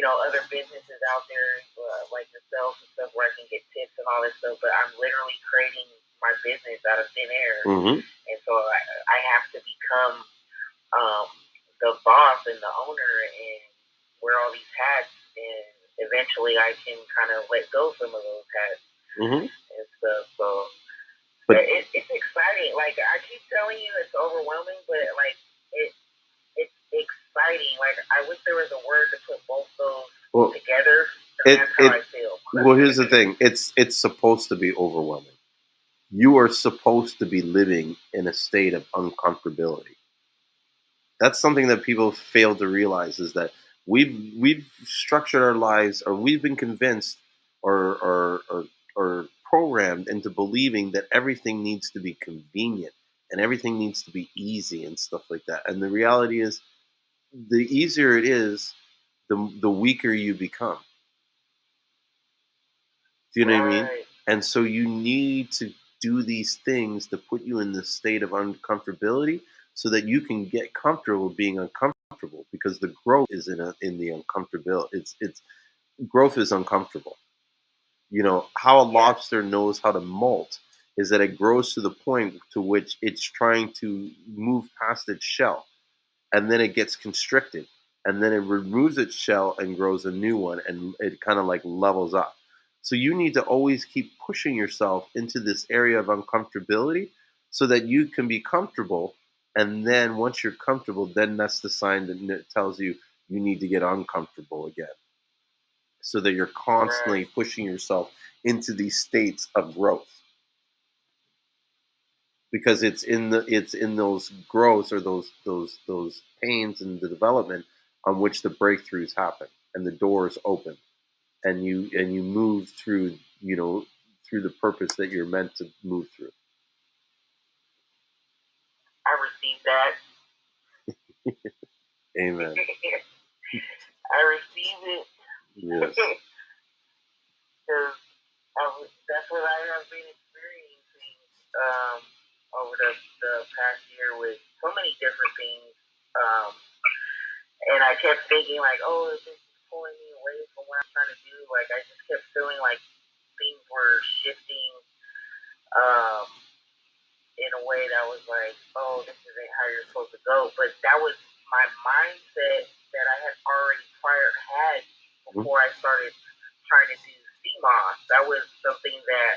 other businesses out there like yourself and stuff where I can get tips and all this stuff, but I'm literally creating my business out of thin air. Mm-hmm. And so I have to become the boss and the owner and wear all these hats, and eventually I can kind of let go some of those hats and stuff. So it's exciting. Like I keep telling you, it's overwhelming, but it's exciting. Like I wish there was a word to put both those together. That's how I feel. Well, here's the thing. It's supposed to be overwhelming. You are supposed to be living in a state of uncomfortability. That's something that people fail to realize is that we've structured our lives, or we've been convinced or programmed into believing that everything needs to be convenient and everything needs to be easy and stuff like that. And the reality is, the easier it is, the weaker you become. Do you know what I mean? And so you need to do these things to put you in this state of uncomfortability so that you can get comfortable being uncomfortable, because the growth is in the uncomfortability. It's growth is uncomfortable. How a lobster knows how to molt is that it grows to the point to which it's trying to move past its shell, and then it gets constricted, and then it removes its shell and grows a new one, and it kind of like levels up. So you need to always keep pushing yourself into this area of uncomfortability so that you can be comfortable. And then once you're comfortable, then that's the sign that it tells you you need to get uncomfortable again, so that you're constantly pushing yourself into these states of growth, because it's in those growths, or those pains in the development, on which the breakthroughs happen and the doors open, and you move through through the purpose that you're meant to move through. I received that. Amen. I received it. Yes. Because that's what I have been experiencing over the past year with so many different things. And I kept thinking, like, oh, this is pulling me away from what I'm trying to do. Like, I just kept feeling like things were shifting in a way that was like, oh, this isn't how you're supposed to go. But that was my mindset that I had already had before I started trying to do Seamoss. That was something that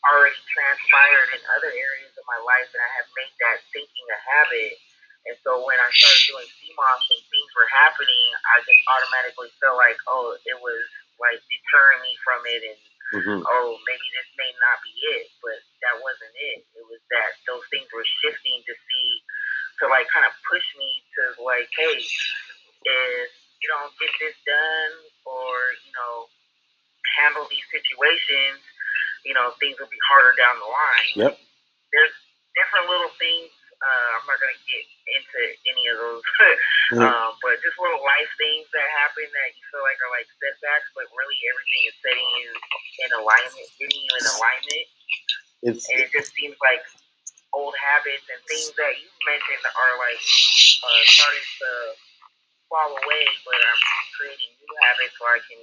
already transpired in other areas of my life, and I had made that thinking a habit. And so when I started doing Seamoss and things were happening, I just automatically felt like, oh, it was like deterring me from it, and oh, maybe this may not be it. But that wasn't it. It was that those things were shifting to like kind of push me to like, hey, if you don't get this done, or handle these situations, things will be harder down the line. Yep. There's different little things. I'm not going to get into any of those, but just little life things that happen that you feel like are like setbacks, but really everything is setting you in alignment, getting you in alignment. And it just seems like old habits and things that you mentioned are like starting to fall away, but I'm creating new habits so I can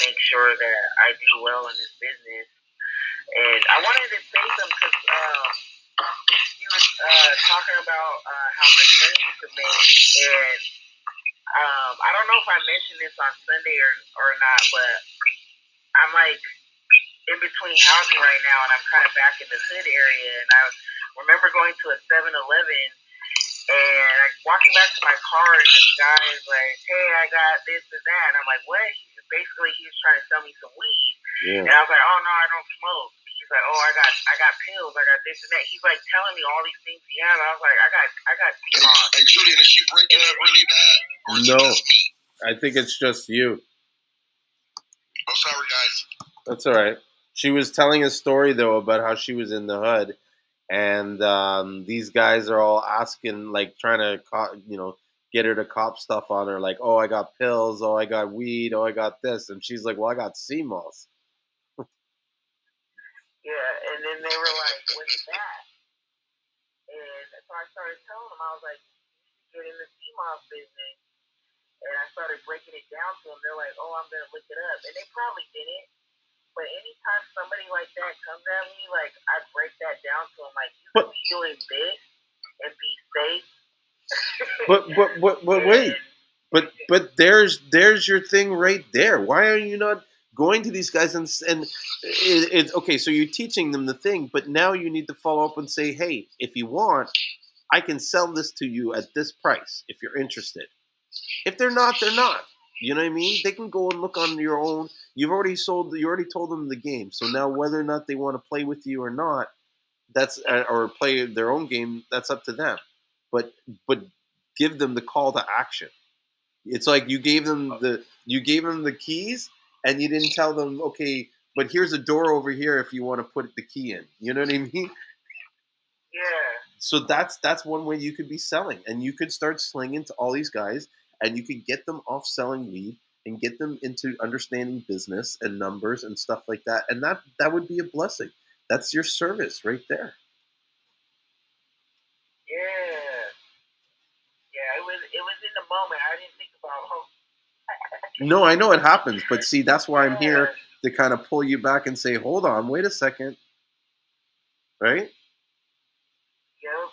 make sure that I do well in this business. And I wanted to say something because he was talking about how much money you could make, and I don't know if I mentioned this on Sunday or not, but I'm like in between housing right now, and I'm kind of back in the hood area, and I remember going to a 7-Eleven, and I'm walking back to my car, and this guy is like, hey, I got this and that, and I'm like, what? Basically, he was trying to sell me some weed, and I was like, oh, no, I don't smoke. He's like, oh, I got pills, I got this and that. He's like telling me all these things he has. I was like, I got Seamoss. Hey, Julien, is she breaking up really bad? Or is it just me? I think it's just you. Oh, sorry, guys. That's all right. She was telling a story though about how she was in the hood, and these guys are all asking, like, trying to get her to cop stuff on her, like, oh, I got pills, oh, I got weed, oh, I got this, and she's like, well, I got Seamoss. Yeah, and then they were like, what's that? And so I started telling them, I was like, you should get in the Seamoss business. And I started breaking it down to them. They're like, oh, I'm going to look it up. And they probably didn't. But anytime somebody like that comes at me, like, I break that down to them. Like, you could be doing this and be safe. But wait. But there's your thing right there. Why are you not going to these guys and it's okay? So you're teaching them the thing, but now you need to follow up and say, hey, if you want, I can sell this to you at this price if you're interested. If they're not, they're not. You know what I mean? They can go and look on your own. You already told them the game. So now whether or not they want to play with you or not, that's or play their own game, that's up to them. But give them the call to action. It's like you gave them the keys, and you didn't tell them, okay, but here's a door over here if you want to put the key in. You know what I mean? Yeah. So that's one way you could be selling, and you could start slinging to all these guys, and you could get them off selling weed and get them into understanding business and numbers and stuff like that, and that would be a blessing. That's your service right there. I didn't think about. No, I know it happens, but see, that's why I'm here to kind of pull you back and say, hold on, wait a second, right? Yep.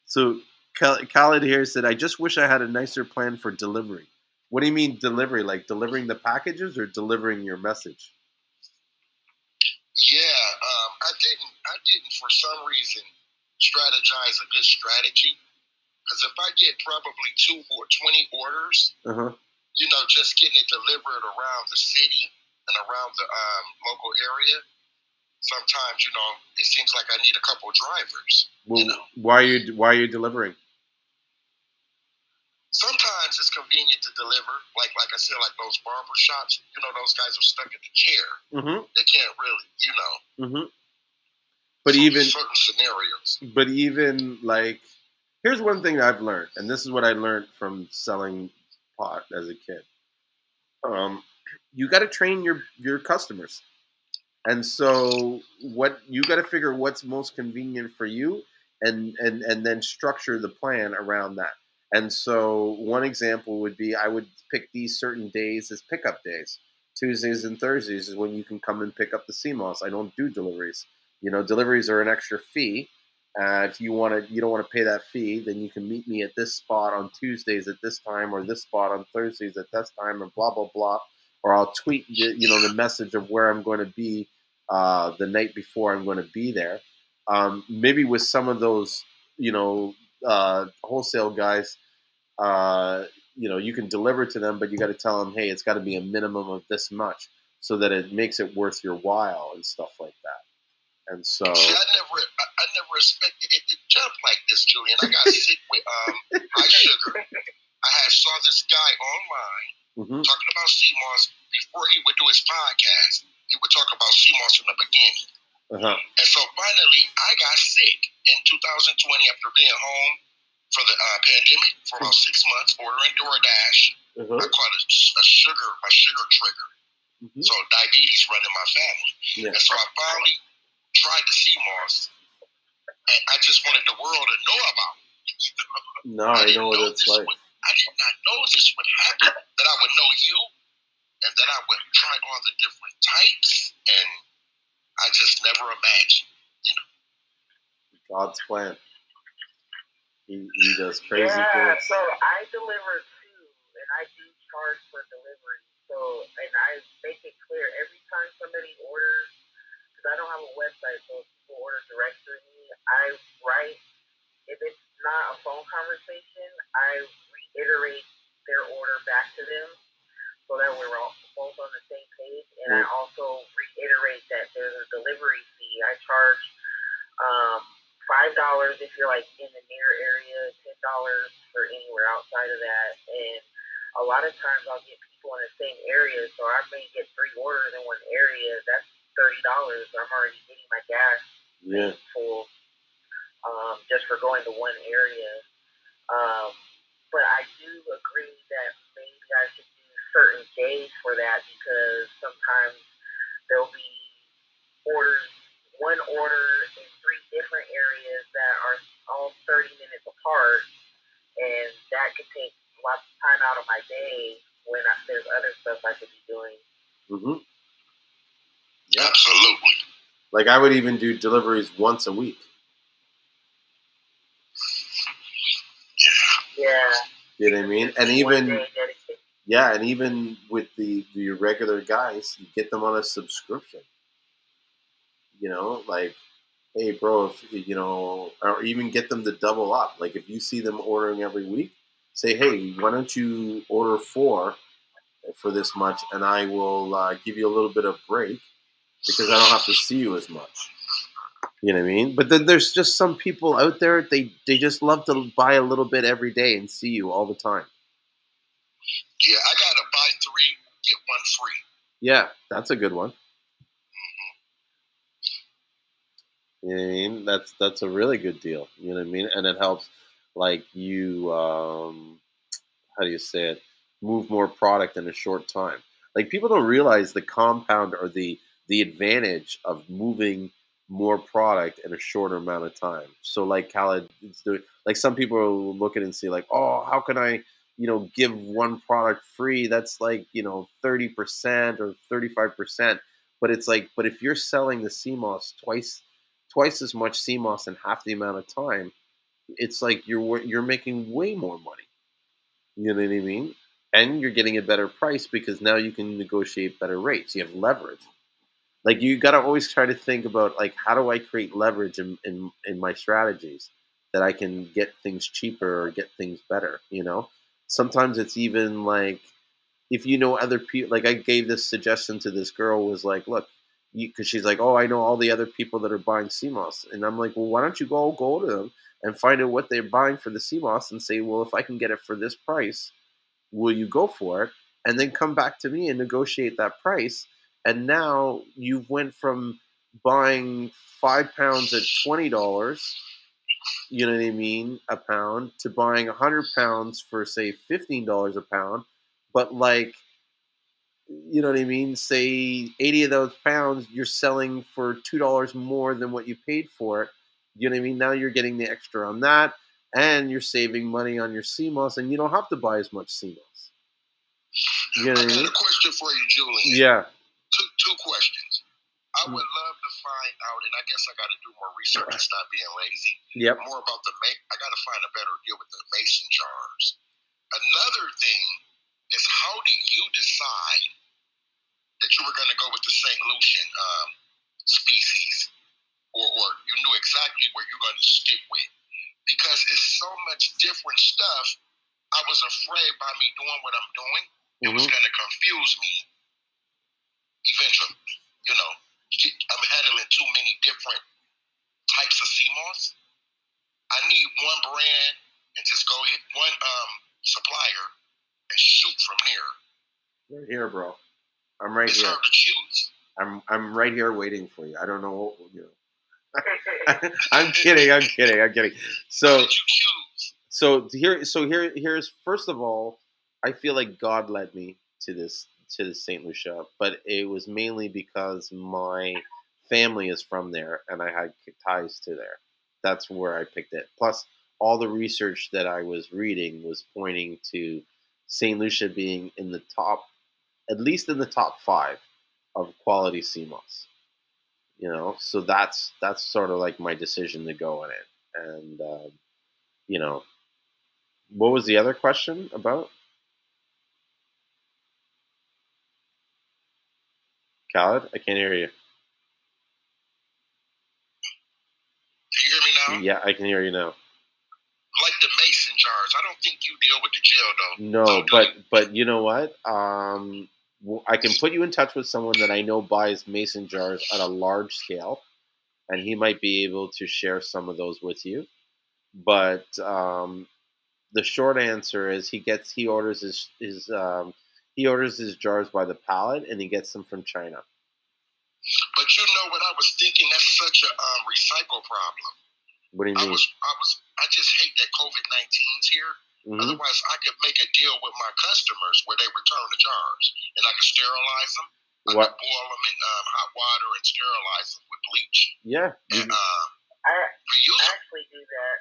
So Khaled here said, I just wish I had a nicer plan for delivery. What do you mean delivery? Like delivering the packages or delivering your message? Yeah, I didn't for some reason strategize a good strategy. Because if I get probably 2 or 20 orders, just getting it delivered around the city and around the local area, sometimes, it seems like I need a couple drivers. Well, why are you delivering? Sometimes it's convenient to deliver, like I said, like those barber shops. Those guys are stuck in the chair. They can't really, But so even certain scenarios. But even like, here's one thing I've learned, and this is what I learned from selling pot as a kid. You got to train your customers. And so what you got to figure what's most convenient for you and then structure the plan around that. And so one example would be I would pick these certain days as pickup days. Tuesdays and Thursdays is when you can come and pick up the Seamoss. I don't do deliveries. Deliveries are an extra fee. If you don't want to pay that fee, then you can meet me at this spot on Tuesdays at this time, or this spot on Thursdays at this time, and blah blah blah. Or I'll tweet the message of where I'm going to be the night before I'm going to be there. Maybe with some of those, wholesale guys, you can deliver to them, but you got to tell them, hey, it's got to be a minimum of this much, so that it makes it worth your while and stuff like that. And so, see, I never expected it to jump like this, Julien. I got sick with high sugar. I saw this guy online talking about Seamoss before he would do his podcast. He would talk about Seamoss in the beginning. And so finally, I got sick in 2020 after being home for the pandemic for about 6 months, ordering DoorDash. I caught my sugar trigger. So diabetes run in my family. And so I finally tried the Seamoss, and I just wanted the world to know about it. No, I know what it's like. I did not know this would happen, that I would know you, and that I would try all the different types, and I just never imagined, God's plan. He does crazy things. Yeah, so I deliver too, and I do charge for delivery. So, and I make it clear every time somebody orders, because I don't have a website, so if people order direct through me, I write, if it's not a phone conversation, I reiterate their order back to them so that we're all both on the same page. And I also reiterate that there's a delivery fee. I charge $5 if you're like in the near area, $10 for anywhere outside of that. And a lot of times I'll get people in the same area, so I may get 3 orders in one area. That's $30. I'm already getting my gas full just for going to one area. But I do agree that maybe I should do certain days for that, because sometimes there'll be one order in 3 different areas that are all 30 minutes apart, and that could take lots of time out of my day when there's other stuff I could be doing. Yeah. Absolutely. Like I would even do deliveries once a week. Yeah. You know what I mean? And even with the regular guys, you get them on a subscription. Like, hey, bro, or even get them to double up. Like if you see them ordering every week, say, hey, why don't you order 4 for this much, and I will give you a little bit of break because I don't have to see you as much. You know what I mean? But then there's just some people out there, they just love to buy a little bit every day and see you all the time. Yeah, I got to buy 3, get 1 free. Yeah, that's a good one. You know what I mean? That's a really good deal. You know what I mean? And it helps, like, you, how do you say it? Move more product in a short time. Like, people don't realize the compound or the advantage of moving more product in a shorter amount of time. So, like Khaled is doing, like, some people will look at it and see, like, oh, how can I give one product free, that's like 30% or 35%. But it's like, but if you're selling the CMOS twice as much CMOS in half the amount of time, it's like you're making way more money. You know what I mean? And you're getting a better price because now you can negotiate better rates. You have leverage. Like you got to always try to think about like how do I create leverage in my strategies that I can get things cheaper or get things better. Sometimes it's even like if other people. Like I gave this suggestion to this girl was like, look, because she's like, oh, I know all the other people that are buying CMOS, and I'm like, well, why don't you go to them and find out what they're buying for the CMOS and say, well, if I can get it for this price, will you go for it? And then come back to me and negotiate that price. And now you went from buying 5 pounds at $20, you know what I mean, a pound, to buying 100 pounds for say $15 a pound. But like, you know what I mean, say 80 of those pounds you're selling for $2 more than what you paid for it. You know what I mean? Now you're getting the extra on that, and you're saving money on your CMOS, and you don't have to buy as much CMOS. You know what I mean? I got a question for you, Julien. Yeah. Two questions. I would love to find out, and I guess I got to do more research and stop being lazy. Yep. More about I got to find a better deal with the mason jars. Another thing is, how did you decide that you were going to go with the St. Lucian species, or you knew exactly where you're going to stick with? Because it's so much different stuff. I was afraid by me doing what I'm doing, it was going to confuse me eventually. I'm handling too many different types of CMOS. I need one brand and just go hit one supplier and shoot from there. Right here, bro. I'm right it's here. It's hard to choose. I'm right here waiting for you. I don't know what I'm kidding. So here's first of all, I feel like God led me to this St. Lucia, but it was mainly because my family is from there and I had ties to there. That's where I picked it. Plus, all the research that I was reading was pointing to St. Lucia being in the top, at least in the top 5 of quality CMOS. So that's sort of like my decision to go in it. And what was the other question about? Khaled, I can't hear you. Can you hear me now? Yeah, I can hear you now. Like the mason jars, I don't think you deal with the gel though. No, but you know what? I can put you in touch with someone that I know buys mason jars at a large scale, and he might be able to share some of those with you. But the short answer is he orders his jars by the pallet, and he gets them from China. But you know what I was thinking? That's such a recycle problem. What do you mean? I just hate that COVID-19's here. Otherwise, I could make a deal with my customers where they return the jars, and I could sterilize them. I could boil them in hot water and sterilize them with bleach. Yeah. And I actually do that.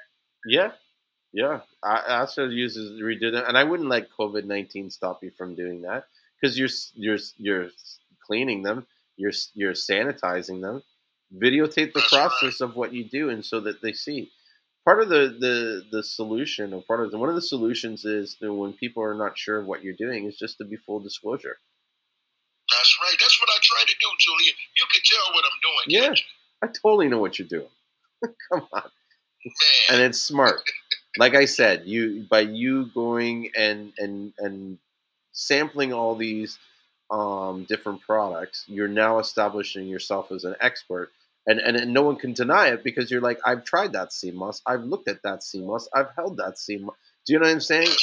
Yeah. I also redo them, and I wouldn't let COVID-19 stop you from doing that because you're cleaning them, you're sanitizing them. Videotape the process of what you do, and so that they see. Part of the solution, or one of the solutions is that when people are not sure of what you're doing, is just to be full disclosure. That's right. That's what I try to do, Julien. You can tell what I'm doing. Yeah, I totally know what you're doing. Come on, man. And it's smart. Like I said, by you going and sampling all these different products, you're now establishing yourself as an expert. And no one can deny it because you're like, I've tried that CMOS, I've looked at that CMOS, I've held that CMOS. Do you know what I'm saying?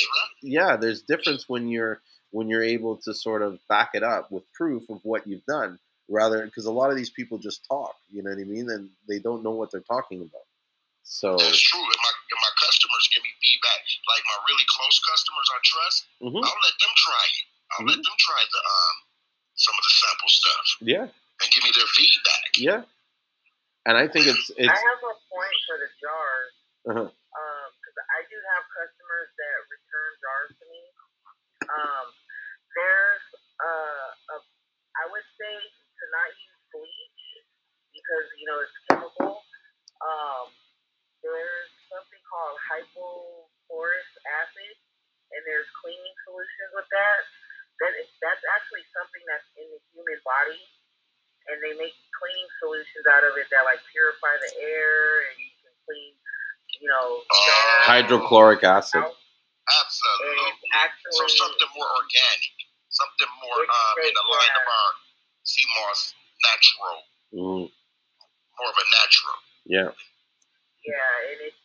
Yeah, there's difference when you're able to sort of back it up with proof of what you've done, rather because a lot of these people just talk. You know what I mean? And they don't know what they're talking about. So that's true. And my customers give me feedback. Like my really close customers I trust, I'll let them try it. I'll let them try the some of the sample stuff. Yeah. And give me their feedback. Yeah. And I think it's. I have a point for the jars. Because I do have customers that return jars to me, there's cleaning solutions with that. That's actually something that's in the human body, and they make cleaning solutions out of it that like purify the air, and you can clean, hydrochloric acid. Absolutely. Actually, so something more organic, something more in the line of our Seamoss natural. More of a natural. Yeah. Yeah, and it's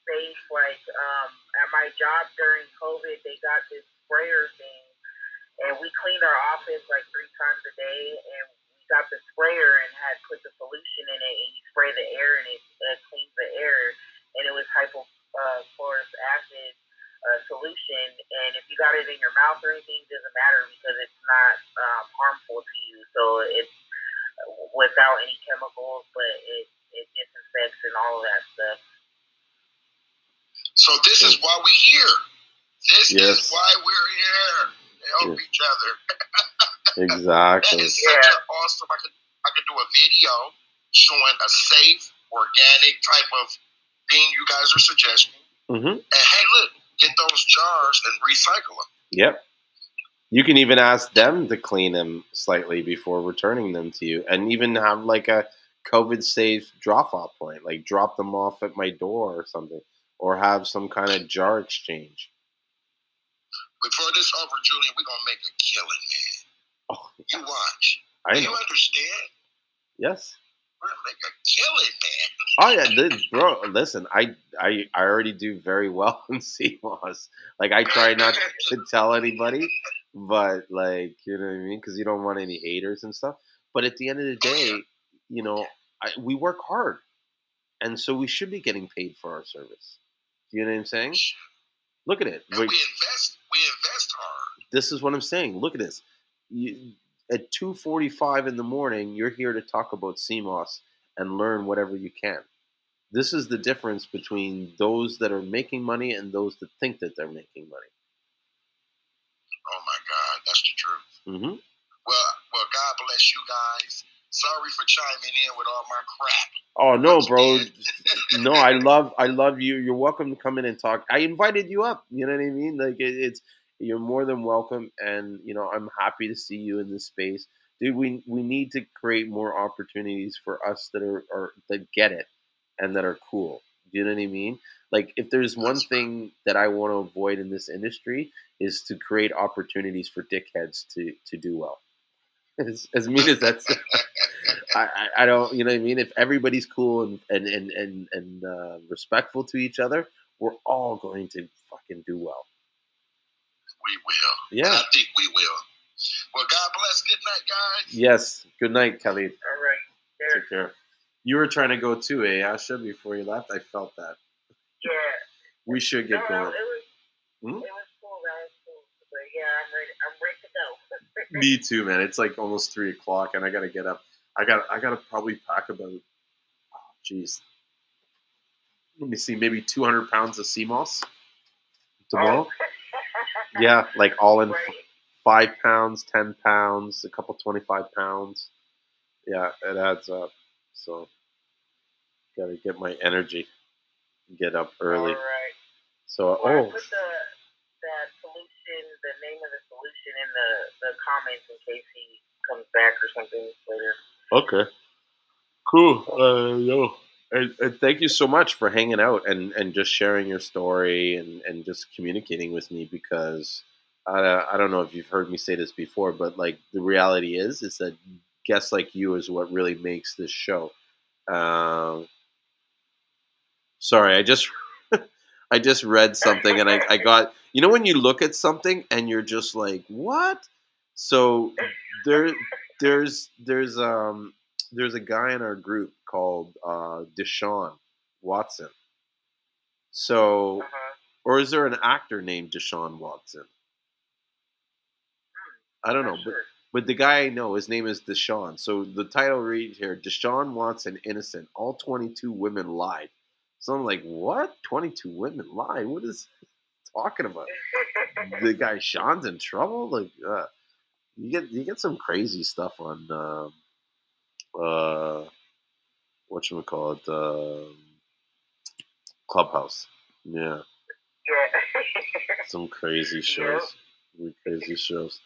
safe. Like at my job during COVID, they got this sprayer thing, and we cleaned our office like 3 times a day, and we got the sprayer and had put the solution in it, and you spray the air, and it cleans the air, and it was hypochlorous acid solution, and if you got it in your mouth or anything, it doesn't matter because it's not harmful to you. So it's without any chemicals, but it disinfects and all of that stuff. So this is why we're here. This is why we're here. To help each other. Exactly. That is such an awesome. I could do a video showing a safe, organic type of thing you guys are suggesting. And hey, look, get those jars and recycle them. Yep. You can even ask them to clean them slightly before returning them to you, and even have like a COVID-safe drop-off point, like drop them off at my door or something, or have some kind of jar exchange. Before this over, Julien, we're gonna make a killing, man. Oh, yes. You watch. Do you understand? Yes. We're gonna make a killing, man. Oh yeah, bro. Listen, I already do very well in Seamoss. Like I try not to tell anybody, but like you know what I mean, because you don't want any haters and stuff. But at the end of the day, we work hard, and so we should be getting paid for our service. Do you know what I'm saying? Look at it. And we invest hard. This is what I'm saying. Look at this. At 2:45 in the morning, you're here to talk about Seamoss and learn whatever you can. This is the difference between those that are making money and those that think that they're making money. Oh my God, that's the truth. Well, God bless you guys. Sorry for chiming in with all my crap. Oh no, bro. No, I love you. You're welcome to come in and talk. I invited you up. You know what I mean? Like it's you're more than welcome, and I'm happy to see you in this space, dude. We need to create more opportunities for us that are that get it and that are cool. Do you know what I mean? Like if there's one thing that I want to avoid in this industry is to create opportunities for dickheads to do well. As mean as that's, I don't, you know what I mean? If everybody's cool and respectful to each other, we're all going to fucking do well. We will. Yeah. I think we will. Well, God bless. Good night, guys. Yes. Good night, Kelly. All right. Take care. You were trying to go too, Asha, before you left? I felt that. Yeah. We should get going. It was cool. That was cool. But yeah, I'm ready to go. Me too, man. It's like almost 3:00 and I gotta get up. I gotta probably pack about, let me see, maybe 200 pounds of Seamoss tomorrow. Oh. Yeah, like all in Right. 5 pounds, 10 pounds, a couple 25 pounds. Yeah, it adds up. So, gotta get my energy. Get up early. All right. So, I put that solution, the name of the solution in the comments in case he comes back or something later. Okay. Cool. And thank you so much for hanging out and just sharing your story and just communicating with me, because I don't know if you've heard me say this before, but like the reality is that guests like you is what really makes this show. Sorry, I just read something and I got, when you look at something and you're just like, what? So there's a guy in our group called Deshaun Watson. So, or is there an actor named Deshaun Watson? I don't know, but the guy I know, his name is Deshaun. So the title reads here: Deshaun Watson innocent. All 22 women lied. So I'm like, what? 22 women lied? What is he talking about? The guy Sean's in trouble? Like, you get some crazy stuff on whatchamacallit, Clubhouse. Yeah. Yeah. Some crazy shows. Really crazy shows.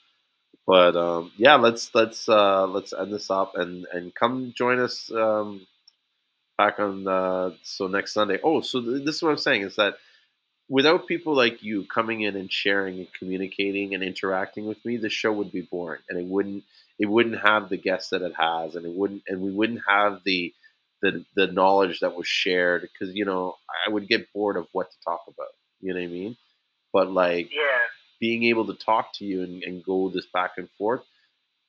But yeah, let's end this up and come join us back on so next Sunday. Oh, so this is what I'm saying is that without people like you coming in and sharing and communicating and interacting with me, the show would be boring, and it wouldn't have the guests that it has, and we wouldn't have the knowledge that was shared because I would get bored of what to talk about. You know what I mean? But like Yeah. being able to talk to you and go this back and forth,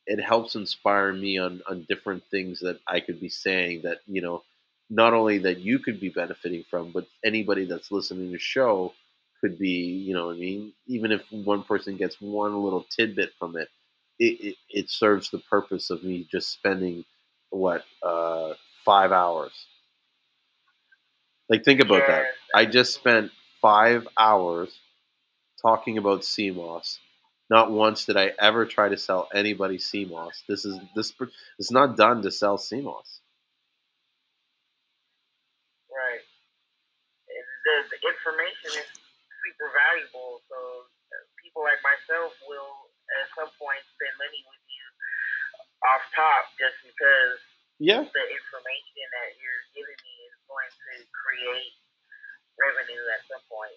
it helps inspire me on different things that I could be saying that not only that you could be benefiting from, but anybody that's listening to the show could be, what I mean, even if one person gets one little tidbit from it, it serves the purpose of me just spending what 5 hours. Like think about that. I just spent 5 hours talking about Seamoss. Not once did I ever try to sell anybody Seamoss. It's not done to sell Seamoss. Right. The information is super valuable, so people like myself will at some point spend money with you off top just because the information that you're giving me is going to create revenue at some point.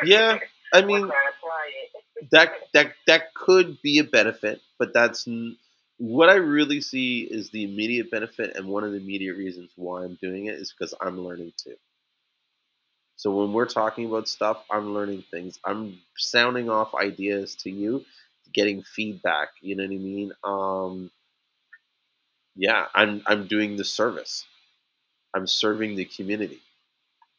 Yeah, I mean Once I apply it. that could be a benefit, but what I really see is the immediate benefit, and one of the immediate reasons why I'm doing it is because I'm learning too. So when we're talking about stuff, I'm learning things. I'm sounding off ideas to you, getting feedback. You know what I mean? Yeah, I'm doing the service. I'm serving the community.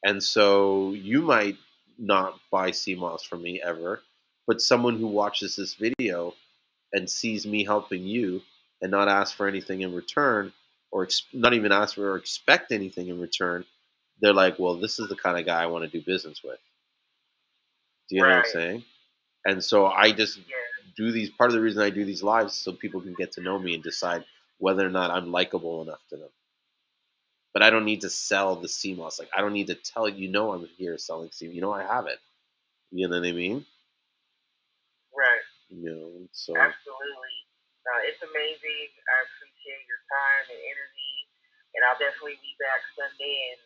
And so you might not buy CMOS from me ever, but someone who watches this video and sees me helping you and not ask for anything in return, or not even ask for or expect anything in return, they're like, well, this is the kind of guy I want to do business with. Do you know what I'm saying? And so I just do these. Part of the reason I do these lives is so people can get to know me and decide whether or not I'm likable enough to them. But I don't need to sell the CMOS. Like I don't need to tell I'm here selling CMOS. I have it. You know what I mean? Right. So absolutely. It's amazing. I appreciate your time and energy, and I'll definitely be back Sunday and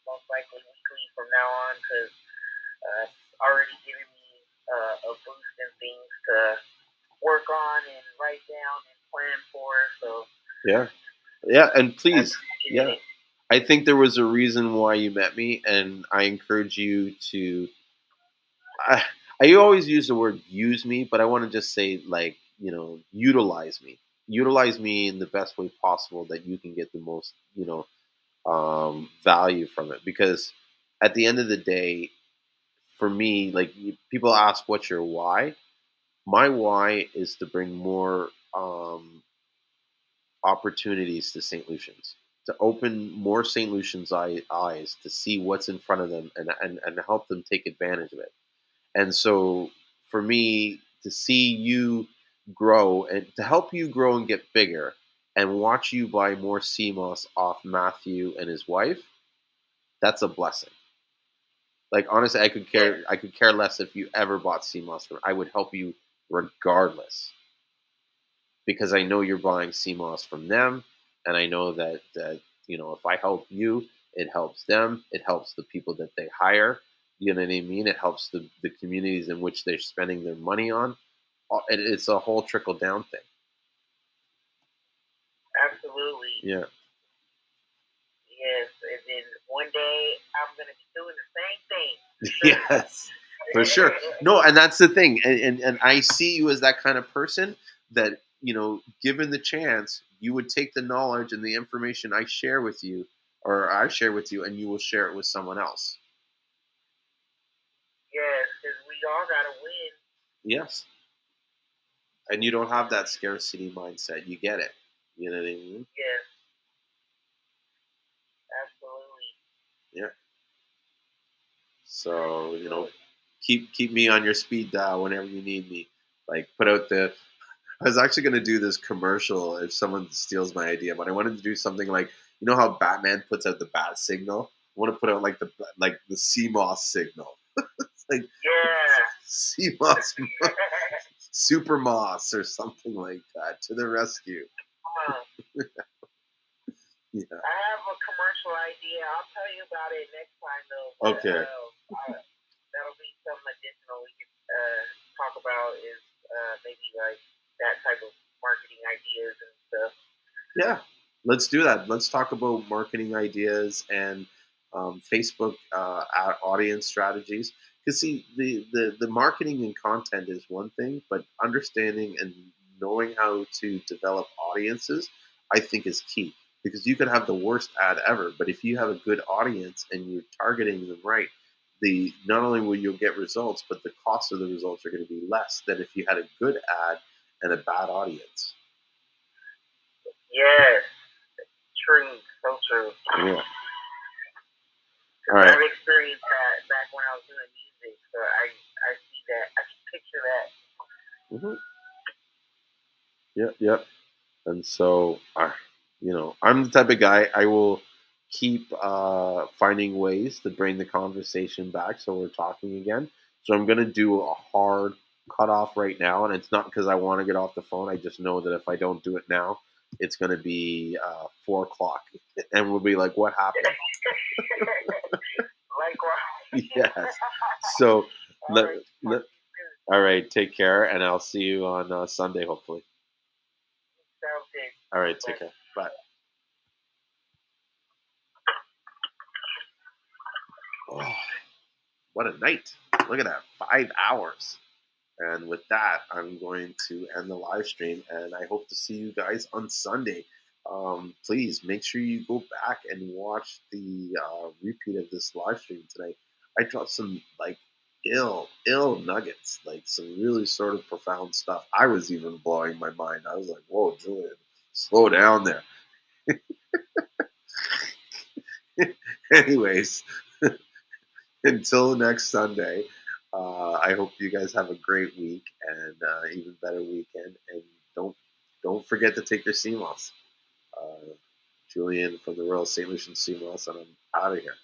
most likely weekly from now on because it's already given me a boost and things to work on and write down and plan for. So yeah, and please, I think there was a reason why you met me, and I encourage you to. I always use the word use me, but I want to just say utilize me. Utilize me in the best way possible that you can get the most value from it. Because at the end of the day, for me, like people ask, "What's your why?" My why is to bring more opportunities to St. Lucians, to open more St. Lucians' eyes to see what's in front of them and help them take advantage of it. And so for me to see you grow and to help you grow and get bigger and watch you buy more CMOS off Matthew and his wife, that's a blessing. Like honestly, I could care less if you ever bought CMOS from. I would help you regardless. Because I know you're buying CMOS from them, and I know that if I help you, it helps them. It helps the people that they hire. You know what I mean? It helps the communities in which they're spending their money on. It's a whole trickle down thing. Absolutely. Yeah. Yes, and then one day I'm going to be doing the same thing. Yes, for sure. No, and that's the thing. And I see you as that kind of person that, given the chance, you would take the knowledge and the information I share with you, and you will share it with someone else. Yes, because we all got to win. Yes. And you don't have that scarcity mindset. You get it. You know what I mean? Yes. Absolutely. Yeah. So, keep me on your speed dial whenever you need me. Like put out I was actually going to do this commercial if someone steals my idea, but I wanted to do something like, how Batman puts out the bat signal? I want to put out like the CMOS signal. like Seamoss, Super Moss, or something like that to the rescue. Yeah. I have a commercial idea. I'll tell you about it next time, though. Okay. That'll be something additional we can talk about. Is maybe like that type of marketing ideas and stuff. Yeah, let's do that. Let's talk about marketing ideas and Facebook audience strategies. Because see, the marketing and content is one thing, but understanding and knowing how to develop audiences, I think, is key. Because you could have the worst ad ever, but if you have a good audience and you're targeting them right, not only will you get results, but the cost of the results are going to be less than if you had a good ad and a bad audience. Yes, true, so true. Yeah. All right. I've experienced that back when I was doing music, so I see that. I can picture that. Yep. And so, I'm the type of guy, I will keep finding ways to bring the conversation back so we're talking again. So I'm going to do a hard cutoff right now, and it's not because I want to get off the phone. I just know that if I don't do it now, it's going to be 4 o'clock, and we'll be like, what happened? Likewise. Yes. So, all right, take care, and I'll see you on Sunday, hopefully. Sounds good. All right, take care. Bye. Oh, what a night. Look at that, 5 hours. And with that, I'm going to end the live stream, and I hope to see you guys on Sunday. Please make sure you go back and watch the repeat of this live stream tonight. I dropped some ill nuggets, some really sort of profound stuff. I was even blowing my mind. I was like, whoa, Julien, slow down there. Anyways, until next Sunday, I hope you guys have a great week and even better weekend. And don't forget to take your Seamoss. Julien from the Royal St. Lucian Seamoss, and I'm out of here.